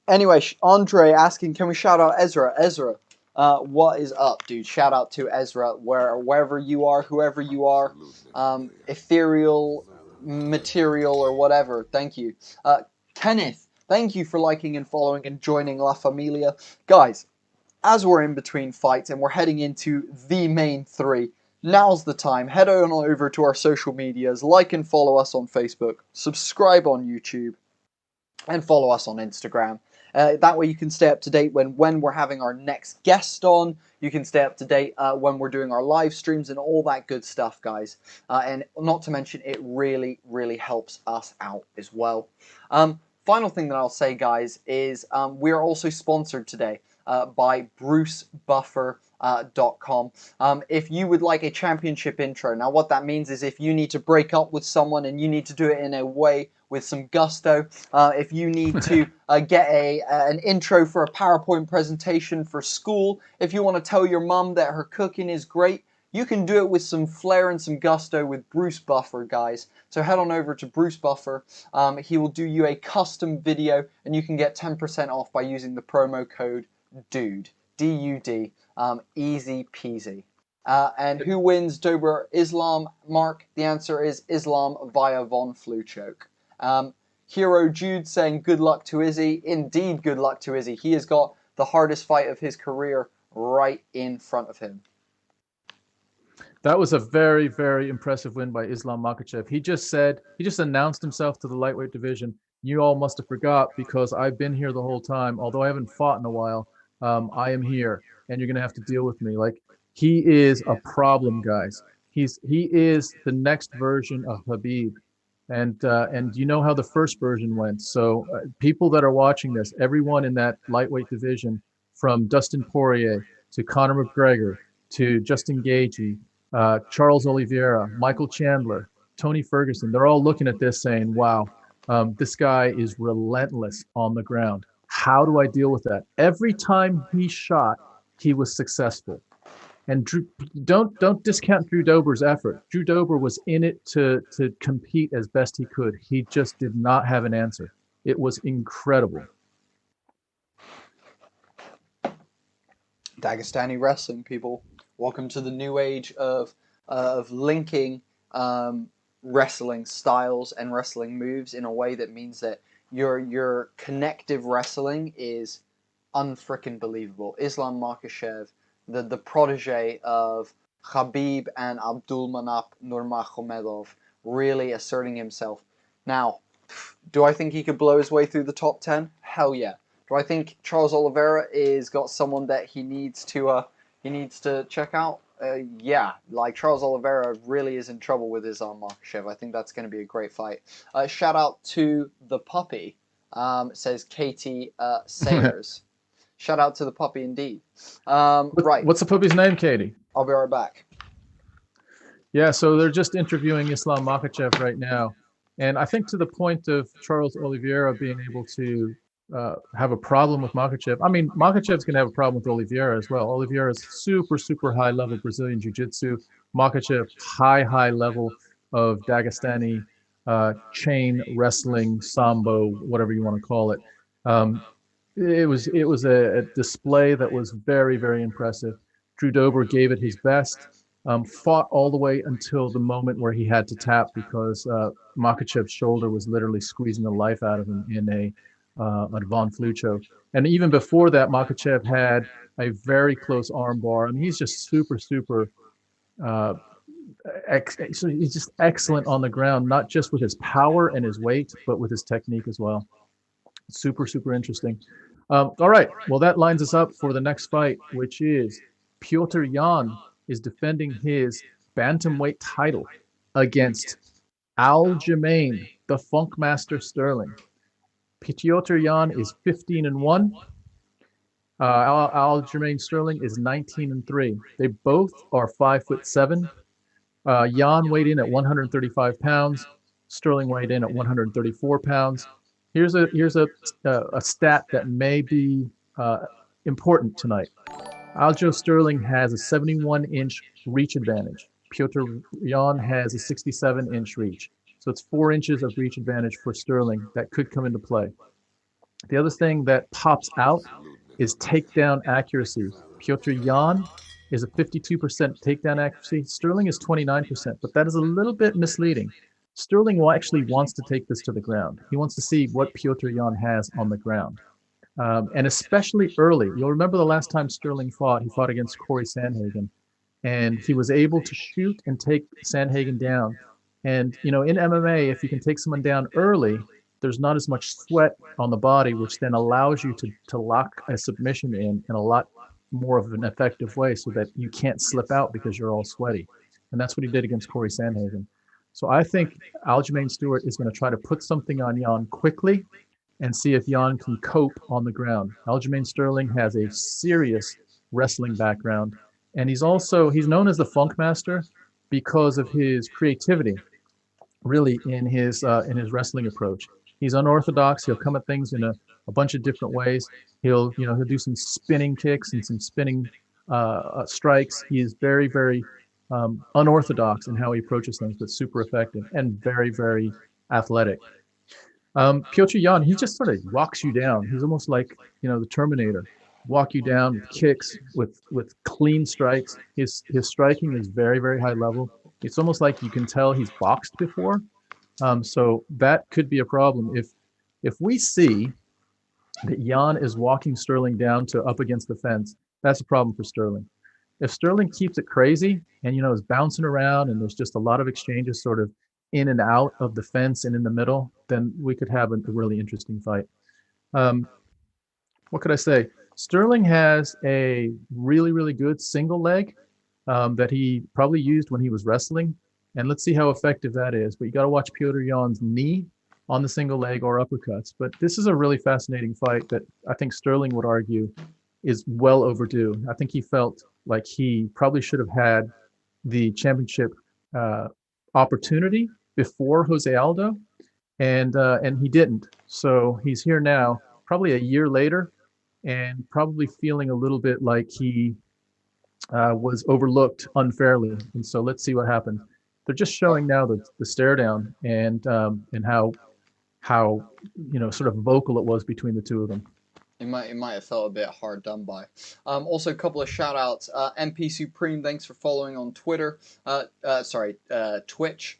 Anyway, Andre asking, can we shout out Ezra? Ezra, what is up, dude? Shout out to Ezra, wherever you are, whoever you are, ethereal, material, or whatever. Thank you. Kenneth, thank you for liking and following and joining La Familia. Guys, as we're in between fights and we're heading into the main three, now's the time. Head on over to our social medias, like and follow us on Facebook, subscribe on YouTube, and follow us on Instagram. That way you can stay up to date when we're having our next guest on. You can stay up to date when we're doing our live streams and all that good stuff, guys. And not to mention, it really, really helps us out as well. Final thing that I'll say, guys, is we are also sponsored today by BruceBuffer.com. If you would like a championship intro, now what that means is if you need to break up with someone and you need to do it in a way with some gusto, if you need to get an intro for a PowerPoint presentation for school, if you want to tell your mum that her cooking is great, you can do it with some flair and some gusto with Bruce Buffer, guys. So head on over to Bruce Buffer. He will do you a custom video and you can get 10% off by using the promo code DUDE, D-U-D. Easy peasy. And who wins Dober Islam, Mark? The answer is Islam via Von Flue choke. Hero Jude saying good luck to Izzy. Indeed, good luck to Izzy. He has got the hardest fight of his career right in front of him. That was a very, very impressive win by Islam Makhachev. He just announced himself to the lightweight division. You all must have forgot because I've been here the whole time. Although I haven't fought in a while, I am here, and you're gonna have to deal with me. Like, he is a problem, guys. He is the next version of Khabib, and you know how the first version went. So people that are watching this, everyone in that lightweight division, from Dustin Poirier to Conor McGregor to Justin Gaethje, Charles Oliveira, Michael Chandler, Tony Ferguson, they're all looking at this saying, wow, this guy is relentless on the ground. How do I deal with that? Every time he shot, he was successful. And don't discount Drew Dober's effort. Drew Dober was in it to compete as best he could. He just did not have an answer. It was incredible. Dagestani wrestling, people. Welcome to the new age of linking wrestling styles and wrestling moves in a way that means that your connective wrestling is unfrickin' believable. Islam Makhachev, the protege of Khabib and Abdulmanap Nurmagomedov, really asserting himself. Now, do I think he could blow his way through the top 10? Hell yeah. Do I think Charles Oliveira is got someone that he needs to check out? Yeah, like Charles Oliveira really is in trouble with Islam Makhachev. I think that's going to be a great fight. Shout out to the puppy, says Katie Sayers. Shout out to the puppy indeed. Right. What's the puppy's name, Katie? I'll be right back. Yeah, so they're just interviewing Islam Makhachev right now. And I think to the point of Charles Oliveira being able to have a problem with Makhachev. I mean, Makhachev's going to have a problem with Oliveira as well. Oliveira is super, super high level Brazilian Jiu-Jitsu. Makhachev, high level of Dagestani chain wrestling, sambo, whatever you want to call it. It was a display that was very, very impressive. Drew Dober gave it his best, fought all the way until the moment where he had to tap because Makhachev's shoulder was literally squeezing the life out of him in a Von Flue choke. And even before that, Makhachev had a very close armbar. I mean, he's just super, he's just excellent on the ground, not just with his power and his weight, but with his technique as well. Super, super interesting. All right. Well, that lines us up for the next fight, which is Petr Yan is defending his bantamweight title against Aljamain, the Funkmaster Sterling. Petr Yan is 15-1. Aljamain Sterling is 19-3. They both are 5'7". Yan weighed in at 135 pounds. Sterling weighed in at 134 pounds. Here's a stat that may be important tonight. Aljo Sterling has a 71-inch reach advantage. Petr Yan has a 67-inch reach. So it's 4 inches of reach advantage for Sterling that could come into play. The other thing that pops out is takedown accuracy. Petr Yan is a 52% takedown accuracy. Sterling is 29%, but that is a little bit misleading. Sterling actually wants to take this to the ground. He wants to see what Petr Yan has on the ground. And especially early. You'll remember the last time Sterling fought, he fought against Corey Sandhagen. And he was able to shoot and take Sandhagen down. And, in MMA, if you can take someone down early, there's not as much sweat on the body, which then allows you to lock a submission in a lot more of an effective way so that you can't slip out because you're all sweaty. And that's what he did against Corey Sandhagen. So I think Aljamain Sterling is going to try to put something on Yan quickly and see if Yan can cope on the ground. Aljamain Sterling has a serious wrestling background, and he's known as the Funk Master because of his creativity, really, in his wrestling approach. He's unorthodox. He'll come at things in a bunch of different ways. He'll do some spinning kicks and some spinning strikes. He is very, very unorthodox in how he approaches things, but super effective and very, very athletic. Petr Yan, he just sort of walks you down. He's almost like, the Terminator. Walk you down with kicks, with clean strikes. His striking is very, very high level. It's almost like you can tell he's boxed before. So that could be a problem. If we see that Yan is walking Sterling down to up against the fence, that's a problem for Sterling. If Sterling keeps it crazy and, is bouncing around and there's just a lot of exchanges sort of in and out of the fence and in the middle, then we could have a really interesting fight. What could I say? Sterling has a really, really good single leg that he probably used when he was wrestling. And let's see how effective that is. But you got to watch Petr Yan's knee on the single leg or uppercuts. But this is a really fascinating fight that I think Sterling would argue is well overdue. I think he felt like he probably should have had the championship opportunity before Jose Aldo, and he didn't. So he's here now, probably a year later, and probably feeling a little bit like he was overlooked unfairly. And so let's see what happens. They're just showing now the stare down and how sort of vocal it was between the two of them. It might have felt a bit hard done by. Also, a couple of shout outs. MP Supreme, thanks for following on Twitter. Twitch.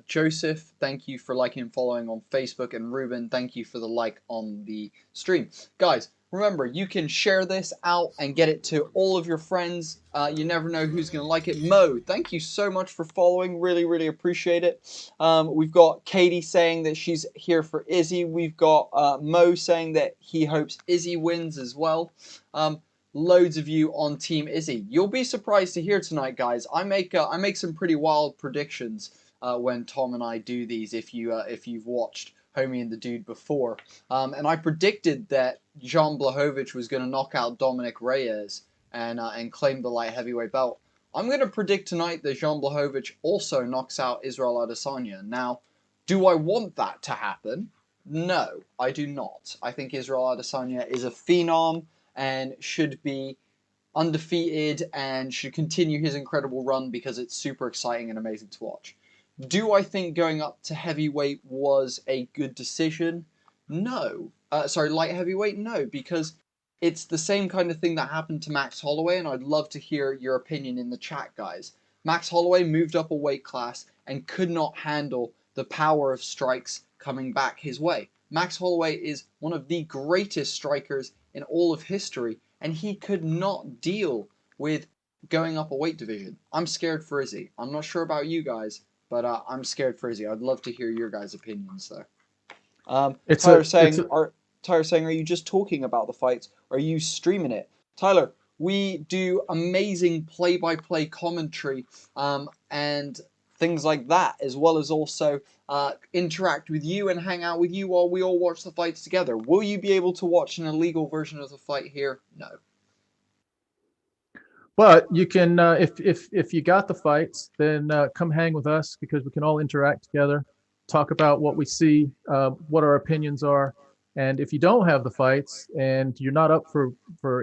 Joseph, thank you for liking and following on Facebook. And Ruben, thank you for the like on the stream. Guys, remember, you can share this out and get it to all of your friends. You never know who's going to like it. Mo, thank you so much for following. Really, really appreciate it. We've got Katie saying that she's here for Izzy. We've got Mo saying that he hopes Izzy wins as well. Loads of you on Team Izzy. You'll be surprised to hear tonight, guys. I make some pretty wild predictions when Tom and I do these. If you've watched Homie and the Dude before, and I predicted that Jan Blachowicz was going to knock out Dominic Reyes and claim the light heavyweight belt. I'm going to predict tonight that Jan Blachowicz also knocks out ISRAEL Adesanya. Now, do I want that to happen? No, I do not. I think ISRAEL Adesanya is a phenom and should be undefeated and should continue his incredible run because it's super exciting and amazing to watch. Do I think going up to heavyweight was a good decision? No. Light heavyweight? No, because it's the same kind of thing that happened to Max Holloway, and I'd love to hear your opinion in the chat, guys. Max Holloway moved up a weight class and could not handle the power of strikes coming back his way. Max Holloway is one of the greatest strikers in all of history, and he could not deal with going up a weight division. I'm scared for Izzy. I'm not sure about you guys, but I'm scared for Izzy. I'd love to hear your guys' opinions, though. Tyler saying, are you just talking about the fights? Or are you streaming it? Tyler, we do amazing play-by-play commentary and things like that, as well as also interact with you and hang out with you while we all watch the fights together. Will you be able to watch an illegal version of the fight here? No. But you can, if you got the fights, then come hang with us, because we can all interact together, talk about what we see, what our opinions are. And if you don't have the fights and you're not up for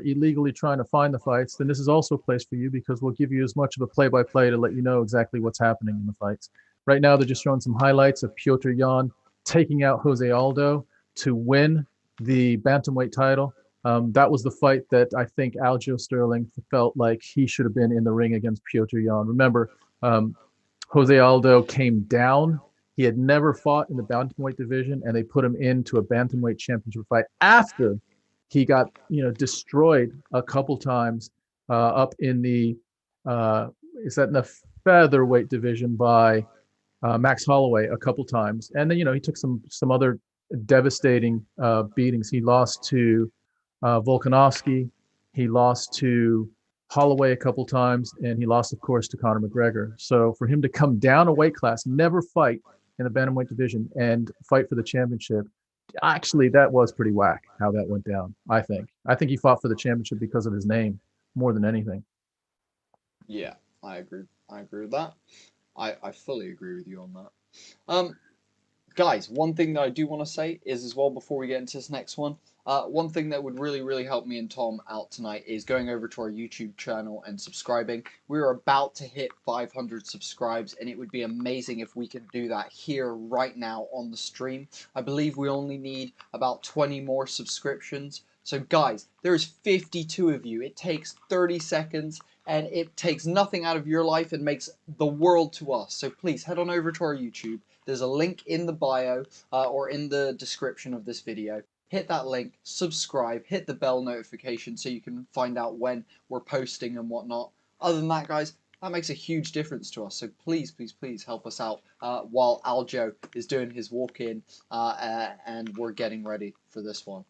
illegally trying to find the fights, then this is also a place for you, because we'll give you as much of a play-by-play to let you know exactly what's happening in the fights. Right now, they're just showing some highlights of Petr Yan taking out Jose Aldo to win the bantamweight title. That was the fight that I think Aljamain Sterling felt like he should have been in the ring against Petr Yan. Remember, Jose Aldo came down. He had never fought in the bantamweight division, and they put him into a bantamweight championship fight after he got, destroyed a couple times up in the in the featherweight division by Max Holloway a couple times, and then he took some other devastating beatings. He lost to Volkanovski, he lost to Holloway a couple times, and he lost, of course, to Conor McGregor. So for him to come down a weight class, never fight in the bantamweight division, and fight for the championship, actually, that was pretty whack how that went down. I think he fought for the championship because of his name more than anything. Yeah, I agree with that. I fully agree with you on that. Guys, one thing that I do want to say is, as well, before we get into this next one, one thing that would really, really help me and Tom out tonight is going over to our YouTube channel and subscribing. We're about to hit 500 subscribes, and it would be amazing if we could do that here right now on the stream. I believe we only need about 20 more subscriptions. So guys, there's 52 of you. It takes 30 seconds, and it takes nothing out of your life and makes the world to us. So please head on over to our YouTube. There's a link in the bio or in the description of this video. Hit that link, subscribe, hit the bell notification so you can find out when we're posting and whatnot. Other than that, guys, that makes a huge difference to us. So please, please, please help us out while Aljo is doing his walk-in and we're getting ready for this one.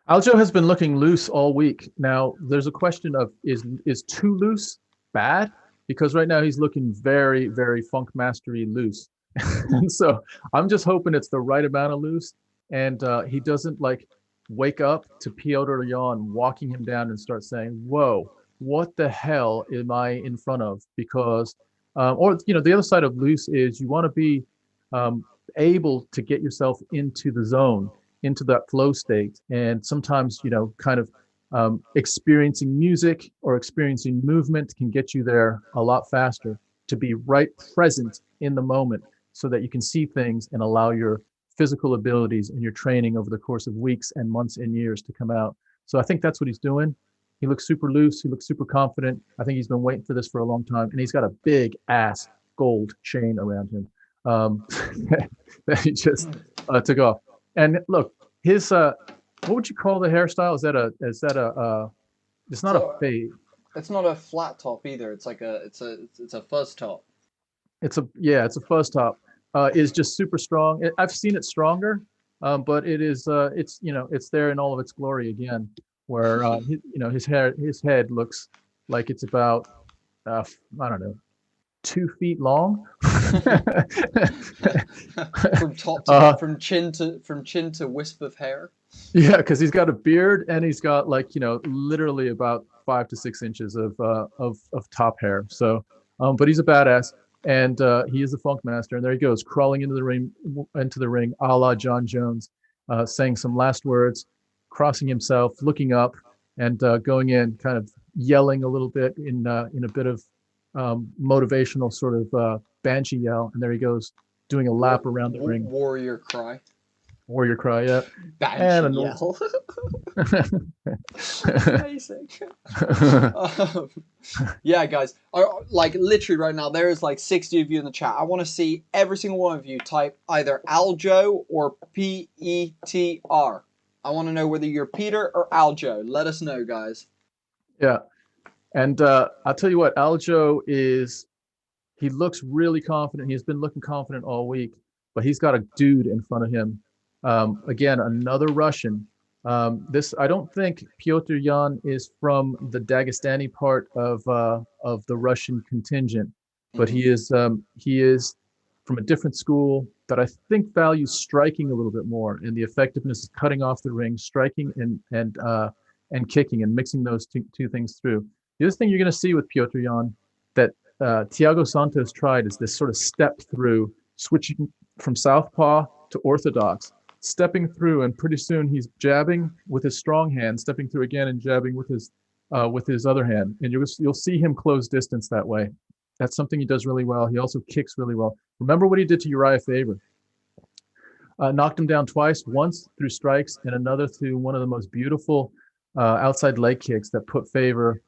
Aljo has been looking loose all week. Now, there's a question of, is too loose bad? Because right now he's looking very, very funk mastery loose. And so I'm just hoping it's the right amount of loose, and he doesn't wake up to Petr Yan walking him down and start saying, whoa, what the hell am I in front of? Because, the other side of loose is you want to be able to get yourself into the zone, into that flow state. And sometimes, experiencing music or experiencing movement can get you there a lot faster, to be right present in the moment so that you can see things and allow your physical abilities and your training over the course of weeks and months and years to come out. So I think that's what he's doing. He looks super loose. He looks super confident. I think he's been waiting for this for a long time, and he's got a big ass gold chain around him that he just took off. And look, his what would you call the hairstyle? Is that a it's not a fade. It's not a flat top either. It's like it's a fuzz top. It's a fuzz top. Is just super strong. I've seen it stronger, but it is it's there in all of its glory again. Where his head looks like it's about I don't know, 2 feet long. From top to from chin to wisp of hair. Yeah, because he's got a beard and he's got literally about 5 to 6 inches of top hair. So, but he's a badass. And he is a funk master, and there he goes, crawling into the ring, a la John Jones, saying some last words, crossing himself, looking up, and going in, kind of yelling a little bit in a bit of motivational sort of banshee yell. And there he goes, doing a lap around the ring. Warrior cry. Warrior cry, yeah. Banshee yell. Amazing. Yeah, guys. Literally right now, there is 60 of you in the chat. I want to see every single one of you type either Aljo or PETR. I want to know whether you're Peter or Aljo. Let us know, guys. Yeah. And I'll tell you what, Aljo he looks really confident. He's been looking confident all week, but he's got a dude in front of him Again, another Russian. I don't think Petr Yan is from the Dagestani part of the Russian contingent, but he is from a different school that I think values striking a little bit more, and the effectiveness of cutting off the ring, striking and kicking, and mixing those two things through. The other thing you're going to see with Petr Yan that Thiago Santos tried is this sort of step through, switching from southpaw to orthodox, stepping through, and pretty soon he's jabbing with his strong hand, stepping through again, and jabbing with his other hand, and you'll see him close distance that way. That's something he does really well. He also kicks really well. Remember what he did to Uriah Faber? Knocked him down twice, once through strikes and another through one of the most beautiful outside leg kicks that put Faber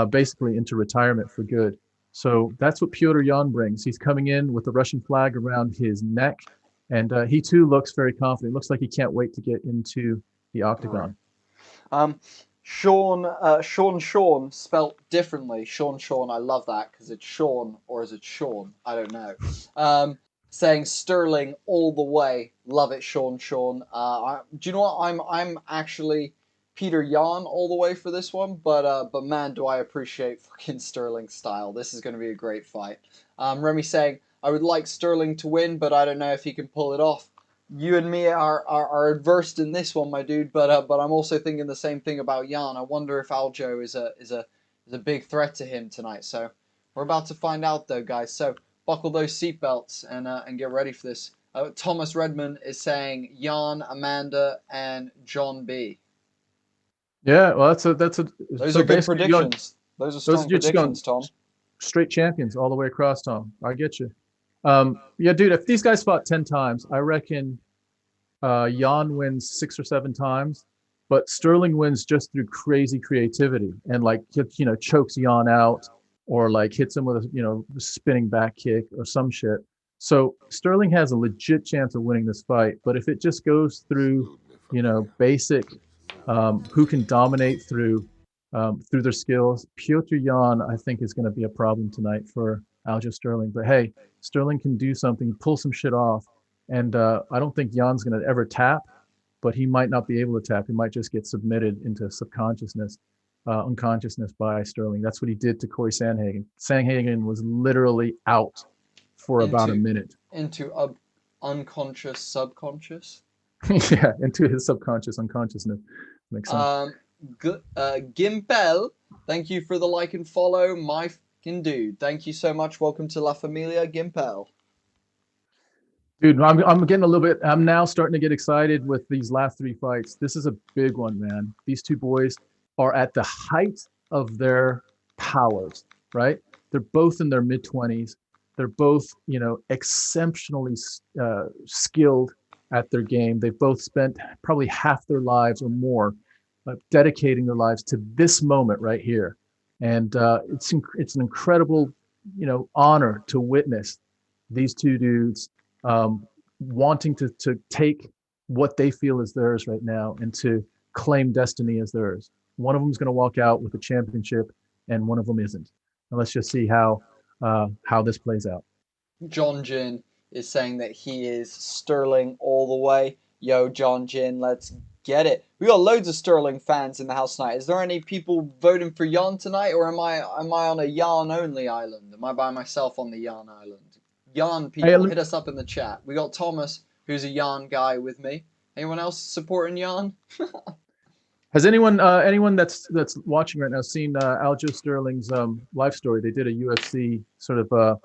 basically into retirement for good. So that's what Petr Yan brings. He's coming in with the Russian flag around his neck, and he too looks very confident. Looks like he can't wait to get into the octagon. Sean, spelt differently. Sean, I love that because it's Sean, or is it Sean? I don't know. Saying Sterling all the way. Love it, Sean. Do you know what? I'm actually Petr Yan all the way for this one, but man, do I appreciate fucking Sterling's style. This is going to be a great fight. Remy saying, I would like Sterling to win, but I don't know if he can pull it off. You and me are adversed in this one, my dude, but I'm also thinking the same thing about Yan. I wonder if Aljo is a big threat to him tonight. So we're about to find out, though, guys. So buckle those seatbelts and get ready for this. Thomas Redmond is saying Yan, Amanda, and John B. Yeah, well, that's a. Those are good predictions. Those are strong predictions, Tom. Straight champions all the way across, Tom. I get you. Yeah, dude, if these guys fought 10 times, I reckon Yan wins 6 or 7 times, but Sterling wins just through crazy creativity and chokes Yan out, or hits him with a spinning back kick or some shit. So Sterling has a legit chance of winning this fight, but if it just goes through basic who can dominate through their skills, Petr Yan I think is going to be a problem tonight for Aljamain Sterling. But hey, Sterling can do something, pull some shit off, and I don't think Jan's going to ever tap, but he might not be able to tap. He might just get submitted into unconsciousness by Sterling. That's what he did to Corey Sandhagen. Sandhagen was literally out for about a minute. Into unconscious subconscious? Yeah, into his subconscious unconsciousness. Makes sense. Gimpel, thank you for the like and follow, my fucking dude. Thank you so much. Welcome to La Familia, Gimpel. Dude, I'm getting a little bit. I'm now starting to get excited with these last 3 fights. This is a big one, man. These 2 boys are at the height of their powers, right? They're both in their mid-20s. They're both, exceptionally skilled at their game. They've both spent probably half their lives or more dedicating their lives to this moment right here. And it's an incredible, honor to witness these 2 dudes wanting to take what they feel is theirs right now and to claim destiny as theirs. One of them is going to walk out with a championship, and one of them isn't. And let's just see how this plays out. John Jin is saying that he is Sterling all the way. Yo, John Jin, let's get it. We got loads of Sterling fans in the house tonight. Is there any people voting for Yan tonight, or am I on a Yan only island? Am I by myself on the Yan island? Yan people, hit us up in the chat. We got Thomas, who's a Yan guy with me. Anyone else supporting Yan? Has anyone that's watching right now seen Aljamain Sterling's life story? They did a UFC sort of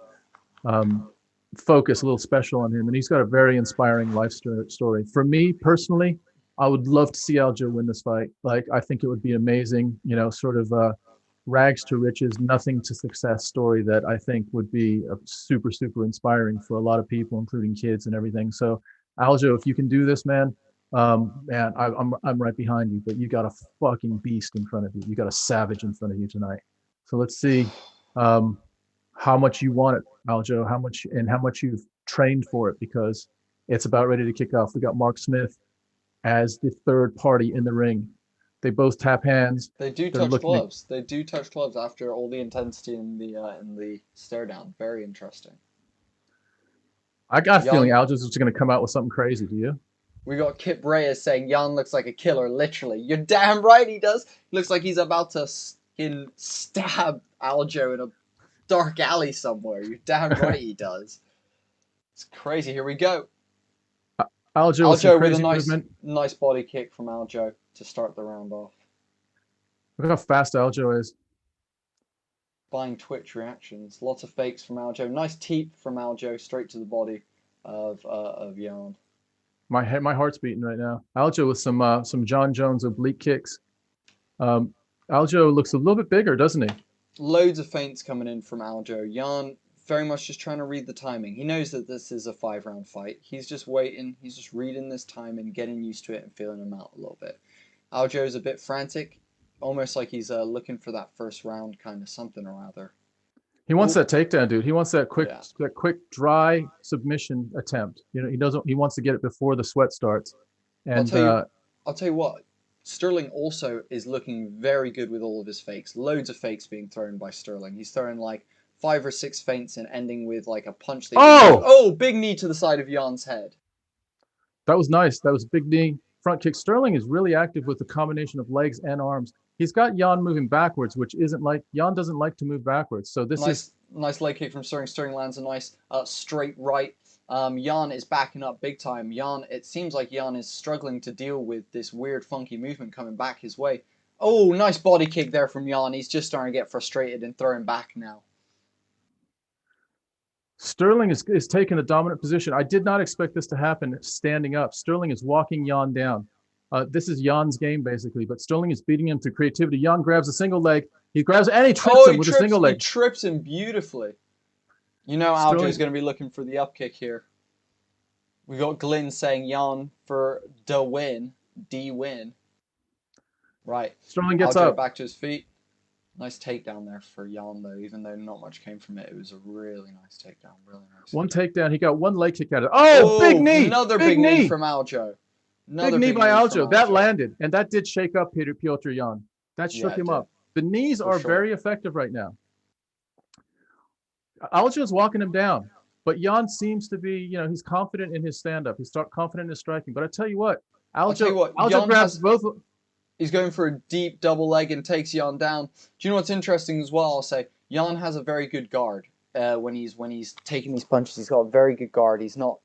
focus, a little special on him, and he's got a very inspiring life story. For me personally, I would love to see Aljo win this fight. I think it would be amazing, sort of rags to riches, nothing to success story that I think would be a super, super inspiring for a lot of people, including kids and everything. So Aljo, if you can do this, man, man, I'm right behind you, but you got a fucking beast in front of you. You got a savage in front of you tonight. So let's see how much you want it, Aljo, how much you've trained for it, because it's about ready to kick off. We got Mark Smith as the third party in the ring. They both tap hands. They do touch gloves. They do touch gloves after all the intensity in the stare down. Very interesting. I got a feeling Aljo's just going to come out with something crazy. Do you? We got Kip Reyes saying Yan looks like a killer, literally. You're damn right he does. Looks like he's about to stab Aljo in a dark alley somewhere. You're damn right he does. It's crazy. Here we go. Aljo with a nice body kick from Aljo to start the round off. Look how fast Aljo is. Buying Twitch reactions. Lots of fakes from Aljo. Nice teep from Aljo straight to the body of Yan. My heart's beating right now. Aljo with some John Jones oblique kicks. Aljo looks a little bit bigger, doesn't he? Loads of feints coming in from Aljo. Yan very much just trying to read the timing. He knows that this is a 5-round fight. He's just waiting. He's just reading this timing, getting used to it, and feeling him out a little bit. Aljo's a bit frantic, almost like he's looking for that first round kind of something or other. He wants that takedown, dude. He wants that quick, dry submission attempt. You know, he wants to get it before the sweat starts. And I'll tell you what. Sterling also is looking very good with all of his fakes. Loads of fakes being thrown by Sterling. He's throwing like 5 or 6 feints and ending with like a punch. Big knee to the side of Jan's head. That was nice. That was a big knee front kick. Sterling is really active with the combination of legs and arms. He's got Yan moving backwards, which isn't like Yan doesn't like to move backwards. So this is nice leg kick from Sterling. Sterling lands a nice straight right. Yan is backing up big time. It seems like Yan is struggling to deal with this weird funky movement coming back his way. Oh, nice body kick there from Yan. He's just starting to get frustrated and throwing back now. Sterling is taking a dominant position. I did not expect this to happen standing up. Sterling is walking Yan down. This is Jan's game, basically, but Sterling is beating him through creativity. Yan grabs a single leg. He grabs and he trips him with a single leg. He trips him beautifully. You know Aljo's going to be looking for the up kick here. We got Glynn saying Yan for D-win. Right. Sterling gets Aljo up. Back to his feet. Nice takedown there for Yan, though. Even though not much came from it, it was a really nice takedown. Really nice. One takedown. He got one leg kick out of it. Oh, big knee! Another big knee from Aljo. Big knee by Aljo. That landed, and that did shake up Petr Yan. That shook him up. The knees are very effective right now. Aljo's walking him down, but Yan seems to be, he's confident in his stand-up. He's confident in his striking. But I tell you what, Aljo grabs both. He's going for a deep double leg and takes Yan down. Do you know what's interesting as well? I'll say Yan has a very good guard when he's taking these punches. He's got a very good guard. He's not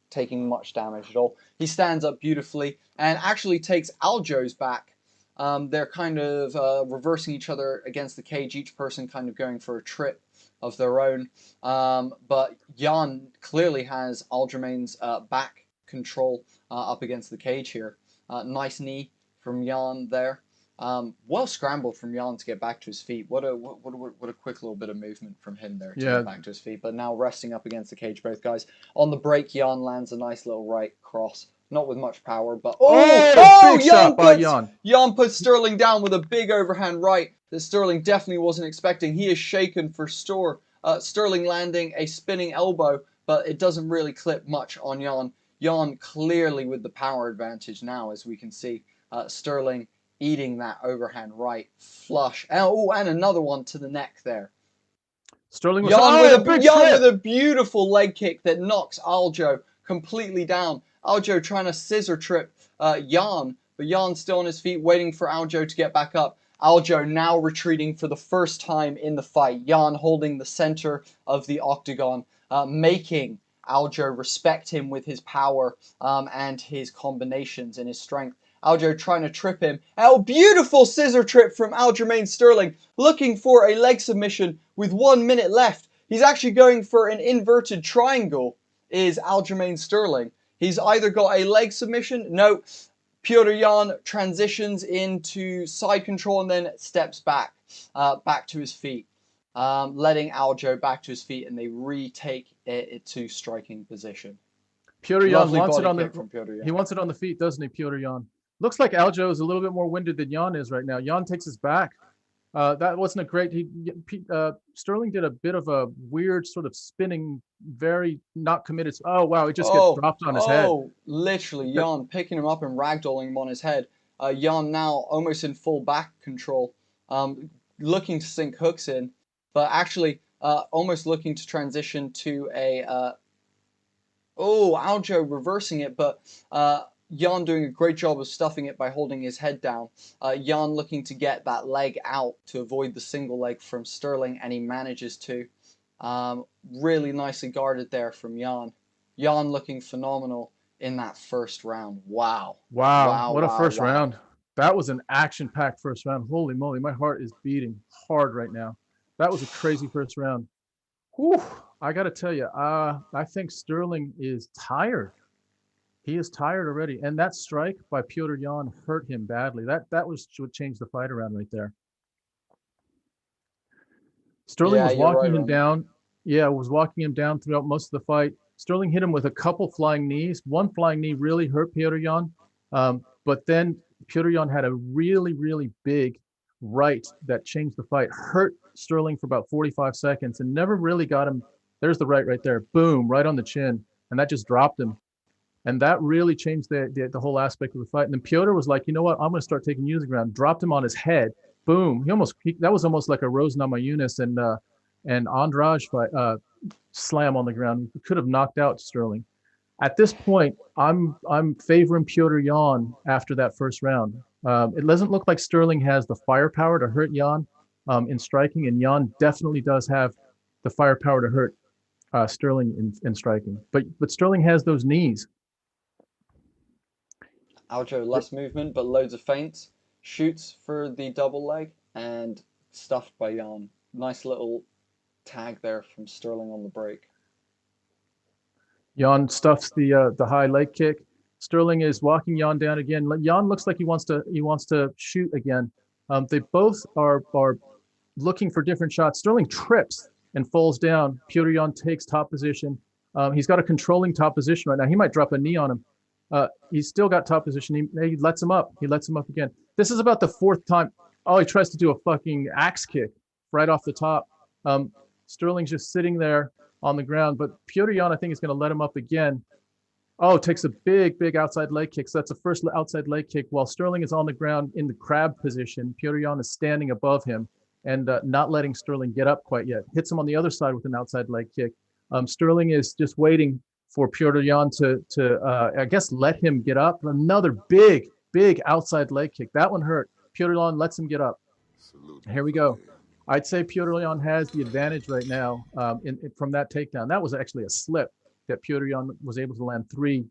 taking much damage at all. He stands up beautifully and actually takes Aljo's back. They're kind of reversing each other against the cage, each person kind of going for a trip of their own. But Yan clearly has Aljamain's back control up against the cage here. Nice knee from Yan there. Well scrambled from Yan to get back to his feet. What a quick little bit of movement from him there to get back to his feet. But now resting up against the cage, both guys. On the break, Yan lands a nice little right cross. Not with much power, but big shot by Yan. Yan puts Sterling down with a big overhand right that Sterling definitely wasn't expecting. He is shaken for store. Sterling landing a spinning elbow, but it doesn't really clip much on Yan. Yan clearly with the power advantage now, as we can see. Sterling eating that overhand right flush. And another one to the neck there. Sterling was Yan with a beautiful leg kick that knocks Aljo completely down. Aljo trying to scissor trip Yan, but Yan's still on his feet waiting for Aljo to get back up. Aljo now retreating for the first time in the fight. Yan holding the center of the octagon, making Aljo respect him with his power and his combinations and his strength. Aljo trying to trip him. Beautiful scissor trip from Aljamain Sterling, looking for a leg submission with 1 minute left. He's actually going for an inverted triangle, is Aljamain Sterling. He's either got a leg submission. No, Petr Yan transitions into side control and then steps back to his feet, letting Aljo back to his feet, and they retake it to striking position. Petr Yan wants it on he wants it on the feet, doesn't he, Petr Yan? Looks like Aljo is a little bit more winded than Yan is right now. Yan takes his back. That wasn't a great. Sterling did a bit of a weird sort of spinning, very not committed. Oh wow, it just gets dropped on his head. Oh, literally, Yan picking him up and ragdolling him on his head. Yan now almost in full back control, looking to sink hooks in, but actually almost looking to transition to a Oh, Aljo reversing it, but Yan doing a great job of stuffing it by holding his head down. Yan looking to get that leg out to avoid the single leg from Sterling, and he manages to. Really nicely guarded there from Yan. Yan looking phenomenal in that first round. Wow. Wow, what a first round. That was an action-packed first round. Holy moly, my heart is beating hard right now. That was a crazy first round. Whew, I got to tell you, I think Sterling is tired. He is tired already. And that strike by Petr Yan hurt him badly. That was what changed the fight around right there. Sterling was walking him down. Yeah, was walking him down throughout most of the fight. Sterling hit him with a couple flying knees. One flying knee really hurt Petr Yan. But then Petr Yan had a really, really big right that changed the fight. Hurt Sterling for about 45 seconds and never really got him. There's the right there. Boom, right on the chin. And that just dropped him. And that really changed the whole aspect of the fight. And then Petr was like, you know what? I'm going to start taking you to the ground. Dropped him on his head. Boom. That was almost like a Rose Namajunas and Andrade fight, slam on the ground. He could have knocked out Sterling. At this point, I'm favoring Petr Yan after that first round. It doesn't look like Sterling has the firepower to hurt Yan in striking, and Yan definitely does have the firepower to hurt Sterling in striking. But Sterling has those knees. Aljo, less movement, but loads of feints. Shoots for the double leg and stuffed by Yan. Nice little tag there from Sterling on the break. Yan stuffs the high leg kick. Sterling is walking Yan down again. Yan looks like he wants to shoot again. They both are looking for different shots. Sterling trips and falls down. Petr Yan takes top position. He's got a controlling top position right now. He might drop a knee on him. He's still got top position. He lets him up. He lets him up again. This is about the fourth time. Oh, he tries to do a fucking axe kick right off the top. Sterling's just sitting there on the ground, but Petr Yan, I think, is going to let him up again. Oh, takes a big outside leg kick. So that's the first outside leg kick while Sterling is on the ground in the crab position. Petr Yan is standing above him and not letting Sterling get up quite yet. Hits him on the other side with an outside leg kick. Sterling is just waiting for Petr Yan to I guess, let him get up. Another big outside leg kick. That one hurt. Petr Yan lets him get up. Here we go. I'd say Petr Yan has the advantage right now from that takedown. That was actually a slip that Petr Yan was able to land 3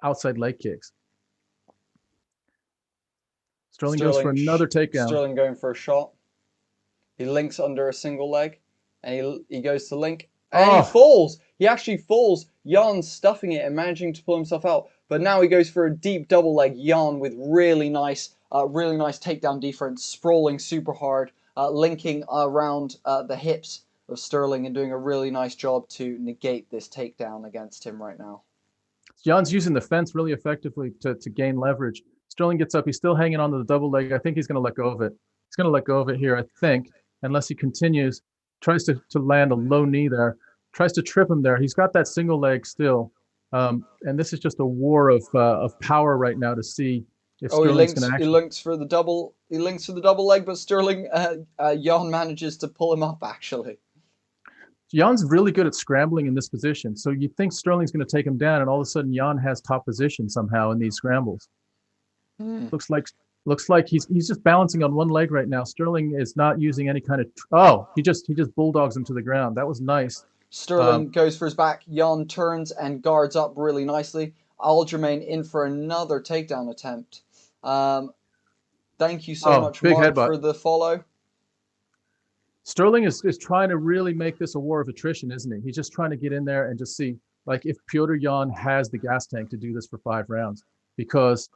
outside leg kicks. Sterling goes for another takedown. Sterling going for a shot. He links under a single leg, and he goes to link, and he falls. He actually falls. Yan stuffing it and managing to pull himself out. But now he goes for a deep double leg. Yan with really nice takedown defense, sprawling super hard, linking around the hips of Sterling and doing a really nice job to negate this takedown against him right now. Jan's using the fence really effectively to gain leverage. Sterling gets up. He's still hanging on to the double leg. I think he's going to let go of it. He's going to let go of it here, I think, unless he continues. Tries to land a low knee there. Tries to trip him there. He's got that single leg still. And this is just a war of power right now to see if Sterling's going to actually... He links for the double leg, but Sterling, Yan manages to pull him up, actually. Jan's really good at scrambling in this position. So you think Sterling's going to take him down, and all of a sudden Yan has top position somehow in these scrambles. Looks like he's just balancing on one leg right now. Sterling is not using any kind of... he just bulldogs him to the ground. That was nice. Sterling goes for his back. Yan turns and guards up really nicely. Aljamain in for another takedown attempt. Thank you so much, Mark, for the follow. Sterling is trying to really make this a war of attrition, isn't he? He's just trying to get in there and just see, like, if Petr Yan has the gas tank to do this for 5 rounds. Because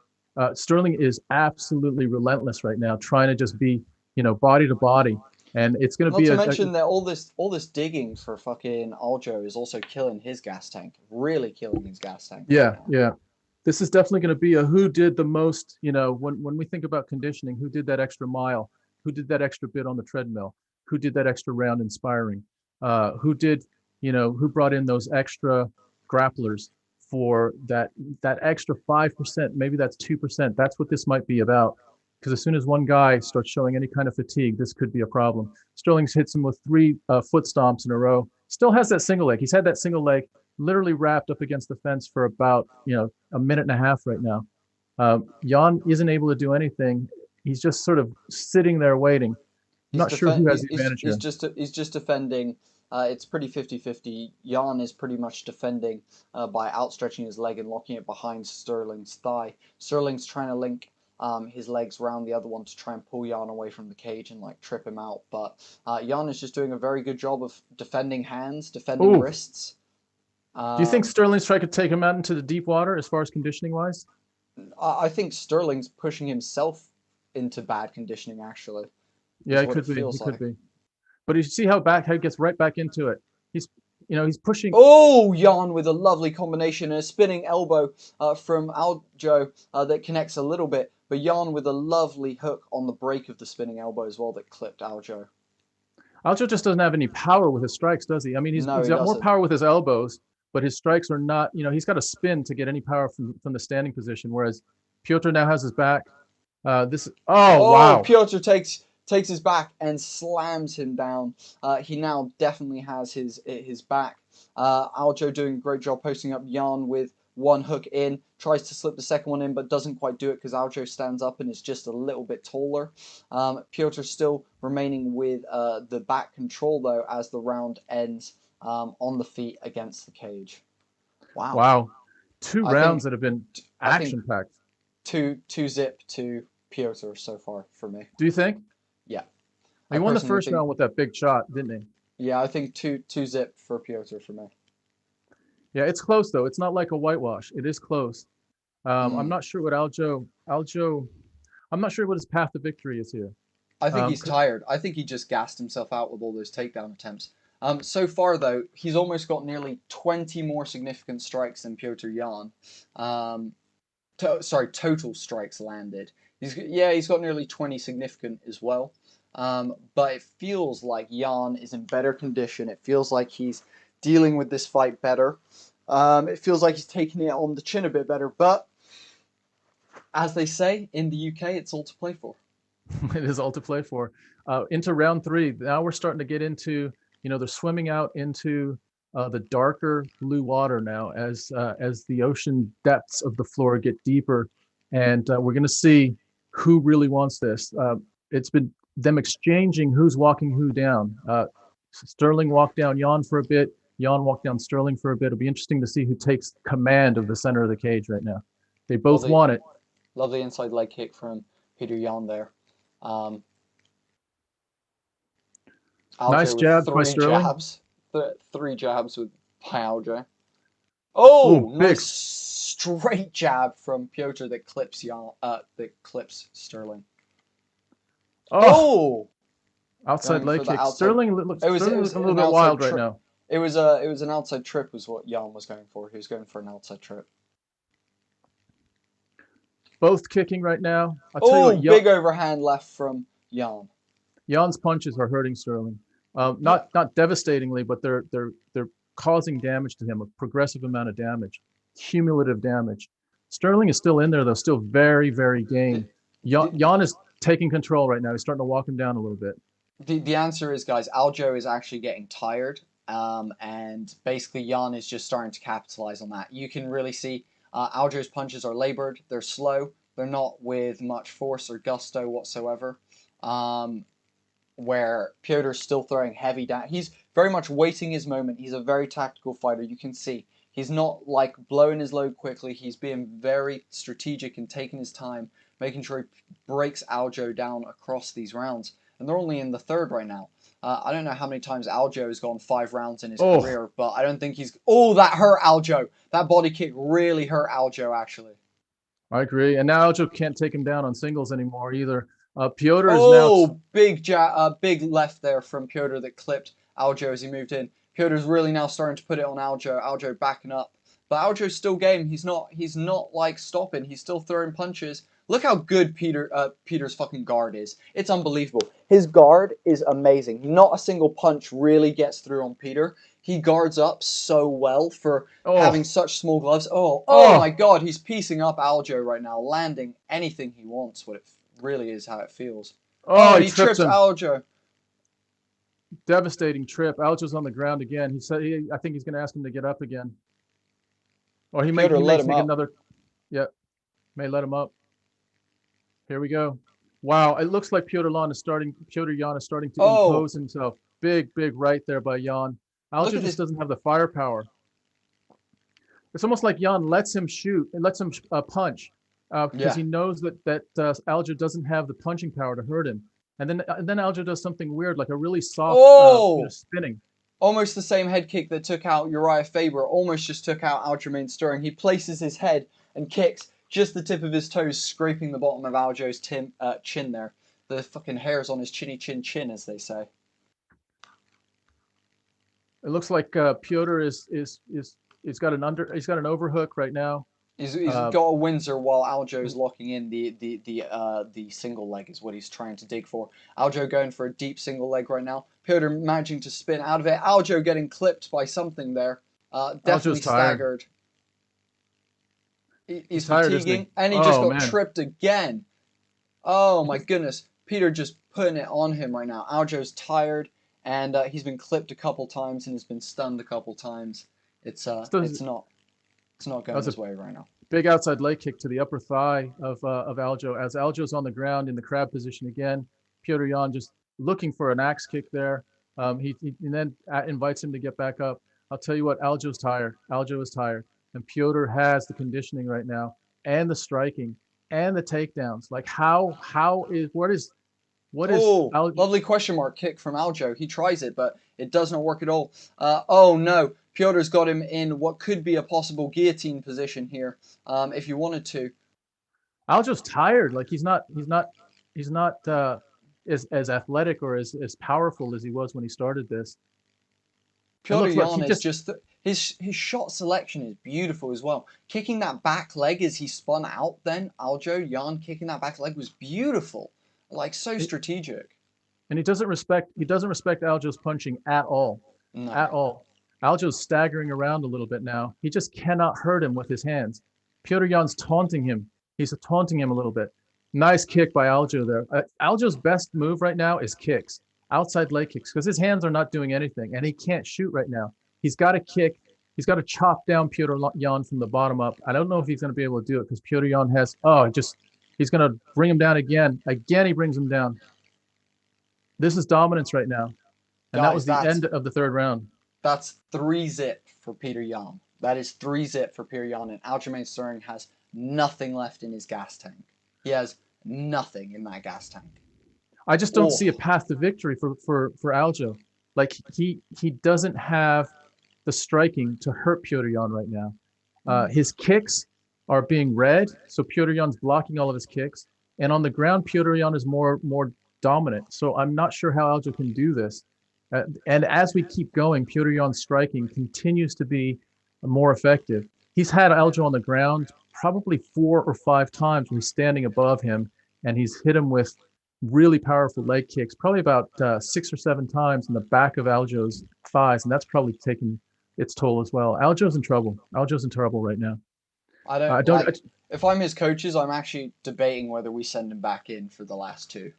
Sterling is absolutely relentless right now, trying to just be, body to body. And it's going to be... Not to mention that all this digging for fucking Aljo is also killing his gas tank. Really killing his gas tank. Yeah. This is definitely going to be a who did the most, when we think about conditioning, who did that extra mile, who did that extra bit on the treadmill, who did that extra round inspiring, who brought in those extra grapplers for that extra 5%, maybe that's 2%. That's what this might be about. Because as soon as one guy starts showing any kind of fatigue, this could be a problem. Sterling hits him with 3 foot stomps in a row. Still has that single leg. He's had that single leg literally wrapped up against the fence for about, a minute and a half right now. Yan isn't able to do anything. He's just sort of sitting there waiting. I'm not sure who has the advantage here. He's just defending. It's pretty 50-50. Yan is pretty much defending by outstretching his leg and locking it behind Sterling's thigh. Sterling's trying to link his legs around the other one to try and pull Yan away from the cage and like trip him out. But Yan is just doing a very good job of defending hands, defending wrists. Do you think Sterling's try could take him out into the deep water as far as conditioning wise? I think Sterling's pushing himself into bad conditioning, actually. Yeah, it could be. He could be. But you see how he gets right back into it. He's pushing. Oh, Yan with a lovely combination and a spinning elbow from Aljo that connects a little bit. But Yan with a lovely hook on the break of the spinning elbow as well that clipped Aljo. Aljo just doesn't have any power with his strikes, does he? I mean, he's got more power with his elbows, but his strikes are not, he's got to spin to get any power from the standing position, whereas Petr now has his back. Wow. Petr takes his back and slams him down. He now definitely has his back. Aljo doing a great job posting up Yan with one hook in, tries to slip the second one in, but doesn't quite do it because Aljo stands up and is just a little bit taller. Petr still remaining with the back control, though, as the round ends on the feet against the cage. Wow. Two rounds that have been action-packed. 2-0 to Petr so far for me. Do you think? Yeah. He won the first round with that big shot, didn't he? Yeah, I think 2-0 for Petr for me. Yeah, it's close though. It's not like a whitewash. It is close. I'm not sure what Aljo. I'm not sure what his path to victory is here. I think he's tired. I think he just gassed himself out with all those takedown attempts. So far though, he's almost got nearly 20 more significant strikes than Petr Yan. Total strikes landed. He's got nearly 20 significant as well. But it feels like Yan is in better condition. It feels like he's dealing with this fight better. It feels like he's taking it on the chin a bit better. But as they say in the UK, it's all to play for. It is all to play for. Into round 3. Now we're starting to get into, they're swimming out into the darker blue water now as the ocean depths of the floor get deeper. And we're going to see who really wants this. It's been them exchanging who's walking who down. Sterling walked down Yan for a bit. Yan walked down Sterling for a bit. It'll be interesting to see who takes command of the center of the cage right now. They both want it. Lovely inside leg kick from Petr Yan there. Nice jab by Sterling. 3 jabs by Aljo. Oh, nice straight jab from Petr that clips Sterling. Oh! Outside leg kick. Sterling looks a little bit wild right now. It was an outside trip was what Yan was going for. He was going for an outside trip. Both kicking right now. I'll tell you what, big overhand left from Yan. Yan's punches are hurting Sterling. Not devastatingly, but they're causing damage to him, a progressive amount of damage, cumulative damage. Sterling is still in there though, still very, very game. Yan is taking control right now. He's starting to walk him down a little bit. The answer is, guys, Aljo is actually getting tired, and basically Yan is just starting to capitalize on that. You can really see Aljo's punches are labored. They're slow. They're not with much force or gusto whatsoever. Where Petr's still throwing heavy down. He's very much waiting his moment. He's a very tactical fighter. You can see he's not like blowing his load quickly. He's being very strategic and taking his time, making sure he breaks Aljo down across these rounds. And they're only in the 3rd right now. I don't know how many times Aljo has gone 5 rounds in his career, but I don't think he's... Oh, that hurt Aljo. That body kick really hurt Aljo, actually. I agree. And now Aljo can't take him down on singles anymore either. Petr is now... big left there from Petr that clipped Aljo as he moved in. Petr's really now starting to put it on Aljo. Aljo backing up. But Aljo's still game. He's not like stopping. He's still throwing punches. Look how good Petr's fucking guard is. It's unbelievable. His guard is amazing. Not a single punch really gets through on Petr. He guards up so well for having such small gloves. Oh my God, he's piecing up Aljo right now, landing anything he wants. What it really is how it feels. He trips Aljo. Devastating trip. Aljo's on the ground again. He said, I think he's going to ask him to get up again. Or he may let him take up. another. Yeah, may let him up. Here we go. Wow, it looks like Petr Yan is starting to impose himself. Big right there by Yan. Aljo just doesn't have the firepower. It's almost like Yan lets him shoot and lets him punch because he knows that Aljo doesn't have the punching power to hurt him. And then Aljo does something weird, like a really soft spinning. Almost the same head kick that took out Uriah Faber, almost just took out Aljamain Sterling. He places his head and kicks, just the tip of his toes scraping the bottom of Aljo's chin there. The fucking hairs on his chinny chin, as they say. It looks like Petr he's got an overhook right now. He's got a Windsor while Aljo's locking in the single leg is what he's trying to dig for. Aljo going for a deep single leg right now. Petr managing to spin out of it. Aljo getting clipped by something there. Definitely staggered. He's fatiguing, and he just got tripped again. Oh my goodness. Petr just putting it on him right now. Aljo's tired, and he's been clipped a couple times and has been stunned a couple times. It's not going his way right now. Big outside leg kick to the upper thigh of Aljo. As Aljo's on the ground in the crab position again, Petr Yan just looking for an axe kick there. He then invites him to get back up. I'll tell you what, Aljo's tired. Aljo is tired. And Petr has the conditioning right now, and the striking, and the takedowns. Like what is lovely question mark kick from Aljo. He tries it, but it does not work at all. Oh no. Petr's got him in what could be a possible guillotine position here, if you wanted to. Aljo's tired. Like he's not as athletic or as powerful as he was when he started this. Petr Yan is just his shot selection is beautiful as well. Kicking that back leg as he spun out, then Aljo Yan kicking that back leg was beautiful, like so strategic. And he doesn't respect Aljo's punching at all, at all. Aljo's staggering around a little bit now. He just cannot hurt him with his hands. Petr Yan's taunting him. He's taunting him a little bit. Nice kick by Aljo there. Aljo's best move right now is kicks, outside leg kicks, because his hands are not doing anything, and he can't shoot right now. He's got to kick. He's got to chop down Petr Yan from the bottom up. I don't know if he's going to be able to do it because Petr Yan has, he's going to bring him down again. Again, he brings him down. This is dominance right now. And that was the end of the third round. That's 3-0 for Petr Yan. That is 3-0 for Petr Yan. And Aljamain Sterling has nothing left in his gas tank. He has nothing in that gas tank. I just don't see a path to victory for Aljo. Like he doesn't have the striking to hurt Petr Yan right now. His kicks are being read, so Petr Yan's blocking all of his kicks. And on the ground, Petr Yan is more dominant. So I'm not sure how Aljo can do this. And as we keep going, Petr Yan's striking continues to be more effective. He's had Aljo on the ground probably 4 or 5 times when he's standing above him, and he's hit him with really powerful leg kicks, probably about 6 or 7 times in the back of Aljo's thighs, and that's probably taken its toll as well. Aljo's in trouble. Aljo's in trouble right now. If I'm his coaches, I'm actually debating whether we send him back in for the last 2.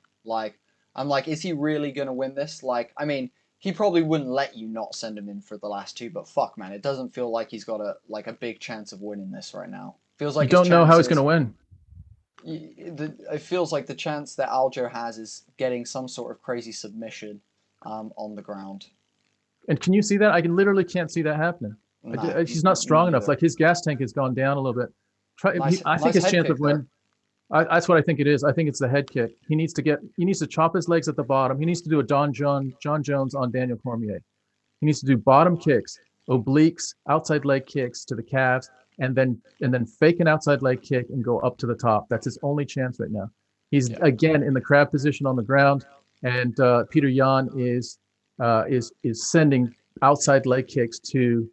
I'm like, is he really going to win this? I mean, he probably wouldn't let you not send him in for the last 2, but fuck, man, it doesn't feel like he's got a big chance of winning this right now. Feels like you don't know how he's going to win. It feels like the chance that Aljo has is getting some sort of crazy submission on the ground. And can you see that? I literally can't see that happening. No, he's not strong enough. Like his gas tank has gone down a little bit. I think his chance of win. That's what I think it is. I think it's the head kick. He needs to chop his legs at the bottom. He needs to do a John Jones on Daniel Cormier. He needs to do bottom kicks, obliques, outside leg kicks to the calves, and then fake an outside leg kick and go up to the top. That's his only chance right now. He's again in the crab position on the ground, and Petr Yan is sending outside leg kicks to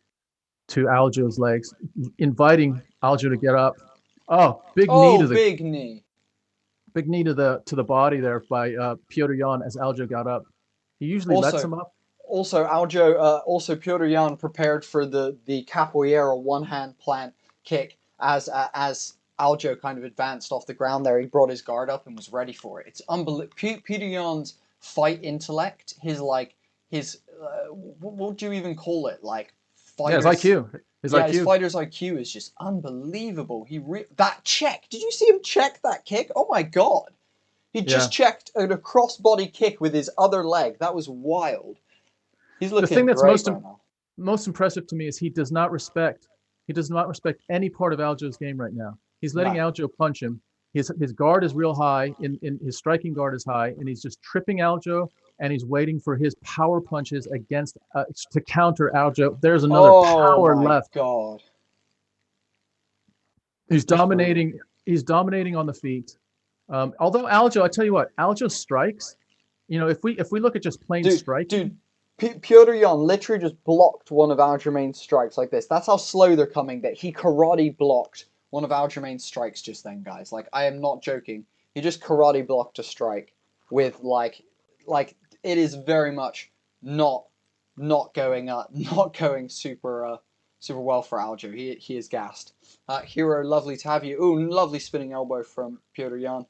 Aljo's legs, inviting Aljo to get up. Big knee to the body there by Petr Yan as Aljo got up. He usually lets him up. Also, Petr Yan prepared for the capoeira one-hand plant kick as Aljo kind of advanced off the ground there. He brought his guard up and was ready for it. It's unbelievable. Petr Yan's fight intellect, his what do you even call it? Like Yeah, his IQ. His IQ. His fighter's IQ is just unbelievable. That check. Did you see him check that kick? Oh my god. He just checked a cross-body kick with his other leg. That was wild. He's looking the thing that's great right now. most impressive to me is he does not respect any part of Aljo's game right now. He's letting Aljo punch him. His guard is real high, in his striking guard is high, and he's just tripping Aljo, and he's waiting for his power punches against to counter Aljo. There's another power left. God. He's dominating. He's dominating on the feet. Although Aljo, I tell you what, Aljo strikes. You know, if we look at just plain striking, Petr Yan literally just blocked one of Aljamain's strikes like this. That's how slow they're coming. That he karate blocked one of Aljamain's strikes just then, guys. Like, I am not joking. He just karate blocked a strike with like it is very much not going super well for Aljo. He is gassed. Hero, lovely to have you. Ooh, lovely spinning elbow from Petr Yan.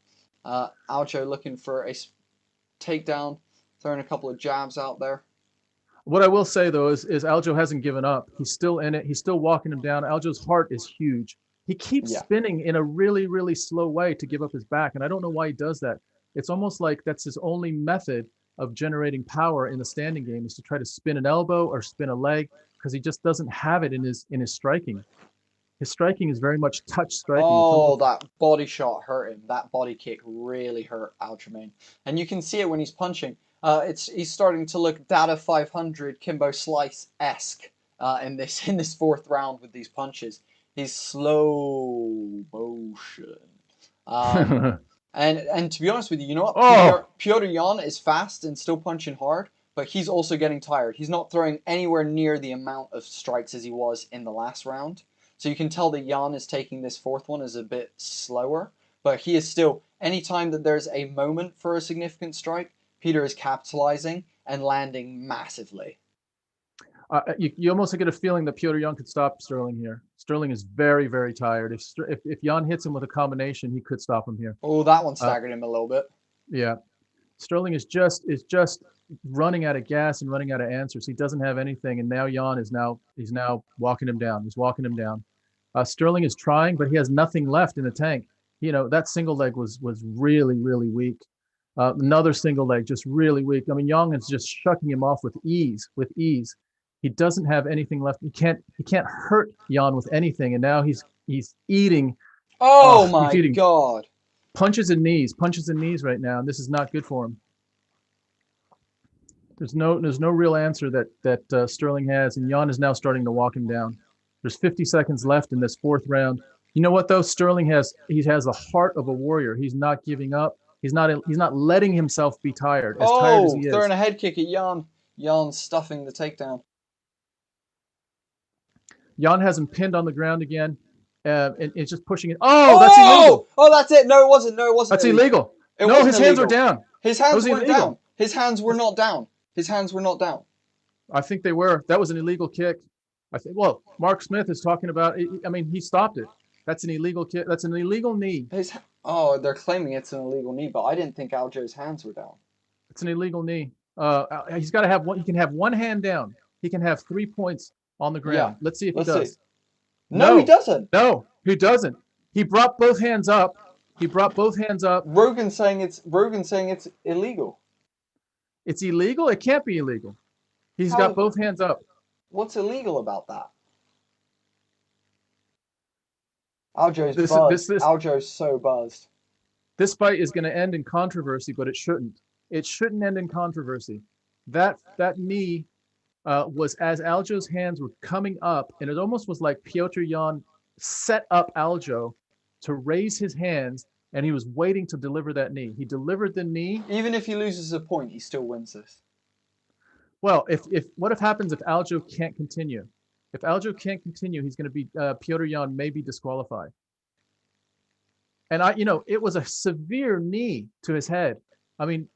Aljo looking for a takedown, throwing a couple of jabs out there. What I will say though is Aljo hasn't given up. He's still in it. He's still walking him down. Aljo's heart is huge. He keeps spinning in a really, really slow way to give up his back, and I don't know why he does that. It's almost like that's his only method of generating power in the standing game, is to try to spin an elbow or spin a leg, because he just doesn't have it in his striking. His striking is very much touch striking. Oh, that body shot hurt him. That body kick really hurt Aljamain, and you can see it when he's punching. He's starting to look Data 500 Kimbo Slice-esque in this fourth round with these punches. He's slow motion. And to be honest with you, you know what? Petr Yan is fast and still punching hard, but he's also getting tired. He's not throwing anywhere near the amount of strikes as he was in the last round. So you can tell that Yan is taking this fourth one as a bit slower, but he is still, anytime that there's a moment for a significant strike, Peter is capitalizing and landing massively. You almost get a feeling that Petr Yan could stop Sterling here. Sterling is very, very tired. If Yan hits him with a combination, he could stop him here. Oh, that one staggered him a little bit. Yeah, Sterling is just running out of gas and running out of answers. He doesn't have anything, and now Yan is now walking him down. He's walking him down. Sterling is trying, but he has nothing left in the tank. You know, that single leg was really, really weak. Another single leg, just really weak. I mean, Yan is just shucking him off with ease. He doesn't have anything left. He can't hurt Yan with anything, and now he's eating. Oh my God! Punches and knees right now, and this is not good for him. There's no real answer that Sterling has, and Yan is now starting to walk him down. There's 50 seconds left in this fourth round. You know what though? Sterling has the heart of a warrior. He's not giving up. He's not letting himself be tired. As tired as he is. Throwing a head kick at Yan. Yan stuffing the takedown. Yan has him pinned on the ground again, and it's just pushing it. Oh, that's illegal. Oh, that's it. No, it wasn't. That's illegal. No, his hands are down. His hands weren't down. His hands were not down. His hands were not down. I think they were. That was an illegal kick. I think. Well, Mark Smith is talking about. I mean, he stopped it. That's an illegal kick. That's an illegal knee. They're claiming it's an illegal knee, but I didn't think Aljo's hands were down. It's an illegal knee. He's got to have one. He can have one hand down. He can have 3 points on the ground. Yeah. Let's see if he does. No, he doesn't. No, he doesn't. He brought both hands up. Rogan's saying it's illegal. It's illegal? It can't be illegal. He's got both hands up. What's illegal about that? Aljo's buzzed. Aljo's so buzzed. This fight is going to end in controversy, but it shouldn't. It shouldn't end in controversy. That knee was as Aljo's hands were coming up, and it almost was like Petr Yan set up Aljo to raise his hands, and he was waiting to deliver that knee. He delivered the knee. Even if he loses a point, he still wins this. Well, what happens if Aljo can't continue? If Aljo can't continue, he's going to be Petr Yan may be disqualified. And it was a severe knee to his head. I mean,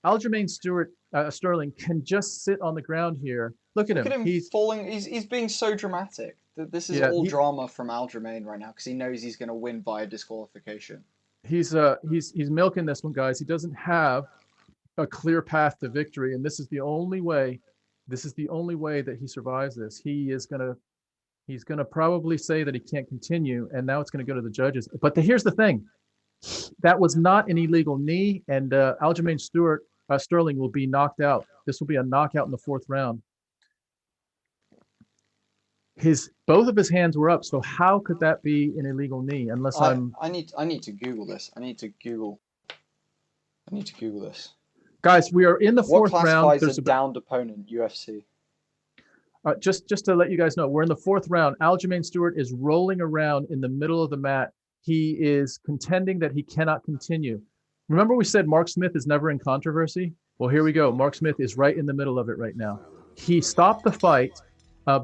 Aljamain Sterling can just sit on the ground here. Look at him. He's falling. He's being so dramatic. This is all drama from Aljamain right now because he knows he's going to win via disqualification. He's milking this one, guys. He doesn't have a clear path to victory, and this is the only way. This is the only way that he survives this. He's gonna probably say that he can't continue, and now it's gonna go to the judges. But here's the thing: that was not an illegal knee, and Aljamain Sterling will be knocked out. This will be a knockout in the 4th round. Both of his hands were up, so how could that be an illegal knee? Unless I need to Google this. I need to Google this. Guys, we are in the 4th what round. What There's classifies a downed opponent, UFC? Just to let you guys know, we're in the 4th round. Aljamain Sterling is rolling around in the middle of the mat. He is contending that he cannot continue. Remember we said Mark Smith is never in controversy? Well, here we go. Mark Smith is right in the middle of it right now. He stopped the fight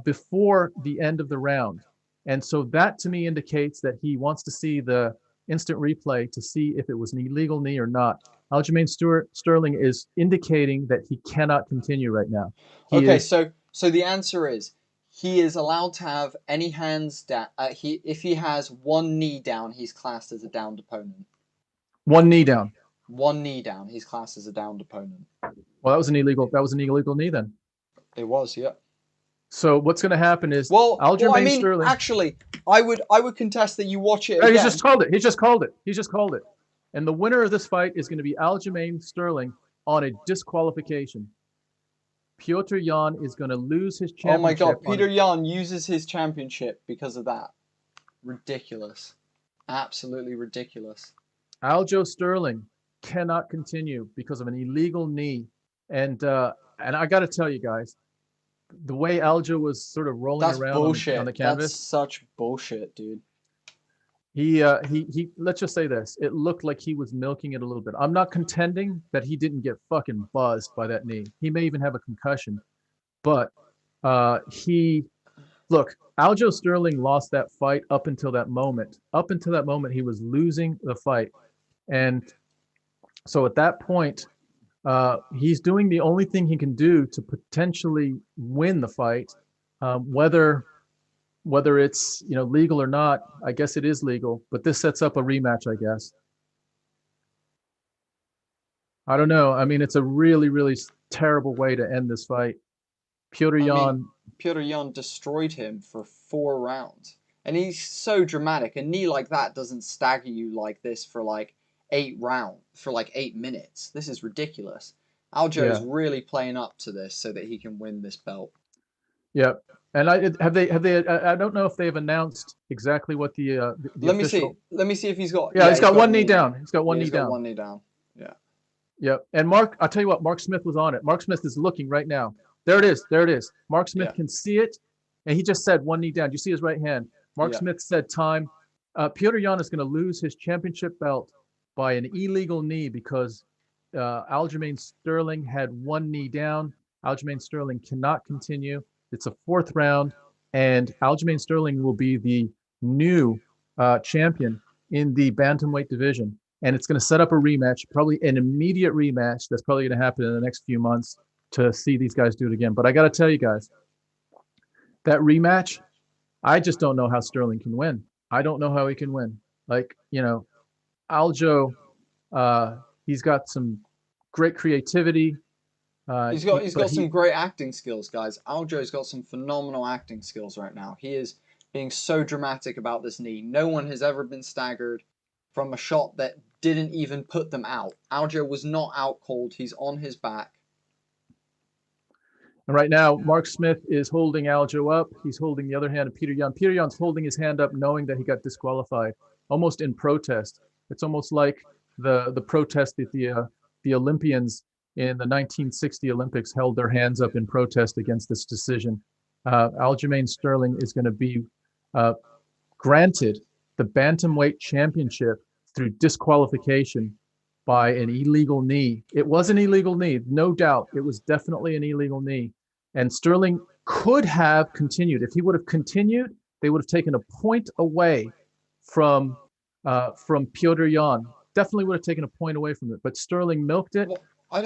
before the end of the round. And so that to me indicates that he wants to see the instant replay to see if it was an illegal knee or not. Aljamain Sterling is indicating that he cannot continue right now. So the answer is he is allowed to have any hands down. If he has one knee down, he's classed as a downed opponent. One knee down. One knee down, he's classed as a downed opponent. Well, that was an illegal knee then. It was, yeah. So what's going to happen is Aljamain Sterling. Actually, I would contest that you watch it again. He just called it. And the winner of this fight is going to be Aljamain Sterling on a disqualification. Petr Yan is going to lose his championship. Oh my God, Petr Yan uses his championship because of that. Ridiculous. Absolutely ridiculous. Aljo Sterling cannot continue because of an illegal knee. And I got to tell you guys, the way Aljo was sort of rolling around on the canvas. That's such bullshit, dude. He let's just say this. It looked like he was milking it a little bit. I'm not contending that he didn't get fucking buzzed by that knee. He may even have a concussion. But look, Aljo Sterling lost that fight up until that moment. Up until that moment, he was losing the fight. And so at that point, he's doing the only thing he can do to potentially win the fight, whether it's legal or not. I guess it is legal, but this sets up a rematch, I guess. I don't know. I mean, it's a really, really terrible way to end this fight. Petr Yan destroyed him for 4 rounds, and he's so dramatic. A knee like that doesn't stagger you like this for like 8 minutes. This is ridiculous. Aljo is really playing up to this so that he can win this belt. Yep. And I don't know if they've announced exactly what the Let official... me see if he's got. Yeah, he's got one knee down. He's got one knee down. One knee down. Yeah. Yep. And Mark, I'll tell you what, Mark Smith was on it. Mark Smith is looking right now. There it is. There it is. Mark Smith can see it, and he just said one knee down. You see his right hand. Mark Smith said time. Petr Yan is going to lose his championship belt by an illegal knee because Aljamain Sterling had one knee down. Aljamain Sterling cannot continue. It's a 4th round, and Aljamain Sterling will be the new champion in the bantamweight division. And it's going to set up a rematch, probably an immediate rematch. That's probably going to happen in the next few months to see these guys do it again. But I got to tell you guys, that rematch, I just don't know how Sterling can win. I don't know how he can win. Like, Aljo, he's got some great creativity. He's got some great acting skills, guys. Aljo's got some phenomenal acting skills right now. He is being so dramatic about this knee. No one has ever been staggered from a shot that didn't even put them out. Aljo was not out cold. He's on his back. And right now, Mark Smith is holding Aljo up. He's holding the other hand of Petr Yan. Petr Yan's holding his hand up knowing that he got disqualified, almost in protest. It's almost like the protest that the Olympians in the 1960 Olympics held their hands up in protest against this decision. Aljamain Sterling is going to be granted the bantamweight championship through disqualification by an illegal knee. It was an illegal knee, no doubt. It was definitely an illegal knee. And Sterling could have continued. If he would have continued, they would have taken a point away from Petr Yan. Definitely would have taken a point away from it. But Sterling milked it.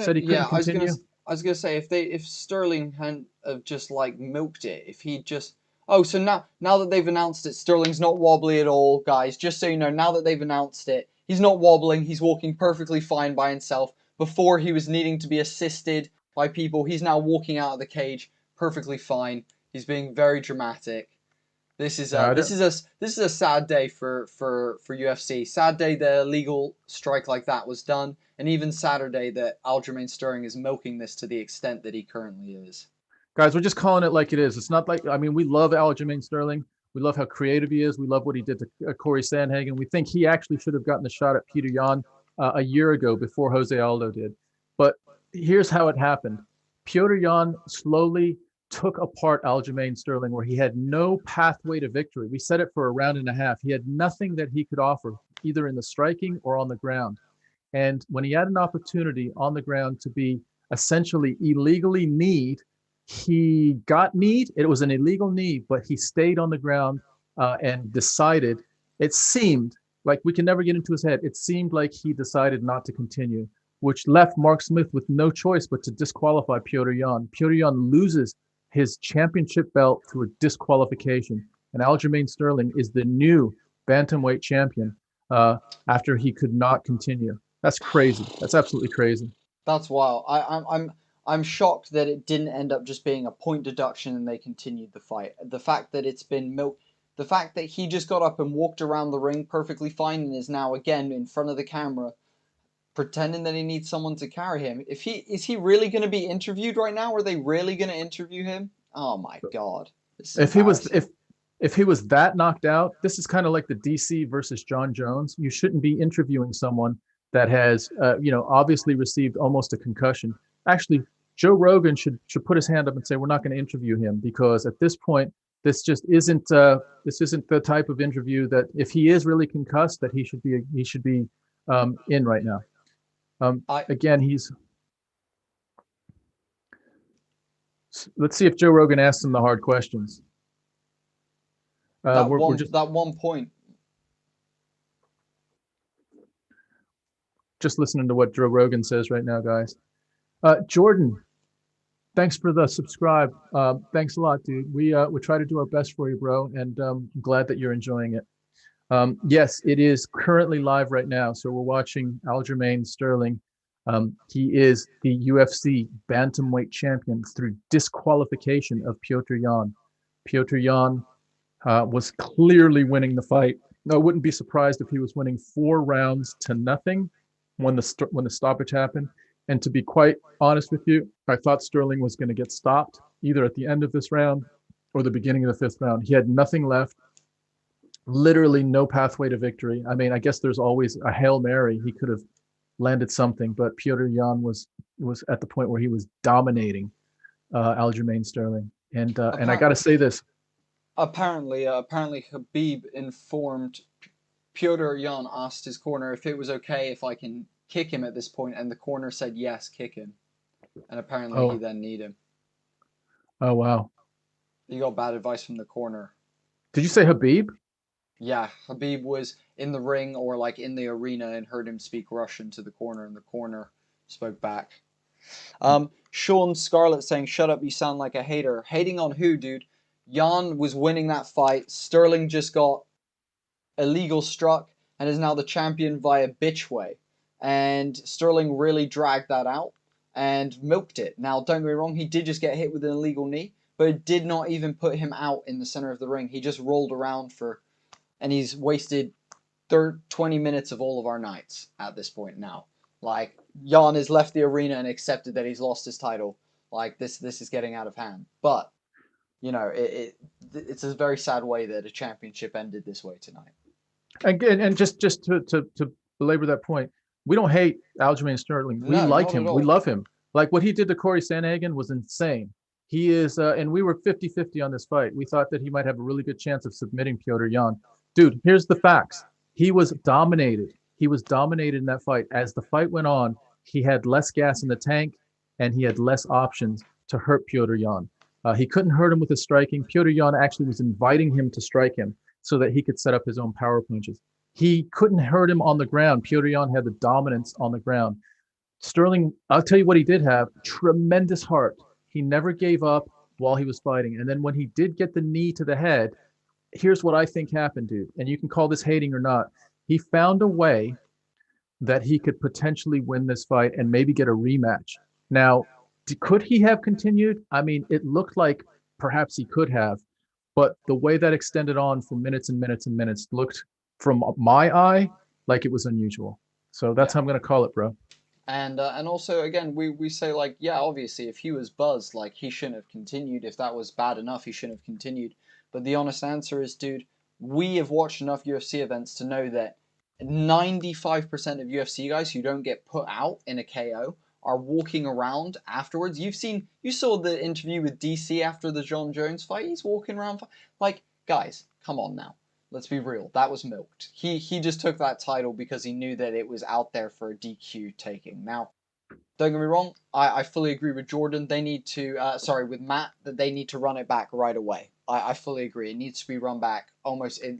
Said he couldn't continue. I was gonna say if Sterling hadn't have just like milked it, if he just so now that they've announced it, Sterling's not wobbly at all, guys. Just so you know, now that they've announced it, he's not wobbling. He's walking perfectly fine by himself. before he was needing to be assisted by people. He's now walking out of the cage perfectly fine. He's being very dramatic. This is a sad day for UFC. Sad day that a legal strike like that was done, and even sadder day that Aljamain Sterling is milking this to the extent that he currently is. Guys, we're just calling it like it is. It's not like, I mean, we love Aljamain Sterling. We love how creative he is. We love what he did to Corey Sandhagen. We think he actually should have gotten the shot at Petr Yan a year ago before Jose Aldo did. But here's how it happened. Petr Yan slowly took apart Aljamain Sterling, where he had no pathway to victory. We said it for a round and a half. He had nothing that he could offer, either in the striking or on the ground. And when he had an opportunity on the ground to be essentially illegally kneed, he got kneed. It was an illegal knee, but he stayed on the ground and decided, it seemed like, we can never get into his head, it seemed like he decided not to continue, which left Mark Smith with no choice but to disqualify Petr Yan. Petr Yan loses his championship belt through a disqualification, and Aljamain Sterling is the new bantamweight champion after he could not continue. That's crazy. That's absolutely crazy. That's wild. I'm shocked that it didn't end up just being a point deduction and they continued the fight. The fact that it's been milked, the fact that he just got up and walked around the ring perfectly fine and is now again in front of the camera pretending that he needs someone to carry him. Is he really going to be interviewed right now? Are they really going to interview him? Oh my God. If he was that knocked out, this is kind of like the DC versus John Jones. You shouldn't be interviewing someone that has, obviously received almost a concussion. Actually, Joe Rogan should put his hand up and say, we're not going to interview him, because at this point, this just isn't the type of interview that, if he is really concussed, that he should be in right now. Let's see if Joe Rogan asks him the hard questions. That one point. Just listening to what Joe Rogan says right now, guys. Jordan, thanks for the subscribe. Thanks a lot, dude. We try to do our best for you, bro, and I'm glad that you're enjoying it. Yes, it is currently live right now. So we're watching Aljamain Sterling. He is the UFC bantamweight champion through disqualification of Petr Yan. Petr Yan was clearly winning the fight. I wouldn't be surprised if he was winning 4 rounds to nothing when the stoppage happened. And to be quite honest with you, I thought Sterling was going to get stopped either at the end of this round or the beginning of the 5th round. He had nothing left. Literally no pathway to victory. I mean, I guess there's always a Hail Mary. He could have landed something, but Petr Yan was at the point where he was dominating Aljamain Sterling. And I got to say this. Apparently Khabib informed Petr Yan, asked his corner if it was okay if I can kick him at this point, and the corner said yes, kick him. And apparently he then kneed him. Oh wow. He got bad advice from the corner. Did you say Khabib? Yeah, Khabib was in the ring or like in the arena and heard him speak Russian to the corner, and the corner spoke back. Sean Scarlett saying, shut up, you sound like a hater. Hating on who, dude? Yan was winning that fight. Sterling just got illegal struck and is now the champion via bitch way. And Sterling really dragged that out and milked it. Now, don't get me wrong, he did just get hit with an illegal knee, but it did not even put him out in the center of the ring. He just rolled around and he's wasted 20 minutes of all of our nights at this point now. Like, Yan has left the arena and accepted that he's lost his title. Like, this is getting out of hand. But, it's a very sad way that a championship ended this way tonight. And just to belabor that point, we don't hate Aljamain Sterling. We like him. We love him. Like, what he did to Corey Sandhagen was insane. He is, and we were 50-50 on this fight. We thought that he might have a really good chance of submitting Petr Yan. Dude, here's the facts. He was dominated. He was dominated in that fight. As the fight went on, he had less gas in the tank, and he had less options to hurt Petr Yan. He couldn't hurt him with his striking. Petr Yan actually was inviting him to strike him so that he could set up his own power punches. He couldn't hurt him on the ground. Petr Yan had the dominance on the ground. Sterling, I'll tell you what he did have, tremendous heart. He never gave up while he was fighting. And then when he did get the knee to the head, here's what I think happened, dude. And you can call this hating or not. He found a way that he could potentially win this fight and maybe get a rematch. Now, could he have continued? I mean, it looked like perhaps he could have, but the way that extended on for minutes and minutes and minutes looked, from my eye, like it was unusual. So that's how I'm going to call it, bro. And also, again, we say, like, yeah, obviously, if he was buzzed, like, he shouldn't have continued. If that was bad enough, he shouldn't have continued. But the honest answer is, dude, we have watched enough UFC events to know that 95% of UFC guys who don't get put out in a KO are walking around afterwards. You saw the interview with DC after the John Jones fight. He's walking around, like, guys, come on now. Let's be real. That was milked. He just took that title because he knew that it was out there for a DQ taking. Now, don't get me wrong. I fully agree with Jordan. They need to, with Matt, that they need to run it back right away. I fully agree. It needs to be run back almost in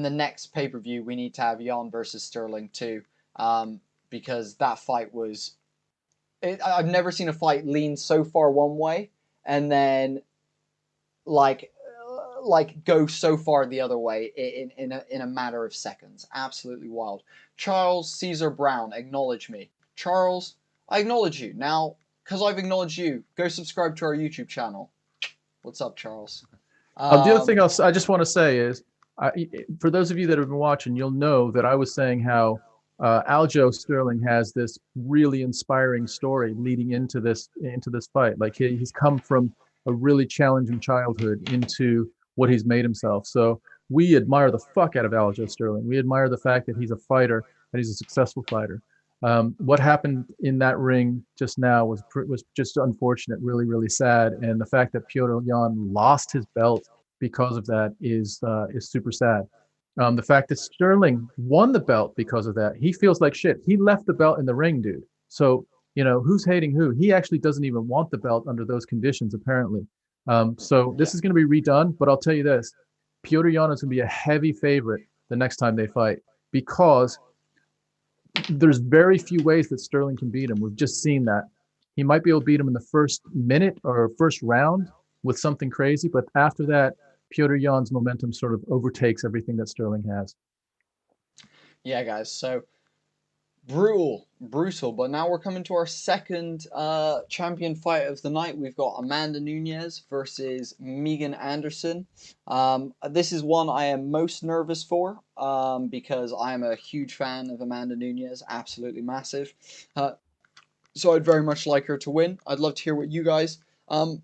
the next pay-per-view. We need to have Yan versus Sterling too, because that fight was. I've never seen a fight lean so far one way and then like go so far the other way in a matter of seconds. Absolutely wild. Charles Caesar Brown, acknowledge me. Charles, I acknowledge you. Now, because I've acknowledged you, go subscribe to our YouTube channel. What's up, Charles? The other thing I just want to say is, for those of you that have been watching, you'll know that I was saying how Aljo Sterling has this really inspiring story leading into this fight. Like he's come from a really challenging childhood into what he's made himself. So we admire the fuck out of Aljo Sterling. We admire the fact that he's a fighter, that he's a successful fighter. What happened in that ring just now was just unfortunate, really, really sad. And the fact that Petr Yan lost his belt because of that is super sad. The fact that Sterling won the belt because of that, he feels like shit. He left the belt in the ring, dude. So, who's hating who? He actually doesn't even want the belt under those conditions, apparently. So this is going to be redone, but I'll tell you this. Petr Yan is going to be a heavy favorite the next time they fight because there's very few ways that Sterling can beat him. We've just seen that. He might be able to beat him in the first minute or first round with something crazy, but after that, Petr Yan's momentum sort of overtakes everything that Sterling has. Yeah, guys, so brutal. But now we're coming to our second champion fight of the night. We've got Amanda Nunes versus Megan Anderson. This is one I am most nervous for because I am a huge fan of Amanda Nunes, absolutely massive. So I'd very much like her to win. I'd love to hear what you guys would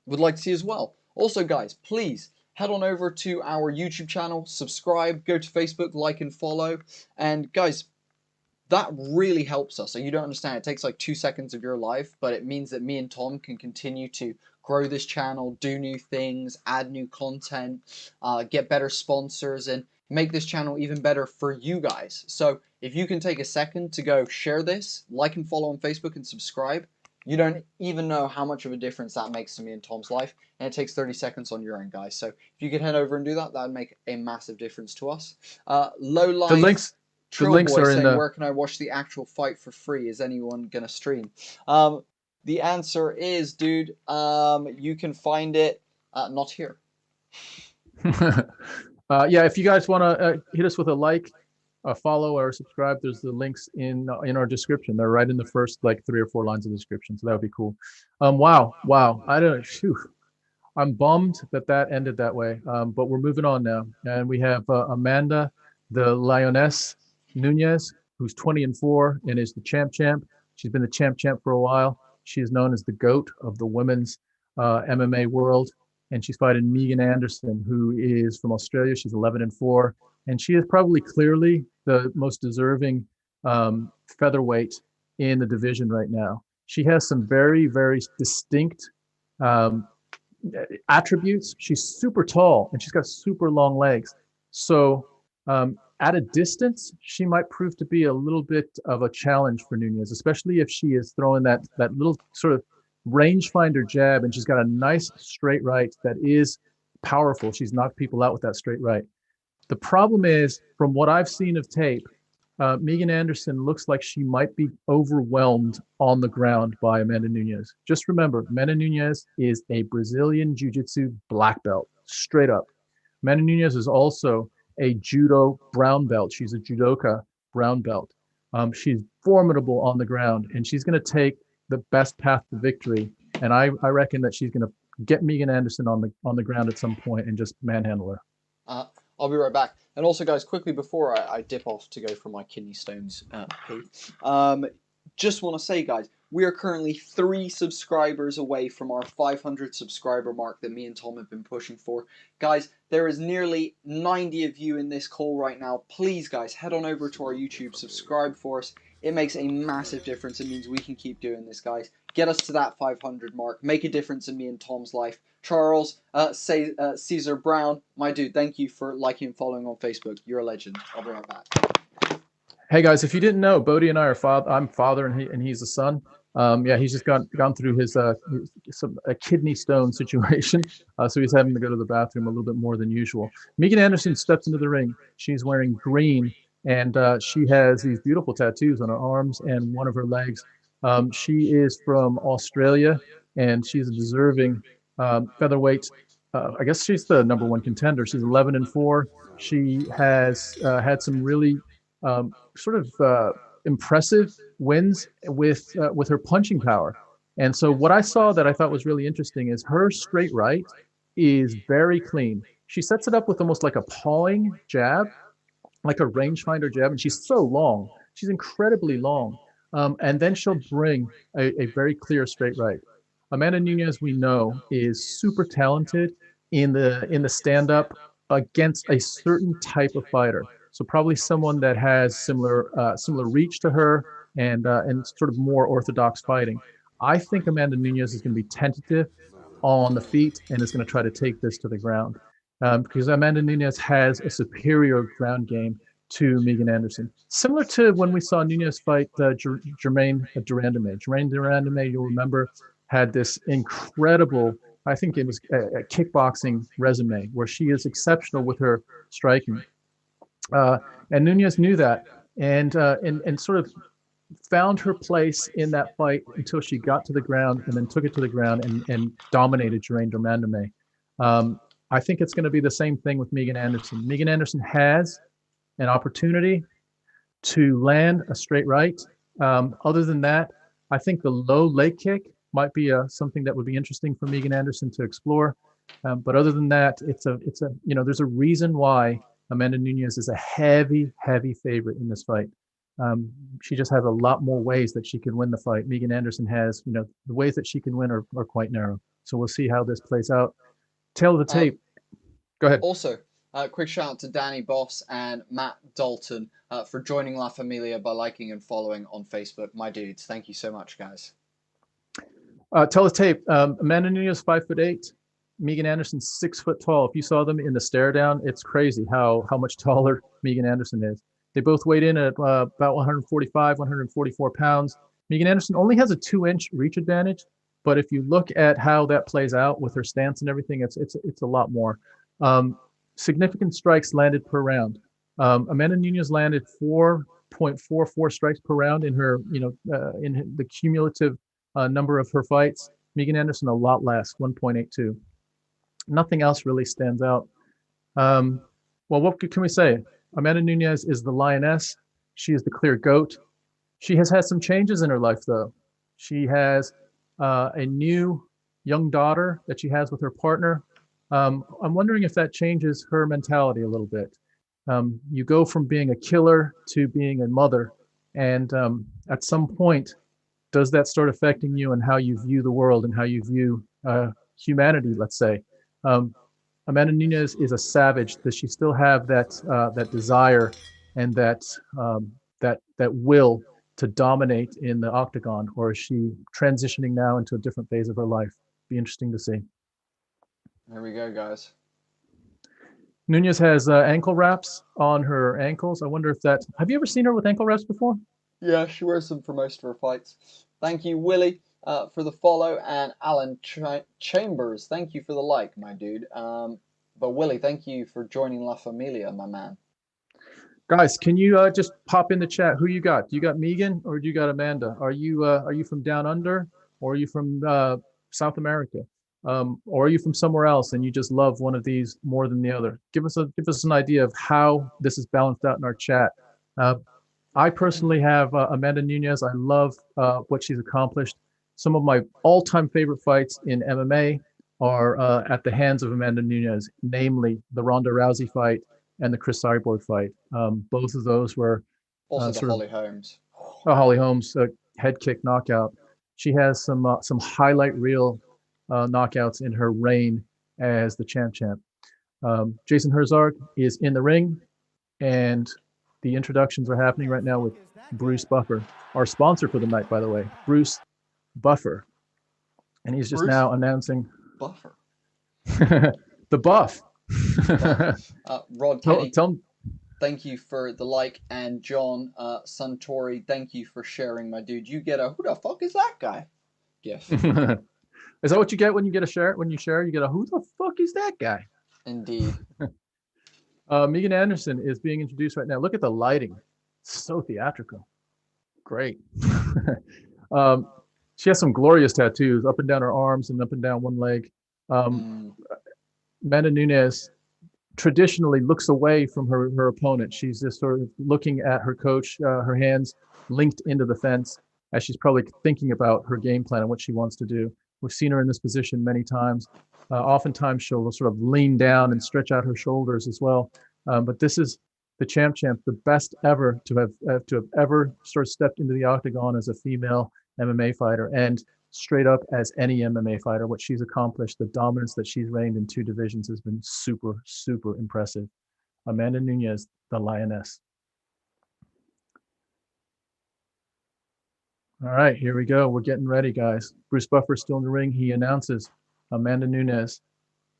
like to see as well. Also, guys, please head on over to our YouTube channel, subscribe, go to Facebook, like and follow. And guys, that really helps us. So you don't understand, it takes like 2 seconds of your life, but it means that me and Tom can continue to grow this channel, do new things, add new content, get better sponsors, and make this channel even better for you guys. So if you can take a second to go share this, like and follow on Facebook and subscribe, you don't even know how much of a difference that makes to me and Tom's life. And it takes 30 seconds on your end, guys. So if you could head over and do that, that would make a massive difference to us. Low Life. The links are in the... Where can I watch the actual fight for free? Is anyone going to stream? The answer is, dude, you can find it not here. Yeah, if you guys want to hit us with a like, a follow, or subscribe, there's the links in our description. They're right in the first 3 or 4 lines of the description, so that would be cool. Wow. I'm bummed that ended that way, but we're moving on now, and we have Amanda, the Lioness Nunes, who's 20-4 and is the champ. She's been the champ for a while. She is known as the GOAT of the women's MMA world, and she's fighting Megan Anderson, who is from Australia. She's 11-4, and she is probably clearly the most deserving featherweight in the division right now. She has some very, very distinct attributes. She's super tall, and she's got super long legs. So at a distance, she might prove to be a little bit of a challenge for Nunes, especially if she is throwing that little sort of rangefinder jab, and she's got a nice straight right that is powerful. She's knocked people out with that straight right. The problem is, from what I've seen of tape, Megan Anderson looks like she might be overwhelmed on the ground by Amanda Nunes. Just remember, Amanda Nunes is a Brazilian Jiu-Jitsu black belt, straight up. Amanda Nunes is also a judo brown belt. She's a judoka brown belt. She's formidable on the ground, and she's going to take the best path to victory. And I reckon that she's going to get Megan Anderson on the ground at some point and just manhandle her. I'll be right back. And also, guys, quickly before I dip off to go for my kidney stones pee, just want to say, guys, we are currently 3 subscribers away from our 500 subscriber mark that me and Tom have been pushing for. Guys, there is nearly 90 of you in this call right now. Please, guys, head on over to our YouTube, subscribe for us. It makes a massive difference. It means we can keep doing this, guys. Get us to that 500 mark. Make a difference in me and Tom's life. Charles, Caesar Brown, my dude, thank you for liking and following on Facebook. You're a legend. I'll be right back. Hey guys, if you didn't know, Bodie and I are father. I'm father, and he's the son. Yeah, he's just gone through his a kidney stone situation, so he's having to go to the bathroom a little bit more than usual. Megan Anderson steps into the ring. She's wearing green, and she has these beautiful tattoos on her arms and one of her legs. She is from Australia, and she's a deserving featherweight. I guess she's the #1 contender. She's 11-4. She has had some really impressive wins with her punching power. And so what I saw that I thought was really interesting is her straight right is very clean. She sets it up with almost like a pawing jab, like a rangefinder jab, and she's so long. She's incredibly long. And then she'll bring a very clear straight right. Amanda Nunes, we know, is super talented in the stand-up against a certain type of fighter. So probably someone that has similar reach to her and sort of more orthodox fighting. I think Amanda Nunes is going to be tentative on the feet and is going to try to take this to the ground because Amanda Nunes has a superior ground game to Megan Anderson. Similar to when we saw Nunes fight Germaine Durandame. Germaine Durandame, you'll remember, had this incredible, I think it was a kickboxing resume where she is exceptional with her striking. And Nunes knew that and sort of found her place in that fight until she got to the ground and then took it to the ground and dominated Germaine Durandame. I think it's going to be the same thing with Megan Anderson. Megan Anderson has an opportunity to land a straight right. Other than that, I think the low leg kick might be something that would be interesting for Megan Anderson to explore. But other than that, it's a there's a reason why Amanda Nunes is a heavy favorite in this fight. She just has a lot more ways that she can win the fight. Megan Anderson has, the ways that she can win are quite narrow. So we'll see how this plays out. Tail of the tape. Go ahead. Also, quick shout out to Danny Boss and Matt Dalton for joining La Familia by liking and following on Facebook. My dudes, thank you so much, guys. Tell the tape. Amanda Nunes 5'8". Megan Anderson 6 foot tall. If you saw them in the stare down, it's crazy how much taller Megan Anderson is. They both weighed in at about 145, 144 pounds. Megan Anderson only has a 2-inch reach advantage, but if you look at how that plays out with her stance and everything, it's a lot more. Significant strikes landed per round. Amanda Nunes landed 4.44 strikes per round in her, in the cumulative number of her fights. Megan Anderson a lot less, 1.82. Nothing else really stands out. Well, what can we say? Amanda Nunes is the lioness. She is the clear GOAT. She has had some changes in her life, though. She has a new young daughter that she has with her partner. I'm wondering if that changes her mentality a little bit. You go from being a killer to being a mother, and at some point, does that start affecting you and how you view the world and how you view humanity, let's say? Amanda Nunes is a savage. Does she still have that desire and that will to dominate in the octagon, or is she transitioning now into a different phase of her life? Be interesting to see. There we go, guys. Nunes has ankle wraps on her ankles. I wonder if that. Have you ever seen her with ankle wraps before? Yeah, she wears them for most of her fights. Thank you, Willie, for the follow, and Alan Chambers, thank you for the like, my dude. But Willie, thank you for joining La Familia, my man. Guys, can you just pop in the chat? Who you got? Do you got Megan or do you got Amanda? Are you from down under, or are you from South America, or are you from somewhere else and you just love one of these more than the other? Give us an idea of how this is balanced out in our chat. I personally have Amanda Nunes. I love what she's accomplished. Some of my all-time favorite fights in MMA are at the hands of Amanda Nunes, namely the Ronda Rousey fight and the Chris Cyborg fight. Both of those were Also the sort of Holly Holmes. Holly Holmes head kick knockout. She has some highlight reel knockouts in her reign as the champ. Jason Herzog is in the ring, and the introductions are happening right now with Bruce Buffer, our sponsor for the night, by the way, Bruce Buffer. And he's just now announcing Buffer. the buff. Rod Kenny, tell him. Thank you for the like, and John Suntory, thank you for sharing, my dude. You get a "who the fuck is that guy" gif. Is that what you get when you get a share? When you share, you get a "who the fuck is that guy"? Indeed. Megan Anderson is being introduced right now. Look at the lighting. So theatrical. Great. She has some glorious tattoos up and down her arms and up and down one leg. Amanda Nunes traditionally looks away from her opponent. She's just sort of looking at her coach, her hands linked into the fence, as she's probably thinking about her game plan and what she wants to do. We've seen her in this position many times. Oftentimes she'll sort of lean down and stretch out her shoulders as well. But this is the champ, the best ever to have ever sort of stepped into the octagon as a female MMA fighter, and straight up as any MMA fighter. What she's accomplished, the dominance that she's reigned in 2 divisions has been super, super impressive. Amanda Nunes, the Lioness. All right, here we go. We're getting ready, guys. Bruce Buffer's still in the ring. He announces Amanda Nunes,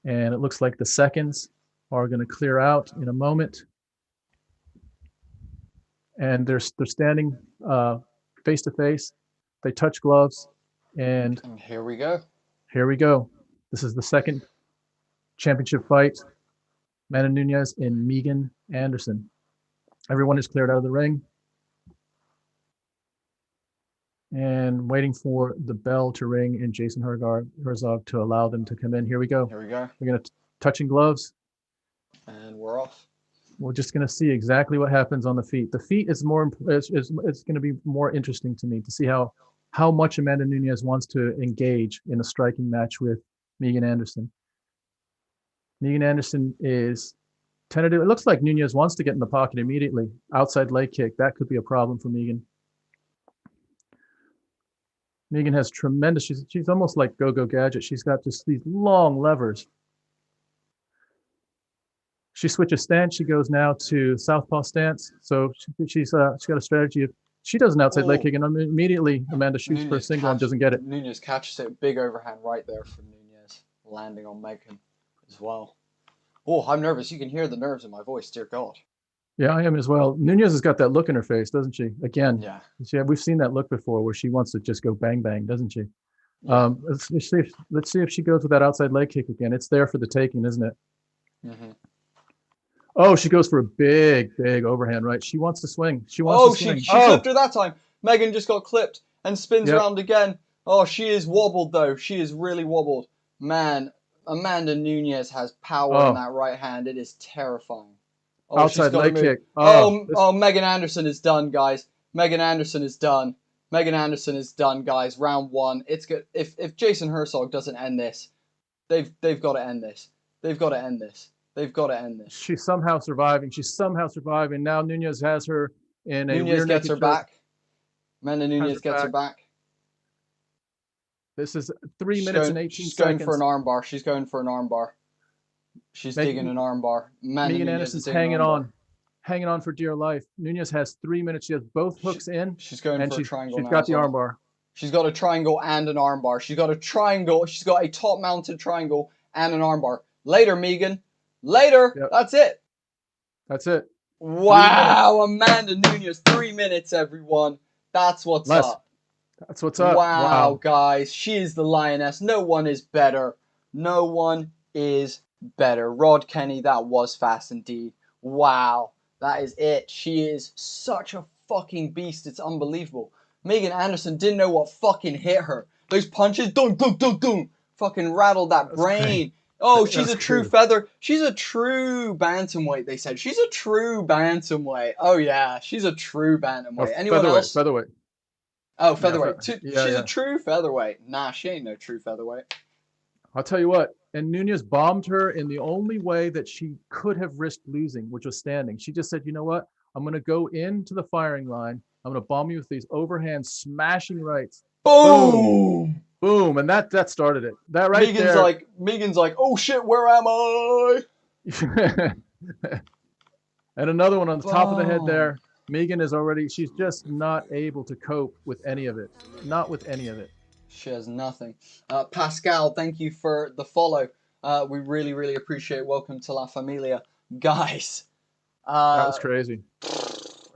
and it looks like the seconds are going to clear out in a moment. And they're standing face to face. They touch gloves, and here we go. Here we go. This is the second championship fight. Amanda Nunes and Megan Anderson. Everyone is cleared out of the ring. And waiting for the bell to ring and Jason Herzog to allow them to come in. Here we go. Here we go. We're going to touching gloves. And we're off. We're just going to see exactly what happens on the feet. The feet is more. It's going to be more interesting to me to see how much Amanda Nunes wants to engage in a striking match with Megan Anderson. Megan Anderson is tentative. It looks like Nunes wants to get in the pocket immediately. Outside leg kick. That could be a problem for Megan. Megan has tremendous. She's almost like Go-Go Gadget. She's got just these long levers. She switches stance. She goes now to southpaw stance. So she's got a strategy of, she does an outside leg kick, and immediately Amanda shoots for a single and doesn't get it. Nunes catches it. Big overhand right there from Nunes, landing on Megan as well. Oh, I'm nervous. You can hear the nerves in my voice, dear God. Yeah, I am as well. Nunes has got that look in her face, doesn't she? Again, yeah, we've seen that look before, where she wants to just go bang bang, doesn't she? Yeah. Let's see if she goes with that outside leg kick again. It's there for the taking, isn't it? Mm-hmm. Oh, she goes for a big overhand right. She wants to swing. She wants to swing. She clipped her that time. Megan just got clipped and spins around again. Oh, she is wobbled though. She is really wobbled. Man, Amanda Nunes has power in that right hand. It is terrifying. Oh, outside leg kick. Oh, Megan Anderson is done, guys. Megan Anderson is done. Megan Anderson is done, guys. Round 1. It's good. If Jason Herzog doesn't end this, they've got to end this. They've got to end this. They've got to end this. She's somehow surviving. Now Nunes has her in a Nunes gets her back. Amanda Nunes gets her back. This is 3 minutes and 18 seconds. She's going for an armbar. She's going for an armbar. She's digging an armbar. Megan Anderson's hanging on for dear life. Nunes has 3 minutes. She has both hooks in. She's going for a triangle. She's got the armbar. She's got a triangle and an armbar. She's got a triangle. She's got a top-mounted triangle and an armbar. Later, Megan. Later. Yep. That's it. That's it. Wow, Amanda Nunes. 3 minutes, everyone. That's what's up. That's what's up. Wow, guys. She is the lioness. No one is better. No one is better. Rod Kenny, that was fast indeed. Wow. That is it. She is such a fucking beast. It's unbelievable. Megan Anderson didn't know what fucking hit her. Those punches, dun, dun, dun, dun, fucking rattled that brain. Oh, she's That's a true crazy. feather. She's a true bantamweight. They said she's a true bantamweight. Oh yeah, she's a true Or bantamweight. Anyone else? featherweight. Oh, Yeah, featherweight. yeah, She's a yeah. true featherweight. Nah, she ain't no true featherweight. I'll tell you what. And Nunez bombed her in the only way that she could have risked losing, which was standing. She just said, you know what? I'm going to go into the firing line. I'm going to bomb you with these overhand smashing rights. Boom! Boom. And that started it. That right there. Megan's like, oh shit, where am I? And another one on the top of the head Boom. there. Megan is already, she's just not able to cope with any of it. Not with any of it. She has nothing. Pascal, thank you for the follow. We really, really appreciate it. Welcome to La Familia. Guys. That was crazy.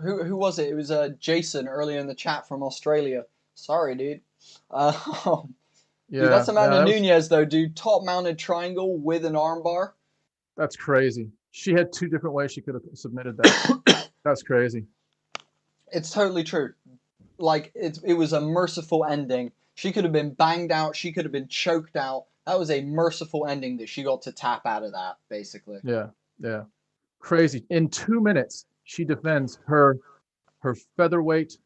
Who was it? It was Jason earlier in the chat from Australia. Sorry, dude. Yeah, dude, that's Amanda that was- Nunes, though, dude. Top mounted triangle with an armbar. That's crazy. She had two different ways she could have submitted that. That's crazy. It's totally true. Like, it was a merciful ending. She could have been banged out. She could have been choked out. That was a merciful ending that she got to tap out of that, basically. Yeah, yeah. Crazy. In 2 minutes, she defends her featherweight.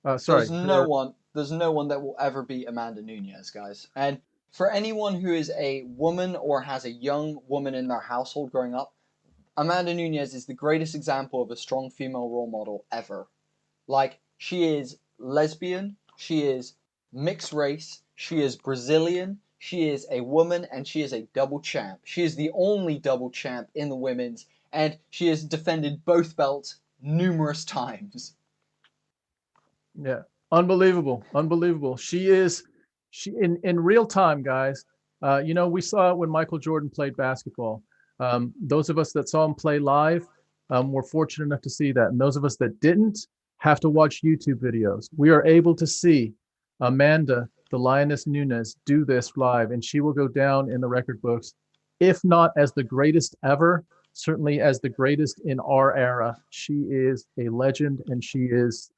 There's no one that will ever beat Amanda Nunes, guys. And for anyone who is a woman or has a young woman in their household growing up, Amanda Nunes is the greatest example of a strong female role model ever. Like, she is lesbian, she is mixed race, she is Brazilian, she is a woman, and she is a double champ. She is the only double champ in the women's, and she has defended both belts numerous times. Yeah, unbelievable, unbelievable. She in real time, guys. You know, we saw it when Michael Jordan played basketball. Those of us that saw him play live were fortunate enough to see that, and those of us that didn't have to watch YouTube videos. We are able to see Amanda, the Lioness Nunes, do this live, and she will go down in the record books, if not as the greatest ever, certainly as the greatest in our era. She is a legend, and she's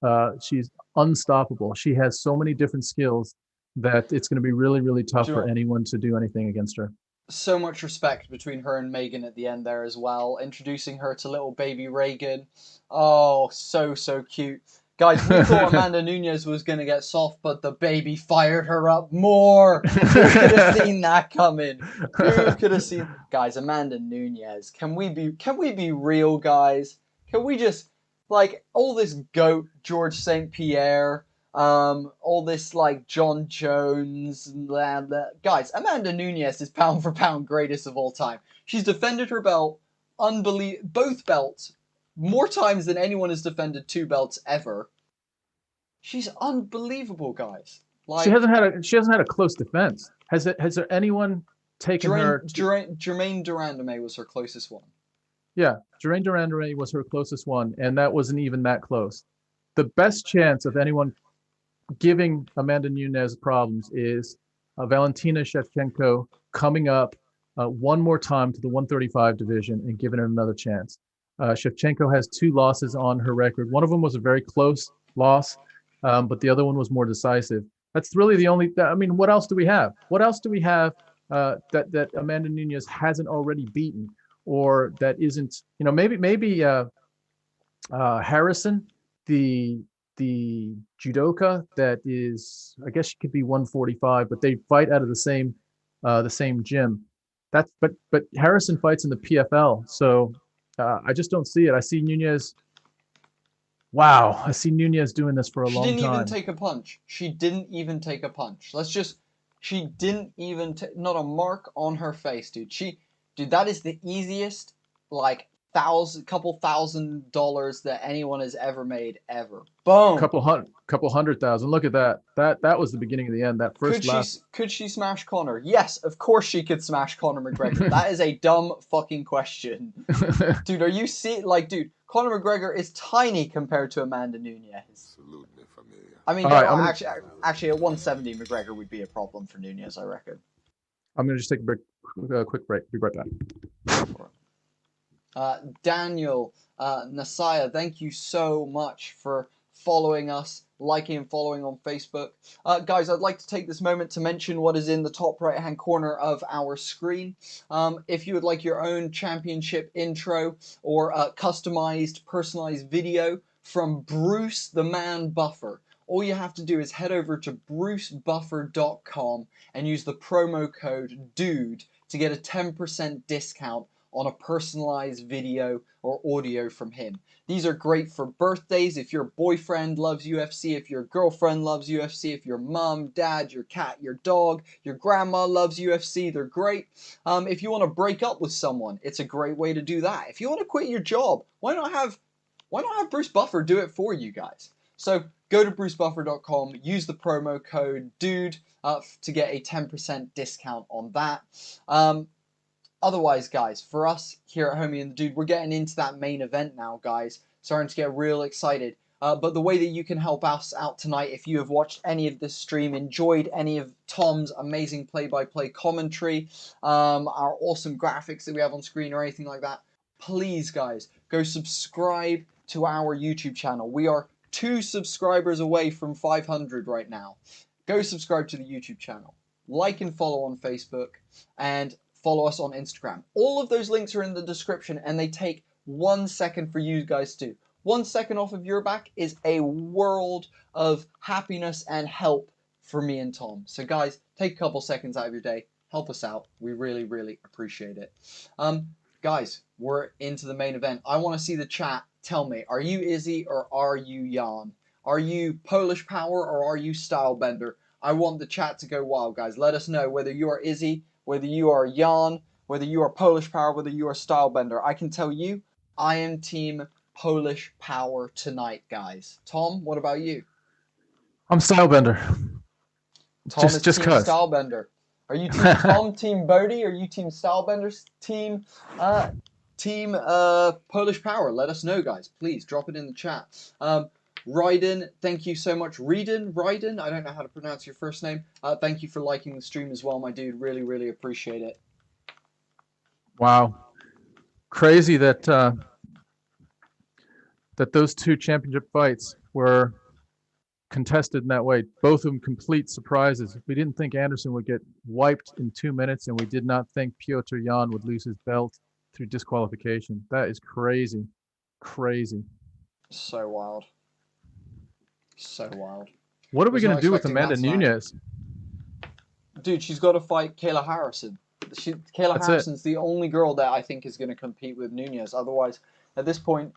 unstoppable. She has so many different skills that it's going to be really, really tough for anyone to do anything against her. So much respect between her and Megan at the end there as well, introducing her to little baby Reagan. Oh, so cute. Guys, we thought Amanda Nunes was going to get soft, but the baby fired her up more. Who could have seen that coming? Who could have seen? Guys, Amanda Nunes, can we be real, guys? Can we just, like, all this GOAT, George St. Pierre, all this, like, John Jones, blah, blah. Guys, Amanda Nunes is pound for pound greatest of all time. She's defended her belt, both belts, more times than anyone has defended two belts ever. She's unbelievable, guys. Like, she hasn't had a close defense. Has there anyone taken her? Jermaine Durandame was her closest one. Yeah, Jermaine Durandame was her closest one, and that wasn't even that close. The best chance of anyone giving Amanda Nunes problems is Valentina Shevchenko coming up one more time to the 135 division and giving it another chance. Shevchenko has 2 losses on her record. One of them was a very close loss, but the other one was more decisive. That's really the only. I mean, what else do we have? What else do we have that Amanda Nunes hasn't already beaten, or that isn't? You know, maybe Harrison, the judoka that is, I guess she could be 145, but they fight out of the same gym. But Harrison fights in the PFL, so I just don't see it. I see Nunes. Wow, I see Nunes doing this for a long time. She didn't even take a punch. She didn't even take a punch. She didn't even not a mark on her face, dude. Dude, that is the easiest, like, couple $1,000 that anyone has ever made ever. Boom. Couple $100,000. Look at that. That was the beginning of the end. That first last. Could she smash Conor? Yes, of course she could smash Conor McGregor. That is a dumb fucking question. Dude, are you dude, Conor McGregor is tiny compared to Amanda Nunes. I mean, actually, at 170, McGregor would be a problem for Nunes, I reckon. I'm gonna just take a quick break. Be right back. Daniel Nasaya, thank you so much for following us, liking and following on Facebook. Guys, I'd like to take this moment to mention what is in the top right-hand corner of our screen. If you would like your own championship intro or customized, personalized video from Bruce the Man Buffer, all you have to do is head over to brucebuffer.com and use the promo code DUDE to get a 10% discount on a personalized video or audio from him. These are great for birthdays, if your boyfriend loves UFC, if your girlfriend loves UFC, if your mom, dad, your cat, your dog, your grandma loves UFC, they're great. If you want to break up with someone, it's a great way to do that. If you want to quit your job, why not have Bruce Buffer do it for you guys? So go to brucebuffer.com, use the promo code DUDE to get a 10% discount on that. Otherwise, guys, for us here at Homie and the Dude, we're getting into that main event now, guys. Starting to get real excited. But the way that you can help us out tonight, if you have watched any of this stream, enjoyed any of Tom's amazing play-by-play commentary, our awesome graphics that we have on screen or anything like that, please, guys, go subscribe to our YouTube channel. We are 2 subscribers away from 500 right now. Go subscribe to the YouTube channel. Like and follow on Facebook. And follow us on Instagram. All of those links are in the description and they take 1 second for you guys to do. 1 second off of your back is a world of happiness and help for me and Tom. So guys, take a couple seconds out of your day. Help us out. We really, really appreciate it. Guys, we're into the main event. I want to see the chat. Tell me, are you Izzy or are you Jan? Are you Polish Power or are you Stylebender? I want the chat to go wild, guys. Let us know whether you are Izzy, whether you are Jan, whether you are Polish Power, whether you are Stylebender. I can tell you, I am team Polish Power tonight, guys. Tom, what about you? I'm Stylebender. Tom is just team cause. Stylebender. Are you team Tom, team Bodie? Are you team Stylebender's team? Team Polish Power. Let us know, guys. Please drop it in the chat. Ryden, thank you so much. Ryden, I don't know how to pronounce your first name. Thank you for liking the stream as well, my dude. Really, really appreciate it. Wow. Crazy that that those 2 championship fights were contested in that way. Both of them complete surprises. We didn't think Anderson would get wiped in 2 minutes, and we did not think Petr Yan would lose his belt through disqualification. That is crazy. Crazy. So wild. So wild. What are we going to do with Amanda Nunes? Dude, she's got to fight Kayla Harrison. Kayla Harrison's the only girl that I think is going to compete with Nunes. Otherwise, at this point,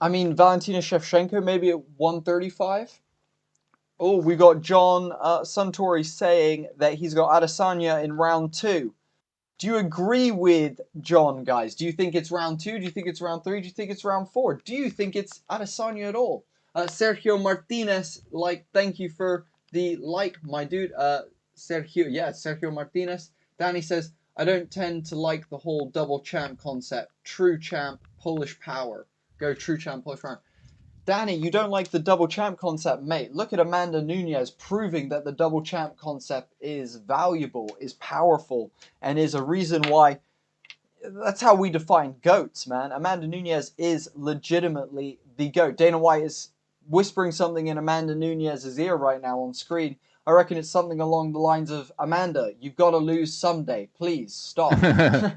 I mean, Valentina Shevchenko maybe at 135. Oh, we got John Suntory saying that he's got Adesanya in round 2. Do you agree with John, guys? Do you think it's round 2? Do you think it's round 3? Do you think it's round 4? Do you think it's Adesanya at all? Sergio Martinez, thank you for the my dude. Sergio Martinez. Danny says, I don't tend to like the whole double champ concept. True champ, Polish Power. Go true champ, Polish Power. Danny, you don't like the double champ concept, mate. Look at Amanda Nunes proving that the double champ concept is valuable, is powerful, and is a reason why. That's how we define GOATs, man. Amanda Nunes is legitimately the GOAT. Dana White is whispering something in Amanda Nunes' ear right now on screen. I reckon it's something along the lines of, Amanda, you've got to lose someday. Please, stop. Yeah,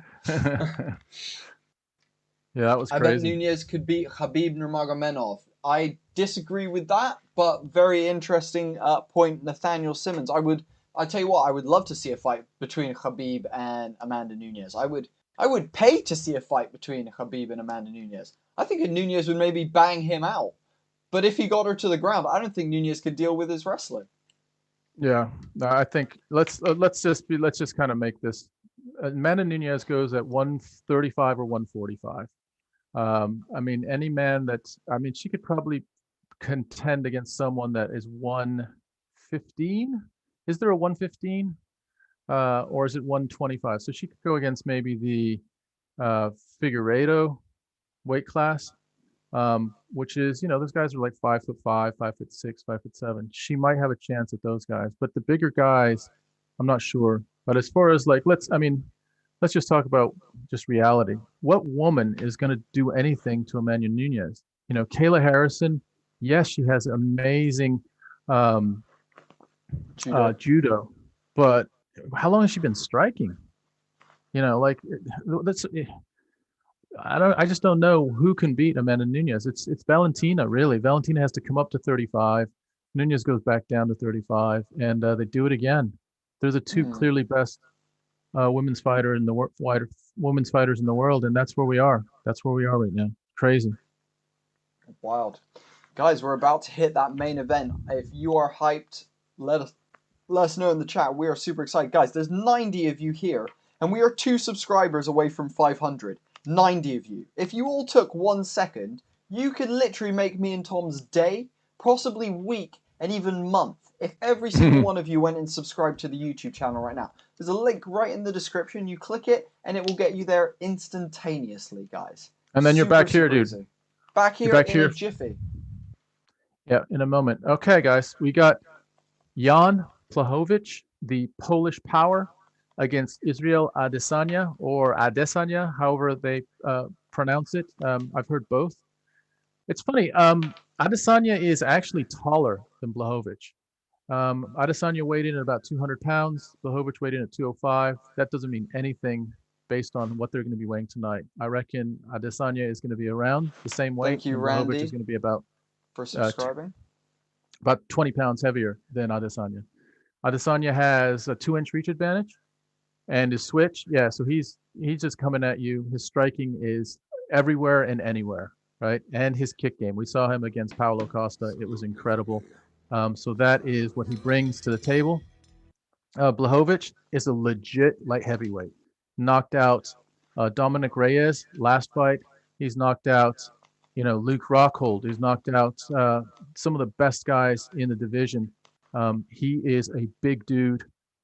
that was crazy. I bet Nunes could beat Khabib Nurmagomedov. I disagree with that, but very interesting point, Nathaniel Simmons. I tell you what, I would love to see a fight between Khabib and Amanda Nunes. I would pay to see a fight between Khabib and Amanda Nunes. I think Nunes would maybe bang him out. But if he got her to the ground, I don't think Nunes could deal with his wrestling. Yeah, I think let's just kind of make this. Amanda Nunes goes at 135 or 145. I mean, any man she could probably contend against someone that is 115. Is there a 115? Or is it 125? So she could go against maybe the Figueiredo weight class, which is, those guys are like 5'5", 5'6", 5'7". She might have a chance at those guys, but the bigger guys, I'm not sure. But as far as let's just talk about just reality. What woman is going to do anything to Amanda Nunes? Kayla Harrison Yes, she has amazing Judo. judo, but how long has she been striking? You know, like that's I just don't know who can beat Amanda Nunes. It's Valentina really. Valentina has to come up to 35. Nunes goes back down to 35, and they do it again. They're the two clearly best women's fighters in the world, and that's where we are. That's where we are right now. Crazy. Wild. Guys, we're about to hit that main event. If you are hyped, let us know in the chat. We are super excited. Guys, there's 90 of you here, and we are 2 subscribers away from 500. 90 of you. If you all took 1 second, you could literally make me and Tom's day, possibly week, and even month. If every single one of you went and subscribed to the YouTube channel right now. There's a link right in the description. You click it, and it will get you there instantaneously, guys. And then you're back here, dude. Easy. Back here in a jiffy. Yeah, in a moment. Okay, guys, we got Jan Blachowicz, the Polish Power, against ISRAEL Adesanya, or Adesanya, however they pronounce it. I've heard both. It's funny. Adesanya is actually taller than Blachowicz. Adesanya weighed in at about 200 pounds. Blachowicz weighed in at 205. That doesn't mean anything based on what they're going to be weighing tonight. I reckon Adesanya is going to be around the same weight. Thank you, Blachowicz Randy, is going to be about for subscribing. About 20 pounds heavier than Adesanya. Adesanya has a 2-inch reach advantage, and his switch, yeah. So he's just coming at you. His striking is everywhere and anywhere, right? And his kick game. We saw him against Paulo Costa. It was incredible. So that is what he brings to the table. Blachowicz is a legit light heavyweight. Knocked out Dominic Reyes last fight. He's knocked out, Luke Rockhold. He's knocked out some of the best guys in the division. He is a big dude,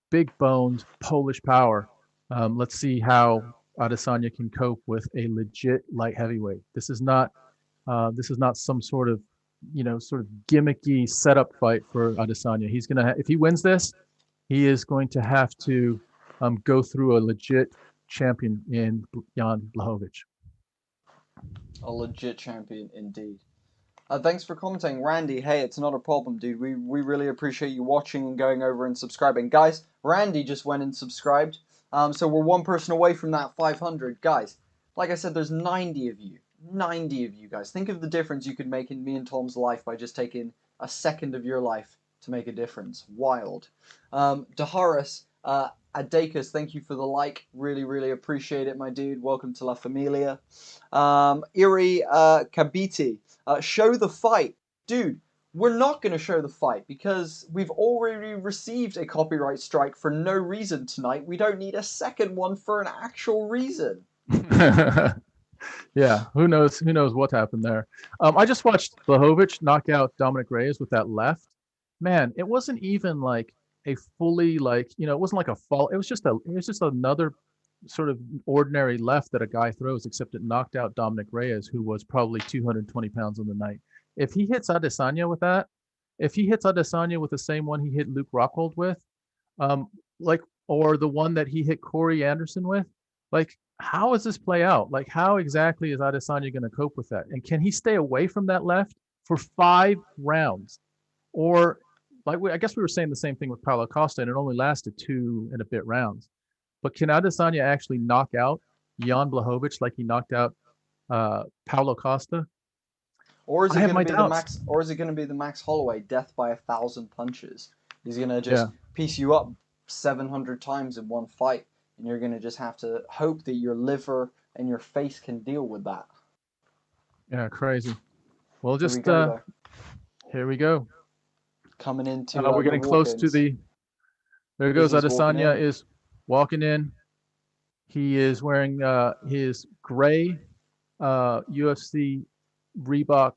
big boned Polish power. Let's see how Adesanya can cope with a legit light heavyweight. This is not some sort of gimmicky setup fight for Adesanya. He's gonna if he wins this, he is going to have to go through a legit champion in Jan Blachowicz. A legit champion indeed. Thanks for commenting, Randy. Hey, it's not a problem, dude. We really appreciate you watching and going over and subscribing. Guys, Randy just went and subscribed. So we're 1 person away from that 500. Guys, like I said, there's 90 of you. 90 of you guys. Think of the difference you could make in me and Tom's life by just taking a second of your life to make a difference. Wild. Daharis, Adekas, thank you for the like. Really, really appreciate it, my dude. Welcome to La Familia. Iri Kabiti, show the fight. Dude, we're not going to show the fight because we've already received a copyright strike for no reason tonight. We don't need a second one for an actual reason. Yeah, who knows what happened there. I just watched Blachowicz knock out Dominic Reyes with that left. Man, it wasn't even like a fully it wasn't like a fall. It was just another sort of ordinary left that a guy throws, except it knocked out Dominic Reyes, who was probably 220 pounds on the night. If he hits Adesanya with that, if he hits Adesanya with the same one he hit Luke Rockhold with, or the one that he hit Corey Anderson with, how does this play out? How exactly is Adesanya going to cope with that? And can he stay away from that left for 5 rounds? Or, I guess we were saying the same thing with Paulo Costa, and it only lasted 2 and a bit rounds. But can Adesanya actually knock out Jan Blachowicz like he knocked out Paulo Costa? Or is it going to be the Max Holloway death by 1,000 punches? He's going to just piece you up 700 times in one fight. And you're going to just have to hope that your liver and your face can deal with that. Yeah, crazy. Well, just here we go. Coming into we're getting close to the. There goes Adesanya is walking in. He is wearing his gray UFC Reebok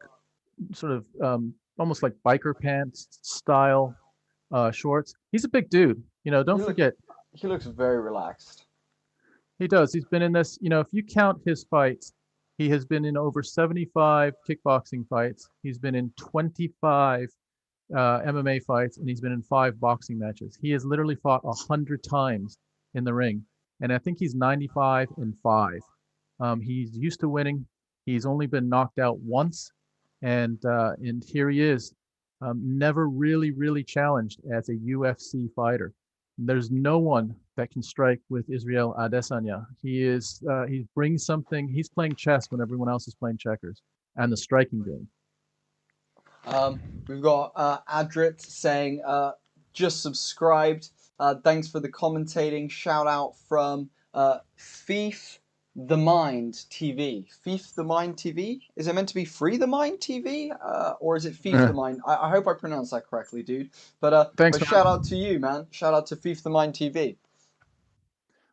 sort of almost like biker pants style shorts. He's a big dude. Don't forget. He looks very relaxed. He does. He's been in this, if you count his fights, he has been in over 75 kickboxing fights. He's been in 25 MMA fights, and he's been in 5 boxing matches. He has literally fought 100 times in the ring, and I think he's 95-5. He's used to winning. He's only been knocked out once, and here he is, never really challenged as a UFC fighter. There's no one that can strike with ISRAEL Adesanya. He brings something. He's playing chess when everyone else is playing checkers, and the striking game. We've got Adrit saying, just subscribed. Thanks for the commentating. Shout out from Thief the Mind TV. Thief the Mind TV? Is it meant to be Free the Mind TV? Or is it Thief the Mind? I hope I pronounced that correctly, dude. But Thanks, but shout out to you, man. Shout out to Thief the Mind TV.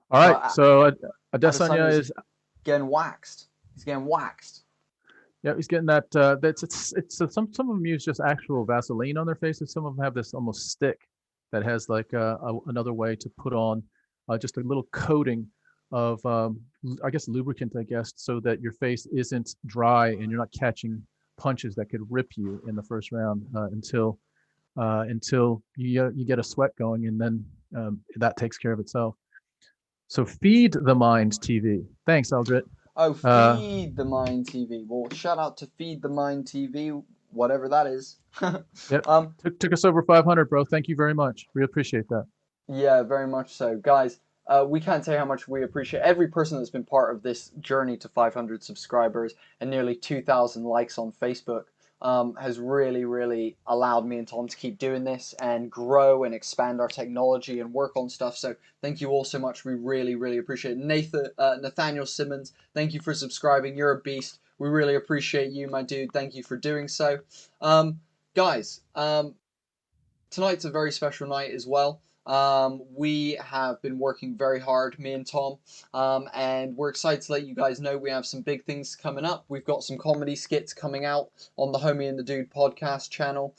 All right, so Adesanya is getting waxed. He's getting waxed. Yeah, he's getting that. Some of them use just actual Vaseline on their faces. Some of them have this almost stick that has like another way to put on just a little coating of I guess lubricant, so that your face isn't dry and you're not catching punches that could rip you in the first round until you get a sweat going, and then that takes care of itself. So Feed the Mind TV. Thanks, Aldrit. Oh, Feed the Mind TV. Well, shout out to Feed the Mind TV, whatever that is. Yep. Took us over 500, bro. Thank you very much. We appreciate that. Yeah, very much so. Guys, we can't say how much we appreciate every person that's been part of this journey to 500 subscribers and nearly 2,000 likes on Facebook. Has really allowed me and Tom to keep doing this and grow and expand our technology and work on stuff. So thank you all so much. We really appreciate it. Nathaniel Simmons, thank you for subscribing. You're a beast. We really appreciate you, my dude. Thank you for doing so. Guys, tonight's a very special night as well. We have been working very hard, me and Tom, and we're excited to let you guys know we have some big things coming up. We've got some comedy skits coming out on the Homie and the Dude podcast channel.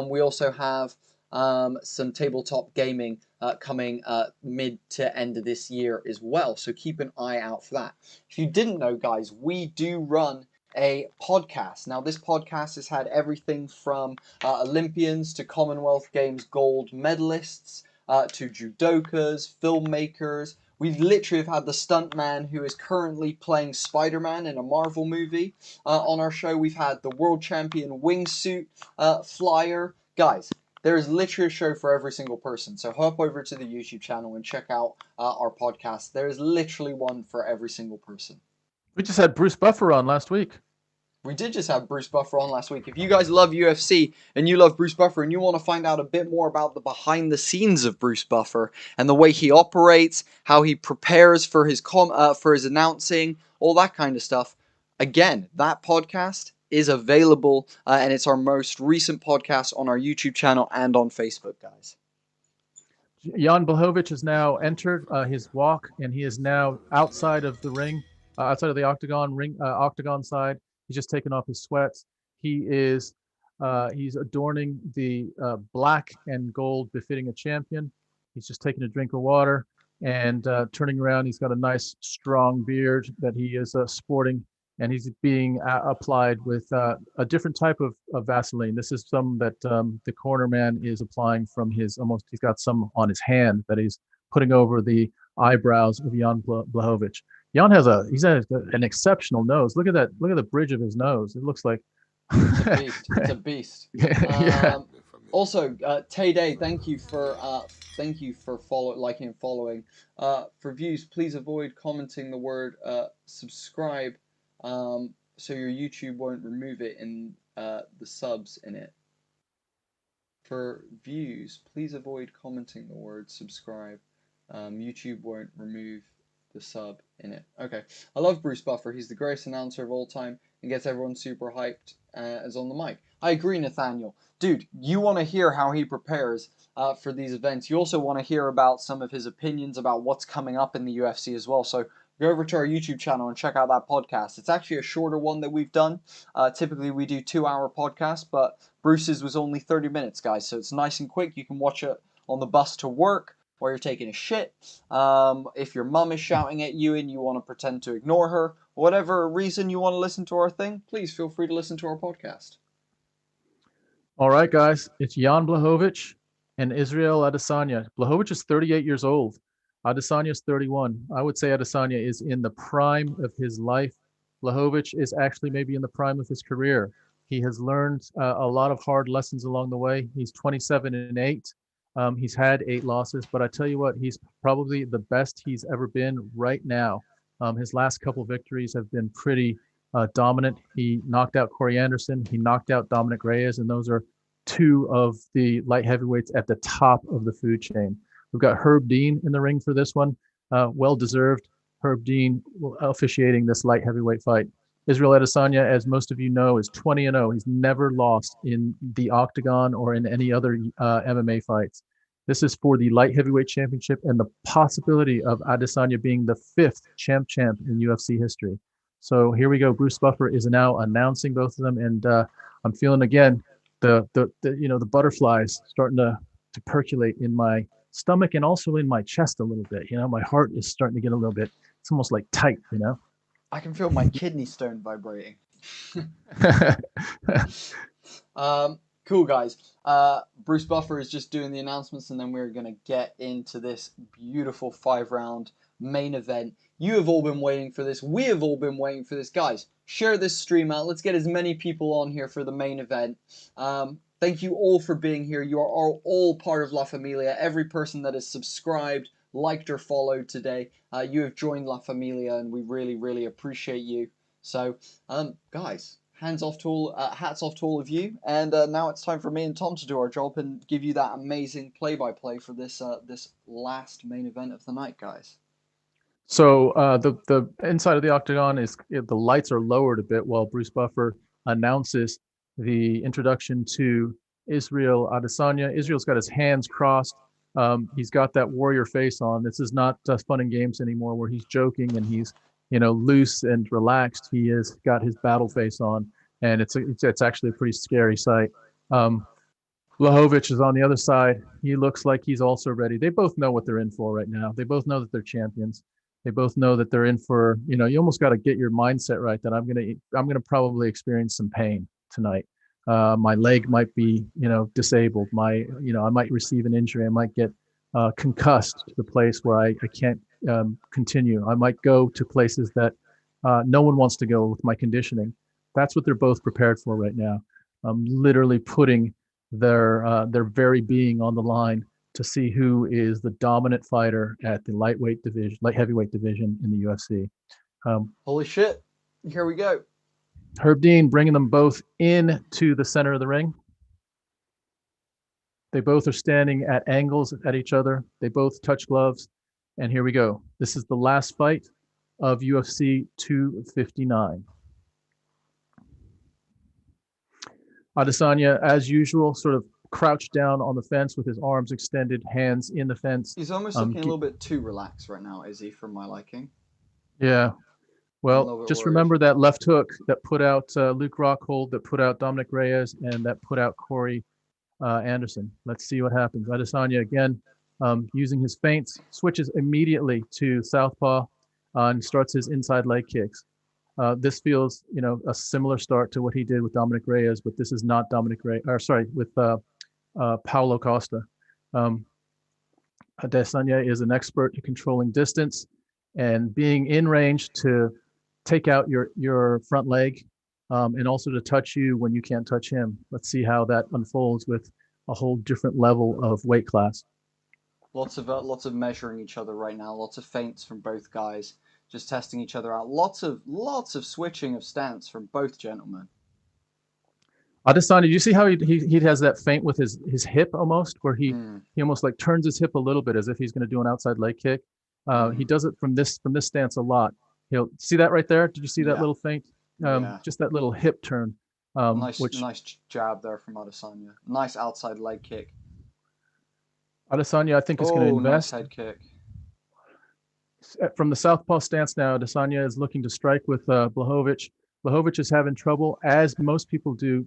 We also have some tabletop gaming coming mid to end of this year as well, so keep an eye out for that. If you didn't know, guys, we do run a podcast. Now, this podcast has had everything from Olympians to Commonwealth Games gold medalists, to judokas, filmmakers. We literally have had the stuntman who is currently playing Spider-Man in a Marvel movie on our show. We've had the world champion wingsuit flyer. Guys, there is literally a show for every single person. So hop over to the YouTube channel and check out our podcast. There is literally one for every single person. We just had Bruce Buffer on last week. We did just have Bruce Buffer on last week. If you guys love UFC and you love Bruce Buffer and you want to find out a bit more about the behind the scenes of Bruce Buffer and the way he operates, how he prepares for his announcing, all that kind of stuff, again, that podcast is available and it's our most recent podcast on our YouTube channel and on Facebook, guys. Jan Blachowicz has now entered his walk, and he is now outside of the ring, outside of the octagon side. He's just taken off his sweats. He's adorning the black and gold befitting a champion. He's just taking a drink of water and turning around. He's got a nice strong beard that he is sporting, and he's being applied with a different type of Vaseline. This is some that the corner man is applying from his, he's got some on his hand that he's putting over the eyebrows of Jan Blachowicz. Jan has an exceptional nose. Look at that. Look at the bridge of his nose. It looks like It's a beast. Yeah. Also, Tay Day, thank you for liking and following. For views, please avoid commenting the word subscribe, so your YouTube won't remove it in the subs in it. For views, please avoid commenting the word subscribe. YouTube won't remove the sub in it. Okay. I love Bruce Buffer. He's the greatest announcer of all time and gets everyone super hyped as on the mic. I agree, Nathaniel. Dude, you want to hear how he prepares for these events. You also want to hear about some of his opinions about what's coming up in the UFC as well. So go over to our YouTube channel and check out that podcast. It's actually a shorter one that we've done. Typically we do 2-hour podcasts, but Bruce's was only 30 minutes, guys. So it's nice and quick. You can watch it on the bus to work, while you're taking a shit, if your mum is shouting at you and you want to pretend to ignore her, whatever reason you want to listen to our thing, please feel free to listen to our podcast. All right, guys, it's Jan Blachowicz and ISRAEL Adesanya. Blachowicz is 38 years old. Adesanya is 31. I would say Adesanya is in the prime of his life. Blachowicz is actually maybe in the prime of his career. He has learned a lot of hard lessons along the way. He's 27-8. He's had 8 losses, but I tell you what, he's probably the best he's ever been right now. His last couple victories have been pretty dominant. He knocked out Corey Anderson. He knocked out Dominic Reyes, and those are 2 of the light heavyweights at the top of the food chain. We've got Herb Dean in the ring for this one. Well deserved. Herb Dean officiating this light heavyweight fight. Israel Adesanya, as most of you know, is 20-0. He's never lost in the octagon or in any other MMA fights. This is for the light heavyweight championship and the possibility of Adesanya being the 5th champ in UFC history. So here we go. Bruce Buffer is now announcing both of them, and I'm feeling again the butterflies starting to percolate in my stomach and also in my chest a little bit. My heart is starting to get a little bit. It's almost like tight. I can feel my kidney stone vibrating. Cool, guys. Bruce Buffer is just doing the announcements, and then we're going to get into this beautiful 5-round main event. You have all been waiting for this. We have all been waiting for this. Guys, share this stream out. Let's get as many people on here for the main event. Thank you all for being here. You are all part of La Familia. Every person that has subscribed, liked, or followed today, you have joined La Familia, and we really, really appreciate you. So, guys, hats off to all of you. And now it's time for me and Tom to do our job and give you that amazing play-by-play for this last main event of the night, guys. So the inside of the octagon is the lights are lowered a bit while Bruce Buffer announces the introduction to Israel Adesanya. Israel's got his hands crossed. He's got that warrior face on. This is not fun and games anymore where he's joking and he's loose and relaxed. He has got his battle face on, and it's actually a pretty scary sight. Blachowicz is on the other side. He looks like he's also ready. They both know what they're in for right now. They both know that they're champions. They both know that they're in for, you almost got to get your mindset right that I'm gonna probably experience some pain tonight. My leg might be, disabled. I might receive an injury. I might get concussed to the place where I can't continue. I might go to places that no one wants to go with my conditioning. That's what they're both prepared for right now. Literally putting their very being on the line to see who is the dominant fighter at the light heavyweight division in the UFC. Holy shit! Here we go. Herb Dean bringing them both into the center of the ring. They both are standing at angles at each other. They both touch gloves. And here we go. This is the last fight of UFC 259. Adesanya, as usual, sort of crouched down on the fence with his arms extended, hands in the fence. He's almost looking a little bit too relaxed right now, is he, for my liking? Yeah. Well, just remember that left hook that put out Luke Rockhold, that put out Dominic Reyes, and that put out Corey Anderson. Let's see what happens. Adesanya, again, using his feints, switches immediately to southpaw and starts his inside leg kicks. This feels, a similar start to what he did with Dominic Reyes, but this is not with Paulo Costa. Adesanya is an expert at controlling distance and being in range to take out your front leg and also to touch you when you can't touch him. Let's see how that unfolds with a whole different level of weight class. Lots of measuring each other right now. Lots of feints from both guys, just testing each other out. Lots of switching of stance from both gentlemen. Adesanya, do you see how he has that feint with his hip almost, where he almost like turns his hip a little bit as if he's going to do an outside leg kick. He does it from this stance a lot. He'll see that right there. Did you see that little feint? Just that little hip turn. Nice jab there from Adesanya. Nice outside leg kick. Adesanya, I think, is going to invest. Nice head kick. From the southpaw stance now, Adesanya is looking to strike with Blachowicz. Blachowicz is having trouble, as most people do,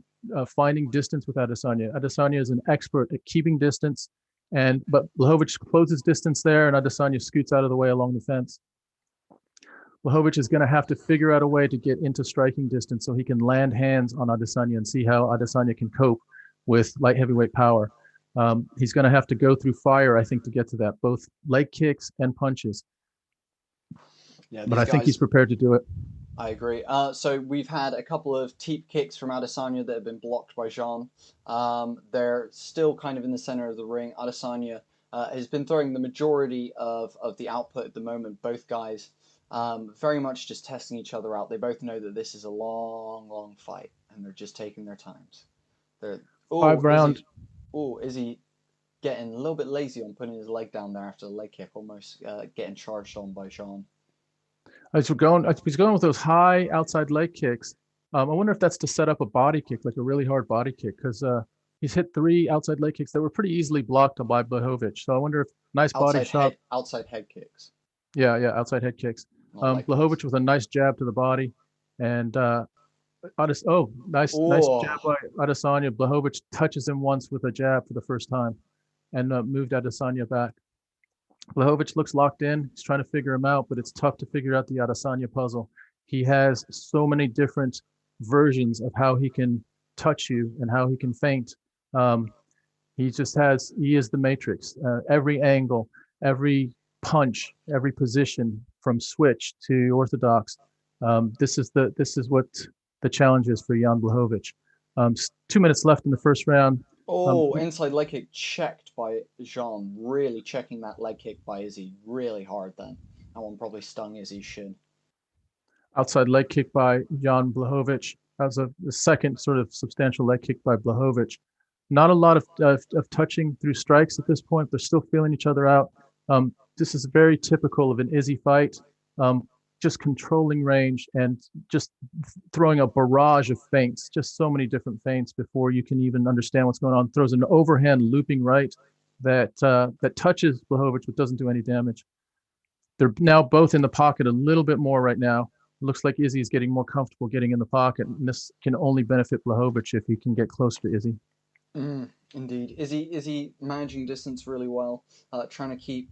finding distance with Adesanya. Adesanya is an expert at keeping distance, but Blachowicz closes distance there, and Adesanya scoots out of the way along the fence. Blachowicz is going to have to figure out a way to get into striking distance so he can land hands on Adesanya and see how Adesanya can cope with light heavyweight power. He's going to have to go through fire, I think, to get to that, both leg kicks and punches. Yeah, but I think he's prepared to do it. I agree. So we've had a couple of teep kicks from Adesanya that have been blocked by Jean. They're still kind of in the center of the ring. Adesanya has been throwing the majority of the output at the moment. Both guys very much just testing each other out. They both know that this is a long, long fight, and they're just taking their times. They're 5 round. Is he getting a little bit lazy on putting his leg down there after the leg kick, almost getting charged on by Jean? He's going with those high outside leg kicks. I wonder if that's to set up a body kick, like a really hard body kick, because he's hit 3 outside leg kicks that were pretty easily blocked by Blachowicz. So I wwonder if nice body shot. Outside head kicks. Yeah, outside head kicks. Blachowicz with a nice jab to the body, and nice jab by Adesanya. Blachowicz touches him once with a jab for the first time, and moved Adesanya back. Blachowicz looks locked in. He's trying to figure him out, but it's tough to figure out the Adesanya puzzle. He has so many different versions of how he can touch you and how he can feint. He is the Matrix. Every angle, every punch, every position from switch to orthodox. This is what the challenge is for Jan Blachowicz. 2 minutes left in the first round. Inside leg kick checked by Jean. Really checking that leg kick by Izzy really hard then. That one probably stung Izzy's shin. Outside leg kick by Jan Blachowicz. That was the second sort of substantial leg kick by Blachowicz. Not a lot of touching through strikes at this point. They're still feeling each other out. This is very typical of an Izzy fight. Just controlling range and just throwing a barrage of feints, just so many different feints before you can even understand what's going on. Throws an overhand looping right that touches Blachowicz but doesn't do any damage. They're now both in the pocket a little bit more right now. It looks like Izzy is getting more comfortable getting in the pocket, and this can only benefit Blachowicz if he can get closer to Izzy. Indeed. Izzy managing distance really well, trying to keep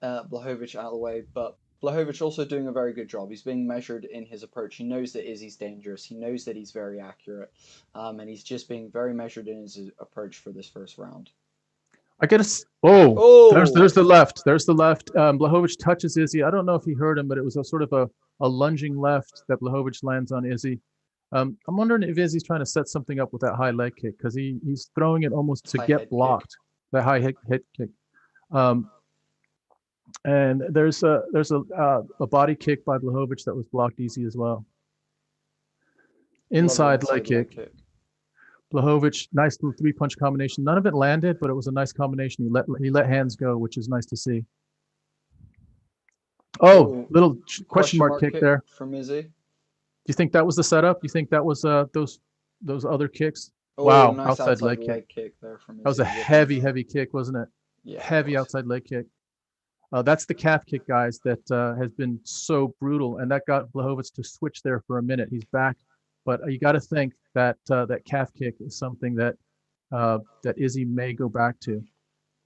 Blachowicz out of the way, but Blachowicz also doing a very good job. He's being measured in his approach. He knows that Izzy's dangerous. He knows that he's very accurate. And he's just being very measured in his approach for this first round. There's the left. There's the left. Blachowicz touches Izzy. I don't know if he heard him, but it was a sort of a lunging left that Blachowicz lands on Izzy. I'm wondering if Izzy's trying to set something up with that high leg kick, because he's throwing it almost to get blocked. That high head kick. And there's a body kick by Blachowicz that was blocked easy as well. Inside leg kick. Blachowicz, nice little 3-punch combination. None of it landed, but it was a nice combination. He let hands go, which is nice to see. Little question mark kick there from Izzy. Do you think that was the setup? You think that was those other kicks? Wow, nice outside leg kick there from Izzy. That was a heavy kick, wasn't it? Yeah. Heavy outside leg kick. That's the calf kick, guys, that has been so brutal, and that got Blachowicz to switch there for a minute. He's back, but you got to think that that calf kick is something that Izzy may go back to.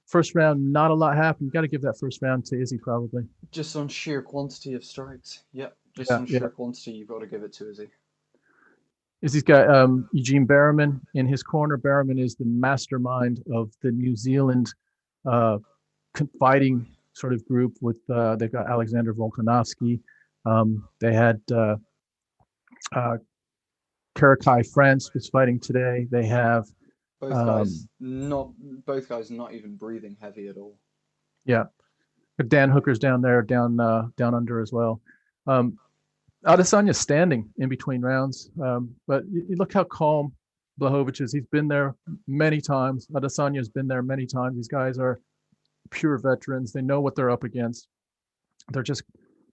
First round, not a lot happened. You got to give that first round to Izzy, probably. Just on sheer quantity of strikes. Yep, on sheer quantity, you've got to give it to Izzy. Izzy's got Eugene Berriman in his corner. Berriman is the mastermind of the New Zealand fighting sort of group with they've got Alexander Volkanovski. They had Karakai France was fighting today. They have both guys not even breathing heavy at all. Yeah, but Dan Hooker's down there, down under as well. Adesanya's standing in between rounds, but you look how calm Blachowicz is. He's been there many times. Adesanya's been there many times. These guys are pure veterans. They know what they're up against. They're just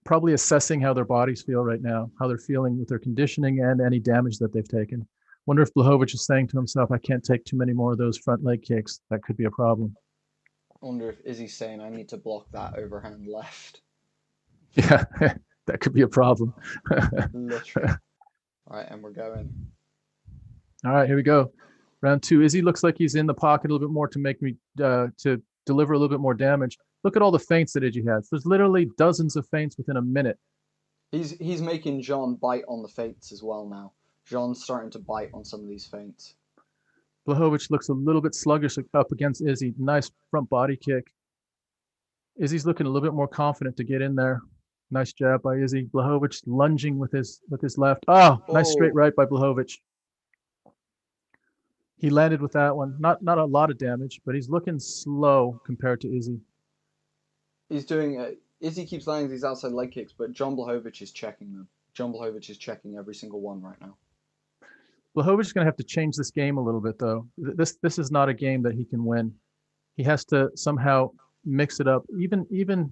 probably assessing how their bodies feel right now, how they're feeling with their conditioning and any damage that they've taken. Wonder if Blachowicz is saying to himself, I can't take too many more of those front leg kicks. That could be a problem. I wonder if Izzy's saying, I need to block that overhand left. Yeah, that could be a problem. Literally. All right, and we're going. All right, here we go. Round 2. Izzy looks like he's in the pocket a little bit more to make me to deliver a little bit more damage. Look at all the feints that Izzy has. There's literally dozens of feints within a minute. He's making Jean bite on the feints as well now. Jean's starting to bite on some of these feints. Blachowicz looks a little bit sluggish up against Izzy. Nice front body kick. Izzy's looking a little bit more confident to get in there. Nice jab by Izzy. Blachowicz lunging with his left. Oh, nice straight right by Blachowicz. He landed with that one. Not a lot of damage, but he's looking slow compared to Izzy. He's doing. Izzy keeps landing these outside leg kicks, but Jan Blachowicz is checking them. Jan Blachowicz is checking every single one right now. Blachowicz is going to have to change this game a little bit, though. This is not a game that he can win. He has to somehow mix it up. Even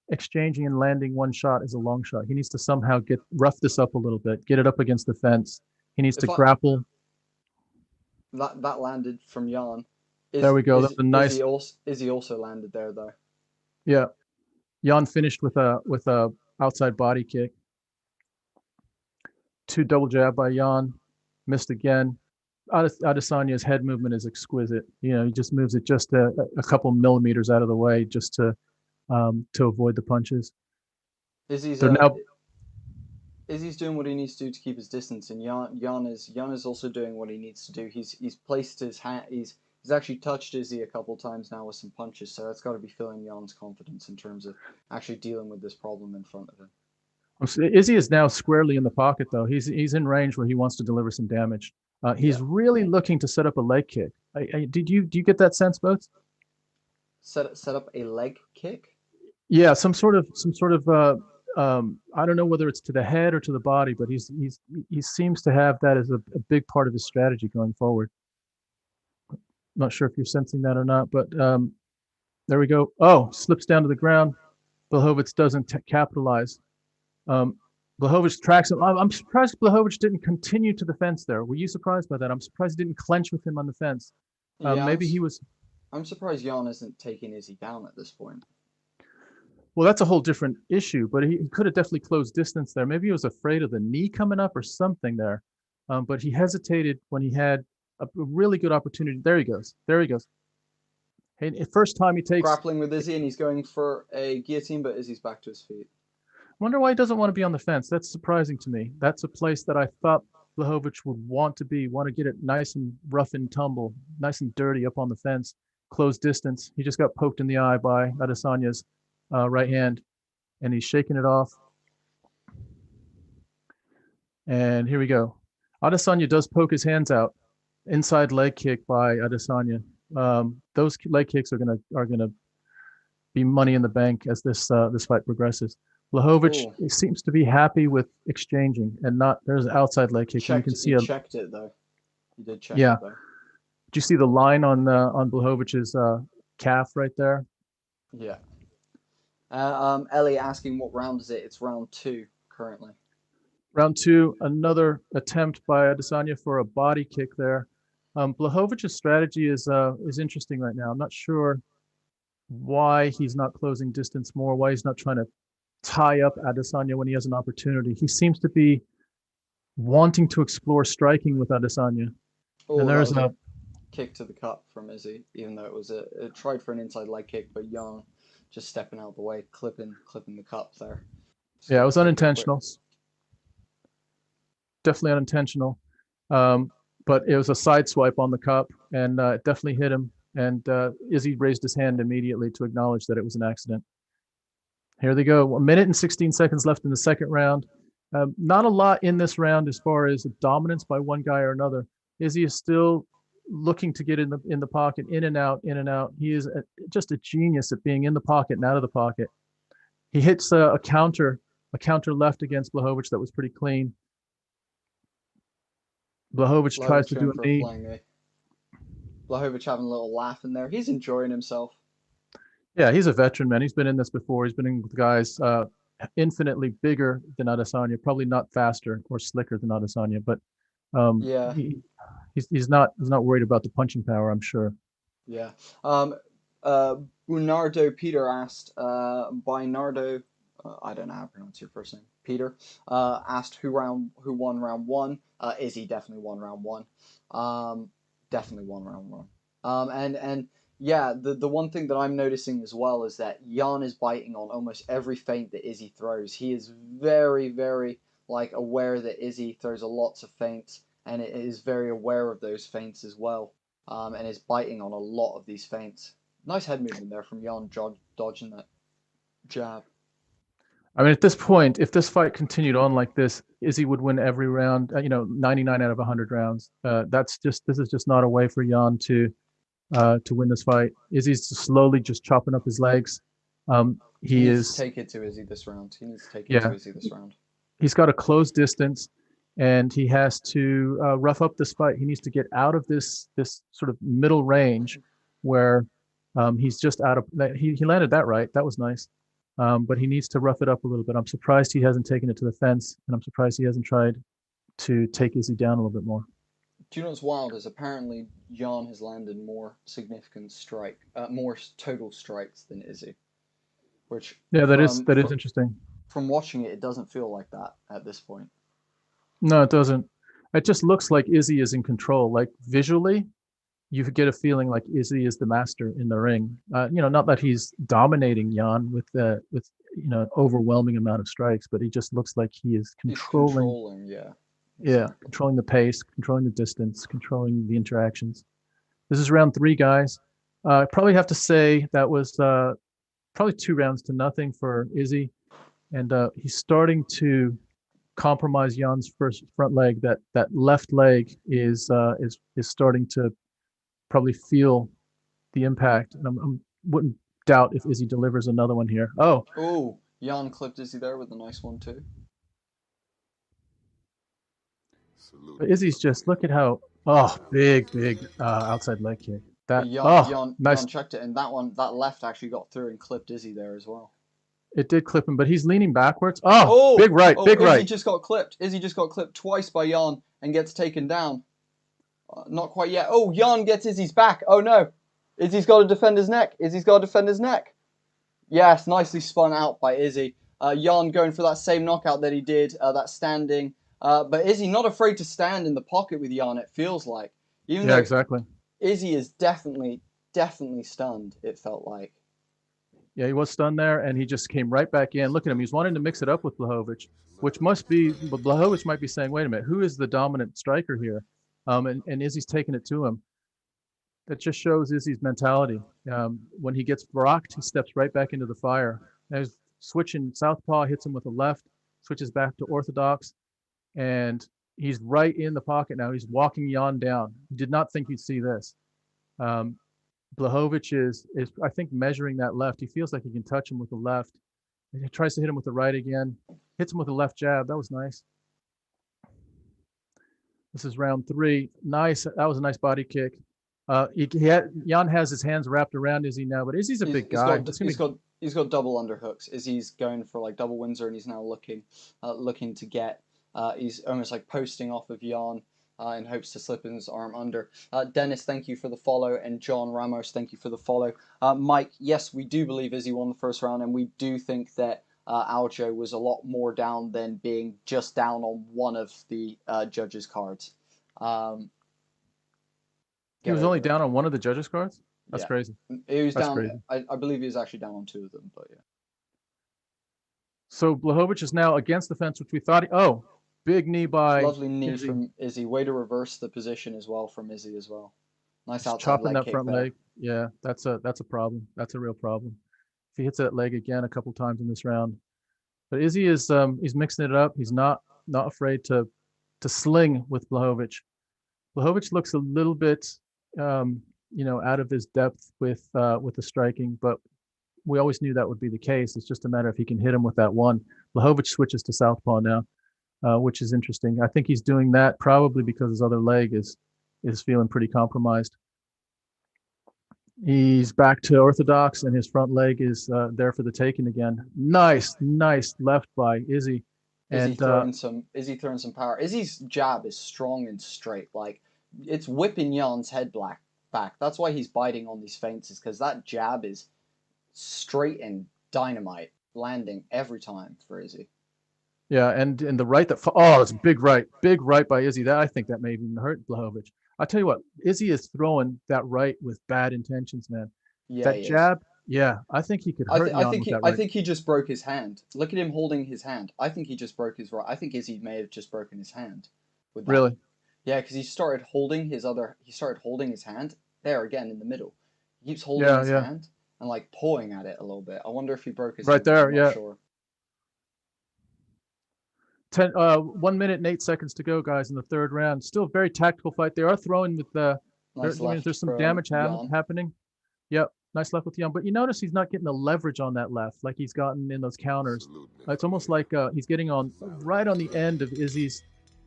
exchanging and landing one shot is a long shot. He needs to somehow rough this up a little bit, get it up against the fence. He needs to grapple. That landed from Jan. There we go. That's a nice. Izzy also landed there though. Yeah, Jan finished with a outside body kick. 2 double jab by Jan, missed again. Adesanya's head movement is exquisite. You know, he just moves it just a couple millimeters out of the way just to avoid the punches. Izzy's doing what he needs to do to keep his distance, and Jan is also doing what he needs to do. He's placed his hand. He's actually touched Izzy a couple times now with some punches, so that's got to be filling Jan's confidence in terms of actually dealing with this problem in front of him. Izzy is now squarely in the pocket, though. He's in range where he wants to deliver some damage. He's really looking to set up a leg kick. Do you get that sense, both? Set up a leg kick? Yeah, some sort of I don't know whether it's to the head or to the body, but he seems to have that as a big part of his strategy going forward. Not sure if you're sensing that or not, but there we go. Oh, slips down to the ground. Blachowicz doesn't capitalize. Blachowicz tracks him. I'm surprised Blachowicz didn't continue to the fence there. Were you surprised by that? I'm surprised he didn't clench with him on the fence. Maybe he was. I'm surprised Jan isn't taking Izzy down at this point. Well, that's a whole different issue, but he could have definitely closed distance there. Maybe he was afraid of the knee coming up or something there. But he hesitated when he had a really good opportunity. There he goes. Hey, first time he takes... Grappling with Izzy, and he's going for a guillotine, but Izzy's back to his feet. Wonder why he doesn't want to be on the fence. That's surprising to me. That's a place that I thought Blachowicz would want to get it nice and rough and tumble, nice and dirty up on the fence, close distance. He just got poked in the eye by Adesanya's right hand, and he's shaking it off. And here we go. Adesanya does poke his hands out. Inside leg kick by Adesanya. Those leg kicks are gonna be money in the bank as this fight progresses. Blachowicz seems to be happy with exchanging and not. There's an outside leg kick. You can see he checked it though. He did check it though. Did you see the line on Blachowicz's calf right there? Yeah. Ellie asking what round is it? It's round 2 currently. Round 2, another attempt by Adesanya for a body kick there. Blachowicz's strategy is interesting right now. I'm not sure why he's not closing distance more, why he's not trying to tie up Adesanya when he has an opportunity. He seems to be wanting to explore striking with Adesanya. And there's a kick to the cup from Izzy, even though it was it tried for an inside leg kick, but Jan just stepping out of the way, clipping the cup there. Yeah, it was unintentional. Definitely unintentional. But it was a side swipe on the cup, and it definitely hit him. And Izzy raised his hand immediately to acknowledge that it was an accident. Here they go. 1 minute and 16 seconds left in the second round. Not a lot in this round as far as dominance by one guy or another. Izzy is still looking to get in the pocket, in and out. He is just a genius at being in the pocket and out of the pocket. He hits a counter left against Blachowicz that was pretty clean. Blachowicz tries to do a knee. Blachowicz having a little laugh in there. He's enjoying himself. Yeah, he's a veteran, man. He's been in this before. He's been in with guys infinitely bigger than Adesanya, probably not faster or slicker than Adesanya, but he's not worried about the punching power, I'm sure. Yeah. Bernardo Peter asked, Bernardo, I don't know how to pronounce your first name. Peter asked who won round 1. Izzy definitely won round 1. Definitely won round 1. And yeah, the one thing that I'm noticing as well is that Jan is biting on almost every feint that Izzy throws. He is very, very aware that Izzy throws lots of feints, and it is very aware of those feints as well, and is biting on a lot of these feints. Nice head movement there from Jan, dodging that jab. I mean, at this point, if this fight continued on like this, Izzy would win every round. 99 out of 100 rounds. This is just not a way for Yan to win this fight. Izzy's slowly just chopping up his legs. He needs to take it to Izzy this round. He needs to take it to Izzy this round. He's got a close distance, and he has to rough up this fight. He needs to get out of this sort of middle range where he's just out of. He landed that right. That was nice. But he needs to rough it up a little bit. I'm surprised he hasn't taken it to the fence, and I'm surprised he hasn't tried to take Izzy down a little bit more. Do you know what's wild is apparently Yan has landed more significant more total strikes than Izzy. Which that is interesting. From watching it, it doesn't feel like that at this point. No, it doesn't. It just looks like Izzy is in control. Like visually, you get a feeling like Izzy is the master in the ring. Not that he's dominating Yan with overwhelming amount of strikes, but he just looks like he is controlling. Controlling the pace, controlling the distance, controlling the interactions. This is round 3, guys. I probably have to say that was probably 2 rounds to nothing for Izzy, and he's starting to compromise Jan's front leg. That left leg is starting to probably feel the impact, and I wouldn't doubt if Izzy delivers another one here. Oh, Yan clipped Izzy there with a nice one too. But Izzy's just look at how big outside leg kick. That nice. Yan checked it, and that left actually got through and clipped Izzy there as well. It did clip him, but he's leaning backwards. Big right. Izzy just got clipped. Izzy just got clipped twice by Yan and gets taken down. Not quite yet. Yan gets Izzy's back. Oh no, Izzy's got to defend his neck. Yes, nicely spun out by Izzy. Yan going for that same knockout that he did, that standing. But Izzy not afraid to stand in the pocket with Yan, it feels like. Exactly. Izzy is definitely stunned, it felt like. Yeah, he was stunned there, and he just came right back in. Look at him. He's wanting to mix it up with Blachowicz, Blachowicz might be saying, wait a minute, who is the dominant striker here? And Izzy's taking it to him. That just shows Izzy's mentality. When he gets rocked, he steps right back into the fire. Now he's switching southpaw, hits him with a left, switches back to orthodox, and he's right in the pocket now. He's walking Yan down. He did not think you'd see this. Blachowicz is I think measuring that left. He feels like he can touch him with the left. And he tries to hit him with the right again. Hits him with a left jab. That was nice. This is round 3. Nice. That was a nice body kick. Yan has his hands wrapped around Izzy now, but Izzy's a big guy. He's got double underhooks. Izzy's going for like double Windsor, and he's now looking to get. He's almost like posting off of Yan in hopes to slip his arm under. Dennis, thank you for the follow, and John Ramos, thank you for the follow. Mike, yes, we do believe Izzy won the first round, and we do think that Aljo was a lot more down than being just down on one of the judges' cards. He was only down on one of the judges' cards? That's crazy. He was down. I believe he was actually down on 2 of them, but yeah. So Blachowicz is now against the fence, which we thought. Big knee by lovely knee Izzy. from Izzy. Way to reverse the position as well from Izzy as well. Nice outside chopping leg that kick front there. leg. Yeah, that's a problem. That's a real problem. If he hits that leg again a couple times in this round, but Izzy is he's mixing it up. He's not afraid to sling with Blachowicz. Blachowicz looks a little bit out of his depth with the striking, but we always knew that would be the case. It's just a matter if he can hit him with that one. Blachowicz switches to southpaw now, which is interesting. I think he's doing that probably because his other leg is feeling pretty compromised. He's back to orthodox, and his front leg is there for the taking again. Nice left by Izzy. Izzy throwing some power. Izzy's jab is strong and straight. Like, it's whipping Jan's head back. That's why he's biting on these feints, is because that jab is straight and dynamite, landing every time for Izzy. Yeah, and the right it's a big right by Izzy. That I think that may even hurt Blachowicz. I tell you what, Izzy is throwing that right with bad intentions, man. Yeah, that jab. Yeah, I think he could hurt Yan with that right. I think he just broke his hand. Look at him holding his hand. I think he just broke his right. I think Izzy may have just broken his hand. With that. Really? Yeah, because he started holding his hand there again in the middle. He keeps holding his hand and like pulling at it a little bit. I wonder if he broke his right hand. there. I'm yeah. not sure. 1 minute and 8 seconds to go, guys, in the third round. Still a very tactical fight. They are throwing with the. Nice left there's some from damage Yan. happening. Yep, nice left with Yan. But you notice he's not getting the leverage on that left like he's gotten in those counters. It's almost like he's getting right on the end of Izzy's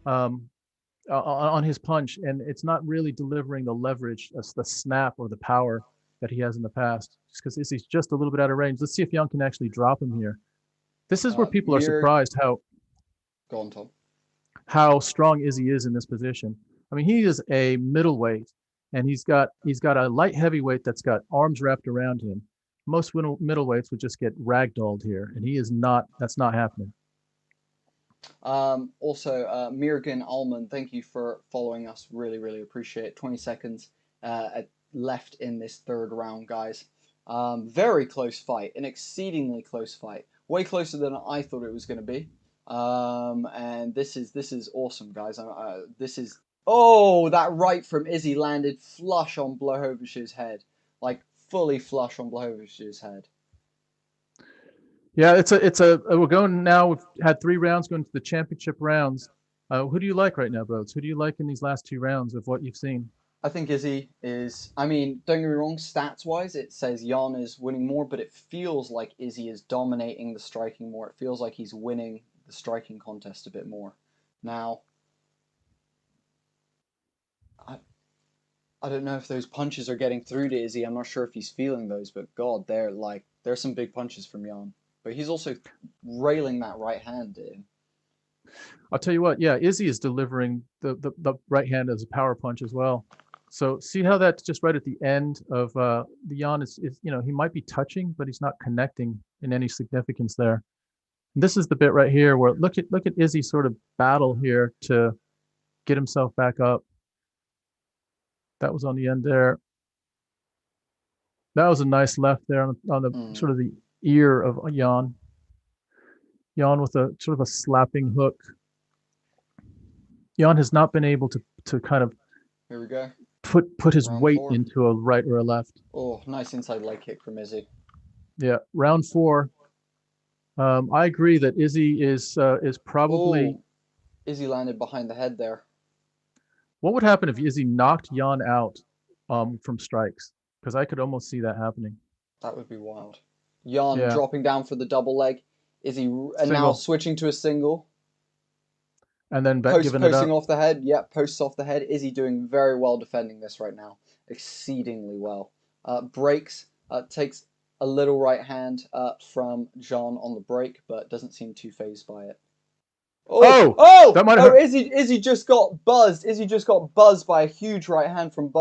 on his punch, and it's not really delivering the leverage, the snap or the power that he has in the past. Just because Izzy's just a little bit out of range. Let's see if Yan can actually drop him here. This is where people are surprised how. Go on, Tom. How strong Izzy is in this position. I mean, he is a middleweight, and he's got a light heavyweight that's got arms wrapped around him. Most middleweights would just get ragdolled here, and he is not. That's not happening. Also, Megan Allman, thank you for following us. Really, really appreciate it. 20 seconds left in this third round, guys. Very close fight, an exceedingly close fight. Way closer than I thought it was going to be. And this is awesome, guys. That right from Izzy landed flush on Blachowicz head, like fully flush on Blachowicz head. Yeah, we're going now. We've had 3 rounds going to the championship rounds. Who do you like right now, Boats? Who do you like in these last 2 rounds of what you've seen? I think Izzy is, I mean, don't get me wrong, stats-wise, it says Yan is winning more, but it feels like Izzy is dominating the striking more. It feels like he's winning the striking contest a bit more. Now, I don't know if those punches are getting through to Izzy. I'm not sure if he's feeling those, but God, there's some big punches from Yan. But he's also railing that right hand in. I'll tell you what, yeah, Izzy is delivering the right hand as a power punch as well. So see how that's just right at the end of the Yan is he might be touching, but he's not connecting in any significance there. And this is the bit right here where look at Izzy sort of battle here to get himself back up. That was on the end there. That was a nice left there on the sort of the ear of Yan. Yan with a sort of a slapping hook. Yan has not been able to kind of here we go. Put his Round weight 4. into a right or a left. Oh, nice inside leg kick from Izzy. Yeah, round 4. I agree that Izzy is probably. Izzy landed behind the head there. What would happen if Izzy knocked Yan out from strikes? Because I could almost see that happening. That would be wild. Yan dropping down for the double leg. Izzy now switching to a single. And then giving it up. Posting off the head. Yep, posts off the head. Izzy doing very well defending this right now. Exceedingly well. Breaks, takes a little right hand from Jan on the break, but doesn't seem too phased by it. That might have hurt. Izzy just got buzzed. Izzy just got buzzed by a huge right hand from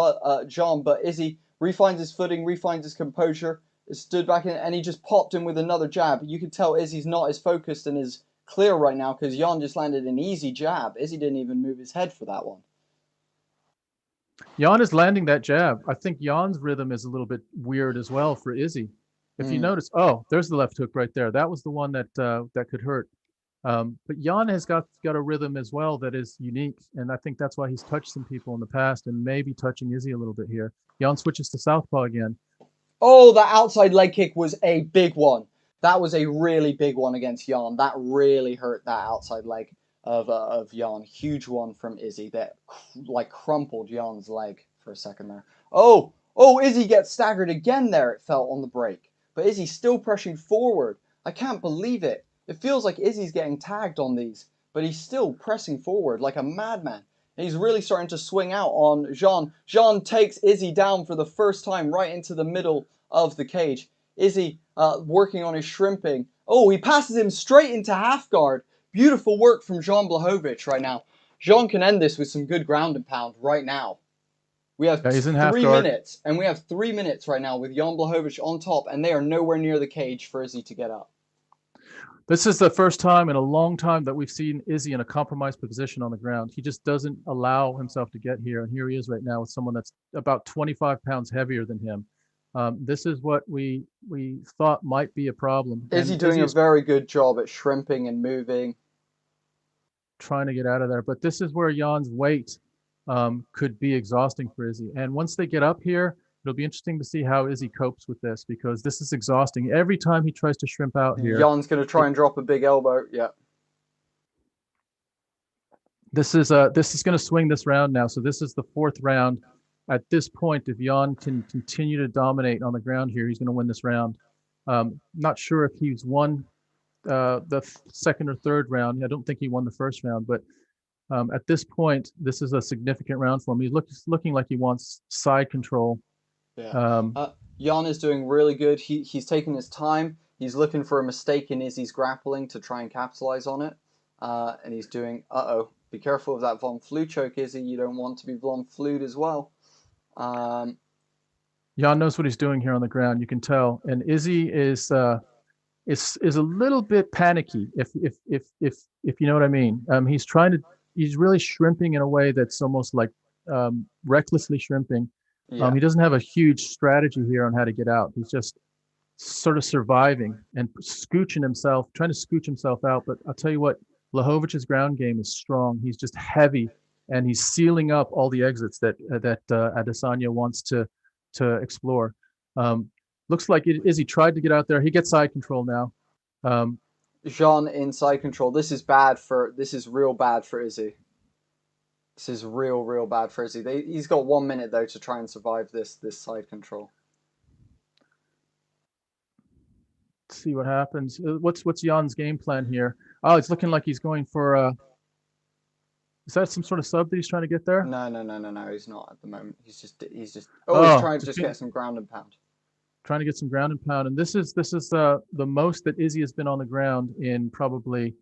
Jan, but Izzy refines his footing, refines his composure, stood back in, and he just popped him with another jab. You can tell Izzy's not as focused and as clear right now because Yan just landed an easy jab. Izzy didn't even move his head for that one. Yan is landing that jab. I think Jan's rhythm is a little bit weird as well for Izzy. If you notice, there's the left hook right there. That was the one that could hurt. But Yan has got a rhythm as well that is unique, and I think that's why he's touched some people in the past and maybe touching Izzy a little bit here. Yan switches to southpaw again. Oh, that outside leg kick was a big one. That was a really big one against Yan. That really hurt that outside leg of Yan. Huge one from Izzy that crumpled Jan's leg for a second there. Oh, Izzy gets staggered again there, it felt on the break. But Izzy's still pushing forward. I can't believe it. It feels like Izzy's getting tagged on these, but he's still pressing forward like a madman. And he's really starting to swing out on Jan. Jan takes Izzy down for the first time right into the middle of the cage. Izzy working on his shrimping. Oh, he passes him straight into half guard. Beautiful work from Jan Blachowicz right now. Jan can end this with some good ground and pound right now. We have 3 minutes, and we have 3 minutes right now with Jan Blachowicz on top, and they are nowhere near the cage for Izzy to get up. This is the first time in a long time that we've seen Izzy in a compromised position on the ground. He just doesn't allow himself to get here, and here he is right now with someone that's about 25 pounds heavier than him. This is what we thought might be a problem. Izzy doing a very good job at shrimping and moving. Trying to get out of there. But this is where Jan's weight could be exhausting for Izzy. And once they get up here, it'll be interesting to see how Izzy copes with this, because this is exhausting. Every time he tries to shrimp out here. Jan's going to try and drop a big elbow. Yeah. This is going to swing this round now. So this is the fourth round. At this point, if Yan can continue to dominate on the ground here, he's going to win this round. Not sure if he's won the second or third round. I don't think he won the first round, but at this point, this is a significant round for him. He's looking like he wants side control. Yeah. Yan is doing really good. He's taking his time. He's looking for a mistake in Izzy's grappling to try and capitalize on it. And he's doing, be careful of that Von Flue choke, Izzy. You don't want to be Von Flued as well. Yan knows what he's doing here on the ground. You can tell. And Izzy is a little bit panicky, if you know what I mean. He's really shrimping in a way that's almost like recklessly shrimping. Yeah. He doesn't have a huge strategy here on how to get out. He's just sort of surviving and trying to scooch himself out. But I'll tell you what, Blachowicz's ground game is strong. He's just heavy, and he's sealing up all the exits that Adesanya wants to explore. Looks like Izzy tried to get out there. He gets side control now. Jean in side control. This is real bad for Izzy. This is real bad for Izzy. He's got 1 minute though to try and survive this side control. Let's see what happens. What's Jan's game plan here? Oh, it's looking like he's going for is that some sort of sub that he's trying to get there? No, he's not at the moment. He's just he's trying to just get some ground and pound. Trying to get some ground and pound. And this is the most that Izzy has been on the ground in probably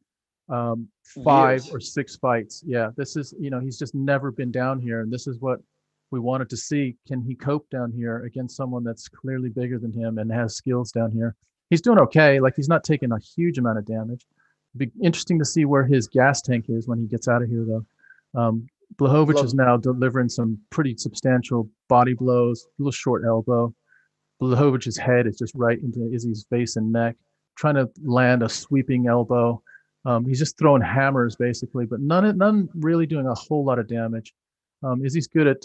5 Years. or 6 fights. Yeah, this is, he's just never been down here, and this is what we wanted to see. Can he cope down here against someone that's clearly bigger than him and has skills down here? He's doing okay. Like, he's not taking a huge amount of damage. It'd be interesting to see where his gas tank is when he gets out of here, though. Blachowicz is now delivering some pretty substantial body blows, a little short elbow. Blachowicz's head is just right into Izzy's face and neck, trying to land a sweeping elbow. He's just throwing hammers, basically, but none really doing a whole lot of damage. Izzy's good at,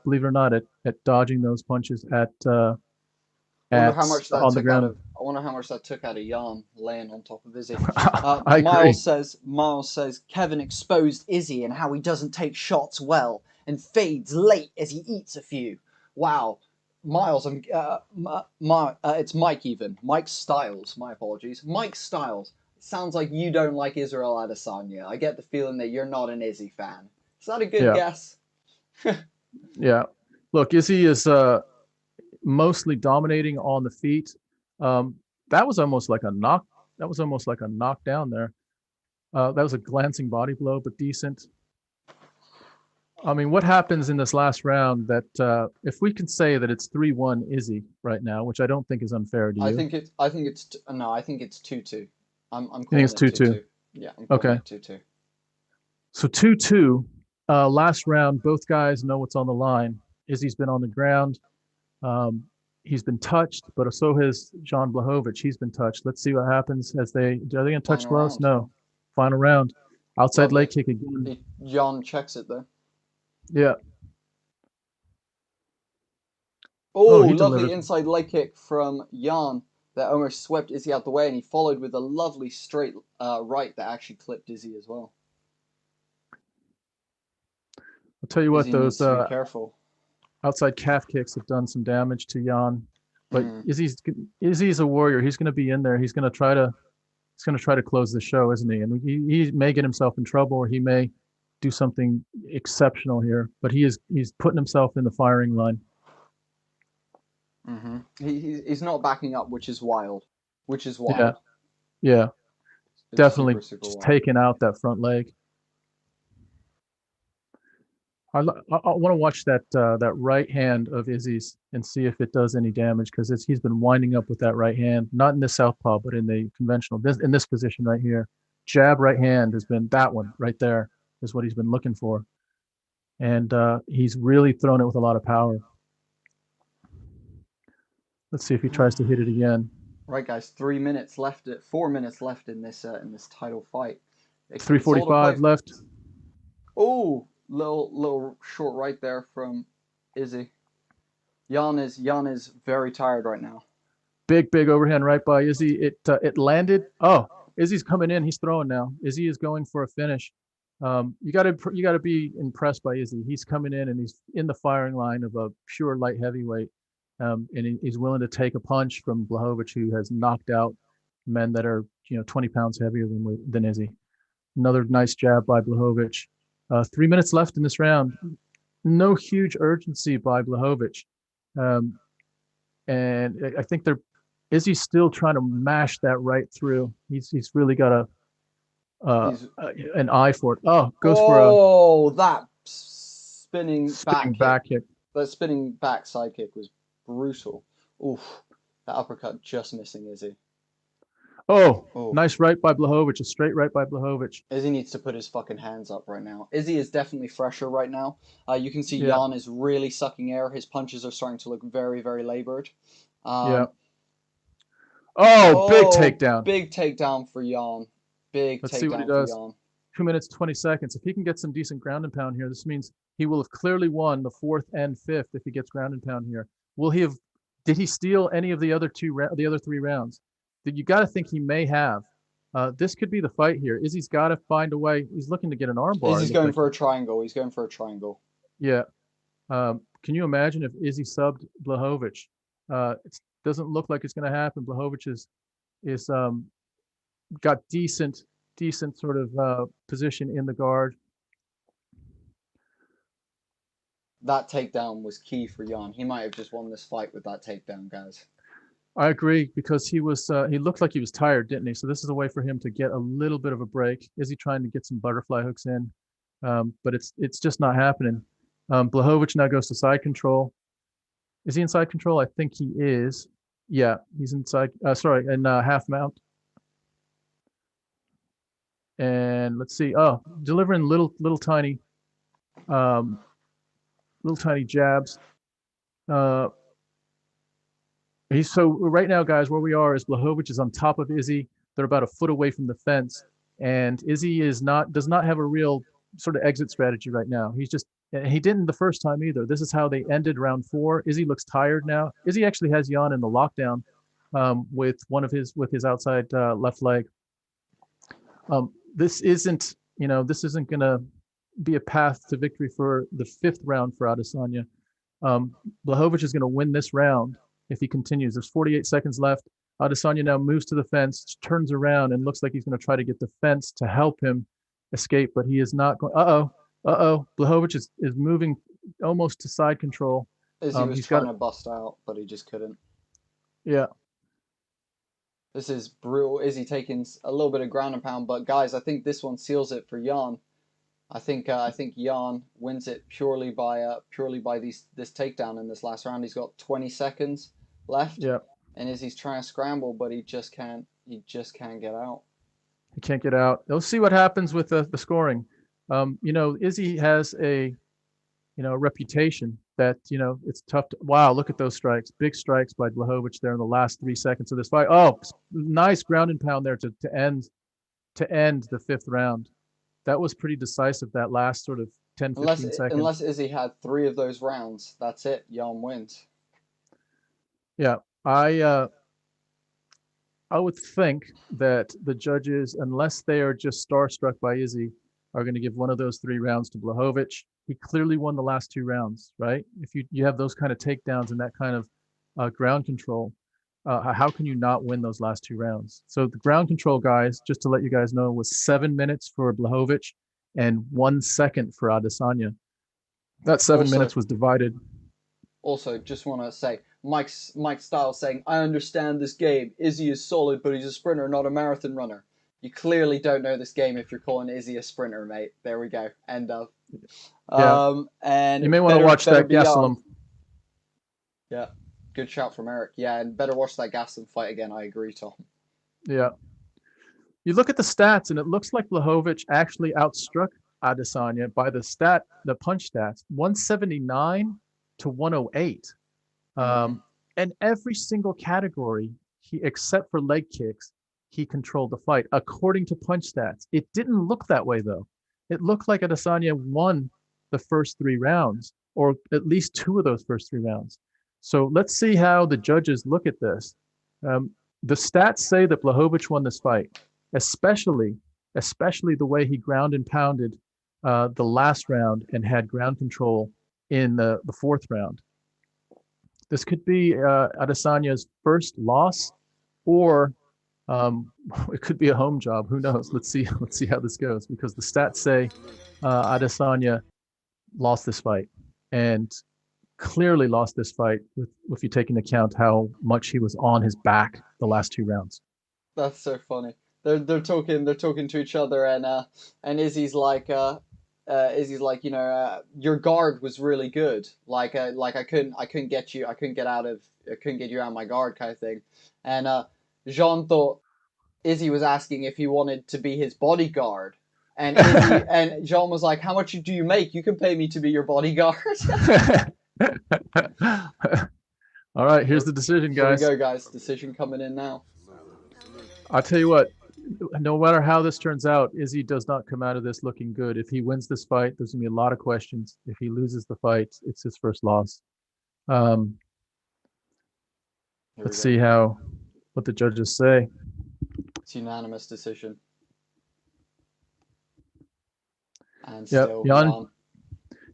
believe it or not, at dodging those punches on the ground. I wonder how much that took out of Yan laying on top of Izzy. I agree. Miles says Kevin exposed Izzy and how he doesn't take shots well and fades late as he eats a few. Wow. Miles, it's Mike even. Mike Styles, my apologies. Mike Styles. Sounds like you don't like ISRAEL Adesanya. I get the feeling that you're not an Izzy fan. Is that a good guess? Yeah. Look, Izzy is mostly dominating on the feet. That was almost like a knock. That was almost like a knockdown there. That was a glancing body blow, but decent. I mean, what happens in this last round that if we can say that it's 3-1 Izzy right now, which I don't think is unfair to you. I think it's 2-2. I think it's 2-2. Yeah. I'm okay. 2-2. So 2-2. Last round, both guys know what's on the line. Izzy's been on the ground. He's been touched, but so has Jan Blachowicz. He's been touched. Let's see what happens are they going to touch gloves? No. Final round. Outside leg kick again. Jan checks it though. Yeah. Oh, lovely inside leg kick from Jan that almost swept Izzy out the way, and he followed with a lovely straight right that actually clipped Izzy as well. I'll tell you what, Izzy those needs to be careful. Outside calf kicks have done some damage to Jan, but Izzy's a warrior. He's going to be in there. He's going to try to close the show, isn't he? And he may get himself in trouble, or he may do something exceptional here. But he's putting himself in the firing line. Mm-hmm. He's not backing up, which is wild. Yeah. It's Definitely super just wild. taking out that front leg. I want to watch that right hand of Izzy's and see if it does any damage, because he's been winding up with that right hand, not in the southpaw, but in the conventional. In this position right here, jab right hand has been that one right there is what he's been looking for, and he's really thrown it with a lot of power. Let's see if he tries to hit it again. Right, guys, 4 minutes left in this title fight. 3:45 left. Oh. Little short right there from Izzy. Jan is very tired right now. Big overhand right by Izzy. It landed. Oh, Izzy's coming in. He's throwing now. Izzy is going for a finish. You gotta be impressed by Izzy. He's coming in and he's in the firing line of a pure light heavyweight, and he's willing to take a punch from Blachowicz, who has knocked out men that are 20 pounds heavier than Izzy. Another nice jab by Blachowicz. 3 minutes left in this round. No huge urgency by Blachowicz, and I think Izzy's still trying to mash that right through. He's really got an eye for it. Oh, goes for that spinning back kick. That spinning back side kick was brutal. Oof, that uppercut just missing Izzy. Oh, nice right by Blachowicz, a straight right by Blachowicz. Izzy needs to put his fucking hands up right now. Izzy is definitely fresher right now. You can see Yan is really sucking air. His punches are starting to look very, very labored. Big takedown. Big takedown for Yan. Let's see what he does. 2 minutes, 20 seconds. If he can get some decent ground and pound here, this means he will have clearly won the 4th and 5th if he gets ground and pound here. Did he steal any of the other 3 rounds? You got to think he may have. This could be the fight here. Izzy's got to find a way. He's looking to get an armbar. Izzy's going for a triangle. He's going for a triangle. Yeah. Can you imagine if Izzy subbed Blachowicz? It doesn't look like it's going to happen. Blachowicz is got decent sort of position in the guard. That takedown was key for Yan. He might have just won this fight with that takedown, guys. I agree, because he looked like he was tired, didn't he? So this is a way for him to get a little bit of a break. Is he trying to get some butterfly hooks in? But it's just not happening. Blachowicz now goes to side control. Is he in side control? I think he is. Yeah, he's inside. In half mount. And let's see. Oh, delivering little tiny jabs. So right now, guys, where we are is Blachowicz is on top of Izzy. They're about a foot away from the fence, and Izzy does not have a real sort of exit strategy right now. He didn't the first time either. This is how they ended round 4. Izzy looks tired now. Izzy actually has Yan in the lockdown with his outside left leg. This isn't going to be a path to victory for the 5th round for Adesanya. Blachowicz is going to win this round if he continues. There's 48 seconds left. Adesanya now moves to the fence, turns around, and looks like he's going to try to get the fence to help him escape, but he is not going. Blachowicz is moving almost to side control. Izzy was trying to bust out, but he just couldn't. Yeah. This is brutal. Izzy taking a little bit of ground and pound, but guys, I think this one seals it for Yan. I think Yan wins it purely by this takedown in this last round. He's got 20 seconds left. Yeah. And Izzy's trying to scramble, but he just can't get out. He can't get out. Let's see what happens with the scoring. Izzy has a reputation that it's tough to. Wow, look at those strikes! Big strikes by Blachowicz there in the last 3 seconds of this fight. Oh, nice ground and pound there to end the 5th round. That was pretty decisive, that last sort of 10, 15 seconds. Unless Izzy had 3 of those rounds, that's it. Yan wins. Yeah, I would think that the judges, unless they are just starstruck by Izzy, are going to give one of those 3 rounds to Blachowicz. He clearly won the last 2 rounds, right? If you have those kind of takedowns and that kind of ground control, how can you not win those last 2 rounds? So the ground control, guys, just to let you guys know, was 7 minutes for Blachowicz and 1 second for Adesanya. That 7 minutes was divided. Also, just want to say, Mike Styles saying, "I understand this game. Izzy is solid, but he's a sprinter, not a marathon runner." You clearly don't know this game if you're calling Izzy a sprinter, mate. There we go. End of. Yeah. And you may want to watch that Gastelum. Yeah. Good shout from Eric. Yeah, and better watch that Gastelum fight again. I agree, Tom. Yeah. You look at the stats, and it looks like Blachowicz actually outstruck Adesanya by the punch stats, 179 to 108. And every single category, except for leg kicks, he controlled the fight, according to punch stats. It didn't look that way, though. It looked like Adesanya won the first 3 rounds, or at least 2 of those first 3 rounds. So let's see how the judges look at this. The stats say that Blachowicz won this fight, especially the way he ground and pounded the last round and had ground control in the fourth round. This could be Adesanya's first loss, or it could be a home job. Who knows? Let's see how this goes, because the stats say Adesanya lost this fight, and clearly lost this fight if you take into account how much he was on his back the last 2 rounds. That's so funny. They're talking to each other, and Izzy's like your guard was really good. Like I couldn't get you out of my guard kind of thing. And Jean thought Izzy was asking if he wanted to be his bodyguard. And Izzy, and Jean was like, "How much do you make? You can pay me to be your bodyguard." All right, here's the decision, guys. Here we go, guys. Decision coming in now. I'll tell you what, no matter how this turns out, Izzy does not come out of this looking good. If he wins this fight, there's going to be a lot of questions. If he loses the fight, it's his first loss. Let's see what the judges say. It's unanimous decision. And Yep, still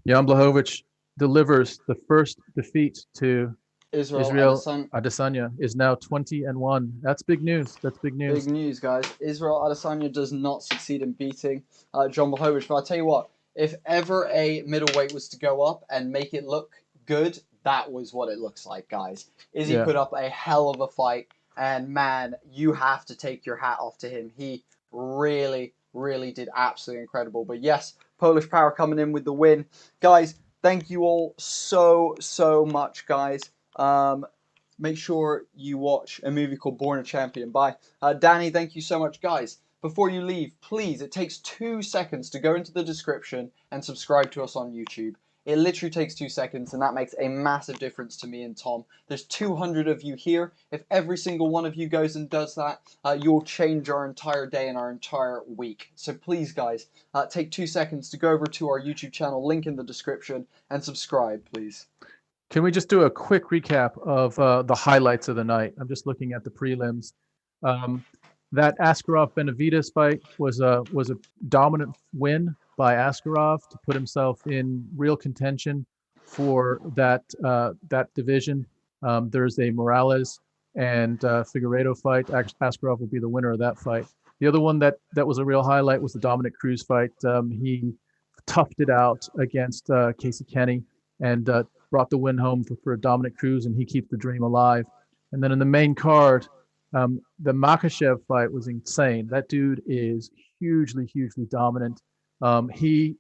Jan Blachowicz delivers the first defeat to Israel Adesanya, is now 20-1. That's big news. That's big news. Big news, guys. Israel Adesanya does not succeed in beating Jan Blachowicz. But I'll tell you what, if ever a middleweight was to go up and make it look good, that was what it looks like, guys. Izzy put up a hell of a fight, and man, you have to take your hat off to him. He really, really did absolutely incredible. But yes, Polish Power coming in with the win. Guys, thank you all so much, guys. Make sure you watch a movie called Born a Champion. Bye. Danny, thank you so much. Guys, before you leave, please, it takes 2 seconds to go into the description and subscribe to us on YouTube. It literally takes 2 seconds, and that makes a massive difference to me and Tom. There's 200 of you here. If every single one of you goes and does that, you'll change our entire day and our entire week. So please, guys, take 2 seconds to go over to our YouTube channel, link in the description, and subscribe, please. Can we just do a quick recap of the highlights of the night? I'm just looking at the prelims. That Askarov-Benavidez fight was a dominant win by Askarov to put himself in real contention for that division. There's a Morales and Figueiredo fight. Askarov will be the winner of that fight. The other one that was a real highlight was the Dominic Cruz fight. He toughed it out against Casey Kenny and brought the win home for Dominic Cruz, and he keeps the dream alive. And then in the main card, the Makhachev fight was insane. That dude is hugely dominant. He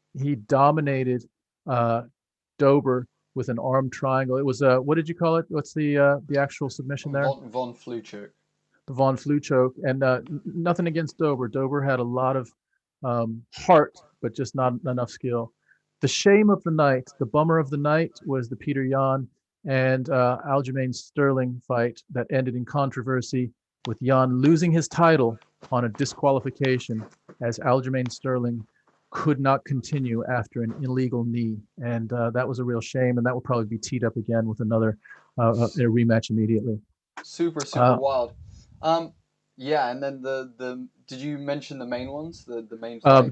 dominated Dober with an arm triangle. It was what did you call it? What's the actual submission there? Von Flue choke. The Von Flue choke. And nothing against Dober. Dober had a lot of heart, but just not enough skill. The shame of the night, the bummer of the night, was the Petr Yan and Aljamain Sterling fight that ended in controversy, with Yan losing his title on a disqualification, as Aljamain Sterling could not continue after an illegal knee. And that was a real shame, and that will probably be teed up again with another a rematch immediately. Super wild. Yeah, and then the did you mention the main ones? The main fight?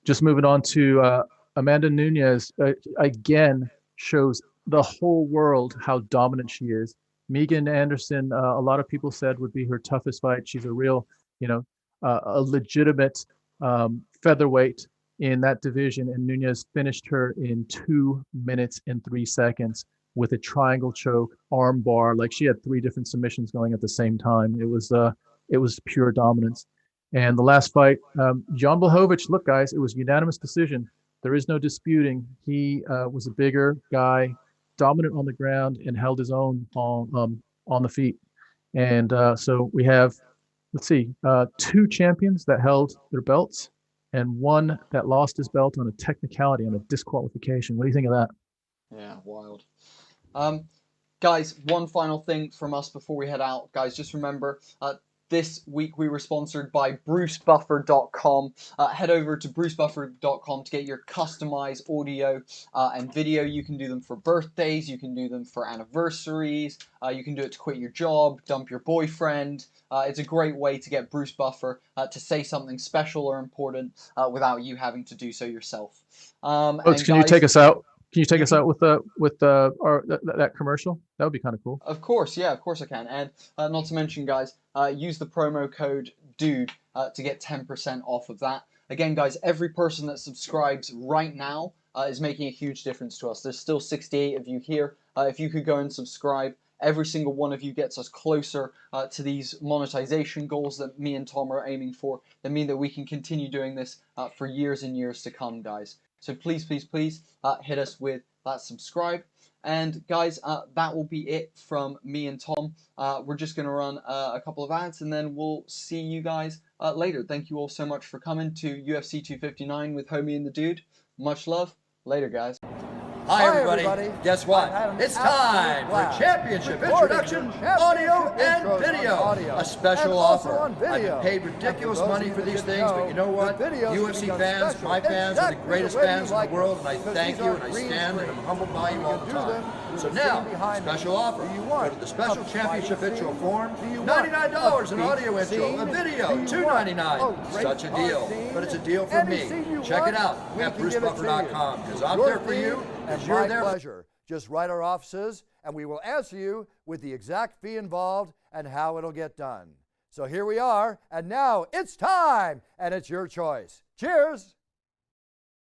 Just moving on to Amanda Nunes again shows the whole world how dominant she is. Megan Anderson, a lot of people said would be her toughest fight. She's a real, a legitimate featherweight in that division, and Nunes finished her in 2 minutes and 3 seconds with a triangle choke, arm bar. Like, she had 3 different submissions going at the same time. It was pure dominance. And the last fight, Jan Blachowicz, look, guys, it was unanimous decision. There is no disputing. He was a bigger guy, dominant on the ground, and held his own on the feet. And so we have, let's see, 2 champions that held their belts and 1 that lost his belt on a technicality, on a disqualification. What do you think of that? Yeah, wild. Guys, one final thing from us before we head out. Guys, just remember, This week we were sponsored by BruceBuffer.com. Head over to BruceBuffer.com to get your customized audio and video. You can do them for birthdays, you can do them for anniversaries, you can do it to quit your job, dump your boyfriend. It's a great way to get Bruce Buffer to say something special or important without you having to do so yourself. Folks, can you take us out? Can you take us out with that commercial? That would be kind of cool. Of course, yeah, of course I can. And not to mention, guys, use the promo code DUDE to get 10% off of that. Again, guys, every person that subscribes right now is making a huge difference to us. There's still 68 of you here. If you could go and subscribe, every single one of you gets us closer to these monetization goals that me and Tom are aiming for, that mean that we can continue doing this for years and years to come, guys. So please, please, please hit us with that subscribe. And guys, that will be it from me and Tom. We're just going to run a couple of ads and then we'll see you guys later. Thank you all so much for coming to UFC 259 with Homie and the Dude. Much love. Later, guys. Hi, everybody. Guess what? It's time for championship introduction, audio and video. A special offer. I've been paid ridiculous money for these things, but you know what? UFC fans, my fans, are the greatest fans in the world, and I thank you, and I stand and I'm humbled by you all the time. So now, special offer. Go to the special championship intro form, $99 an audio intro, a video, $2.99. Such a deal, but it's a deal for me. Check it out at BruceBuffer.com, because I'm there for you. And my pleasure. Just write our offices and we will answer you with the exact fee involved and how it'll get done. So here we are, and now it's time, and it's your choice. Cheers!